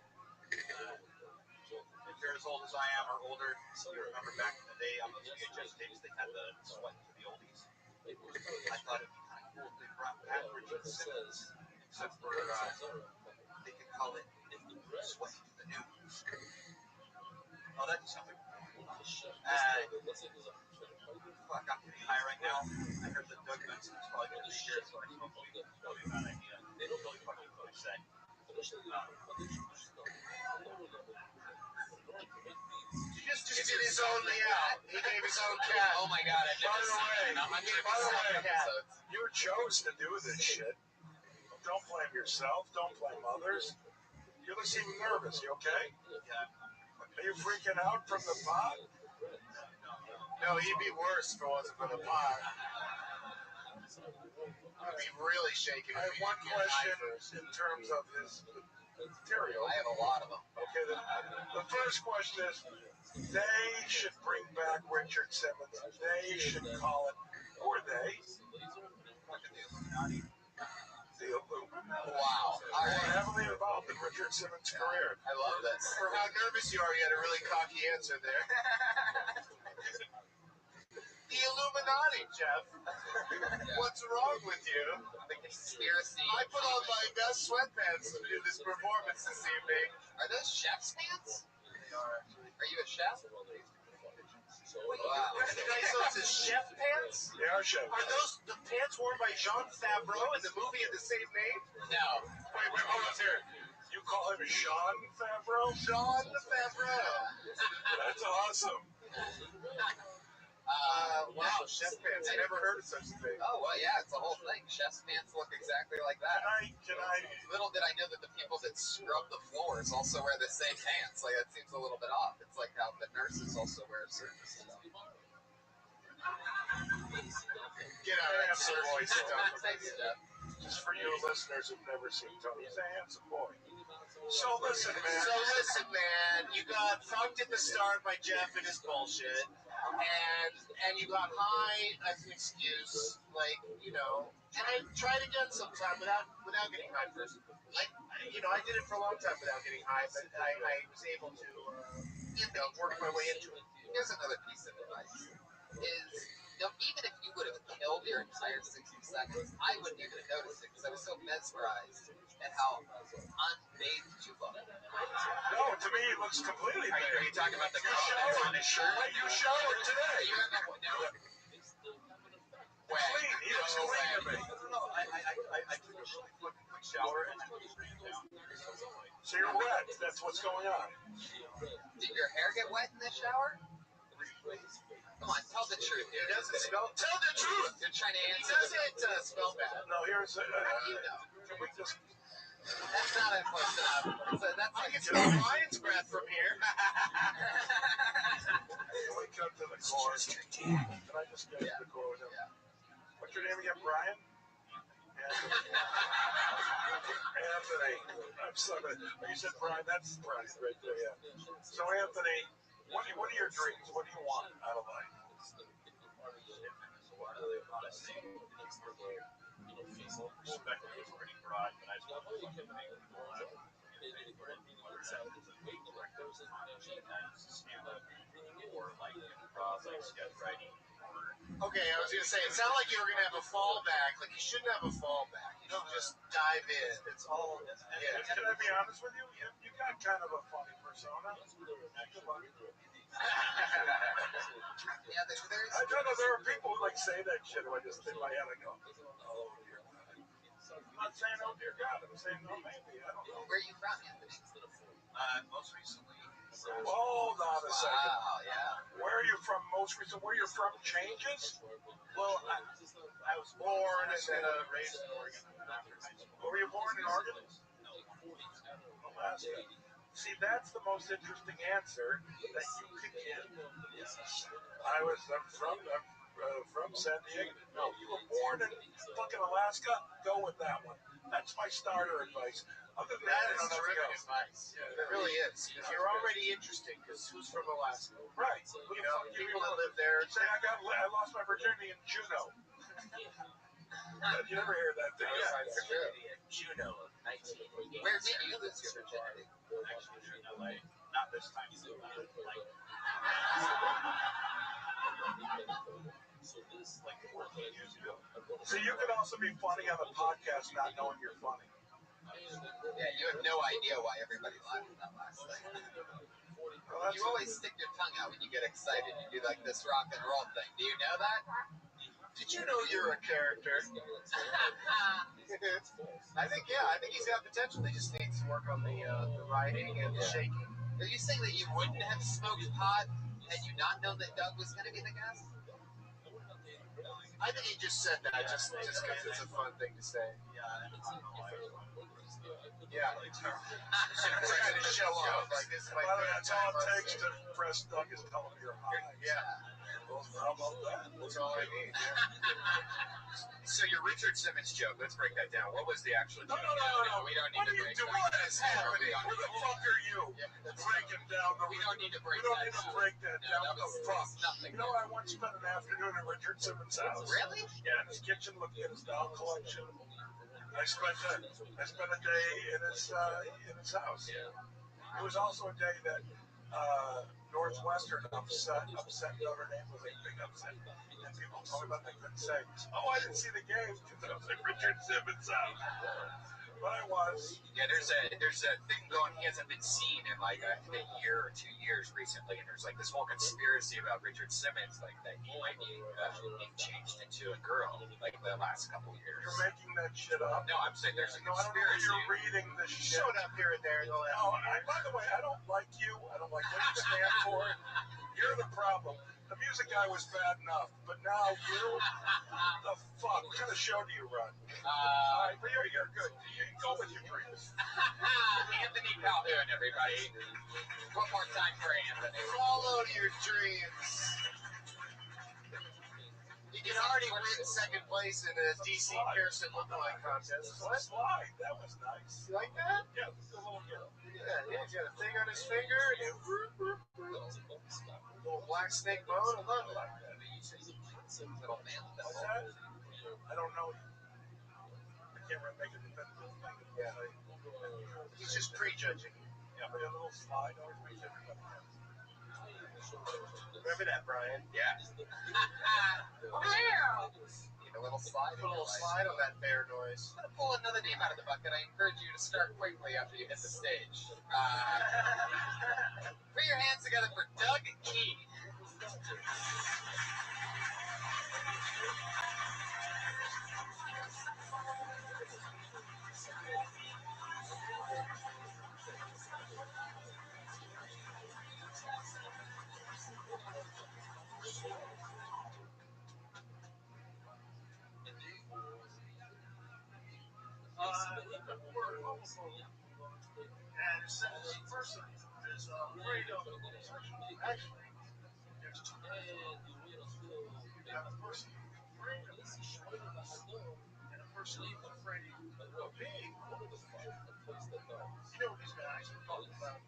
If you're as old as I am or older, you remember back in the day on those VHS tapes, they had the sweat to the oldies. I thought it'd be kind of cool if they brought back Richard Simmons, except for they could call it Sweat to the News. Oh, that just sounds like fuck, I'm pretty high right now. I heard that Doug Benson is probably going to be here, so I smoke weed. Probably a bad idea. They don't really fucking know what I say. Just did his own meow. He gave his own cat. Oh my God, I did By this the way, in 100% episodes. you chose to do this shit. Don't blame yourself. Don't blame others. You look seem nervous. You okay? Are you freaking out from the pot? No, he'd be worse if it wasn't for the pot. I'd be really shaking. I have one question in terms of his material. I have a lot of them. Okay, the first question is, they should bring back Richard Simmons. They should call it, who are they? The Illuminati. Wow. All We're right. heavily involved in Richard Simmons' career. I love this. For how nervous you are, you had a really cocky answer there. The Illuminati, Jeff. What's wrong with you? The conspiracy. I put on my best sweatpants to do this performance this evening. Are those chef's pants? They are actually. Are you a chef? Wait, you recognize those as chef pants? They are chefs. Are those the pants pants worn by Jon Favreau in the movie of the same name? No. Wait, hold on here. You call him Sean Favreau? Jon Favreau. That's awesome. Wow, chef pants. I never heard of such a thing. Oh, well, yeah, it's the whole thing. Chef's pants look exactly like that. Can I? Little did I know that the people that scrub the floors also wear the same pants. Like, that seems a little bit off. It's like how the nurses also wear certain stuff. Get out of that Handsome surfy boy stuff. Stuff. Just for you listeners who've never seen Tony, he's a handsome boy. So listen, man. You got fucked at the start by Jeff and his bullshit, and you got high as an excuse, like, you know. And I tried again sometime without getting high first. I did it for a long time without getting high, but I was able to, work my way into it. Here's another piece of advice: even if you would have killed your entire 60 seconds, I wouldn't even have noticed it because I was so mesmerized at how unbathed you look. No, to me it looks completely Are bad. you talking about the You color that's on his shirt? Wait, you showered today. You remember? No. Clean. He looks clean to me. I took a really quick shower and then ran down. So you're wet. That's what's going on. Did your hair get wet in the shower? Come on, tell the truth here. He doesn't smell. Tell the truth. You're trying to He answer. doesn't smell bad. No, here's. How do you know? Can we just? That's not close enough. That's I like can smell Ryan's breath from here. Can we cut to the core? Can I just get to the core with him? Yeah. What's your name again, Brian? Anthony. I'm sorry. You said Brian. That's Brian right there. Yeah. So Anthony, what are your dreams? What do you want out of life? Spectrum is pretty broad, but I just want to make people or like improv, like sketch writing. Okay, I was gonna say, it sounded like you were gonna have a fallback. Like, you shouldn't have a fallback. You should just dive in. It's all. Yeah. Can I be honest with you? You got kind of a funny persona. Yeah, I don't know. There are people who like say that shit. Who I just in my head I go, oh dear God. I'm not saying oh dear God. I'm saying no maybe. I don't know. Where are you from, Anthony? Most recently. Hold on a second. Wow, yeah. Where are you from most recent? Where you're from changes? Well, I was born and then raised in Oregon after high school. Were you born in Oregon? Alaska. See, that's the most interesting answer that you could give. I'm from San Diego. No, you were born in fucking Alaska? Go with that one. That's my starter advice. Other than that, That is nothing terrific else. advice. It really is. Because you're already interesting, because who's from Alaska? Right. You know, people that live there. Say I lost my virginity in Juneau. You never hear that thing. Yeah. Juno of 1988. Where did you lose your virginity? Actually, in LA. Not this time. Like 14 years ago. So you could also be funny on a podcast not knowing you're funny. Yeah, you have no idea why everybody laughed at that last thing. Well, You always stick your tongue out when you get excited. You do like this rock and roll thing. Do you know that? Did you know you're a character? I think he's got potential. He just needs to work on the writing and the shaking. Are you saying that you wouldn't have smoked pot had you not known that Doug was going to be the guest? I think he just said that just because it's a fun thing to say. Yeah, it's trying to show off. Like, this is my Well, third that's all time it on takes stage. to press Doug is telling me you're high. Yeah, How about that? that's all I need. So your Richard Simmons joke, let's break that down. What was the actual No. joke? We don't What need to are you break doing? that What is happening? Who the fuck are you? Breaking down the. We don't need to We break don't that need to down. break that No, down. that The was fuck. nothing. You know, I once spent an afternoon at Richard Simmons' house. Really? Yeah, in his kitchen, looking at his doll collection. I spent a day in his house. It was also a day that Northwestern upset Notre Dame was a big upset, and people told me about they couldn't say, "Oh, I didn't see the game because I was at Richard Simmons' house." But I was. Yeah, there's a thing going. He hasn't been seen in like a year or 2 years recently, and there's like this whole conspiracy about Richard Simmons, like that he might be being changed into a girl, like the last couple of years. You're making that shit up. No, I'm saying there's a No, I don't know conspiracy. you're reading this shit. Showed up here and there. No, by the way, I don't like you. I don't like what you stand for. You're the problem. The music guy was bad enough, but now you, the fuck? What kind of show do you run? All right, but you're good. You go with your dreams. Anthony Calhoun, everybody. One more time for Anthony. Follow your dreams. You can already win second place in a DC Pearson lookalike contest. What? Slide. That was nice. You like that? Yeah, the little girl. Yeah, he's got a thing on his finger. And little black snake bone. I love it. Little man. What's that? I don't know. I can't really make a definitive thing. Yeah. He's just prejudging. Yeah, but a little slide always makes everybody happy. Remember that, Brian? Yeah. Need a little slide. Put a little slide on that bear noise. I'm gonna pull another name out of the bucket. I encourage you to start quickly after you hit the stage. Put your hands together for Doug Key. And it says the person is afraid of homosexuality. Actually, there's two persons. You got a person afraid of homosexuality and a person afraid of being homosexual. You know these guys are talking about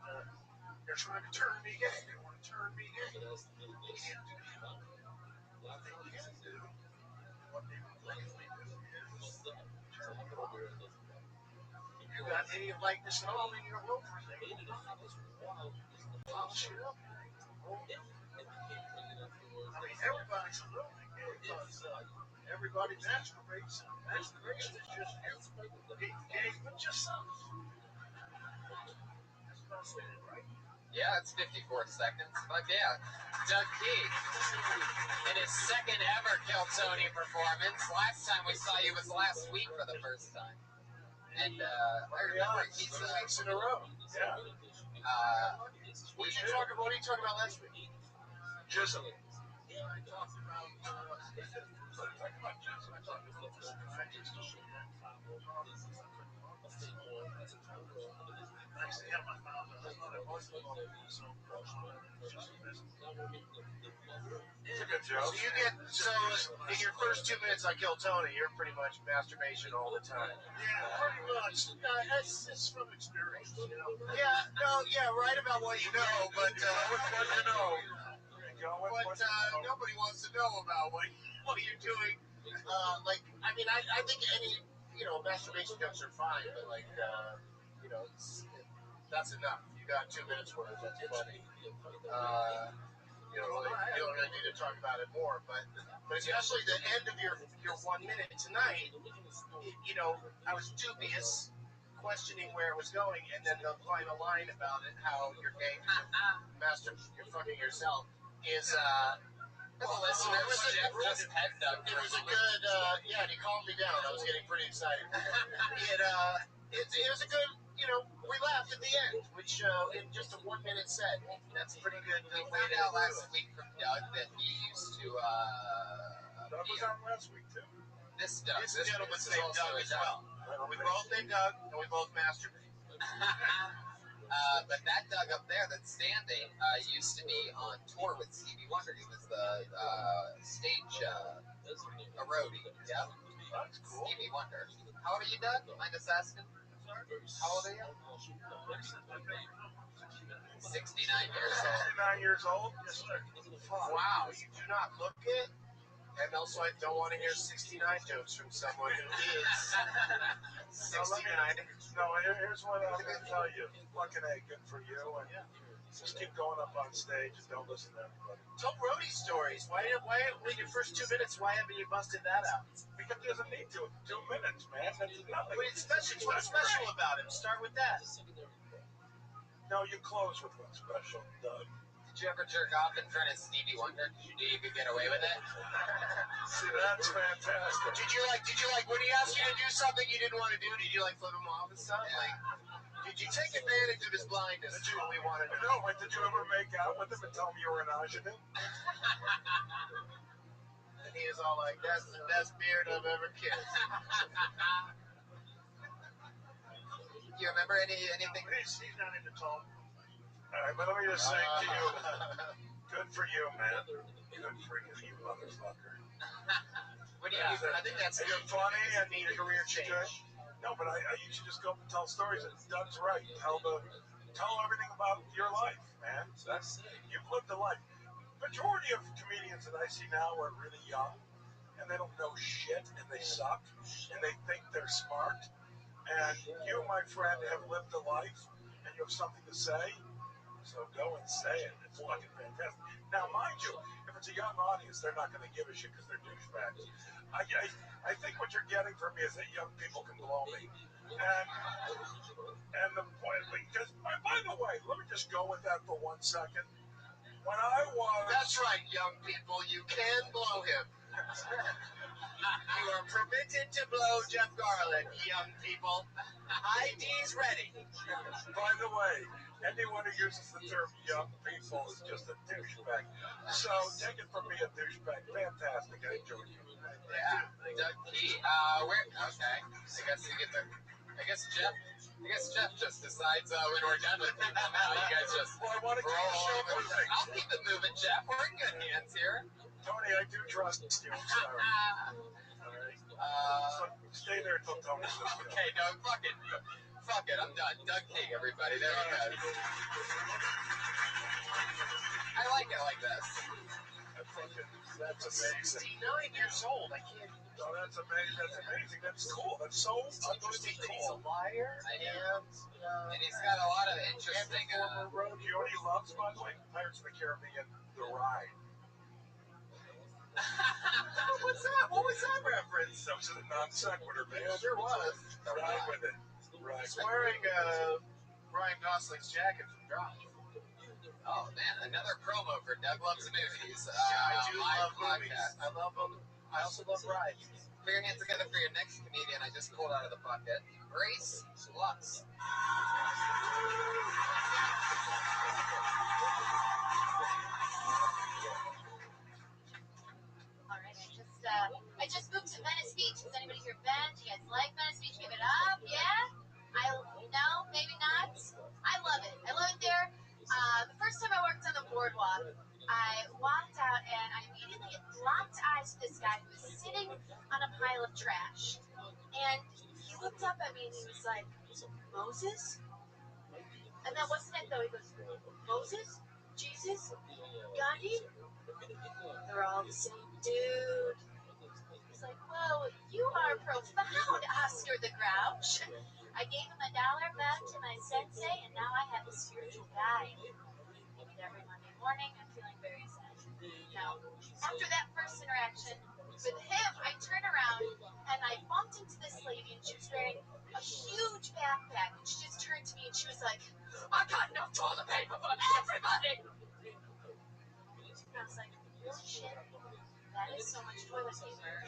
they're trying to turn me gay. They want to turn me gay. They can't do that. What they can do, what they legally do is turn me over. You got any likeness at all in your loafers? I mean, everybody's a little bit gay because everybody masturbates. Masturbation is just being gay, but just some. That's what I'm saying, right? Yeah, it's 54 seconds. But yeah, Doug Key in his second ever Kill Tony performance. Last time we saw you was last week for the first time. And I remember he's 2 weeks in a row. Yeah. What did you talk about? What did you talk about last week? Jizzle. Yeah, I talked about actually, yeah, my mom does not have voice so It's a good joke. So you get in your first 2 minutes on Kill Tony, you're pretty much masturbation all the time. Yeah, pretty much. It's from experience, you know. Yeah, no, yeah, right about what you know, but What you know. Nobody wants to know about what you're doing. I think any masturbation jokes are fine, but that's enough. You got 2 minutes worth. That's funny. You don't really need to talk about it more, but especially the end of your 1 minute tonight, I was dubious, questioning where it was going, and then the final line about it, how you're gay, you're fucking yourself, is for the listener, Jeff just head dug. it was a good, and he calmed me down. I was getting pretty excited. It was a good, we laughed at the end, which in just a 1 minute set, that's pretty good. We found out last week from Doug that he used to. That was on last week, too. This Doug. This gentleman's named Doug as well. We both named Doug, and we both masturbate. But that Doug up there that's standing used to be on tour with Stevie Wonder. He was the stage roadie. Yeah. That's cool. Stevie Wonder. How old are you, Doug? Mind us asking? How old are you? 69 years old. 69 years old? Yes, sir. Wow, you do not look it. And also, I don't want to hear 69 jokes from someone who is 69. Here's what I'm going to tell you. Fucking A, good for you. And just keep going up on stage and don't listen to everybody. Tell roadie stories. Why in your first 2 minutes, why haven't you busted that out? Because he doesn't need to. 2 minutes, man. nothing. What's special about him? Start with that. No, you close with what's special, Doug. Did you ever jerk off in front of Stevie Wonder? Did you knew you could get away with it? See, that's fantastic. Did you like when he asked you to do something you didn't want to do? Did you like flip him off and stuff? Yeah. Like, did you take advantage of his blindness? That's what we wanted to know. No, but did you ever make out with him and tell him you were an ingenue? And he is all like, "That's the best beard I've ever kissed." Do you remember anything? He's not into tall. All right, but let me just say to you, good for you, man. Good for you, you motherfucker. What do you do? I think that's You're funny and Need a your career good. change. No, but you should just go up and tell stories. And Doug's right. Tell everything about your life, man. You've lived a life. Majority of comedians that I see now are really young, and they don't know shit, and they suck, and they think they're smart. And you, my friend, have lived a life, and you have something to say. So go and say it. It's fucking fantastic. Now, mind you, if it's a young audience, they're not going to give a shit because they're douchebags. I think what you're getting from me is that young people can blow me. And the point, because, by the way, let me just go with that for 1 second. When I was... That's right, young people. You can blow him. You are permitted to blow Jeff Garland, young people. ID's ready. By the way, anyone who uses the term young people is just a douchebag. So take it from me, a douchebag. Fantastic. I enjoyed you. Yeah, Doug Key. Okay. I guess Jeff just decides when we're done with people now. You guys just Well, I want to keep the show moving. I'll keep it moving, Jeff. We're in good hands here. Tony, I do trust you. I'm sorry. All right. So stay there until Tony says go. Okay, no, fuck it. I'm done. Doug Key, everybody. There he goes. I like it like this. That's amazing. 69 years old. I can't. No, that's amazing. That's amazing. That's cool. That's so Interesting that he's a cool. liar. And he's got a lot of interesting. You know what he loves, by the way? Pirates of the Caribbean, The Ride. What's that? What was that reference? That was a non sequitur, man. Yeah, there was. Ride with it. Right. He's wearing Ryan Gosling's jacket from Drive. Oh man, another promo for Doug Loves Movies. I do live love movies. podcast. I love them. I also love rides. Put your hands together for your next comedian I just pulled out of the bucket. Grace Lutz. All right, I just moved to Venice Beach. Has anybody here been? Do you guys like Venice Beach? Give it up, yeah? No, maybe not. I love it. I love it there. The first time I walked on the boardwalk, I walked out and I immediately locked eyes with this guy who was sitting on a pile of trash. And he looked up at me and he was like, "Moses?" And that wasn't it though. He goes, "Moses? Jesus? Gandhi? They're all the same dude." He's like, "Whoa, you are profound, Oscar the Grouch." I gave him $1 back to my sensei, and now I have a spiritual guide. I meet every Monday morning. I'm feeling very sad. Now, after that first interaction with him, I turn around and I bumped into this lady, and she was wearing a huge backpack. And she just turned to me and she was like, "I got enough toilet paper for everybody." And I was like, "Holy shit, that is so much toilet paper.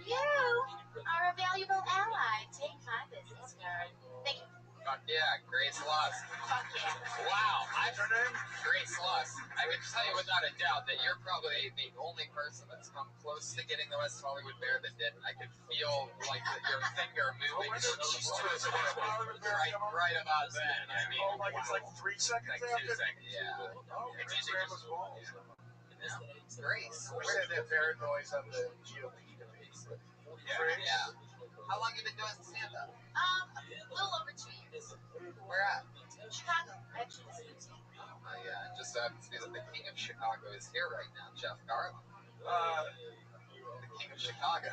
You are a valuable ally. Take my business card. Thank you." Fuck yeah, Grace Lutz. Fuck yeah. Wow, what's her name? Grace Lutz. I can tell you without a doubt that you're probably the only person that's come close to getting the West Hollywood Bear that didn't. I could feel like your finger moving. She's right about then. I mean, Oh, like it's like 3 seconds like after? 2 seconds, yeah. Oh, It's it's usually grandma's just- balls. Grace. We said that parrot noise on the GOP debate. Yeah. How long have you been doing stand-up? A little over 2 years. Where at? Chicago. I actually just moved here. Oh, yeah. Just so happens to be that the King of Chicago is here right now, Jeff Garland. The King of Chicago.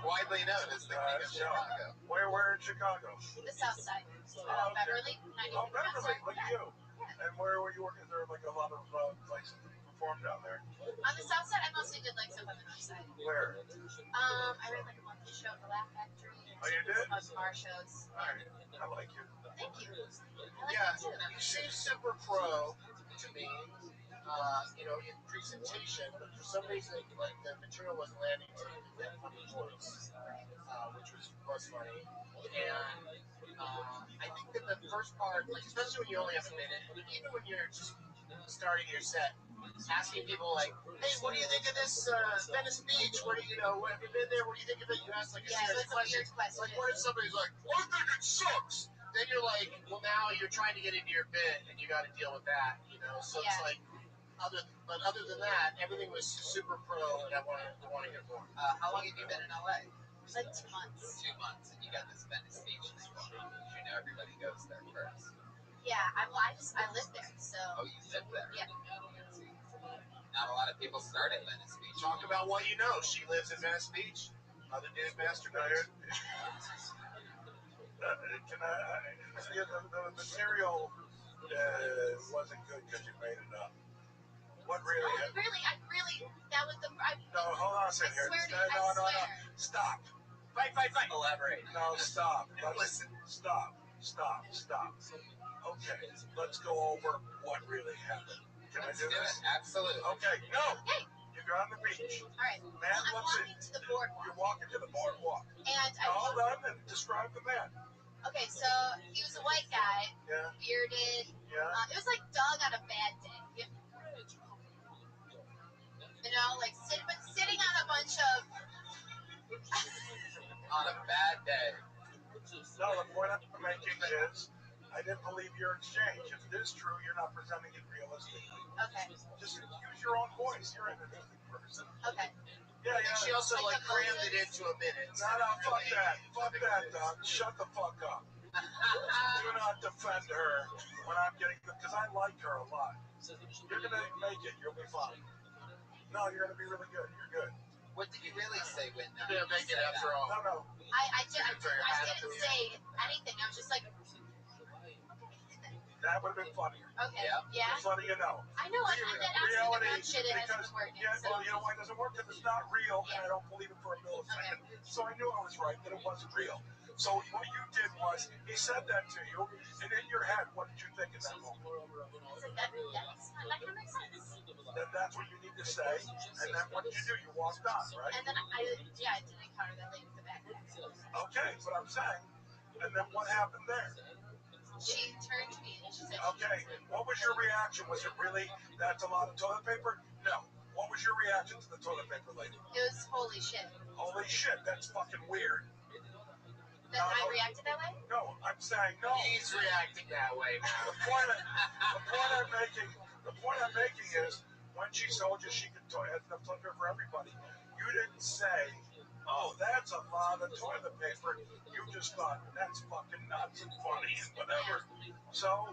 widely known as the King of Chicago. Where in Chicago? The South Side. Oh, okay. Beverly. Oh, Beverly, like you. And where were you working? Is there like a lot of places perform down there? On the south side, I mostly did like stuff on the north side. Where? I ran like a monthly show at the Laugh Factory. Oh, you did? A bunch of bar shows. Alright, I like you. Thank you. I like Yeah, that too. you seem super pro to me, in presentation, but for some reason, like, the material wasn't landing to you with that funny voice, which was funny. And I think that the first part, like, especially when you only have a minute, even when you're just starting your set, asking people like, hey, what do you think of this Venice Beach? What do you know? Have you been there? What do you think of it? You ask like a serious question. Like, what if somebody's like, I think it sucks? Then you're like, well, now you're trying to get into your bit, and you got to deal with that, So it's like, other than that, everything was super pro, and I want to get more. How long have you been in LA? Like 2 months. 2 months, and you got this Venice Beach thing going on. You know everybody goes there first. Yeah, I live there, so. Oh, you live there? Yeah. Not a lot of people start at Venice Beach. Talk about what you know. She lives in Venice Beach. Other dude masturbates. The material wasn't good because you made it up. What really? Oh, really? That was the. No, hold on a second here. No. Stop. Fight. Elaborate. No, stop. Listen. Stop. Okay, let's go over what really happened. Can I do this? Absolutely. Okay, no. Okay. You're on the beach. All right. Man, I'm walking to the boardwalk. You're walking to the boardwalk. And Hold on and describe the man. Okay, so he was a white guy, Yeah. bearded. Yeah. It was like Doug on a bad day. Like sitting on a bunch of. On a bad day. No, the point I'm making is, I didn't believe your exchange. If it is true, you're not presenting it realistically. Okay. Just use your own voice. You're an interesting person. Okay. Yeah. She also crammed it into a minute. No, fuck that. Fuck that, Doug. Shut the fuck up. Do not defend her when I'm getting because I like her a lot. You're gonna make it. You'll be fine. No, you're gonna be really good. You're good. What did you really say when? You're gonna make it after all. No. I didn't say anything. I was just like. That would have been funnier. Okay. Yeah. Just letting you know. I know. I'm not asking about shit. It hasn't worked. Well, you know why it doesn't work? Because it's not real, and I don't believe it for a millisecond. Okay. So I knew I was right, that it wasn't real. So what you did was, he said that to you, and in your head, what did you think in that moment? That kind of makes sense. Then that's what you need to say, and then what did you do? You walked on, right? And then I didn't encounter that lady with the backpack. Okay, but I'm saying, and then what happened there? She turned to me and she said, Okay, what was your reaction? Was it really, that's a lot of toilet paper? No. What was your reaction to the toilet paper lady? It was holy shit. Holy shit, that's fucking weird. That I reacted that way? No, I'm saying no. He's reacting that way now. The point I'm making is, when she told you she could have enough toilet paper for everybody, you didn't say, oh, that's a lot of toilet paper. You just thought, that's fucking nuts and funny and whatever. So,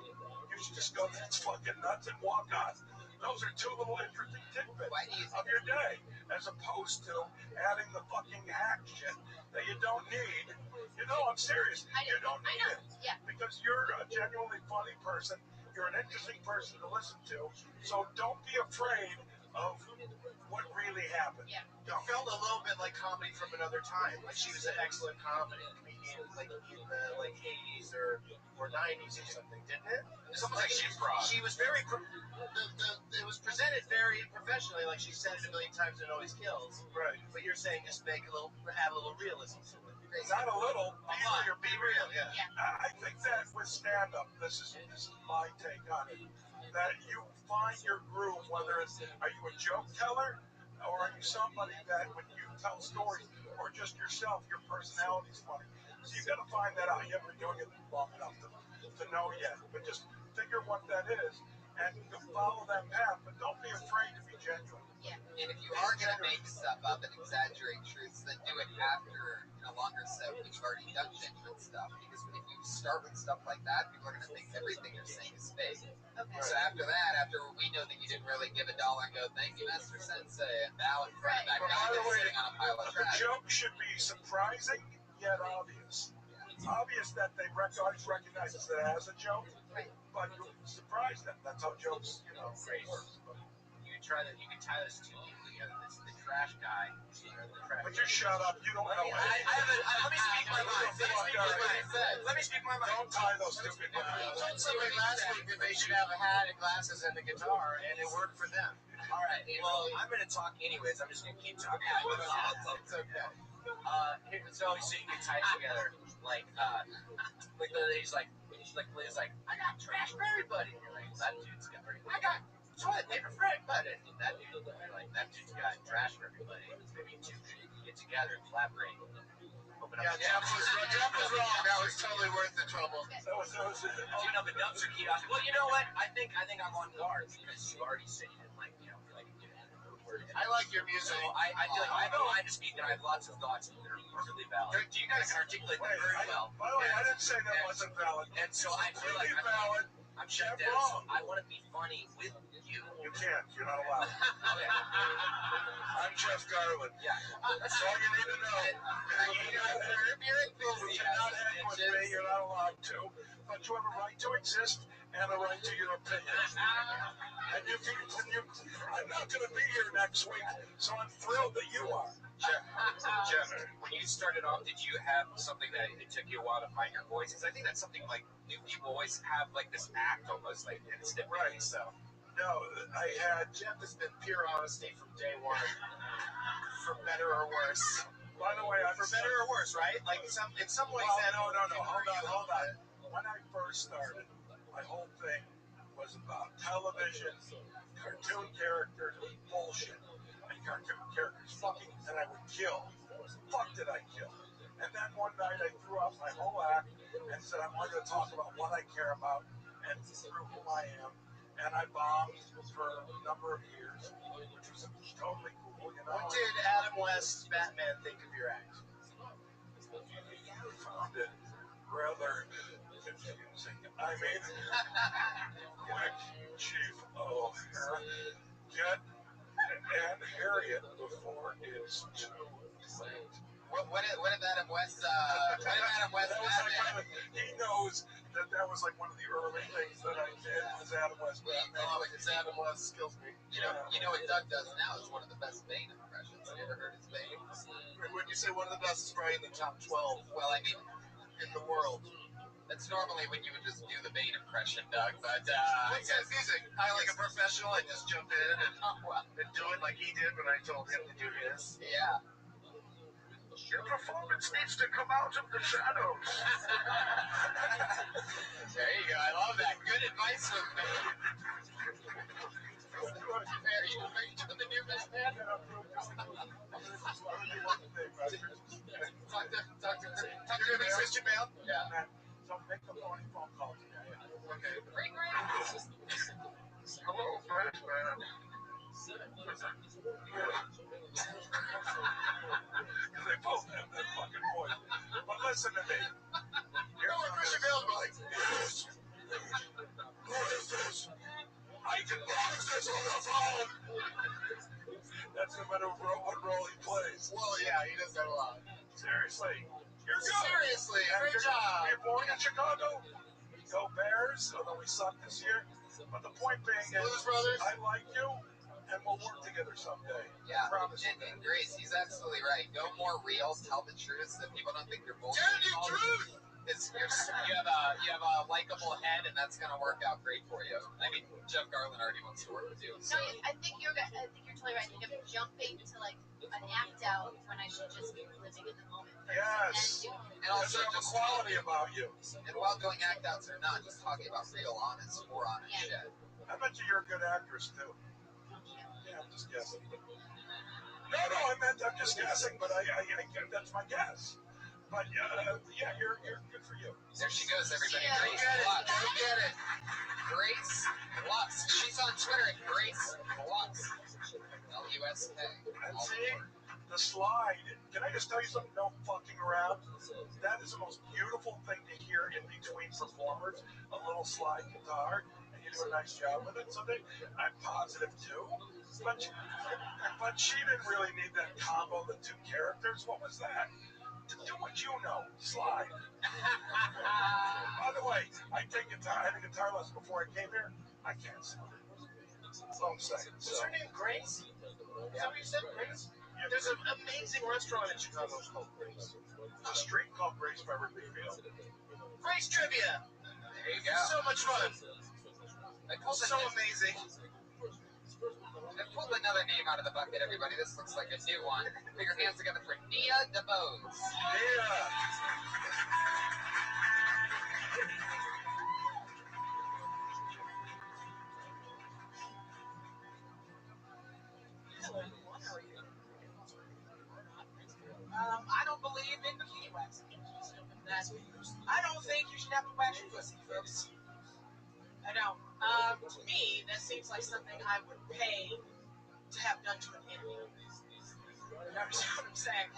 you should just go, that's fucking nuts and walk on. Those are two little interesting tidbits of your day, as opposed to adding the fucking hack shit that you don't need. I'm serious. You don't need it. Yeah. Because you're a genuinely funny person. You're an interesting person to listen to. So don't be afraid of what really happened. Yeah. It felt a little bit like comedy from another time. Like she was an excellent comedian, like in the 80s or 90s or something, didn't it? It's almost like she was very. It was presented very professionally, like she said it a million times and it always kills. Right. But you're saying just add a little realism to it. Not a little. Be real. Yeah. I think that with stand-up, this is my take on it. That you find your groove, whether it's, are you a joke teller, or are you somebody that when you tell stories, or just yourself, your personality's funny. So you got to find that out. You haven't been doing it long enough to know yet, but just figure what that is, and follow that path, but don't be afraid to be genuine. Yeah. And if you are going to make stuff up and exaggerate truths, then do it after a longer set when you've already done genuine stuff. Because if you start with stuff like that, people are going to think everything you're saying is fake. Okay. So after that, after we know that you didn't really give $1 and go, thank you, Master Sensei, and bow in front of that But guy by the that's way, sitting on a pile of the trash. joke should be surprising yet obvious. It's obvious that they recognize it as a joke, Right. but you surprise them. That's how jokes, work. You try that. You can tie those two people together. This the trash guy. Would you shut up? You don't know Let me speak my mind. Let me speak my mind. Don't tie those stupid I told somebody last week that they should have a hat and glasses and the guitar, and it worked for them. All right. Well, I'm going to talk anyways. I'm just going to keep talking. It's okay. So you can tie it together like he's like Liz like I got trash for everybody. And you're like that dude's got I got toilet paper for everybody. And that dude you're like that dude's got trash for everybody. Maybe two get together and collaborate. Yeah, Jeff was wrong. That was totally worth the trouble. That was the dumpster kiosk. Well, you know what? I think I'm on guard because you already said you didn't like I like your music. So I feel like I have a line to speak and I have lots of thoughts that are perfectly valid. Do you guys can articulate them very well? By the way, I didn't say that wasn't valid. And so I feel like I'm shut down. So I want to be funny with you. You can't. You're not allowed. Okay. I'm Jeff Garland. Yeah. That's all you need to know. You're Not hang with me. You're not allowed to. But you have a right to exist and a right to your opinion. And you can continue. I'm not going to be here next week, so I'm thrilled that you are. Jeff, when you started off, did you have something that it took you a while to find your voice? Because I think that's something like new people always have, like this act almost like instant. Right. So. No, I had. Jeff has been pure honesty from day one, for better or worse. By the way, For better or worse, right? Like in some ways. Well, no. Hold on. When I first started, my whole thing was about television, cartoon characters, bullshit, and cartoon characters fucking, and I would kill. Fuck did I kill? And then one night I threw out my whole act and said I'm going to talk about what I care about and through who I am. And I bombed for a number of years, which was totally cool, you know. What did Adam West's Batman think of your act? I found it rather confusing. I mean, quick, Chief O'Hara, get and Harriet before it's too late. What did Adam West? Batman? He knows that was like one of the early things that I did was Adam West Batman. Oh, because Adam West kills me. You know what Doug does now is one of the best Bane impressions. Have you ever heard his Bane? When you say one of the best, it's probably in the top 12. Well, I mean, In the world. that's normally when you would just do the Bane impression, Doug. But What's that music? I like a professional. I just jump in and do it like he did when I told him to do his. yeah. Your performance needs to come out of the shadows. There you go. I love that. Good advice from me. Are you doing the new Batman? Talk to me, Christian Bale. Yeah. So make a phone call today. Okay. Great. Hello, Fresh Man. They both have that fucking voice. But listen to me. Here's what Christian Bale's like. Who is this? I can box this on the phone. That's no matter what role he plays. Well, yeah, he does that a lot. Seriously. You're good. Seriously, And great you're job. born in Chicago. Go Bears, although we sucked this year. But the point being is, Blues Brothers. I like you, and we'll work together someday. Yeah. Promise you And Grace, he's absolutely right. Go more real. Tell the truth so that people don't think you're bullshit. Tell the truth. You have a likable head, and that's gonna work out great for you. I mean, Jeff Garland already wants to work with you. So. No, I think you're totally right. I think I'm jumping to like an act out when I should just be living in the moment. Yes. And also There's a just quality about you. and while doing act outs or not, just talking about real, honest, more honest shit. I bet you're a good actress, too. Yeah, I'm just guessing. No, I'm just guessing, but I that's my guess. But yeah, you're good for you. There she goes, everybody. Yeah. Grace Lux. Go get it. Grace Lux. She's on Twitter at Grace Lux. L-U-S-K. And see, the slide. Can I just tell you something? No fucking around. That is the most beautiful thing to hear in between performers. A little slide guitar, and you do a nice job with it. So I'm positive too. But she didn't really need that combo, the two characters. What was that? Do what you know. Slide. By the way, I had a guitar lesson before I came here. I can't slide. That's all I'm saying. What's her name? Grace? Is that what you said, Grace? There's an amazing restaurant in Chicago called Grace. There's a street called Grace by Wrigley Field. Grace Trivia. There you go. So much fun. So amazing. I pulled another name out of the bucket, everybody. This looks like a new one. Put your hands together for Nia DeBose. Yeah. I don't believe in bikini waxing. I don't think you should have to wax your pussy, folks. I don't. To me, that seems like something I would pay to have done to an enemy. You understand what I'm saying?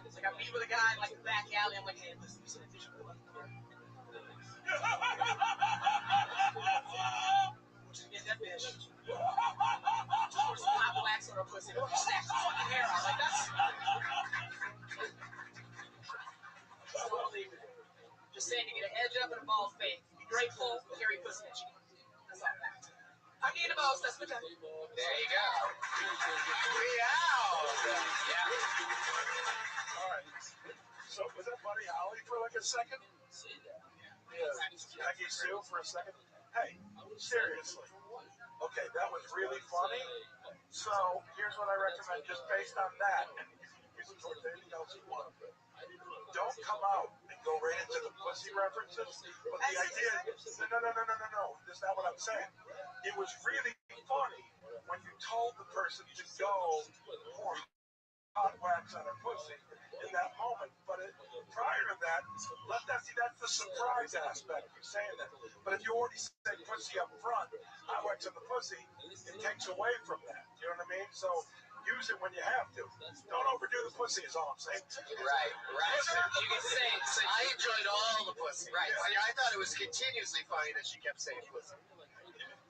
It's like I meet with a guy in like the back alley. I'm like, hey, listen, you see that fish? What you get that fish? Put some hot wax on her pussy. Snatch the fucking hair out. Like that's. Don't believe it. Just saying, you get a hedge up and a bald fade. Be grateful, carry pussy at you. That's all that. I'm Nia DeBose. That's my time. There you go. Yeah. All right. So was that Buddy Holly for like a second? Yeah. Peggy Sue for a second? Hey, seriously. Okay, that was really funny. So here's what I recommend, just based on that, and you can use it towards anything else you want. Don't come out and go right into the pussy references. But the idea, no. That's not what I'm saying. It was really funny when you told the person to go pour hot wax on her pussy in that moment. But prior to that, that's the surprise aspect of saying that. But if you already say pussy up front, hot wax on the pussy, it takes away from that. You know what I mean? So use it when you have to. Don't overdo the pussy is all I'm saying. Right. You can say, I enjoyed all the pussy. Right. I thought it was continuously funny that she kept saying pussy.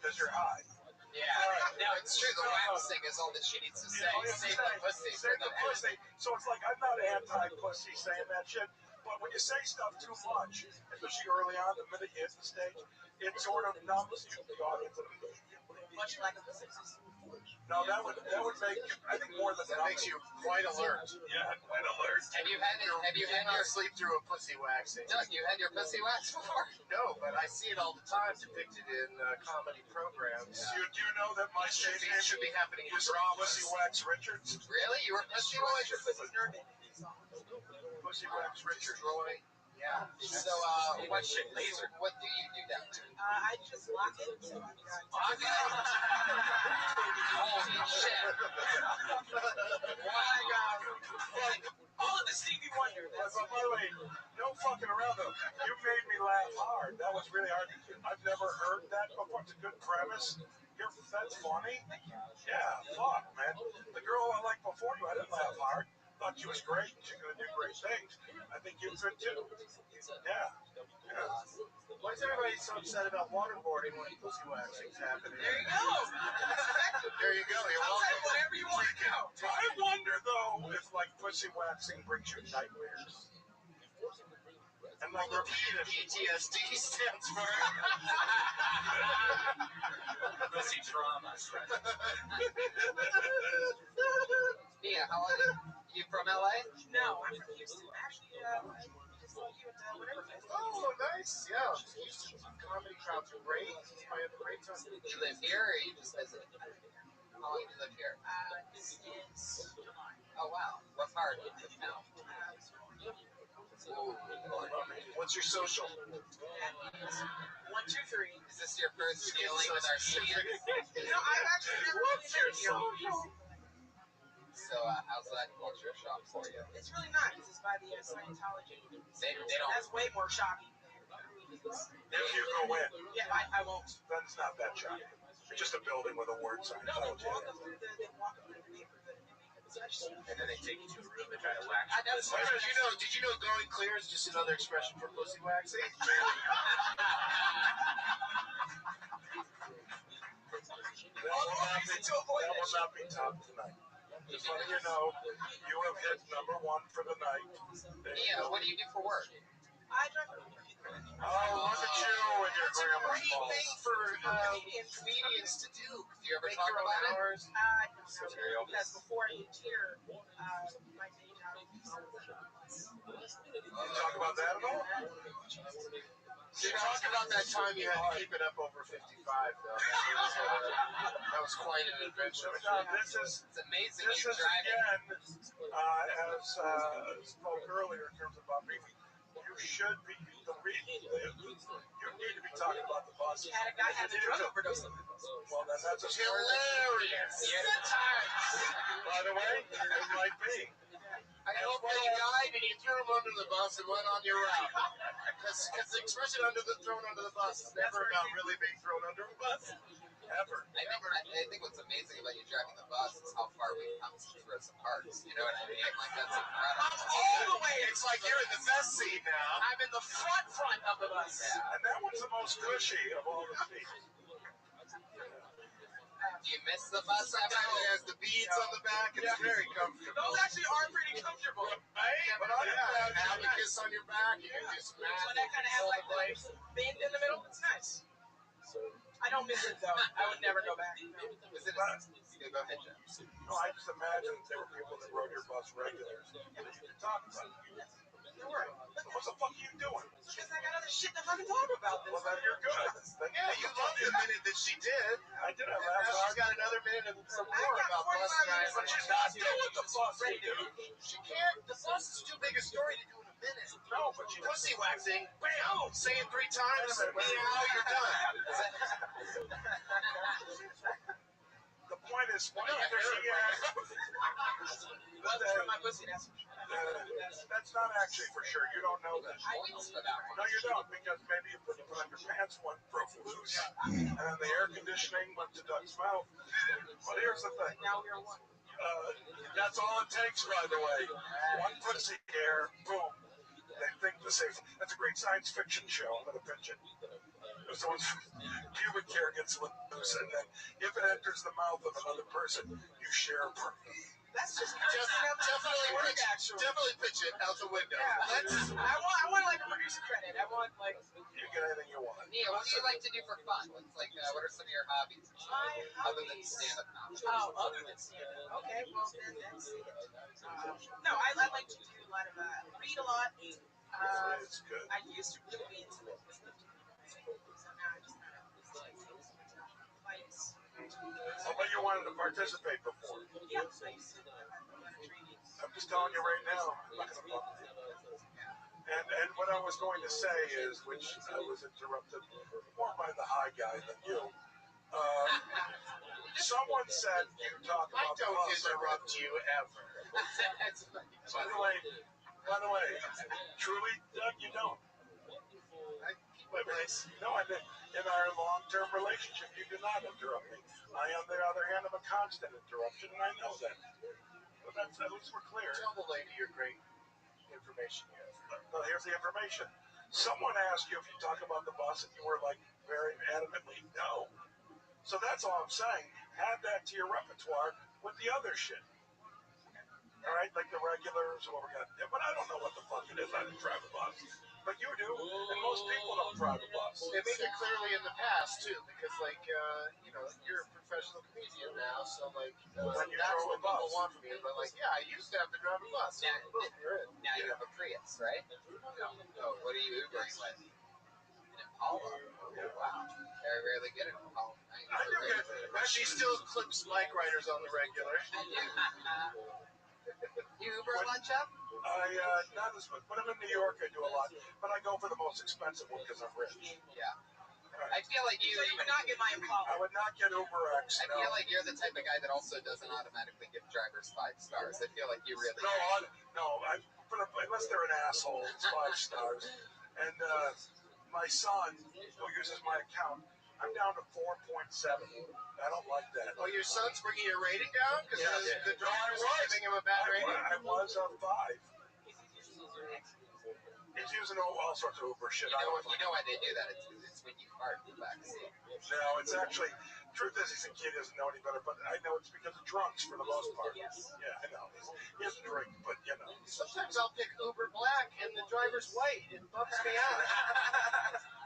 Because you're high. yeah. Now, it's true. The waxing is all that she needs to say. Save the pussy. Save the pussy. So it's like, I'm not anti-pussy saying that shit, but when you say stuff too much, especially early on, the minute you hit the stage, it sort of numbs you, the audience. Much like a pussy. No, that would make, I think, more than That makes you quite alert. Yeah, quite alert. Have you had your sleep through a pussy waxing? Doug, you had your pussy waxed before? No, but I see it all the time depicted in comedy programs. Do you know that my stage name should be happening in was dramas. Pussy Wax Richards? Really? You were pussy waxed? Pussy Wax Richards. Troy. Yeah. So, what do you do down there? I just lock it. So I've got. Holy shit. All of the Stevie Wonder. That's By the way, no fucking around though. You made me laugh hard. That was really hard. I've never heard that before. It's a good premise. That's funny. Yeah, fuck, man. The girl I liked before you, I didn't laugh hard. Thought she was great. She's gonna do great things. I think you could too. Yeah. Why is everybody so upset about waterboarding when pussy waxing's happening? There you go. There you go. You're I'll welcome. take whatever you want to know. I wonder though if like pussy waxing brings you nightmares. And like PTSD stands for Pussy trauma. Yeah, how are you from LA? No, I'm from Houston. Actually, I just saw you at whatever festival. Oh, nice. Yeah. Houston comedy crowd's great. I have a great time. You live here or you just visit? How long do you live here? Since July. Oh, wow. What part of the town? What's your social? 1, 2, 3. Is this your first dealing with our comedians? No, I've actually never really been here. So, how's that culture shock for you? It's really nice. It's by the Scientology. They don't. That's way more shocking. if you go in, Yeah, I won't. then it's not that shocking. It's just a building with a word sign. No, they walk them through the neighborhood. And then they take you to a room to try to wax. Did you know going clear is just another expression for pussy waxing? That will not be top tonight. Just letting you know, you have hit number 1 for the night. Yeah, what do you do for work? I drive an Uber. Oh, look at you and your That's a grandma's great balls. thing for Comedians. comedians to do. Do you ever Make talk your own about it? hours. I don't know, because before I moved here, my day job was You talk about that at all? You talk about that time you had to keep it up over 55, though. That was quite an adventure. This is It's amazing this you is driving. again, as spoke earlier in terms of about beefing. You should be the reason. You need to be talking about the buses. had a guy had a drug overdose. Well, then that's a Hilarious. Good times. By the way, it might be. I hope that he died and you threw him under the bus and went on your route. Because the expression thrown under the bus is never about really being thrown under a bus. Ever. I think what's amazing about you driving the bus is how far we've come since Rosa Parks. You know what I mean? Like, that's incredible. I'm all the way. It's like you're in the best seat now. I'm in the front of the bus. Yeah. And that one's the most cushy of all the seats. Do you miss the bus after Sometimes it has the beads on the back. It's very comfortable. Those actually are pretty comfortable. Right? But I Yeah, abacus on your back. You can just When that kind of has like the bend in the middle, it's nice. I don't miss it though. I would never go back. No. Was it a, go ahead, Jeff. No, I just imagine there were people that rode your bus regulars. You could talk about it. There were. What the fuck are you doing? Because I got other shit to fucking talk about. Well, then you're good. Yeah, you loved the minute that she did. I did have And now last she's got another minute and some I more got about 45 bus and minutes. But she's not doing the bus. She can't. The bus is too big a story to do in a minute. No, but she does. Pussy waxing. Bam! Say it 3 times. Meow, you're done. The point is, why Either she Well, it's from my pussy, that's for sure. that's not actually for sure. You don't know that. I do. No, you don't, because maybe you put on your pants, one broke loose, and then the air conditioning went to Doug's mouth. But here's the thing. Now we're one. That's all it takes, by the way. One pussy air, boom. They think the same. That's a great science fiction show. I'm going to pitch it. If someone's pubic hair gets loose, and then if it enters the mouth of another person, you share a That's just Definitely pitch it out the window. Yeah. I want like a producer credit. I want like. You get anything you want. Neil, what do you like to do for fun? What's like, what are some of your hobbies? My Other than hobbies. stand-up comedy. Oh, other than stand-up. Okay, well then that's it. No, I like to do a lot of read a lot. It's good. I used to really be into it. So now I just kind of fights. Oh, but you wanted to participate before. Yeah, I used to do a lot of training. I'm just telling you right now. I'm not gonna fuck with you. And what I was going to say is, which I was interrupted more by the high guy than you. Someone said you talk I about don't bus. interrupt you ever. By the way, truly, Doug, you don't. I keep my place. No, I didn't. In our long-term relationship, you do not interrupt me. I, on the other hand, am a constant interruption, and I know that. But that's, at least we're clear. Tell the lady your great information you have. Well, here's the information. Someone asked you if you talk about the bus, and you were like very adamantly no. So that's all I'm saying. Add that to your repertoire with the other shit. All right, like the regulars or what we got. Yeah, but I don't know what the fuck it is. I didn't drive a bus. But you do, and most people don't drive a bus. They make it clearly in the past, too, because, like, you're a professional comedian now, so, like, When you that's drove what a bus. people want from you. But, like, yeah, I used to have to drive a bus. Yeah. Boom, you're in. Now you have a Prius, right? No. What are you Ubering with? An Impala. Oh, wow. Very rarely get an Impala. I do get it. But she still clips bike riders on the regular. You Uber a lot, Jeff? Not as much. When I'm in New York, I do a lot. But I go for the most expensive one because I'm rich. Yeah. I feel like you. So you would not get my Impala. I would not get Uber X. I feel like you're the type of guy that also doesn't automatically give drivers 5 stars. I feel like you really. Unless they're an asshole, it's 5 stars. And my son, who uses my account, I'm down to 4.7. I don't like that. Oh, your son's bringing your rating down? Because Yeah. the driver's giving him a bad rating? I was a 5. He's using all sorts of Uber shit. You know why they do that? It's when you fart in the back seat. No, it's actually Truth is, he's a kid, he doesn't know any better, but I know it's because of drunks for the most part. Yes. Yeah, I know. He doesn't drink, but you know. Sometimes I'll pick Uber Black and the driver's white. It bumps me out.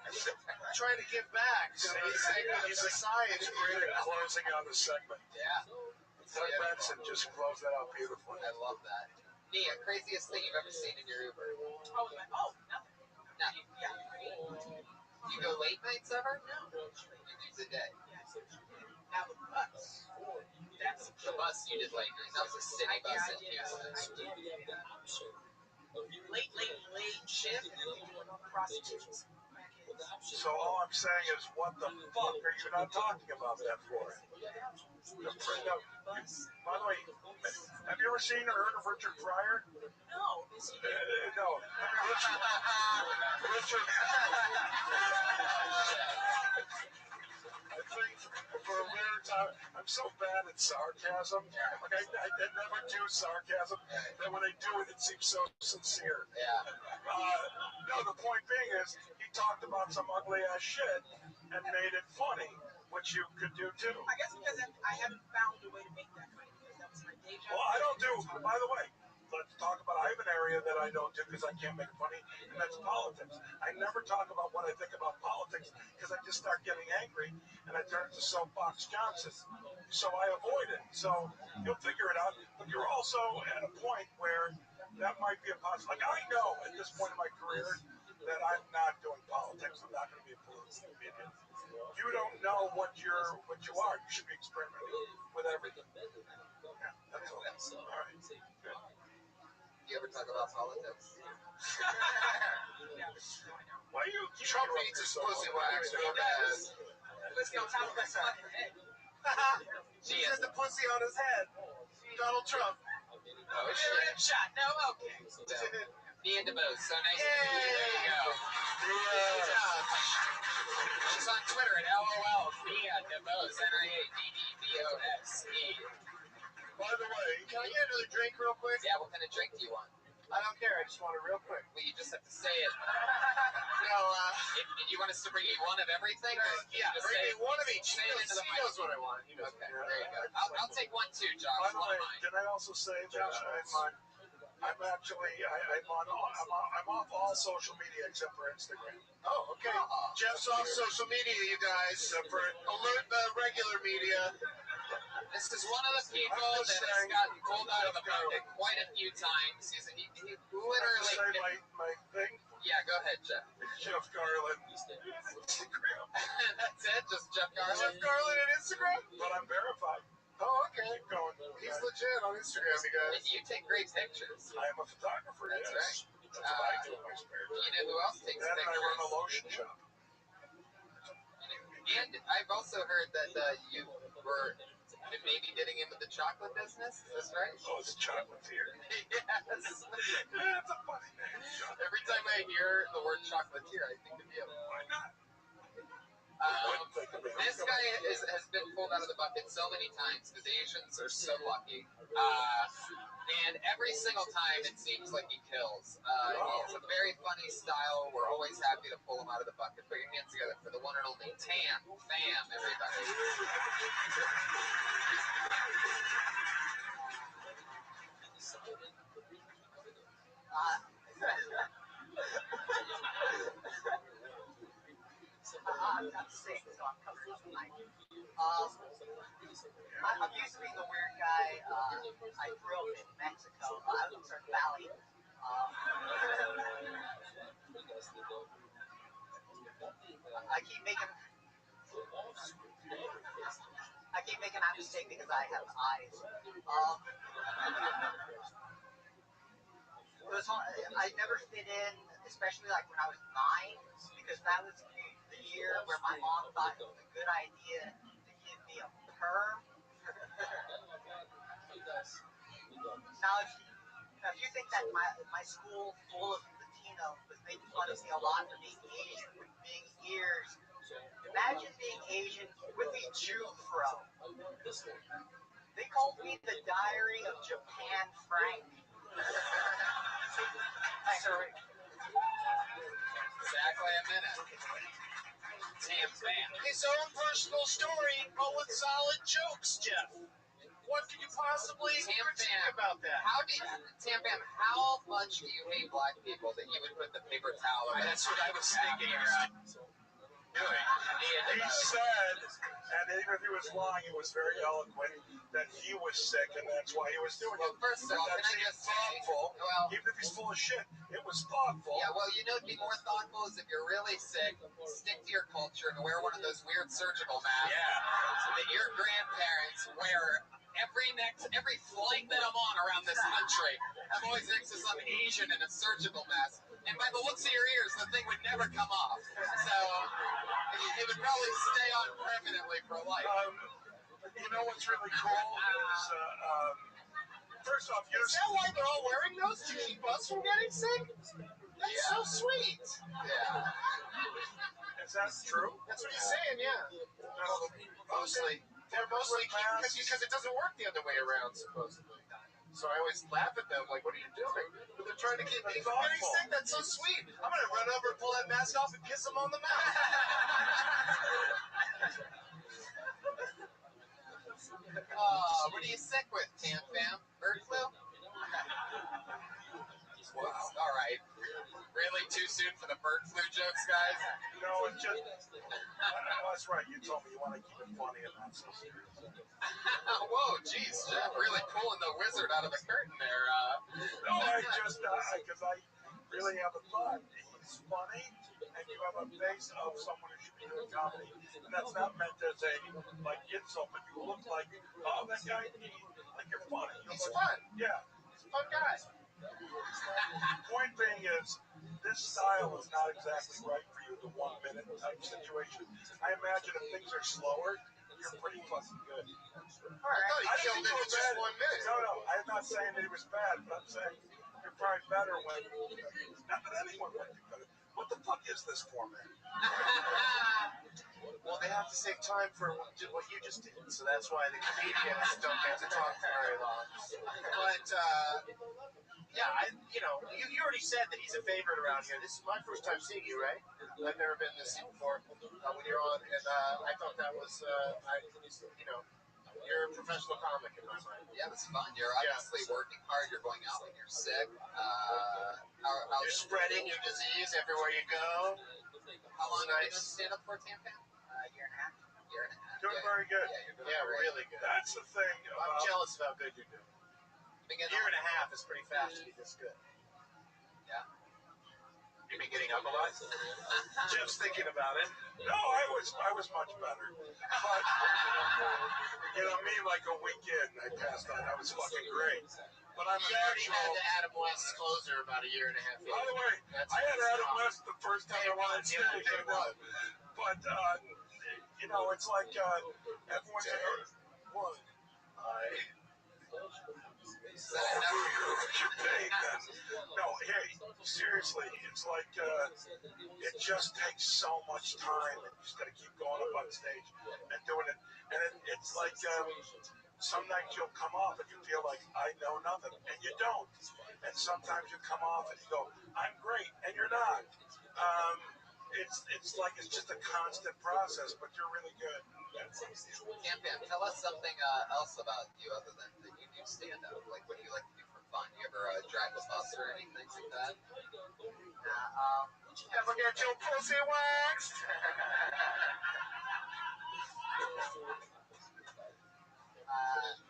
I'm trying to give back to the segment of society. It's great at closing out the segment. Yeah. Doug Benson just closed that out beautifully. I love that. Nia, craziest thing you've ever seen in your Uber? Nothing. No. Yeah. You go late nights ever? No. You do the day. Now the bus. That's The bus you did late nights. That was a city bus in Houston. Late shift and then doing prostitutes. So all I'm saying is, what the fuck are you not talking about that for? By the way, have you ever seen or heard of Richard Pryor? No. Is he there? No. Richard. I think for a rare time, I'm so bad at sarcasm. Like I never do sarcasm. That when I do it, it seems so sincere. Yeah. No, the point being is, he talked about some ugly ass shit and made it funny, which you could do too. I guess because I haven't found a way to make that funny because that was my day job. Well, I don't do. By the way, let's talk about. I have an area that I don't do because I can't make it funny, and that's politics. I never talk about what I think about politics because I just start getting angry and I turn to soapbox Johnson. So I avoid it. So you'll figure it out. But you're also at a point where that might be a possible. Like I know at this point in my career that I'm not doing politics. I'm not going to be a political comedian. You don't know what you are. You should be experimenting with everything. Yeah, that's all. All right. Good. Do you ever talk about politics? Why you Trump needs his pussy waxed real bad. Let's go on top of his fucking head. She has the pussy on his head. Donald Trump. Oh shit. Shot. No, okay. Nia DeBose, so nice to meet you. There you go. She's on Twitter at LOL Nia DeBose, NIADDBOSE. By the way, can I get another drink real quick? Yeah, what kind of drink do you want? I don't care. I just want it real quick. Well, you just have to say it. No, Did you want us to bring you one of everything? Or yeah, just bring say me one of each. Say it into the He knows what I want. Okay, there you go. I'll take one too, Josh. By the One way, of mine. can I also say that I'm actually I'm off all social media except for Instagram. Oh, okay. Jeff's off social media, you guys. Alert the regular media. This is one of the people that has gotten pulled out of the bucket quite a few times. He literally. Say my thing. Yeah, go ahead, Jeff. Jeff Garland. Instagram. That's it, just Jeff Garland. Jeff Garland on Instagram? But I'm verified. Oh, okay. Keep going. He's legit on Instagram, you guys. And you take great pictures. I am a photographer. That's yes. right. That's what I do in my spare time. You know who else takes That and I pictures? run a lotion shop. And I've also heard that you were maybe getting into the chocolate business. Is this right? Oh, it's chocolatier. Yes. It's a funny name. Every time I hear the word chocolatier, I think of you. Why not? This guy has been pulled out of the bucket so many times because Asians are so lucky. And every single time it seems like he kills. He has a very funny style. We're always happy to pull him out of the bucket. Put your hands together for the one and only Tam Fam, everybody. I'm sick, so I'm coming up tonight. I'm used to being the weird guy. I grew up in Mexico. I was in Surf Valley. I keep making that mistake because I have eyes. It was hard. I never fit in, especially like when I was 9, because that was the year where my mom thought it was a good idea to give me a perm. Now, if you think that my school full of Latino was making fun of me a lot for being Asian with big ears, imagine being Asian with a Jew fro. They called me the Diary of Japan Frank. Exactly a minute. Tam Fam. His own personal story, but with solid jokes, Jeff. What could you possibly critique about that? Tam Fam, how much do you hate black people that you would put the paper towel on? That's what I was thinking. He said, and even if he was lying, he was very eloquent, that he was sick, and that's why he was doing Well, it. first of all, can That I seemed just say, thoughtful, well, even if he's full of shit. It was thoughtful. yeah, well, you know, it'd be more thoughtful is if you're really sick, stick to your culture and wear one of those weird surgical masks that your grandparents wear every flight that I'm on around this country. I'm always next to some Asian in a surgical mask. And by the looks of your ears, the thing would never come off. So it would probably stay on permanently for life. You know what's really cool is, first off, Is that why they're all wearing those to keep us from getting sick? That's so sweet. Yeah. is that true? That's what he's saying, yeah. No, Mostly. They're mostly because it doesn't work the other way around, supposedly. So I always laugh at them, like, what are you doing? But they're trying to keep me from getting sick. That's so sweet. I'm going to run over and pull that mask off and kiss them on the mouth. What are you sick with, Tam Fam? Bird flu? Wow. All right. Really too soon for the bird flu jokes, guys? no, it's just, that's right, you told me you want to keep it funny and not so serious. Whoa, geez, Jeff, really pulling the wizard out of the curtain there. No, I just, because I really have a thought. He's funny, and you have a face of someone who should be doing comedy. And that's not meant as a, like, insult, but you look like, oh, that guy, like, you're funny. He's fun. Yeah. He's a fun guy. Point being is, this style is not exactly right for you, the 1 minute type situation. I imagine if things are slower, you're pretty fucking good. All right. I thought he killed it in just 1 minute. No, I'm not saying that he was bad, but I'm saying you're probably better when, not that anyone would be better. What the fuck is this format? Well, they have to save time for what you just did, so that's why the comedians don't get to talk for very long. But, yeah, you already said that he's a favorite around here. This is my first time seeing you, right? I've never been to see you before when you're on, and I thought that was, you're a professional comic in my mind. Yeah, it's fun. You're obviously working hard. You're going out when you're sick. You're spreading your disease everywhere you go. How long have you been stand up for, Tam Fam? Year and a half. Year and a half. Doing very good. Yeah, you're doing Yeah, great. really good. That's the thing I'm about, jealous of how good you're doing. A year and a half is pretty fast to be this good. Yeah. You've been getting up a lot? Jeff's thinking about it. no, I was much better. But, me, like a weekend, I passed on. That was fucking great. But I'm You an already had actual, the Adam West closer about a year and a half ago. by the way, I had Adam West the first time I went on stage. But, it's like, everyone's like, what? You're paid then. No, hey, seriously, it's like, it just takes so much time, and you just gotta keep going up on stage and doing it. And it's like, some nights you'll come off and you feel like, I know nothing, and you don't. And sometimes you come off and you go, I'm great, and you're not. It's like it's just a constant process, but you're really good. Tam Fam, tell us something else about you other than that you do stand up. Like, what do you like to do for fun? You ever drive a bus or anything like that? Ever get your pussy waxed?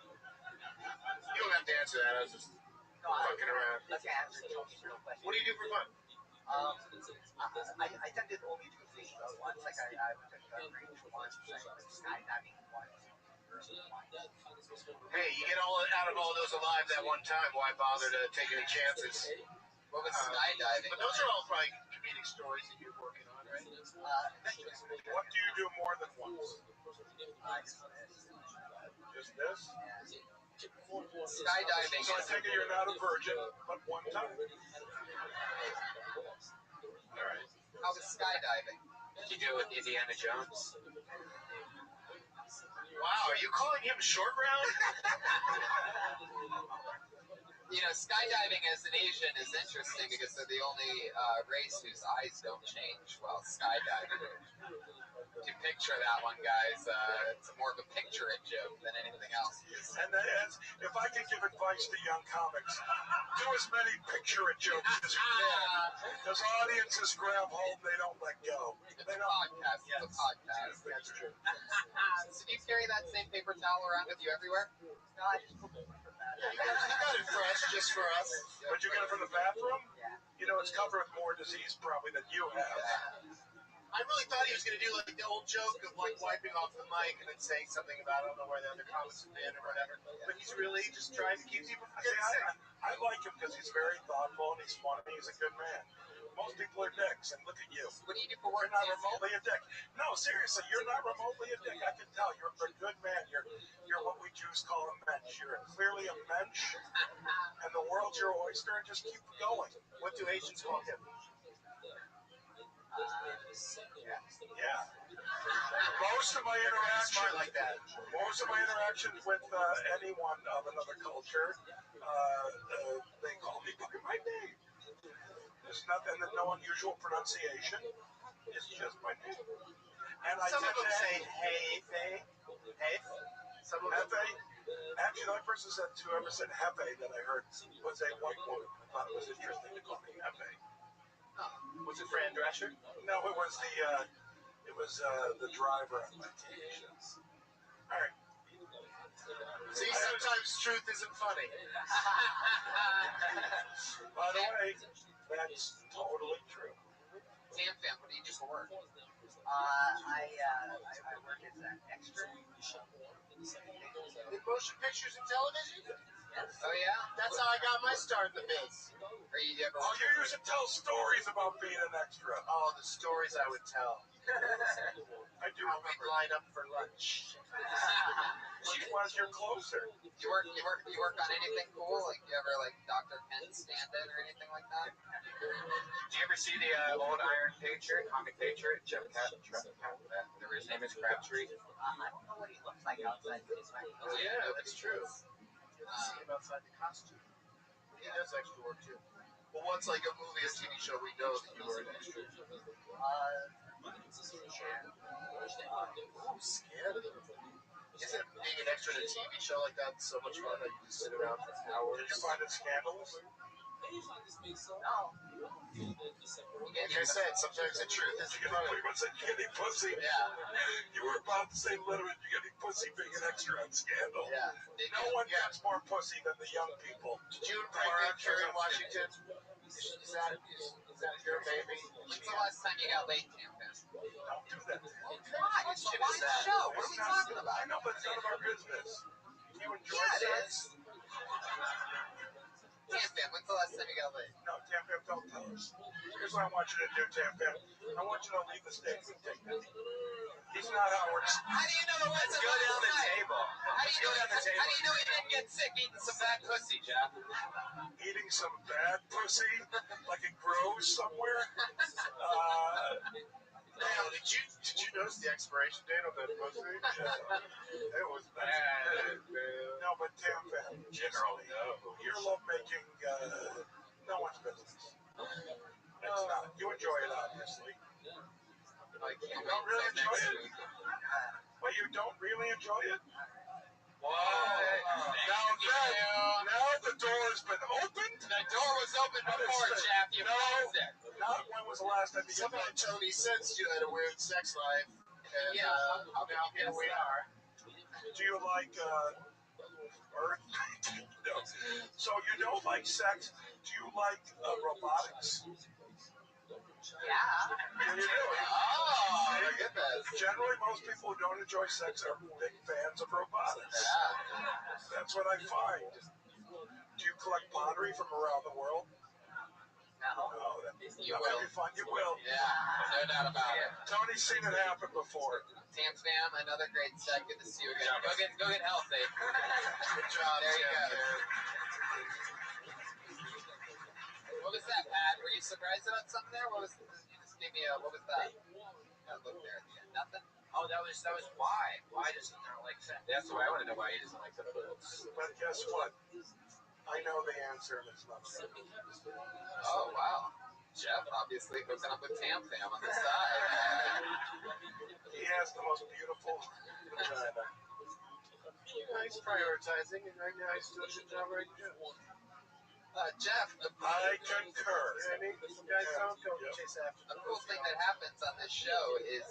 You don't have to answer that. I was just fucking around. Let's answer Joey's real question. What do you do for fun? I tend to only do things once. Like I went to gun range once. I went skydiving once. Hey, you get out of all those alive that one time. Why bother to take any chances? What was skydiving? But those are all probably comedic stories that you're working on, right? What do you do more than once? Just this? Skydiving So I is take it you're not a virgin, but one time. all right. How was skydiving? Did you do it with Indiana Jones? Wow, are you calling him short round? You know, skydiving as an Asian is interesting because they're the only race whose eyes don't change while skydiving. To picture that one, guys, it's more of a picture it joke than anything else. And if I can give advice to young comics, do as many picture it jokes as you can. Because audiences grab hold, they don't let go. It's a podcast. It's a podcast. That's true. So do you carry that same paper towel around with you everywhere? No, I just put it from that. You got it fresh just for us. But you get it from the bathroom? Yeah. You know, it's covered with more disease probably than you have. I really thought he was going to do like the old joke of like wiping off the mic and then saying something about I don't know where the other comics have been or whatever. But he's really just trying to keep people from getting sick. I like him because he's very thoughtful and he's funny. He's a good man. Most people are dicks, and look at you. What do you do for work? You're not remotely a dick. No, seriously, you're not remotely a dick. I can tell. You're a good man. You're what we Jews call a mensch. You're clearly a mensch, and the world's your oyster, and just keep going. What do Asians call him? Yeah. Most of my interactions like that. Most of my interactions with anyone of another culture, they call me by my name. There's nothing, there's no unusual pronunciation. It's just my name. And Some of them say hey, hey. Some of them. Hefe. Actually, the only person whoever said Hefe that I heard was a white woman. I thought it was interesting to call me Hefe. Was it Fran Drescher? No, it was the driver of my TV shows. All right. See, sometimes truth isn't funny. By the way, that's totally true. Tam Fam, what do you do for work? I work as an extra. In motion pictures and television? Oh yeah? That's how I got my start in the biz. Or you ever? Oh, you used to tell stories about being an extra. Oh, the stories I would tell. I do How we'd remember. line up for lunch. Which one's your closer? You work on anything cool? Like you ever like Dr. Ken stand-in or anything like that? Did you ever see the old Iron Patriot, comic Patriot, his name is Crabtree? I don't know what he looks like outside of his mind. Oh, yeah, that's true. See him outside the costume. He does extra work too. Well, what's like a movie or TV show we know that you were an extra? Scared. Isn't being an extra in a TV show like that so much fun that you just sit around for hours? Did you find it scandalous? No. Like I said, sometimes the truth is funny. Was it getting pussy? Yeah. You were about to say literally you're getting pussy being an extra on Scandal. Yeah. No one gets more pussy than the young people. Did you impregnate Kerry Washington? Is that your baby? When's the last time you got laid, Tam Fam? Don't do that. Come on, it's July's show. What are we talking about? I know, but it's none of our business. You enjoy Yeah, it sex? is. Tam Fam, when's the last time you got laid? No, Tam Fam, don't tell us. Here's what I want you to do, Tam Fam. I want you to leave the stage and take that. He's not ours. How do you know it wasn't Go down the last night? table. How do you know he didn't get sick eating some bad pussy, Jeff? Eating some bad pussy, like it grows somewhere. Now, did you notice the expiration date on that pussy? It was bad. No, but Tam Fam, generally, your lovemaking, no one's business. It's not. You enjoy it, obviously. You don't really enjoy it? Well, you don't really enjoy it? Now the door has been opened. The door was open before, Jeff. You closed it. Not when was the last time you got Somehow Tony sensed you had a weird sex life. And, Yeah. now here we are. Do you like Earth? No. So you don't like sex? Do you like robotics? Yeah. Do you really? Oh, look at this. Generally, most people who don't enjoy sex are big fans of robotics. That's what I find. Do you collect pottery from around the world? No. No, that You might will. be fun. You will. Yeah, no doubt about it. Tony's seen it happen before. Tam Fam, another great set. Good to see you again. Go get healthy. Good job. There you Tam. go. What was that, Pat? Were you surprised about something there? What was? You just gave me a. What was that? That look there at the end. Nothing. Oh, that was why. Why does he not like sex? That's why I want to know why he doesn't like the boobs. But guess what? I know the answer, and it's not. Oh, wow. Jeff obviously hooking up with Tam Tam on the side. He has the most beautiful vagina. He's prioritizing, and right now he's doing a good job right now. Jeff, I concur. You guys don't go chase after a cool thing that happens on this show is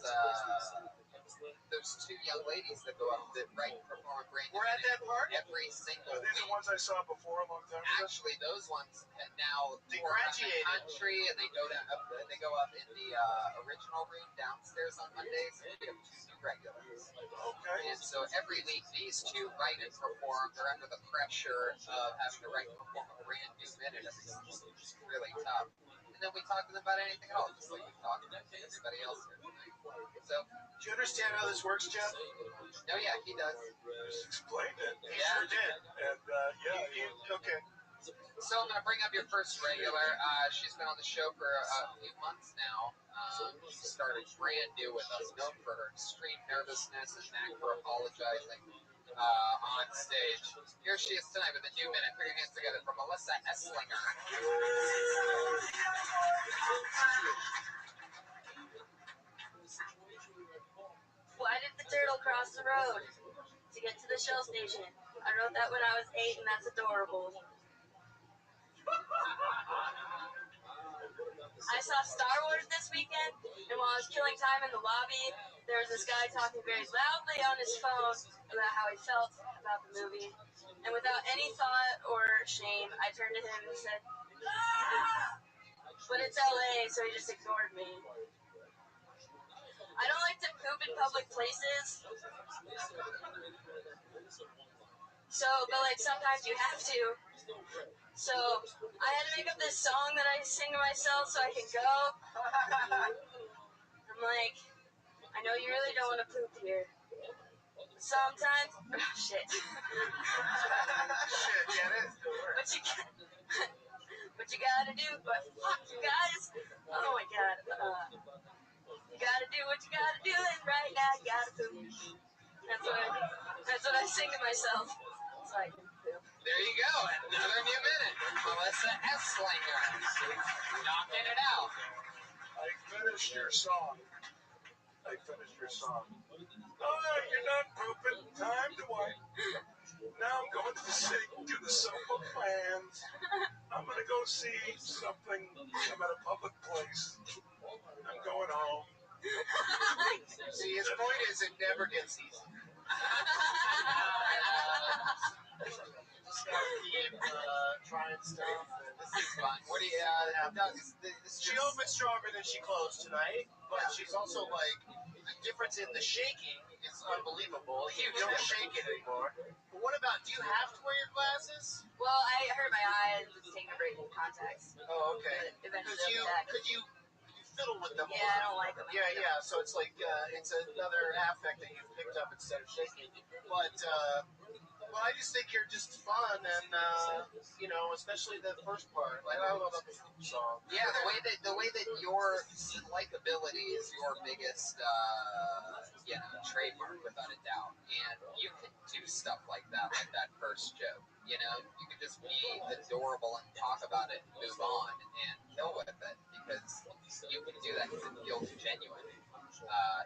there's two young ladies that go up that write and perform a brand new We're at that part? every single Are these week. the ones I saw before a long time ago? Actually, those ones now They tour around the graduated. country, and they go up in the original room downstairs on Mondays, and we have two new regulars. Okay. And so every week, these two write and perform. They're under the pressure of having to write and perform a brand new minute every single week. It's really tough. And then we talk to them about anything else, just like we talk to everybody else here tonight. So, Do you understand how this works, Jeff? no, yeah, he does. Just explained it. He sure did. And, Okay. So I'm going to bring up your first regular. She's been on the show for a few months now. She started brand new with us, known for her extreme nervousness and knack for apologizing on stage. Here she is tonight with a new minute. Put your hands together for Melissa Esslinger. Why did the turtle cross the road? To get to the Shell station. I wrote that when I was 8, and that's adorable. I saw Star Wars this weekend, and while I was killing time in the lobby, there was this guy talking very loudly on his phone about how he felt about the movie. And without any thought or shame, I turned to him and said, "Ah!" But it's LA, so he just ignored me. I don't like to poop in public places. But like sometimes you have to. So I had to make up this song that I sing to myself so I can go. I'm like, I know you really don't want to poop here. Sometimes, shit. Shit, get it? What you gotta do, but fuck you guys. Oh my god. You gotta do what you gotta do, and right now you gotta poop. That's what I sing to myself. So I can poop. There you go, another new minute. Melissa Esslinger. Knocking it out. I finished your song. Oh, you're not pooping. Time to wipe. Now I'm going to the city, do the summer plans. I'm going to go see something. I'm at a public place. I'm going home. See, his point is it never gets easy. Just gotta keep trying stuff. This is fun. What do you, Doug, She opened stronger than she closed tonight, but she's also like, the difference in the shaking is unbelievable. You don't shake it anymore. But what about, do you have to wear your glasses? Well, I hurt my eye and was taking a break in contacts. Oh, okay. But eventually Could you fiddle with them? Yeah, I don't like them. Yeah. So it's like it's another affect that you've picked up instead of shaking. But I just think you're just fun, and especially the first part. Like I love the song. Yeah, the way that your likability is your biggest, trademark without a doubt, and you can do stuff like that first joke. You can just be adorable and talk about it and move on and kill with it because you can do that because it feels genuine.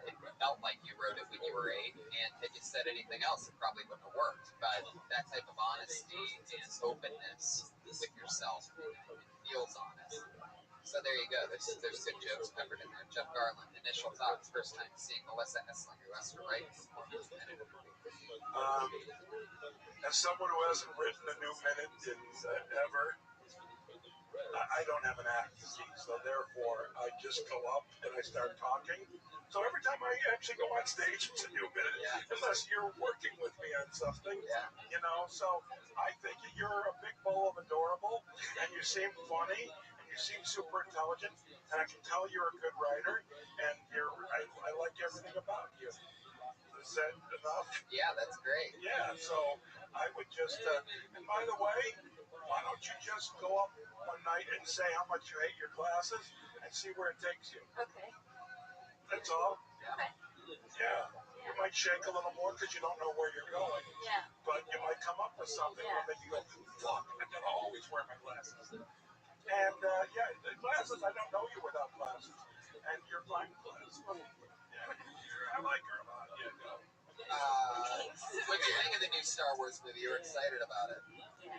It felt like you wrote it when you were 8, and had you said anything else, it probably wouldn't have worked. But that type of honesty and openness with yourself, it feels honest. So there you go. There's good jokes peppered in there. Jeff Garland, initial thoughts, first time seeing Melissa Esslinger, who has to write performance minute. As someone who hasn't written a new minute in ever, I don't have an act to see, so therefore I just go up and I start talking. So every time I actually go on stage, it's a new minute, unless you're working with me on something, So I think you're a big bowl of adorable, and you seem funny, and you seem super intelligent, and I can tell you're a good writer, and I like everything about you. Is that enough? Yeah, that's great. Yeah, so I would just, and by the way, why don't you just go up one night and say how much you hate your classes and see where it takes you? Okay. That's all. Okay. Yeah. Yeah. You might shake a little more because you don't know where you're going. Yeah. But you might come up with something Yeah. that make you go, fuck, I gotta always wear my glasses. And yeah, the glasses, I don't know you without glasses. And you're fine with glasses. Yeah, I like her a lot. Yeah, go. What do you think of the new Star Wars movie? You're excited about it.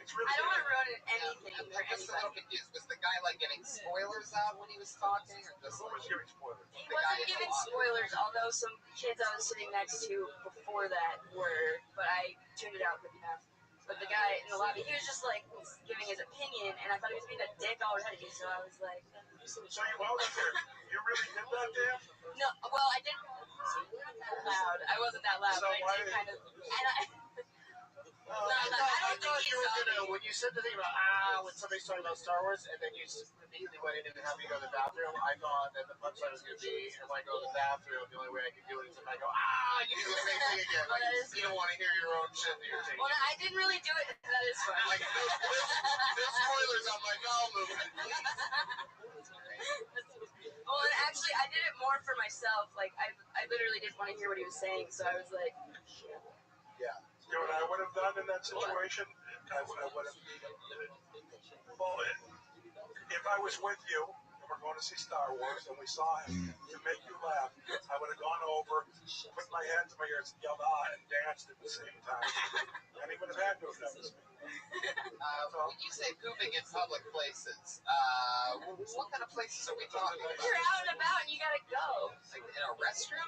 It's really I don't want to good. ruin anything I'm for just a little anybody. confused. Was the guy like getting spoilers out when he was talking, or just Who was giving spoilers? He wasn't giving spoilers, although some kids I was sitting next to before that were, but I tuned it out quick enough. But the guy in the lobby, he was just like giving his opinion, and I thought he was being a dick already, so I was like... So you really did that, Dan? No, well, I didn't... Not that loud. I wasn't that loud, So but I did kind of... And I I don't thought think you he were saw gonna, me. when you said the thing about when somebody's talking about Star Wars, and then you immediately went in and have me go to the bathroom, I thought that the punchline was gonna be if I go to the bathroom, the only way I can do it is if I go, you do the same thing again. Well, Like, that is you don't want to hear your own shit that you're taking. Well, I didn't really do it. That is fun. Like, no spoilers on my bowel movement, please. Well, and actually, I did it more for myself. Like, I literally didn't want to hear what he was saying, so I was like, Yeah. You know what I would have done in that situation? I would have. Well, if I was with you and we're going to see Star Wars and we saw him to make you laugh, I would have gone over, put my hands in my ears, yelled and danced at the same time. And he would have had to have noticed me. when you say pooping in public places, what kind of places are we talking about? you're out and about and you gotta go. Like in a restroom?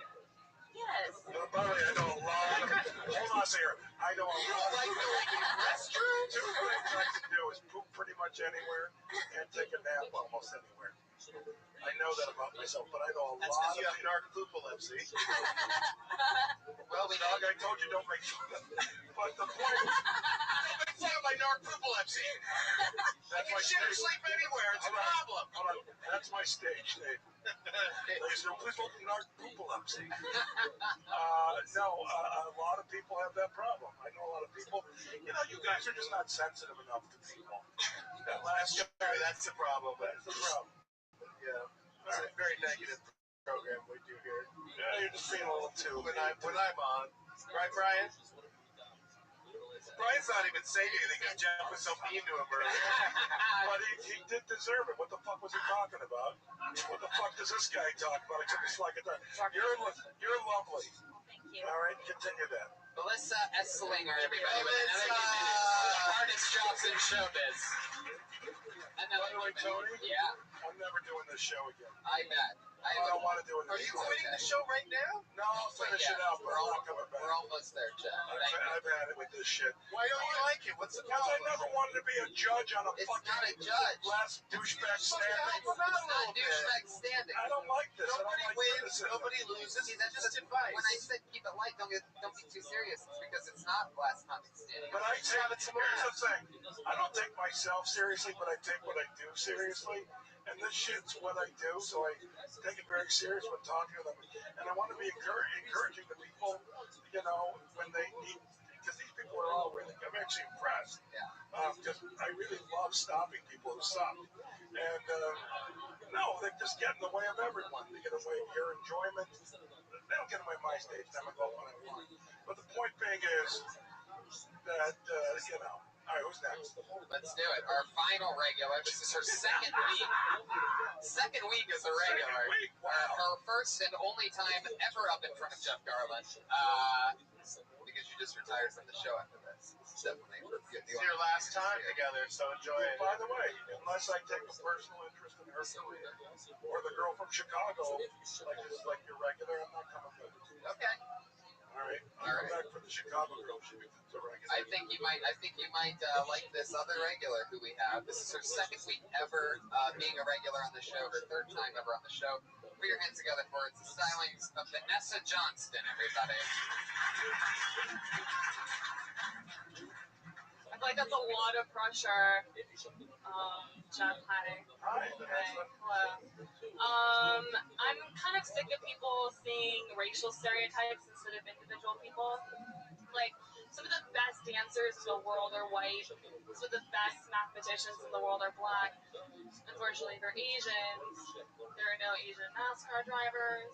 Yes. By the way, I know a lot of... Hold on, Sarah. I know a lot Like going in restrooms? Two things I can do is poop pretty much anywhere and take a nap almost anywhere. I know that about myself, but I know a That's lot because you of have narcolepsy. Well, dog, I told you don't make fun of it. But the point is... Don't make fun of my narcolepsy. I can shit or sleep anywhere. It's a problem. Hold on. That's my stage name. Please don't narcolepsy. No, a lot of people have that problem. I know a lot of people. You know, you guys are just not sensitive enough to people. That last guy, That's the problem. that's the problem. Yeah, it's a very negative program we do here. Yeah, you're just being a little too. When I'm on, right, Brian? Brian's not even saying anything because Jeff was so mean to him earlier. But he did deserve it. What the fuck was he talking about? What the fuck does this guy talk about? Except it's like you're lovely. Thank you. All right, continue that. Melissa Esslinger, everybody, with another hardest jobs in showbiz. By the way, Tony, Yeah, I'm never doing this show again. I bet. I don't want to do it. Are you quitting the show right now? No, I'll finish it out, but I'm not coming back. We're almost there, Jeff. I've had it with this shit. Why don't you like it? What's the Because I problem? never wanted to be a judge on a It's fucking not a judge. last douchebag Help standing. him out a It's not little bit. douchebag standing. I don't like this. I don't Nobody like wins, criticism. nobody loses. See, It's just advice. When I said keep it light, don't be too serious. It's because it's not last comic standing. But I take it. Here's the thing. I don't take myself seriously, but I take what I do seriously. And this shit's what I do, so I take it very serious when talking to them. And I want to be encouraging the people, you know, when they need, because these people are all really, I'm actually impressed. Because I really love stopping people who suck. And no, they just get in the way of everyone. They get in the way of your enjoyment. They don't get in the way of my stage time. I go when I want. But the point being is that, you know, all right, who's next? Let's do it. Our final regular. This is her second week. Second week as a regular. Her first and only time ever up in front of Jeff Garland. Because you just retired from the show after this. It's definitely It's your last time together, so enjoy it. By the way, unless I take a personal interest in her career, or the girl from Chicago, like your regular, I'm not coming back. Okay. All right, I'll come back for the Chicago girl. She was the regular. I think you might like this other regular who we have. This is her second week ever being a regular on the show. Her third time ever on the show. Put your hands together for it's the stylings of Vanessa Johnston, everybody. I feel like that's a lot of pressure. Jeff, hi. Hi, Hello. I'm kind of sick of people seeing racial stereotypes instead of individual people. Like, some of the best dancers in the world are white. Some of the best mathematicians in the world are black. Unfortunately, for Asians, there are no Asian NASCAR drivers.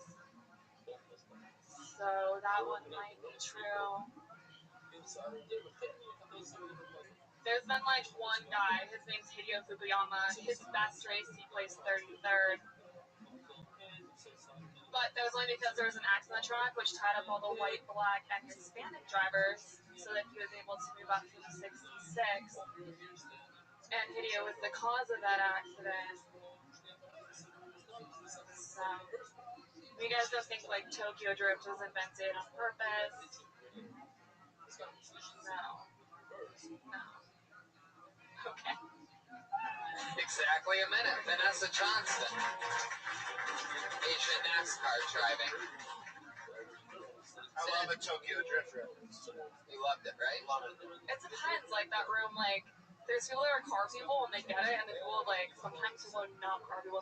So that one might be true. There's been like one guy, his name's Hideo Fukuyama. His best race, he placed 33rd. But that was only because there was an accident on the track which tied up all the white, black, and Hispanic drivers so that he was able to move up from 66. And Hideo was the cause of that accident. So, you guys don't think like Tokyo Drift was invented on purpose? No. Okay. Exactly a minute. Vanessa Johnston. Asian NASCAR driving. I love a Tokyo Drift reference. You loved it, right? Love it. It depends. Like that room, like there's people that are car people and they get it, and the people like sometimes people are not car people.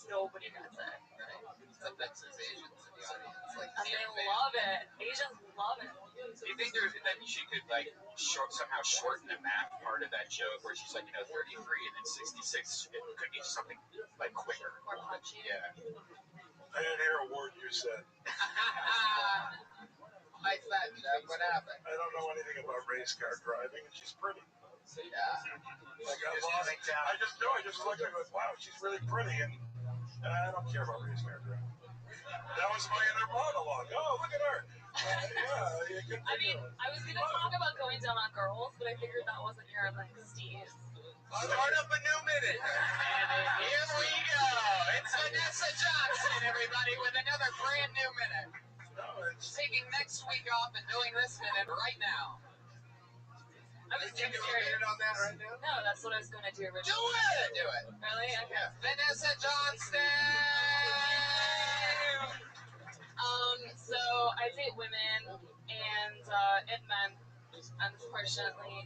Nobody gets it. Right. Sometimes there's Asians in the audience, like And they love it. Asians love it. Do you think that she could like somehow shorten the math part of that joke where she's like, 33 and then 66? It could be something like quicker. More punchy. Yeah. I didn't hear a word you said. Like that, Jeff. What happened? I don't know anything about race car driving, and she's pretty. Yeah. Like I just looked at her and wow, she's really pretty, and I don't care about race car driving. That was my inner monologue. Oh, look at her. I mean, I was gonna talk about going down on girls, but I figured that wasn't your like Steve. Start up a new minute. And here we go. It's Vanessa Johnson, everybody, with another brand new minute. Taking next week off and doing this minute right now. I was Can you do a minute on that right now? No, that's what I was gonna do originally. Do it! Do it. Really? Okay. Vanessa Johnston! So I date women and men, unfortunately,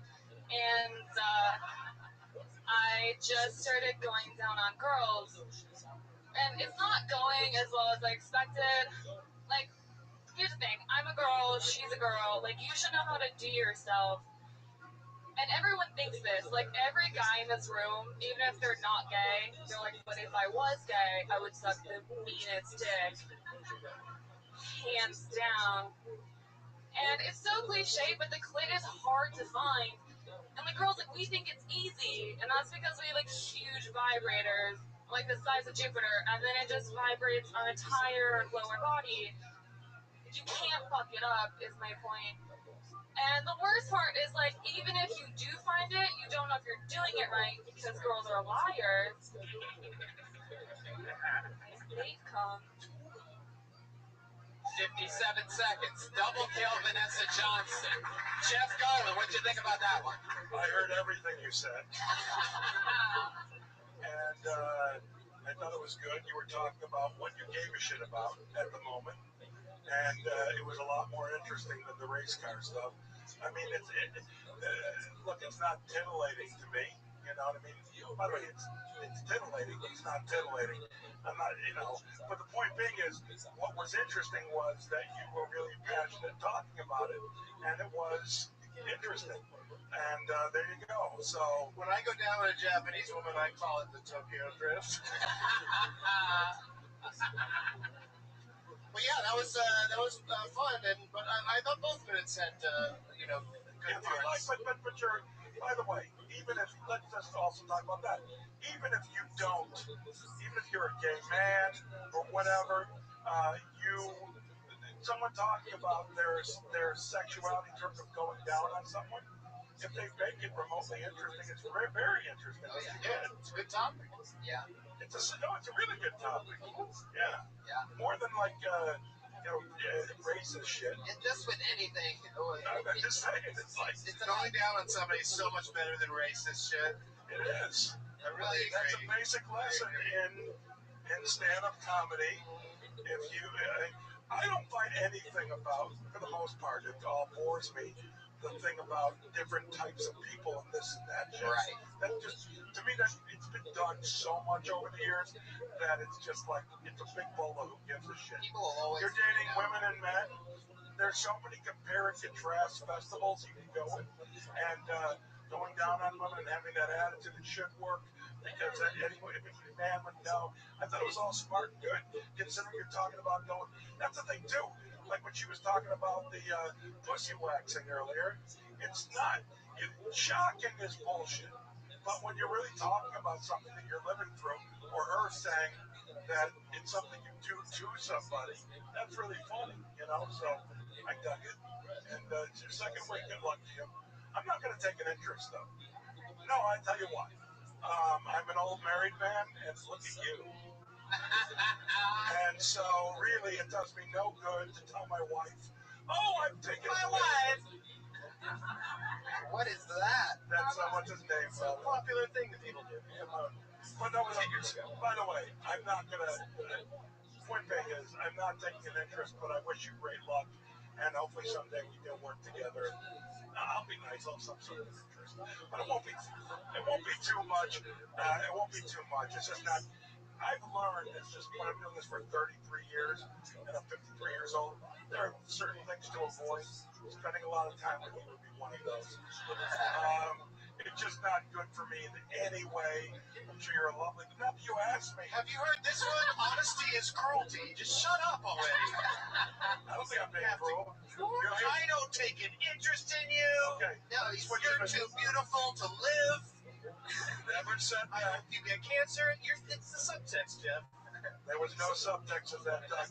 and I just started going down on girls, and it's not going as well as I expected. Like, here's the thing: I'm a girl, she's a girl. Like, you should know how to do yourself. And everyone thinks this. Like, every guy in this room, even if they're not gay, they're like, but if I was gay, I would suck the meanest dick. Hands down. And it's so cliche, but the clit is hard to find. And the girls, like, we think it's easy. And that's because we have, like, huge vibrators, like the size of Jupiter, and then it just vibrates our entire lower body. You can't fuck it up, is my point. And the worst part is, like, even if you do find it, you don't know if you're doing it right because girls are liars. They've come. 57 seconds. Double kill Vanessa Johnson. Jeff Garland, what'd you think about that one? I heard everything you said. And I thought it was good. You were talking about what you gave a shit about at the moment. And it was a lot more interesting than the race car stuff. I mean, look, it's not titillating to me. You know what I mean? By the way, it's titillating, but it's not titillating. I'm not, but the point being is, what was interesting was that you were really passionate talking about it, and it was interesting. And there you go. So when I go down with a Japanese woman, I call it the Tokyo Drift. Well, yeah, that was fun, but I thought both minutes had good parts. But you're, by the way, even if, let's just also talk about that. Even if you're a gay man or whatever, someone talking about their sexuality in terms of going down on someone, if they make it remotely interesting, it's very, very interesting. Oh, yeah. It's a good topic. Yeah. It's a really good topic. Yeah. Yeah. More than like, racist shit. And just with anything. I'm just saying, it's like, Going down on somebody is so much better than racist shit. it is. I really agree. That's a basic lesson in stand-up comedy. If you, I don't find anything about, for the most part, it all bores me. The thing about different types of people and this and that. Right. That just, to me, that it's been done so much over the years that it's just like, it's a big bowl of who gives a shit. People will always. You're dating women and men. There's so many compare and contrast festivals you can go in, and going down on women and having that attitude, it should work, because anyway, if a man would know. I thought it was all smart and good, considering you're talking about going. That's the thing too. like when she was talking about the pussy waxing earlier, it's not. Shocking is bullshit. But when you're really talking about something that you're living through, or her saying that it's something you do to somebody, that's really funny, you know? So I dug it. And it's your second week. Good luck to you. I'm not going to take an interest, though. No, I tell you what. I'm an old married man, and look at you. And so, really, it does me no good to tell my wife, oh, I'm taking My wife. What is that? That's what's his name? It's a popular thing that people do. But no, by the way, I'm not going to. Point being is, I'm not taking an interest, but I wish you great luck. And hopefully someday we can work together. I'll be nice. I'll have some sort of interest. But it won't be too much. It won't be too much. It's just not. I've learned, it's just when I'm doing this for 33 years, and I'm 53 years old, there are certain things to avoid. Spending a lot of time with you would be one of those. It's just not good for me in any way. I'm sure you're a lovely. Now that you asked me, Have you heard this one? Honesty is cruelty. Just shut up already. I don't think I'm being cruel. I don't take an interest in you. Okay. No, you're too beautiful to live. Never said I that. hope you get cancer. It's the subtext, Jeff. There was no subtext of that, Doug.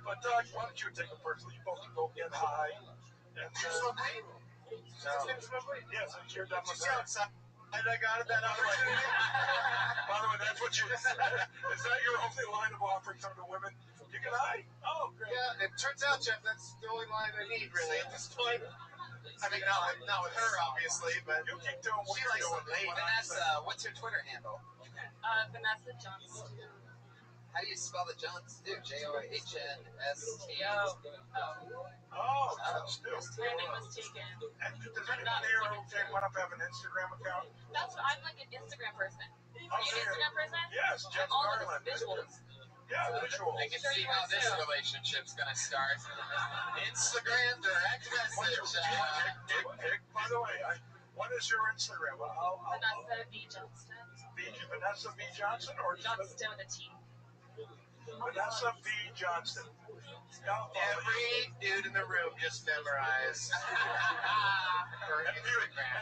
But Doug, why don't you take it personally? You both can go get high. And, Smoke weed? yes, it's your done with See how that. excited I got at that opportunity? By the way, that's what you said. Is that your only line of offering something to women? You can high? Oh, great. Yeah, it turns out, Jeff, that's the only line I need, really, at this point. I mean, not with her, obviously, but You keep doing what she you're likes doing. the late. Vanessa, what's your Twitter handle? Vanessa Johnson. How do you spell the Johnson? Johnston. Oh, Stu. My name was taken. And does anyone here want to have an Instagram account? That's what I'm like an Instagram person. Are you an yeah. Instagram person? Yes, Jeff All of Garland. it's visuals. Yeah, visuals. I can see how this relationship's gonna start. Instagram direct message. By the way, what is your Instagram? Vanessa V. Johnston. Vanessa V. Johnson or Johnston with a T. Vanessa V. Johnston. Every dude in the room just memorized. And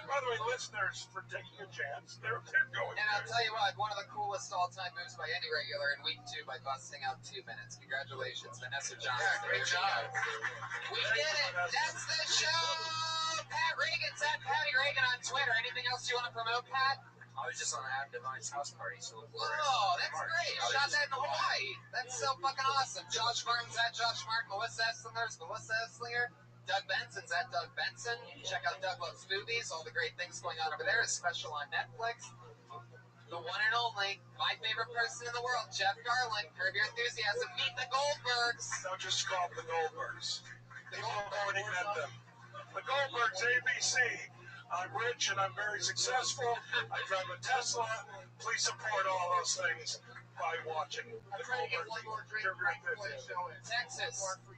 by the way, listeners, for taking a chance, they're going. And I'll tell you what, one of the coolest all-time moves by any regular in week 2 by busting out 2 minutes. Congratulations, Vanessa Johnson. Yeah, great job. We did it. That's the show. Pat Regan's at Patty Regan on Twitter. Anything else you want to promote, Pat? I was just on Adam Devine's house party, so Whoa, that's great. Shot that in Hawaii. That's so fucking awesome. Josh Martin's at Josh Martin. Melissa Esslinger's Melissa Esslinger. Doug Benson's at Doug Benson. Check out Doug Loves Movies. All the great things going on over there. A special on Netflix. The one and only, my favorite person in the world, Jeff Garland. Curb Your Enthusiasm. Meet the Goldbergs. Don't just call them the Goldbergs. People have already met them. The Goldbergs, ABC. I'm rich and I'm very successful. I drive a Tesla. Please support all those things by watching the Goldbergs. Curb Your Enthusiasm.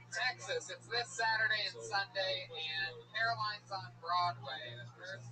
Texas. It's this Saturday and Sunday, and Caroline's on Broadway. The first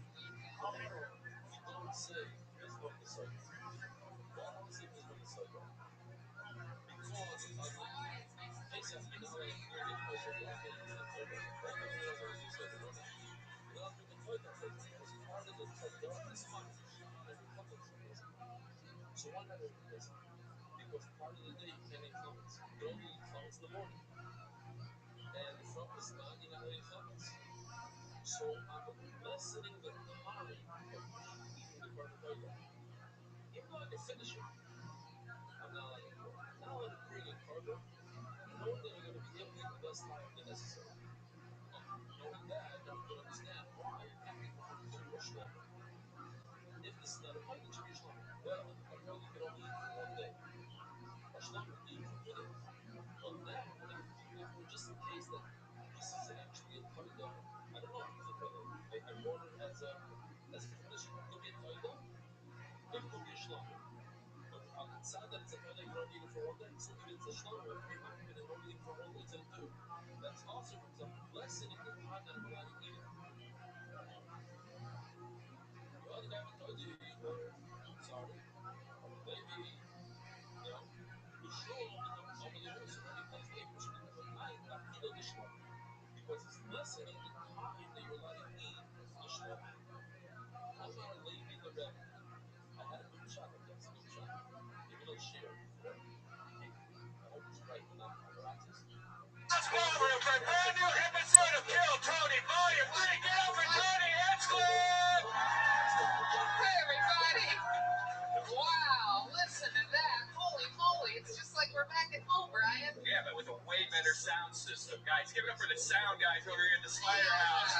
back at home, Brian. Yeah, but with a way better sound system. Guys, give it up for the sound guys over here at the Spider House.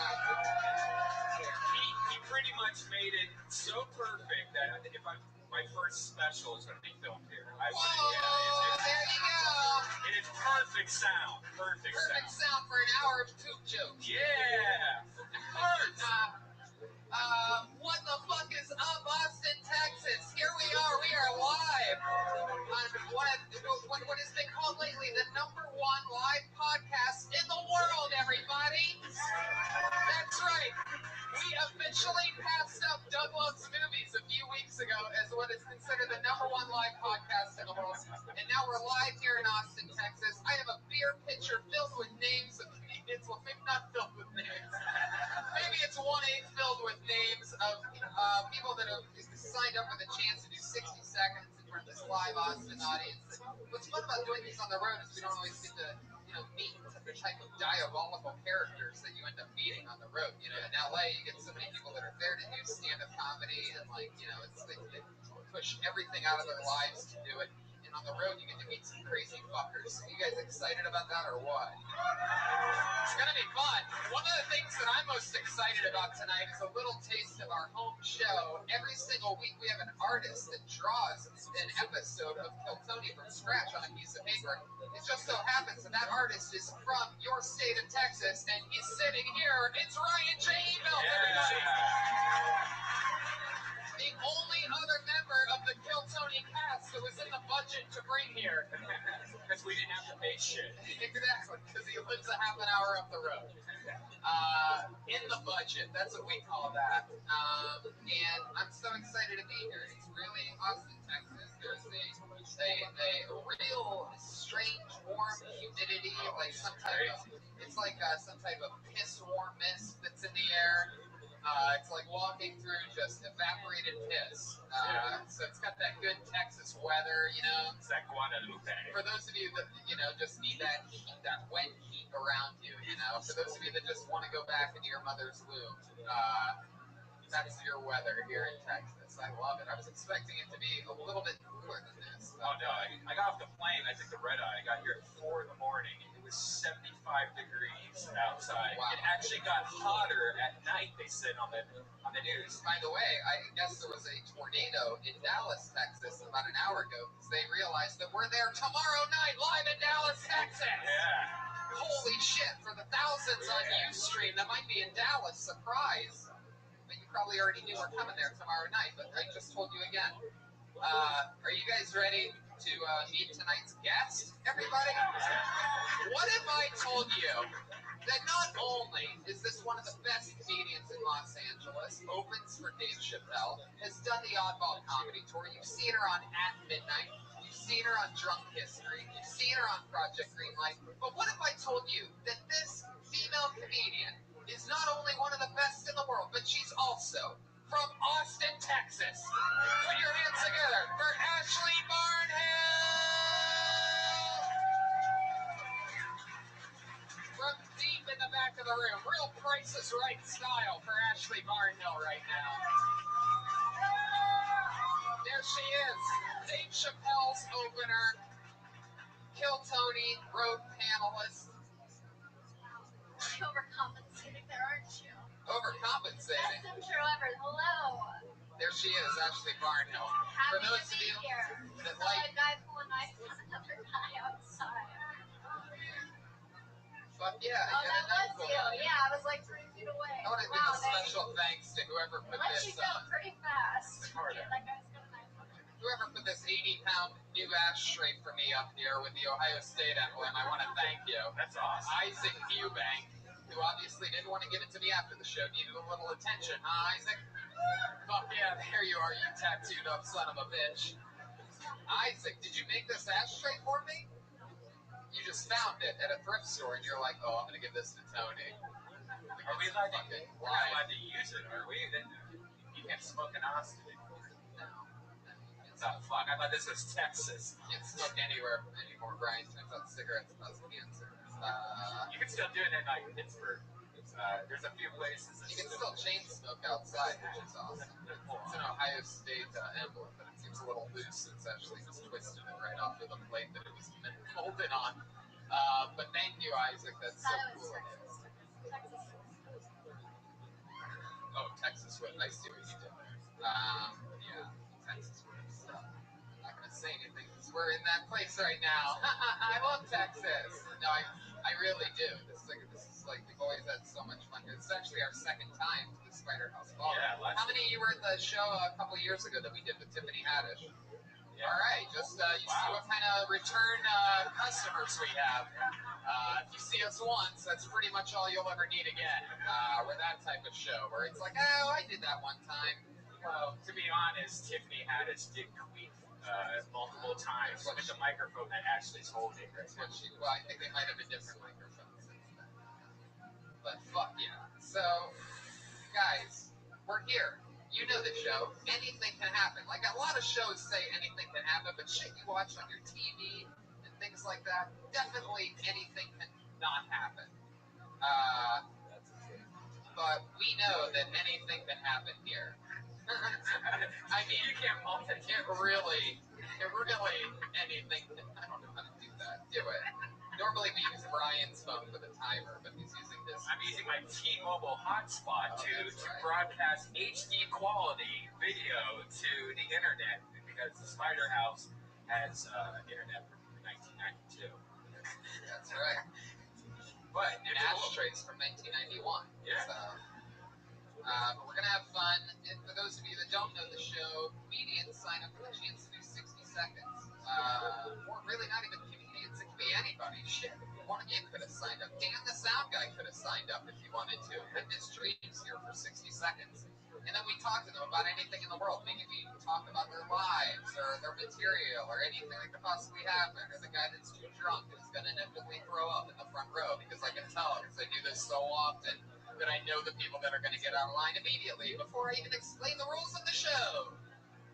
He pretty much made it so perfect that I think if my first special is going to be filmed here. There you go. It is perfect sound. Perfect sound for an hour of poop jokes. Yeah. What the fuck is up, Austin, Texas? Here we are live on what has been called lately the #1 live podcast in the world, everybody. That's right. We officially passed up Doug Loves Movies a few weeks ago as what is considered the #1 live podcast in the world. And now we're live here in Austin, Texas. I have a beer pitcher filled with names of comedians. Well, maybe not filled with names. Maybe it's 1/8 filled with names of people that have signed up for the chance to do 60 seconds in front of this live Austin audience. What's fun about doing these on the road is we don't always get to, meet the type of diabolical characters that you end up meeting on the road. In LA, you get so many people that are there to do stand-up comedy, and they push everything out of their lives to do it. And on the road, you get to meet some crazy fuckers. Are you guys excited about that or what? It's gonna be fun. One of the things that I'm most excited about tonight is a little taste of our home show. Every single week, we have an artist that draws an episode of Kill Tony from scratch on a piece of paper. It just so happens that artist is from your state of Texas, and he's sitting here. It's Ryan J. Ebel, everybody. The only other member of the Kill Tony cast that was in the budget to bring here. Because we didn't have to pay shit. Exactly, because he lives a half an hour up the road. In the budget, that's what we call that. And I'm so excited to be here. It's really Austin, Texas. There's a real strange, warm humidity, it's like some type of piss warm mist that's in the air. It's like walking through just evaporated piss. So it's got that good Texas weather, It's that Guadalupe. For those of you that, just need that heat, that wet heat around you, For those of you that just want to go back into your mother's womb, that's your weather here in Texas. I love it. I was expecting it to be a little bit cooler than this. Oh, no. I got off the plane. I took the red eye. I got here at 4 in the morning. It was 75 degrees outside. Wow. It actually got hotter at night, they said on the news. By the way, I guess there was a tornado in Dallas, Texas about an hour ago because they realized that we're there tomorrow night live in Dallas, Texas. Yeah. Holy shit, for the thousands on Ustream that might be in Dallas, surprise. But you probably already knew we're coming there tomorrow night, but I just told you again. Are you guys ready to meet tonight's guest, everybody? What if I told you that not only is this one of the best comedians in Los Angeles, opens for Dave Chappelle, has done the Oddball Comedy Tour, you've seen her on At Midnight, you've seen her on Drunk History, you've seen her on Project Greenlight, but what if I told you that this female comedian is not only one of the best in the world, but she's also from Austin, Texas. Put your hands together for Ashley Barnhill! From deep in the back of the room, real Price is Right style for Ashley Barnhill right now. There she is, Dave Chappelle's opener, Kill Tony road panelist. Overcompensating there, aren't you? Overcompensating? Best intro ever. Hello. There she is, Ashley Barnhill. Happy For those to of be you here. that Saw a guy pull a knife on another guy outside. Fuck yeah. Oh, that was you. Yeah, I was like 3 feet away. I want to give a special thanks to whoever put Let this you go pretty fast. Harder. Yeah, that guy's got a knife on him. Whoever put this 80-pound new ashtray for me up here with the Ohio State emblem, I want to thank you. That's awesome. Isaac Eubank, who obviously didn't want to give it to me after the show, needed a little attention, huh, Isaac? Fuck yeah, there you are, you tattooed up son of a bitch. Isaac, did you make this ashtray for me? You just found it at a thrift store and you're like, oh, I'm going to give this to Tony. Are we allowed to use it? Are we? You can't smoke in Austin. No. Oh, fuck. I thought this was Texas. You can't smoke anywhere anymore, Brian. Turns out cigarettes cause cancer. You can still do it in like Pittsburgh. There's a few places. You can still chain smoke outside, which is awesome. It's an Ohio State emblem, but it seems a little loose. It's actually just twisted it right off of the plate that it was molded on. But thank you, Isaac. That's so cool. Oh, Texas Whip. I see what you did there. Yeah, Texas Whip. So, I'm not going to say anything because we're in that place right now. I love Texas. No, I really do. This is like we've always had so much fun. It's actually our second time to the Spider House Ball. Yeah, how many of you were at the show a couple years ago that we did with Tiffany Haddish? Yeah. All right, just you see what kind of return customers we have. If you see us once, that's pretty much all you'll ever need again. We're that type of show where it's like, oh, I did that one time. Well, to be honest, Tiffany Haddish did queef multiple times with the microphone that Ashley's holding. Well, I think they might have been different microphones since then. But fuck yeah. So, guys, we're here. You know the show. Anything can happen. Like, a lot of shows say anything can happen, but shit you watch on your TV and things like that, definitely anything can not happen. But we know that anything can happen here. I mean, you can't multitask. It really, anything can, I don't know how to do that. Do it. Normally we use Brian's phone for the timer, but he's using this. I'm using my T-Mobile hotspot to broadcast HD quality video to the internet because the Spider House has internet from 1992. That's right. But and ashtrays from 1991. Yeah. So, but we're gonna have fun. And for those of you that don't know the show, comedians sign up for the chance to do 60 seconds. Or really not even comedians. It could be anybody. Shit. One of you could have signed up. Dan the sound guy could have signed up if he wanted to. Witness Dreams here for 60 seconds. And then we talk to them about anything in the world. Maybe we talk about their lives or their material or anything that could possibly happen. Or the guy that's too drunk is going to inevitably throw up in the front row because I can tell because I do this so often that I know the people that are going to get out of line immediately before I even explain the rules of the show.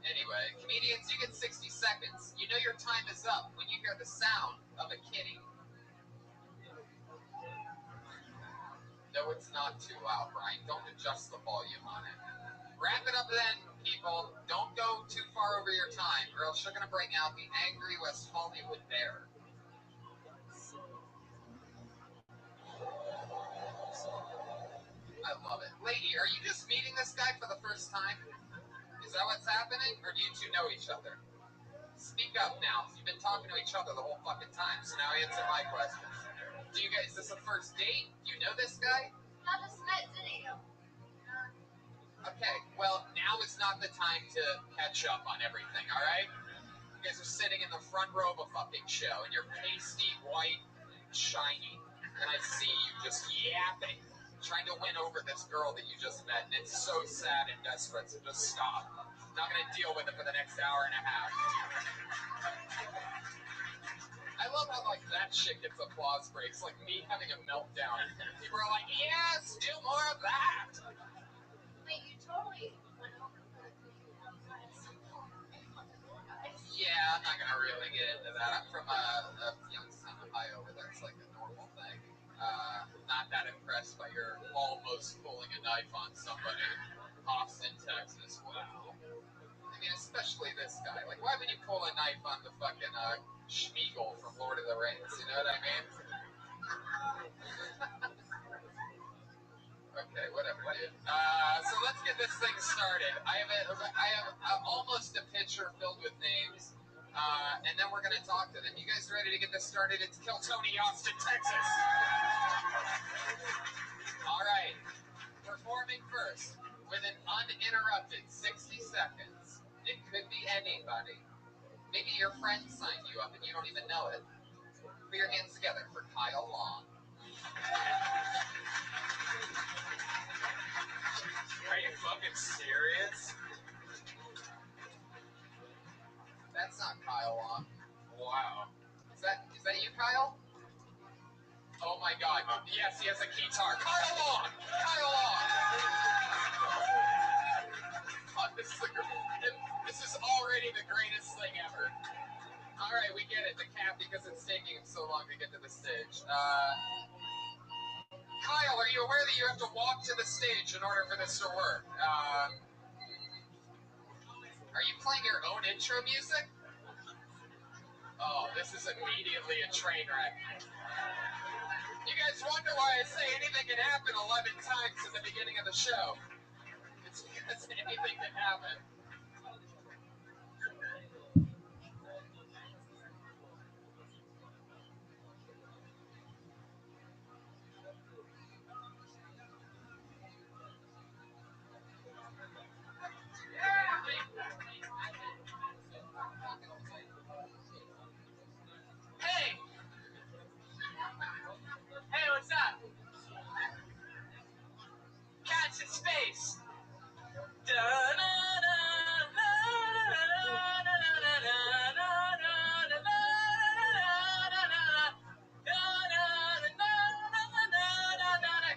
Anyway, comedians, you get 60 seconds. You know your time is up when you hear the sound of a kitty. No, it's not too loud, Brian. Don't adjust the volume on it. Wrap it up then, people. Don't go too far over your time, or else you're going to bring out the angry West Hollywood bear. I love it. Lady, are you just meeting this guy for the first time? Is that what's happening, or do you two know each other? Speak up now. You've been talking to each other the whole fucking time, so now answer my questions. Do you guys, is this a first date? Do you know this guy? I just met today. Okay, well, now is not the time to catch up on everything, all right? You guys are sitting in the front row of a fucking show, and you're pasty, white, and shiny, and I see you just yapping, trying to win over this girl that you just met, and it's so sad and desperate, so just stop. I'm not going to deal with it for the next hour and a half. I love how, like, that shit gets applause breaks, like me having a meltdown. People are like, yes, do more of that! Wait, you totally went over the Yeah, I'm not gonna really get into that. I'm from Youngstown, Ohio, where that's like a normal thing. Not that impressed by your almost pulling a knife on somebody. Austin, Texas, wow. I mean, especially this guy. Like, why would you pull a knife on the fucking Schmeagol from Lord of the Rings? You know what I mean? Okay, whatever, dude. So let's get this thing started. I have almost a picture filled with names, and then we're going to talk to them. You guys ready to get this started? It's Kill Tony, Austin, Texas. All right. Performing first with an uninterrupted 60 seconds. It could be anybody. Maybe your friend signed you up and you don't even know it. Put your hands together for Kyle Long. Are you fucking serious? That's not Kyle Long. Wow. Is that you, Kyle? Oh my God. Yes, he has a guitar. Kyle Long! Kyle Long! God, this is already the greatest thing ever. All right, we get it. The cap because it's taking him so long to get to the stage. Kyle, are you aware that you have to walk to the stage in order for this to work? Are you playing your own intro music? Oh, this is immediately a train wreck. You guys wonder why I say anything can happen 11 times at the beginning of the show. It's because anything can happen. Hey! Hey, what's up? Cats in space!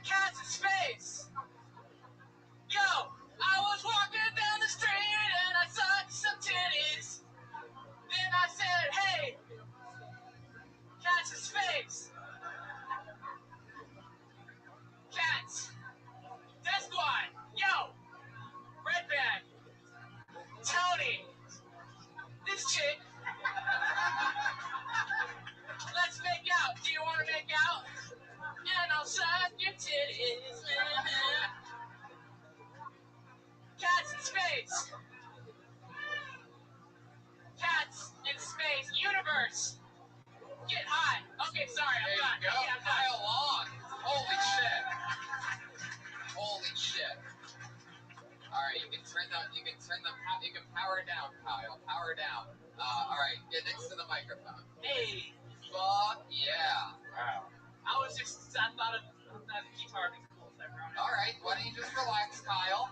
Cats in space! Yo! I was walking down the street and I saw some titties. Then I said, hey! Cats in space! Cats! Death Squad! Yo! Red Band! Tony! This chick! Let's make out! Do you want to make out? And I'll suck your titties! Cats in space! Cats in space! Universe! Get high! Okay, sorry, I'm done. There you go. Yeah, I'm done. Kyle Long! Holy shit! Holy shit! Alright, you can power down, Kyle. Power down. Alright, get next to the microphone. Hey! Fuck yeah! Wow. I thought of that guitar being cool, so I brought it. Alright, why don't you just relax, Kyle?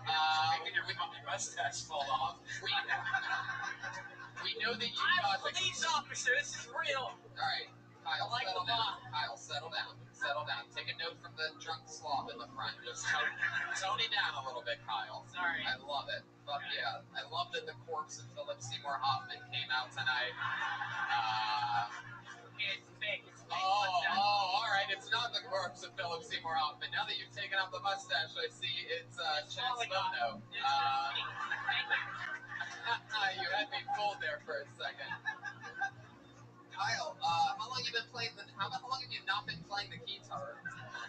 Maybe your mustache fall off. We know that I'm a police officer, this is real! Alright, Kyle, like settle down. Kyle, settle down. Settle down. Take a note from the drunk slob in the front. Just tone it down a little bit, Kyle. Sorry. I love it. Fuck yeah. I love that the corpse of Philip Seymour Hoffman came out tonight. It's fake. It's fake. Oh, alright. It's not the corpse of Philip Seymour Hoffman. Now that you've taken off the mustache, I see it's Chance Bono. You had me fooled there for a second. Kyle, how long have you not been playing the guitar?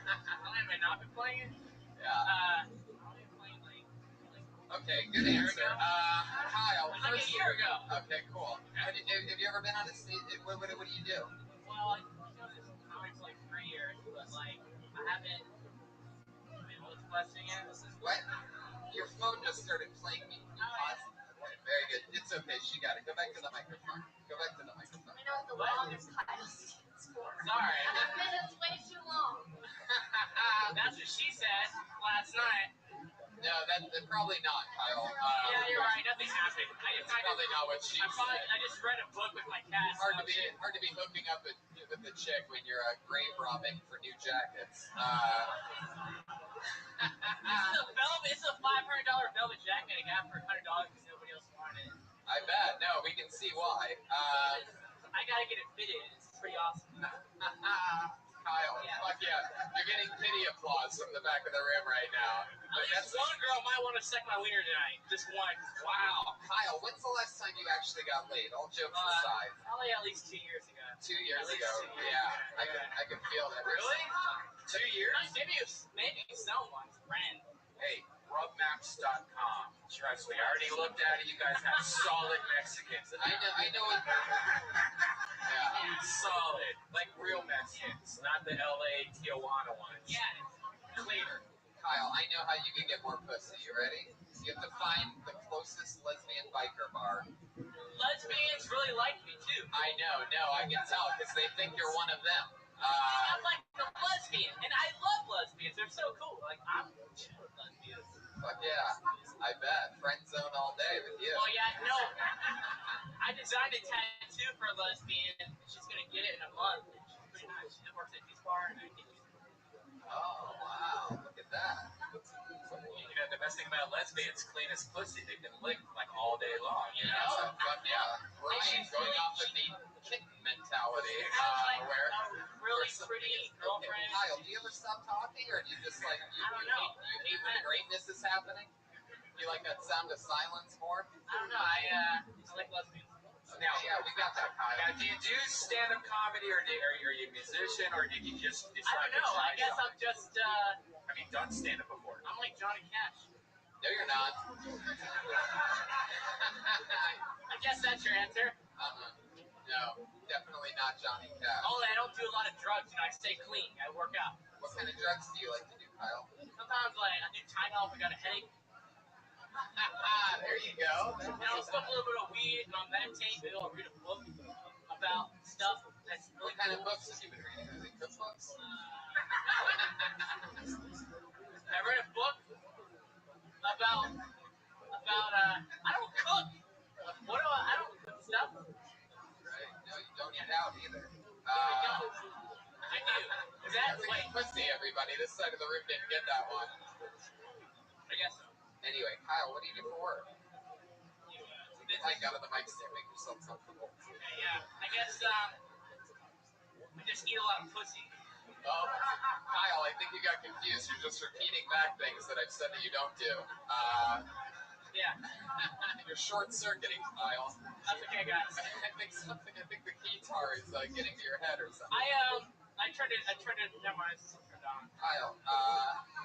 How long have I not been playing it? Yeah. Okay, good answer. Kyle, like a year ago. Okay, cool. Have you ever been on a stage? What do you do? Well, I've been doing this comics for like 3 years, but like I haven't been multiplexing it. What? Your phone just started playing me. Very good. It's okay. She got it. Go back to the microphone. Go back to the microphone. We know what the longest Kyle stands for. Sorry. That minute's way too long. That's what she said last night. No, that's probably not, Kyle. Yeah, you're right. Nothing happened. It's probably not what she said. I just read a book with my cat. Hard to be hooking up with the chick when you're grave robbing for new jackets. It's a $500 velvet jacket I got for $100 because nobody else wanted it. I bet. No, we can see why. I gotta get it fitted. It's pretty awesome. Kyle, yeah. Fuck yeah. You're getting pity applause from the back of the room right now. At least one girl might want to suck my wiener tonight. Just one. Wow. Kyle, when's the last time you actually got laid? All jokes aside. Probably at least 2 years ago. 2 years ago. Yeah. I can feel that. Really? 2 years? Maybe someone's friend. Hey, rubmaps.com. Trust me, I already looked at it. You guys have solid Mexicans. I know it. Yeah. Solid. Like real Mexicans, not the LA Tijuana ones. Yeah. Cleaner. Kyle, I know how you can get more pussy. You ready? You have to find the closest lesbian biker bar. Lesbians really like me too. I know, I can tell because they think you're one of them. I'm like a lesbian, and I love lesbians. They're so cool. Like I'm chill with lesbians. Fuck yeah, I bet. Friend zone all day with you. Well, yeah, no. I designed a tattoo for a lesbian. She's gonna get it in a month. She's pretty nice. She works at this bar, and I can use it. Oh wow, look at that. You know, the best thing about lesbians, clean as pussy. They can lick like all day long. You know, so, fuck yeah. Brian going off with the kitten mentality. Where really pretty girlfriend. Kyle, do you ever stop talking, or do you just like I don't know. You hate when the greatness is happening? You like that sound of silence more? I don't know. I like lesbians. Now, Yeah, we got that, Kyle. now, do you do stand-up comedy, or are you a musician, or did you just I decide don't know. to try I guess something? I'm just. Have you done stand-up before? I'm like Johnny Cash. No, you're not. I guess that's your answer. No, definitely not Johnny Cash. Only I don't do a lot of drugs. I stay clean. I work out. What kind of drugs do you like to do, Kyle? Sometimes like I do Tylenol if I got a headache. There you go. And I'll smoke a little bit of weed and I'll meditate. Maybe I'll read a book about stuff that's really What kind of books have you been reading? Are they cookbooks? I read a book about I don't cook. What do I don't cook stuff. Right. No, you don't eat out either. I do. Is that Wait, pussy, everybody. This side of the room didn't get that one. I guess so. Anyway, Kyle, what do you do for work? Like out of the mic stand, make yourself comfortable. Yeah. I guess I just eat a lot of pussy. Oh, Kyle, I think you got confused. You're just repeating back things that I've said that you don't do. Yeah. You're short-circuiting, Kyle. That's okay, guys. I think the guitar is getting to your head or something. I turned it. Never mind. It's still turned on. Kyle,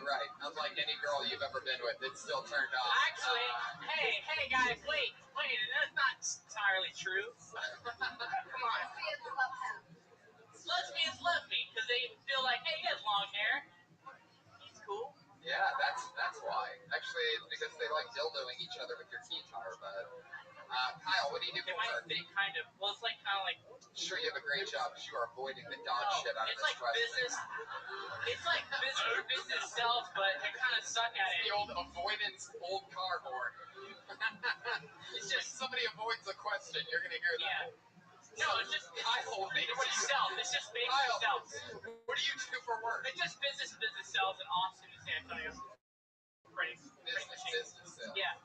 right. Unlike any girl you've ever been with, it's still turned on. Actually, hey, guys, wait. That's not entirely true. Come on. Lesbians love me because they feel like, hey, he has long hair. He's cool. Yeah, that's why. Actually, it's because they like dildoing each other with your guitar. But Kyle, what do you do It for might work? think kind of. Well, it's like kind of like. Sure, you have a great job because you are avoiding the dog shit out of It's this like question. business. It's like business self, but I kind of suck at The it. old avoidance old car horn. It's just When somebody avoids a question, you're gonna hear that. yeah. No, it's just Kyle, it's just self. It's just basic Kyle, self. what do you do for work? It's just business selves in Austin and San Antonio. Printing machines. Business sales. Yeah.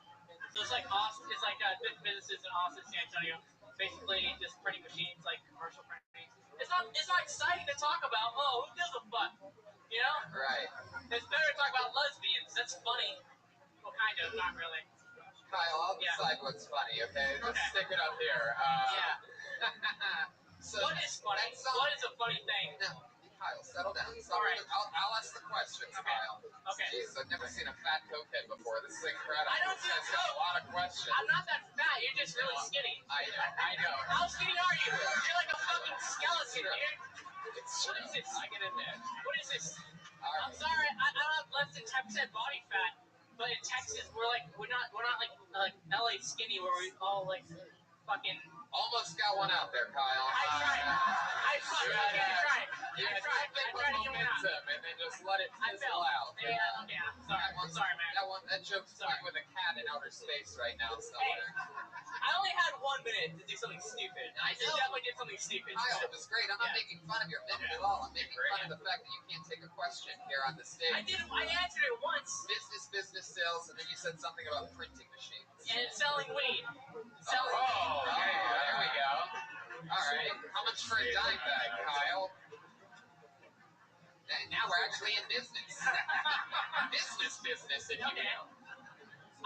So it's like Austin. It's like businesses in Austin, San Antonio. Basically, just printing machines, like commercial printing. It's not exciting to talk about. Oh, who gives a fuck? You know? Right. It's better to talk about lesbians. That's funny. Well, kind of, not really. Kyle, I'll decide what's funny, okay? Just Okay. stick it up here. Yeah. So What is funny? What is a funny thing? No, Kyle, settle down. All right. I'll ask the questions, Okay. Kyle. Okay. Jeez, I've never seen a fat cokehead before. This is incredible. I don't do This guy's got a coke. lot of questions. I'm not that fat. You're just really skinny. I know. How skinny are you? You're like a fucking skeleton, dude. It's What true. is this? I get in there. What is this? All I'm right. sorry, I have less than 10% body fat, but in Texas we're not like LA skinny where we all like fucking. Almost got one out there, Kyle. I tried. I tried to get one out. momentum and then just let it I fizzle fell. out. Yeah, okay, I'm sorry, man. That joke's playing with a cat in outer space right now Hey, somewhere. I only had 1 minute to do something stupid. I definitely did something stupid. Kyle, it was great. I'm not Yeah. making fun of your minute at all. I'm making fun of the fact that you can't take a question here on the stage. I answered it once. Business sales, and then you said something about printing machines. And selling weed. There we go. All right. How much for a dime bag, Kyle? And now we're actually in business. business, if you will.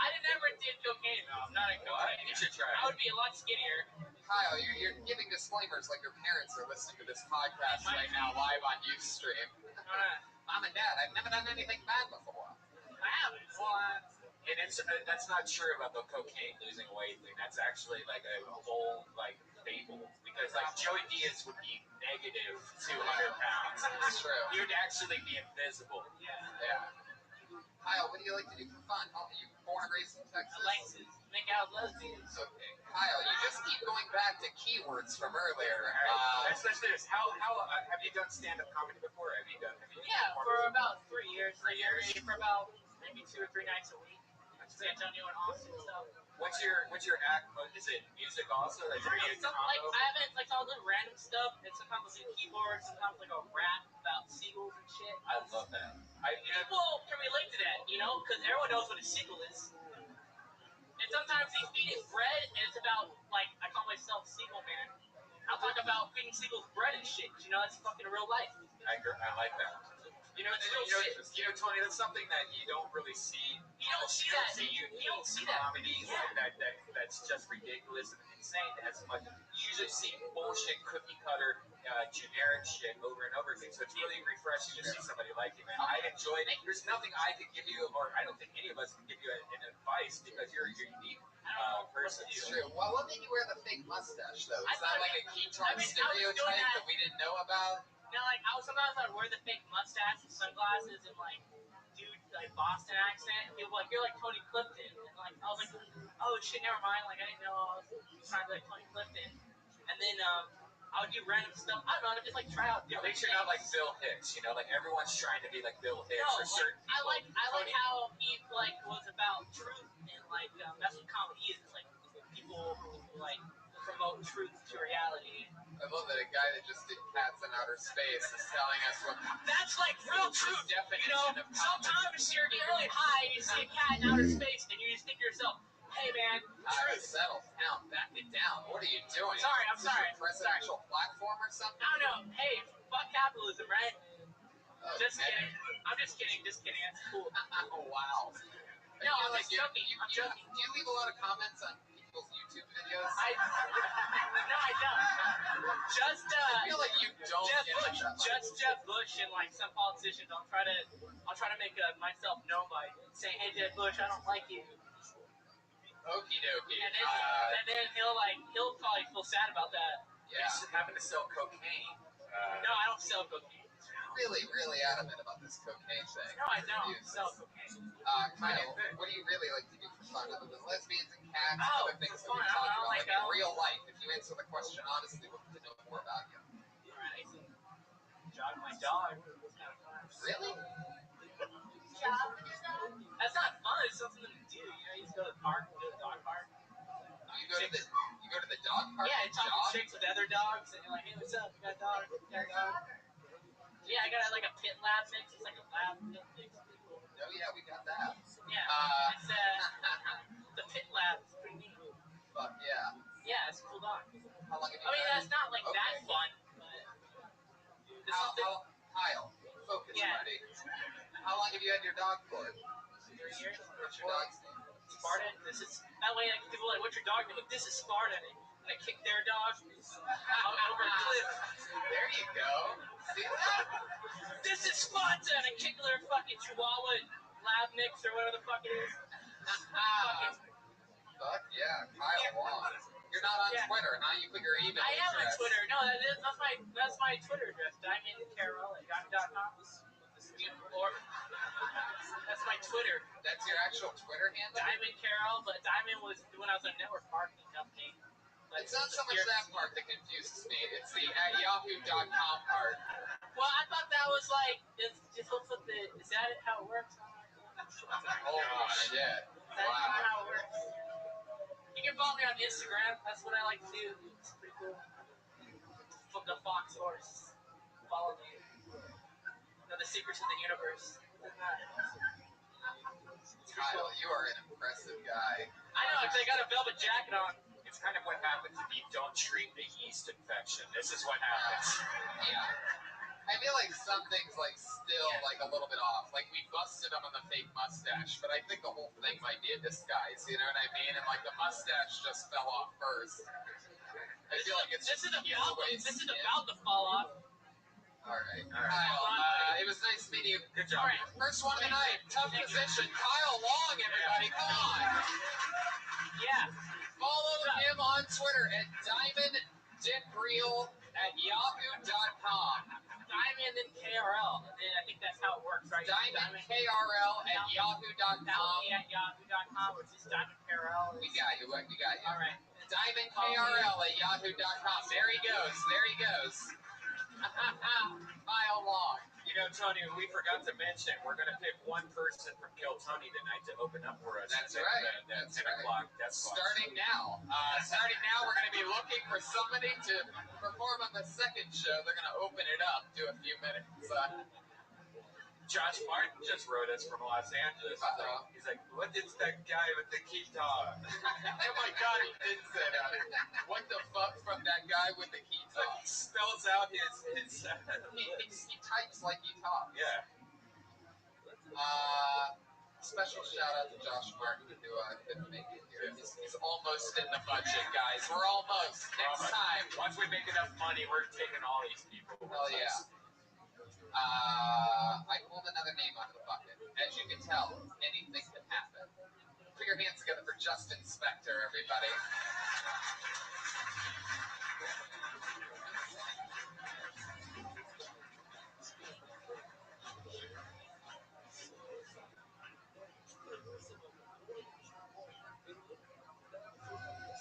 I never did cocaine though. I'm not a cocaine. You should try. I would be a lot skinnier. Kyle, you're giving disclaimers like your parents are listening to this podcast right now live on Ustream. Mom and Dad, I've never done anything bad before. I haven't. And that's not true about the cocaine losing weight thing. That's actually like a whole like fable because like Joey Diaz would be negative 200 pounds. That's true. He would actually be invisible. Yeah. Kyle, what do you like to do for fun? Oh, you born and raised in Texas? I like to make out with lesbians. Okay. Kyle, you just keep going back to keywords from earlier. Especially this. How have you done stand-up comedy before? Have you Yeah, for about 3 years. For about maybe 2 or 3 nights a week. San Antonio and Austin stuff. What's your act? Is it music also? Like, are you I haven't I'll do random stuff, and sometimes I'll do keyboards, sometimes like a rap about seagulls and shit. I love that. People can relate to that, because everyone knows what a seagull is. And sometimes he's eating bread, and it's about I call myself Seagull Man. I'll talk about feeding seagulls bread and shit. You know, that's fucking real life. I like that. You know, Tony, that's something that you don't really see. You don't see that. You don't see that. Comedies that's just ridiculous and insane as much. You usually see bullshit, cookie cutter, generic shit over and over again. So it's really refreshing to see somebody like you, man. I enjoyed it. There's nothing I could give you, or I don't think any of us can give you an advice because you're a unique person. It's true. Well, what made you wear the fake mustache, though? Is that like a ketone stereotype that we didn't know about? You know, like, sometimes I'd wear the fake mustache and sunglasses and, like, dude, like, Boston accent, and people were like, you're like Tony Clifton. And, like, I was like, oh, shit, never mind. Like, I didn't know I was trying to be like Tony Clifton. And then, I would do random stuff. I don't know, just, like, try out At different least you're not like Bill Hicks, you know? Like, everyone's trying to be like Bill Hicks or certain people. I like how he, like, was about truth, and, like, that's what comedy is. It's like, people, like, promote truth to reality. I love that a guy that just did Cats in Outer Space is telling us what that's like real truth. Definition you know, of sometimes you're really high and you see a cat in outer space and you just think to yourself, hey man, truth. Settle down, back it down. What are you doing? I'm sorry. Presidential platform or something? I don't know. Hey, fuck capitalism, right? Just kidding. I'm just kidding. That's cool. Oh, wow. No, I'm like joking. I'm joking. Do you leave a lot of comments on people's YouTube videos? No, I don't. Just I feel like you don't. Jeff Bush and like some politicians. I'll try to make myself known by saying, "Hey, Jeff Bush, I don't like you." Okie dokie. And then he'll probably feel sad about that. Yeah. You happen to sell cocaine. No, I don't sell cocaine. Really adamant about this cocaine thing. No, I don't sell cocaine. Kyle, what do you really like to do for fun other than lesbians and cats and other things that we fun. talked about? Like, in real life, if you answer the question honestly, we'll get to know more about you. Alright. Jog my dog. Really? Job with your dog? That's not fun. It's something to do. You know, you just go to the park, go to the dog park. You go to the dog park? Yeah, you talk to chicks with other dogs, and you're like, hey, what's up? You got a dog? Yeah, I got like a pit lab mix. It's like a lab pit mix. Oh yeah, we got that. Yeah, it's the pit lab. It's pretty neat. Fuck yeah. Yeah, it's a cool dog. How long have you that's not like that fun, but Kyle, focus, buddy. How long have you had your dog for? 3 years. What's your dog's name? Spartan. That way, like, people are like, what's your dog name? This is Spartan. And I kick their dog over a cliff. There you go. See that? This is Spartan. And I kick their fucking Chihuahua lab mix or whatever the fuck it is. Fuck yeah, Kyle Long. You're not on Twitter, huh? You put your email I am on address. Twitter. No, that's my Twitter address. DiamondCarol@yahoo.com. Or that's my Twitter. That's your actual Twitter handle? Diamond Carol, but Diamond was when I was a network marketing company. But it's not so much that part that confuses me. It's the @yahoo.com part. Well, I thought that was like, just looks like is that how it works? Holy shit. That's not how it works. You can follow me on Instagram. That's what I like to do. It's pretty cool. From the Fox Horse. Follow me. Know the secrets of the universe. Kyle, you are an impressive guy. I know, because I got a velvet jacket on. It's kind of what happens if you don't treat the yeast infection. This is what happens. Yeah. I feel like some things still a little bit off. Like we busted him on the fake mustache, but I think the whole thing might be a disguise. You know what I mean? And the mustache just fell off first. I feel like it's this is about to fall off. All right. Kyle, it was nice meeting you. Good job. Right. First one of the night. Tough position. Kyle Long, everybody. Come on. Yeah. Follow him on Twitter at DiamondDickReal@yahoo.com. Diamond and KRL. And I think that's how it works, right? DiamondKRL@yahoo.com. Yahoo.com, which is Diamond KRL. We got you. All right. DiamondKRL@yahoo.com. There he goes. Kyle Long. You know, Tony, we forgot to mention, we're going to pick one person from Kill Tony tonight to open up for us. That's right. That's 10 o'clock. Starting now. We're going to be looking for somebody to perform on the second show. They're going to open it up, do a few minutes. Josh Martin just wrote us from Los Angeles. He's like, what is that guy with the guitar? Oh my god, he did say that. What the fuck from that guy with the key So he spells out his he types like he talks. Yeah. Special shout out to Josh Martin who couldn't make it here. He's almost in the budget, guys. We're almost. Next time. Once we make enough money, we're taking all these people. Hell yeah. I pulled another name out of the bucket. As you can tell, anything can happen. Put your hands together for Justin Spector, everybody.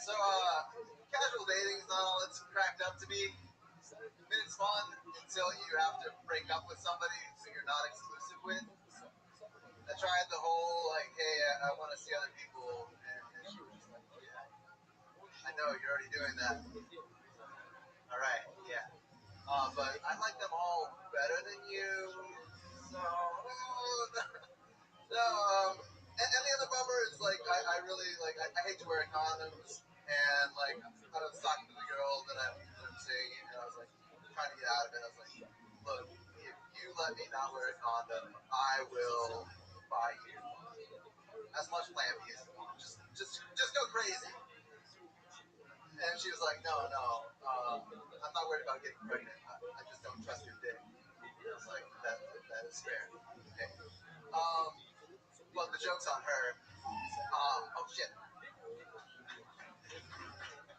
So, casual dating is not all it's cracked up to be. I mean, it's fun until you have to break up with somebody who you're not exclusive with. I tried the whole, like, hey, I want to see other people, and she was just like, yeah, I know, you're already doing that. All right, yeah. But I like them all better than you, so... No, and the other bummer is, like, I really, like, I hate to wear condoms, and, like, I was talking to the girl that I'm seeing, and I was, like, trying to get out of it. I was like, look, if you let me not wear a condom, I will buy you as much Plan B as you want. Just go crazy. And she was like, no, I'm not worried about getting pregnant. I just don't trust your dick. I was like, that is fair. Okay. But the joke's on her. Oh shit.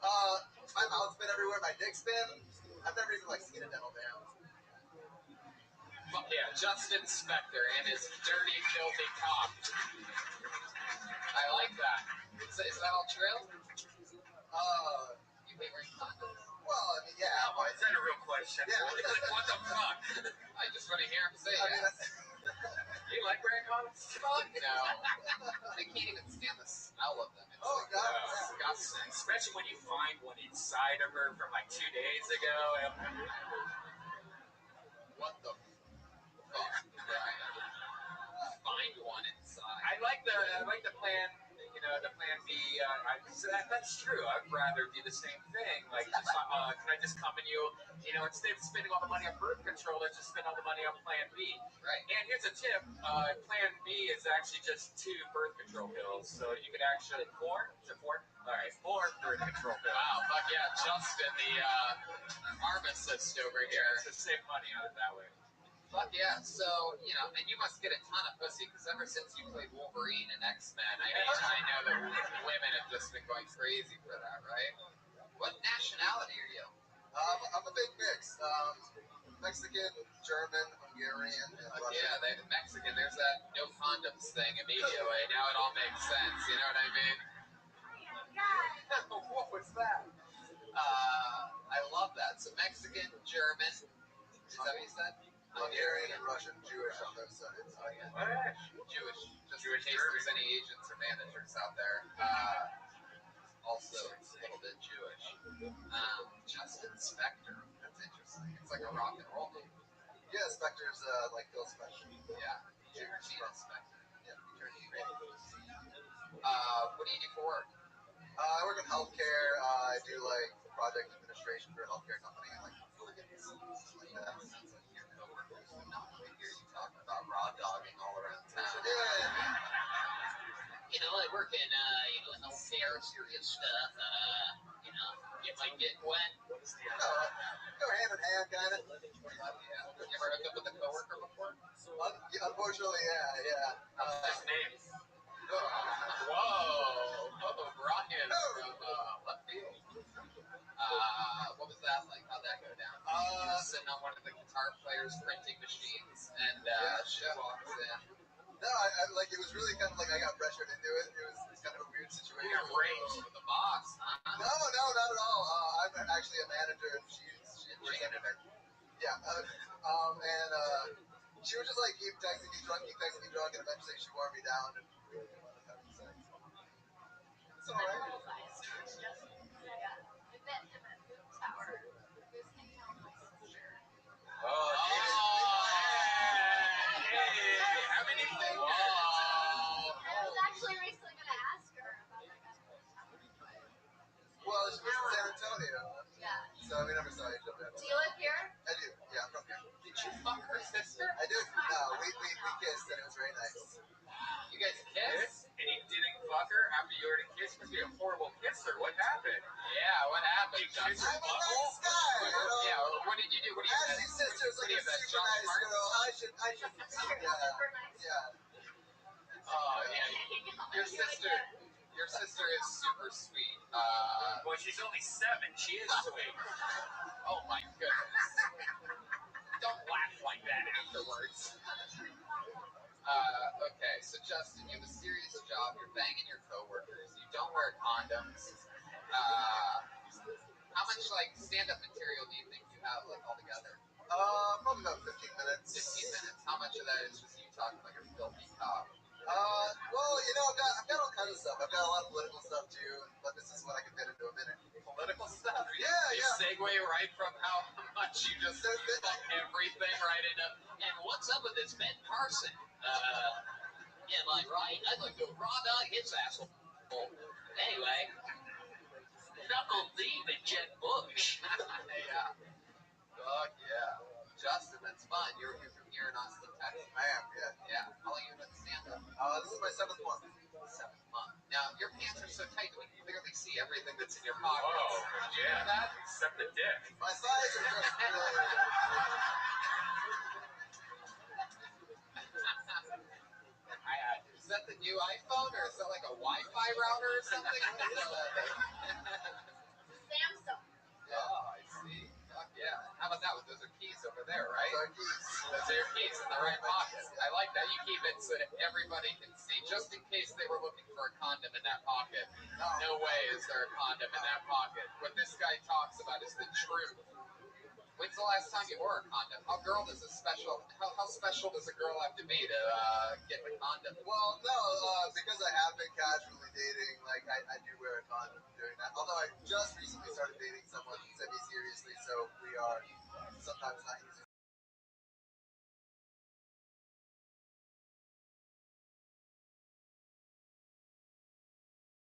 My mouth's been everywhere. My dick's been. I've never even like seen a dental dam. Yeah, Justin Spector and his dirty, filthy cock. I like that. Is that all true? You hate wearing condoms? Well, I mean, yeah. Is that a real question? Yeah. What the fuck? I just want to hear him say it. Do you like wearing condoms? Fuck no. I can't even stand the smell of them. It's disgusting. Especially when you find one inside of her from like 2 days ago. What the fuck, Brian? Find one inside. I like the plan. You know, the Plan B. So that's true. I'd rather do the same thing. Like, just, can I just come and you know, instead of spending all the money on birth control, let's just spend all the money on Plan B. Right. And here's a tip: Plan B is actually just 2 birth control pills. So you could actually 4. Is it 4? All right, 4 birth control pills. Wow, fuck yeah, Justin, the pharmacist over here. Yeah, to save money on it that way. Fuck yeah, so, you know, and you must get a ton of pussy, because ever since you played Wolverine and X-Men, I mean, I know that women have just been going crazy for that, right? What nationality are you? I'm a big mix. Mexican, German, Hungarian, and Russian. Yeah, Mexican, there's that no condoms thing immediately. Now it all makes sense, you know what I mean? What was that? I love that. So Mexican, German, is that what you said? Hungarian and Russian, Jewish on those sides. Oh, yeah. What? Jewish, just in case there's any agents or managers out there. Also, it's a little bit Jewish. Justin Spector, that's interesting. It's like a rock and roll name. Yeah, Spector's like Phil Spector. Yeah, Gina Spector. Yeah, eternity radio. What do you do for work? I work in healthcare. I do like project administration for a healthcare company, like stuff like that. Sounds like your coworkers would not want to hear you talking about raw dogging all around town. Yeah. You know, I work in healthcare, serious stuff. You know, you might get wet. Go hand in hand, kind of. Yeah. You ever hooked up with a coworker before? Unfortunately, yeah. His name. Whoa, Brian from left field. What was that like? How'd that go down? Sitting on one of the guitar players' printing machines, and she walks in. No, I like it was really kind of like I got pressured into it. It was kind of a weird situation. You got raped with the boss, huh? No, not at all. I'm actually a manager, and she's a janitor. Yeah, and she would just like keep texting me drunk, and eventually she wore me down, and we ended up having sex. It's all right. you fuck her sister? I did. No, we kissed and it was very nice. You guys kissed? And you didn't fuck her after you already kissed? You must be a horrible kisser. What happened? Yeah, what happened? You kissed her I'm a butthole? nice guy, you know? Yeah, what did you do? What do you Ashley's sister's like a super nice girl. I should yeah. Oh, yeah. Your sister is super sweet. Well, she's only 7. She is sweet. Oh my goodness. Don't laugh like that afterwards. Okay, so Justin, you have a serious job. You're banging your coworkers. You don't wear condoms. How much like stand-up material do you think you have like altogether? Probably about 15 minutes. 15 minutes. How much of that is just you talking about your filthy cock? Well, you know, I've got all kinds of stuff. I've got a lot of political stuff too, but this is what I can fit into a minute. Political stuff? Yeah, You segue right from how much you just fuck everything right into. And what's up with this Ben Carson? Am I right? I'd like to raw dog his asshole. Anyway, knuckle deep in Jeb Bush. Yeah. Fuck yeah. Justin, that's fun. You're from here in Austin, Texas. I am, yeah. Yeah. How long you been stand-up? This is my 7th month. 7th month. Now, your pants are so tight that we can clearly see everything that's in your pockets. Oh, yeah. That? Except the dick. My thighs are just Is that the new iPhone, or is that like a Wi-Fi router or something? Samsung. Oh, I see. Fuck yeah. How about that one? Those are keys over there, right? Those are keys. Those are your keys in the right pocket. I like that. You keep it so that everybody can see, just in case they were looking for a condom in that pocket. No way is there a condom in that pocket. What this guy talks about is the truth. When's the last time you wore a condom? How special does a girl have to be to get the condom? Well, no, because I have been casually dating, like, I do wear a condom doing that. Although I just recently started dating someone semi-seriously, so we are sometimes not using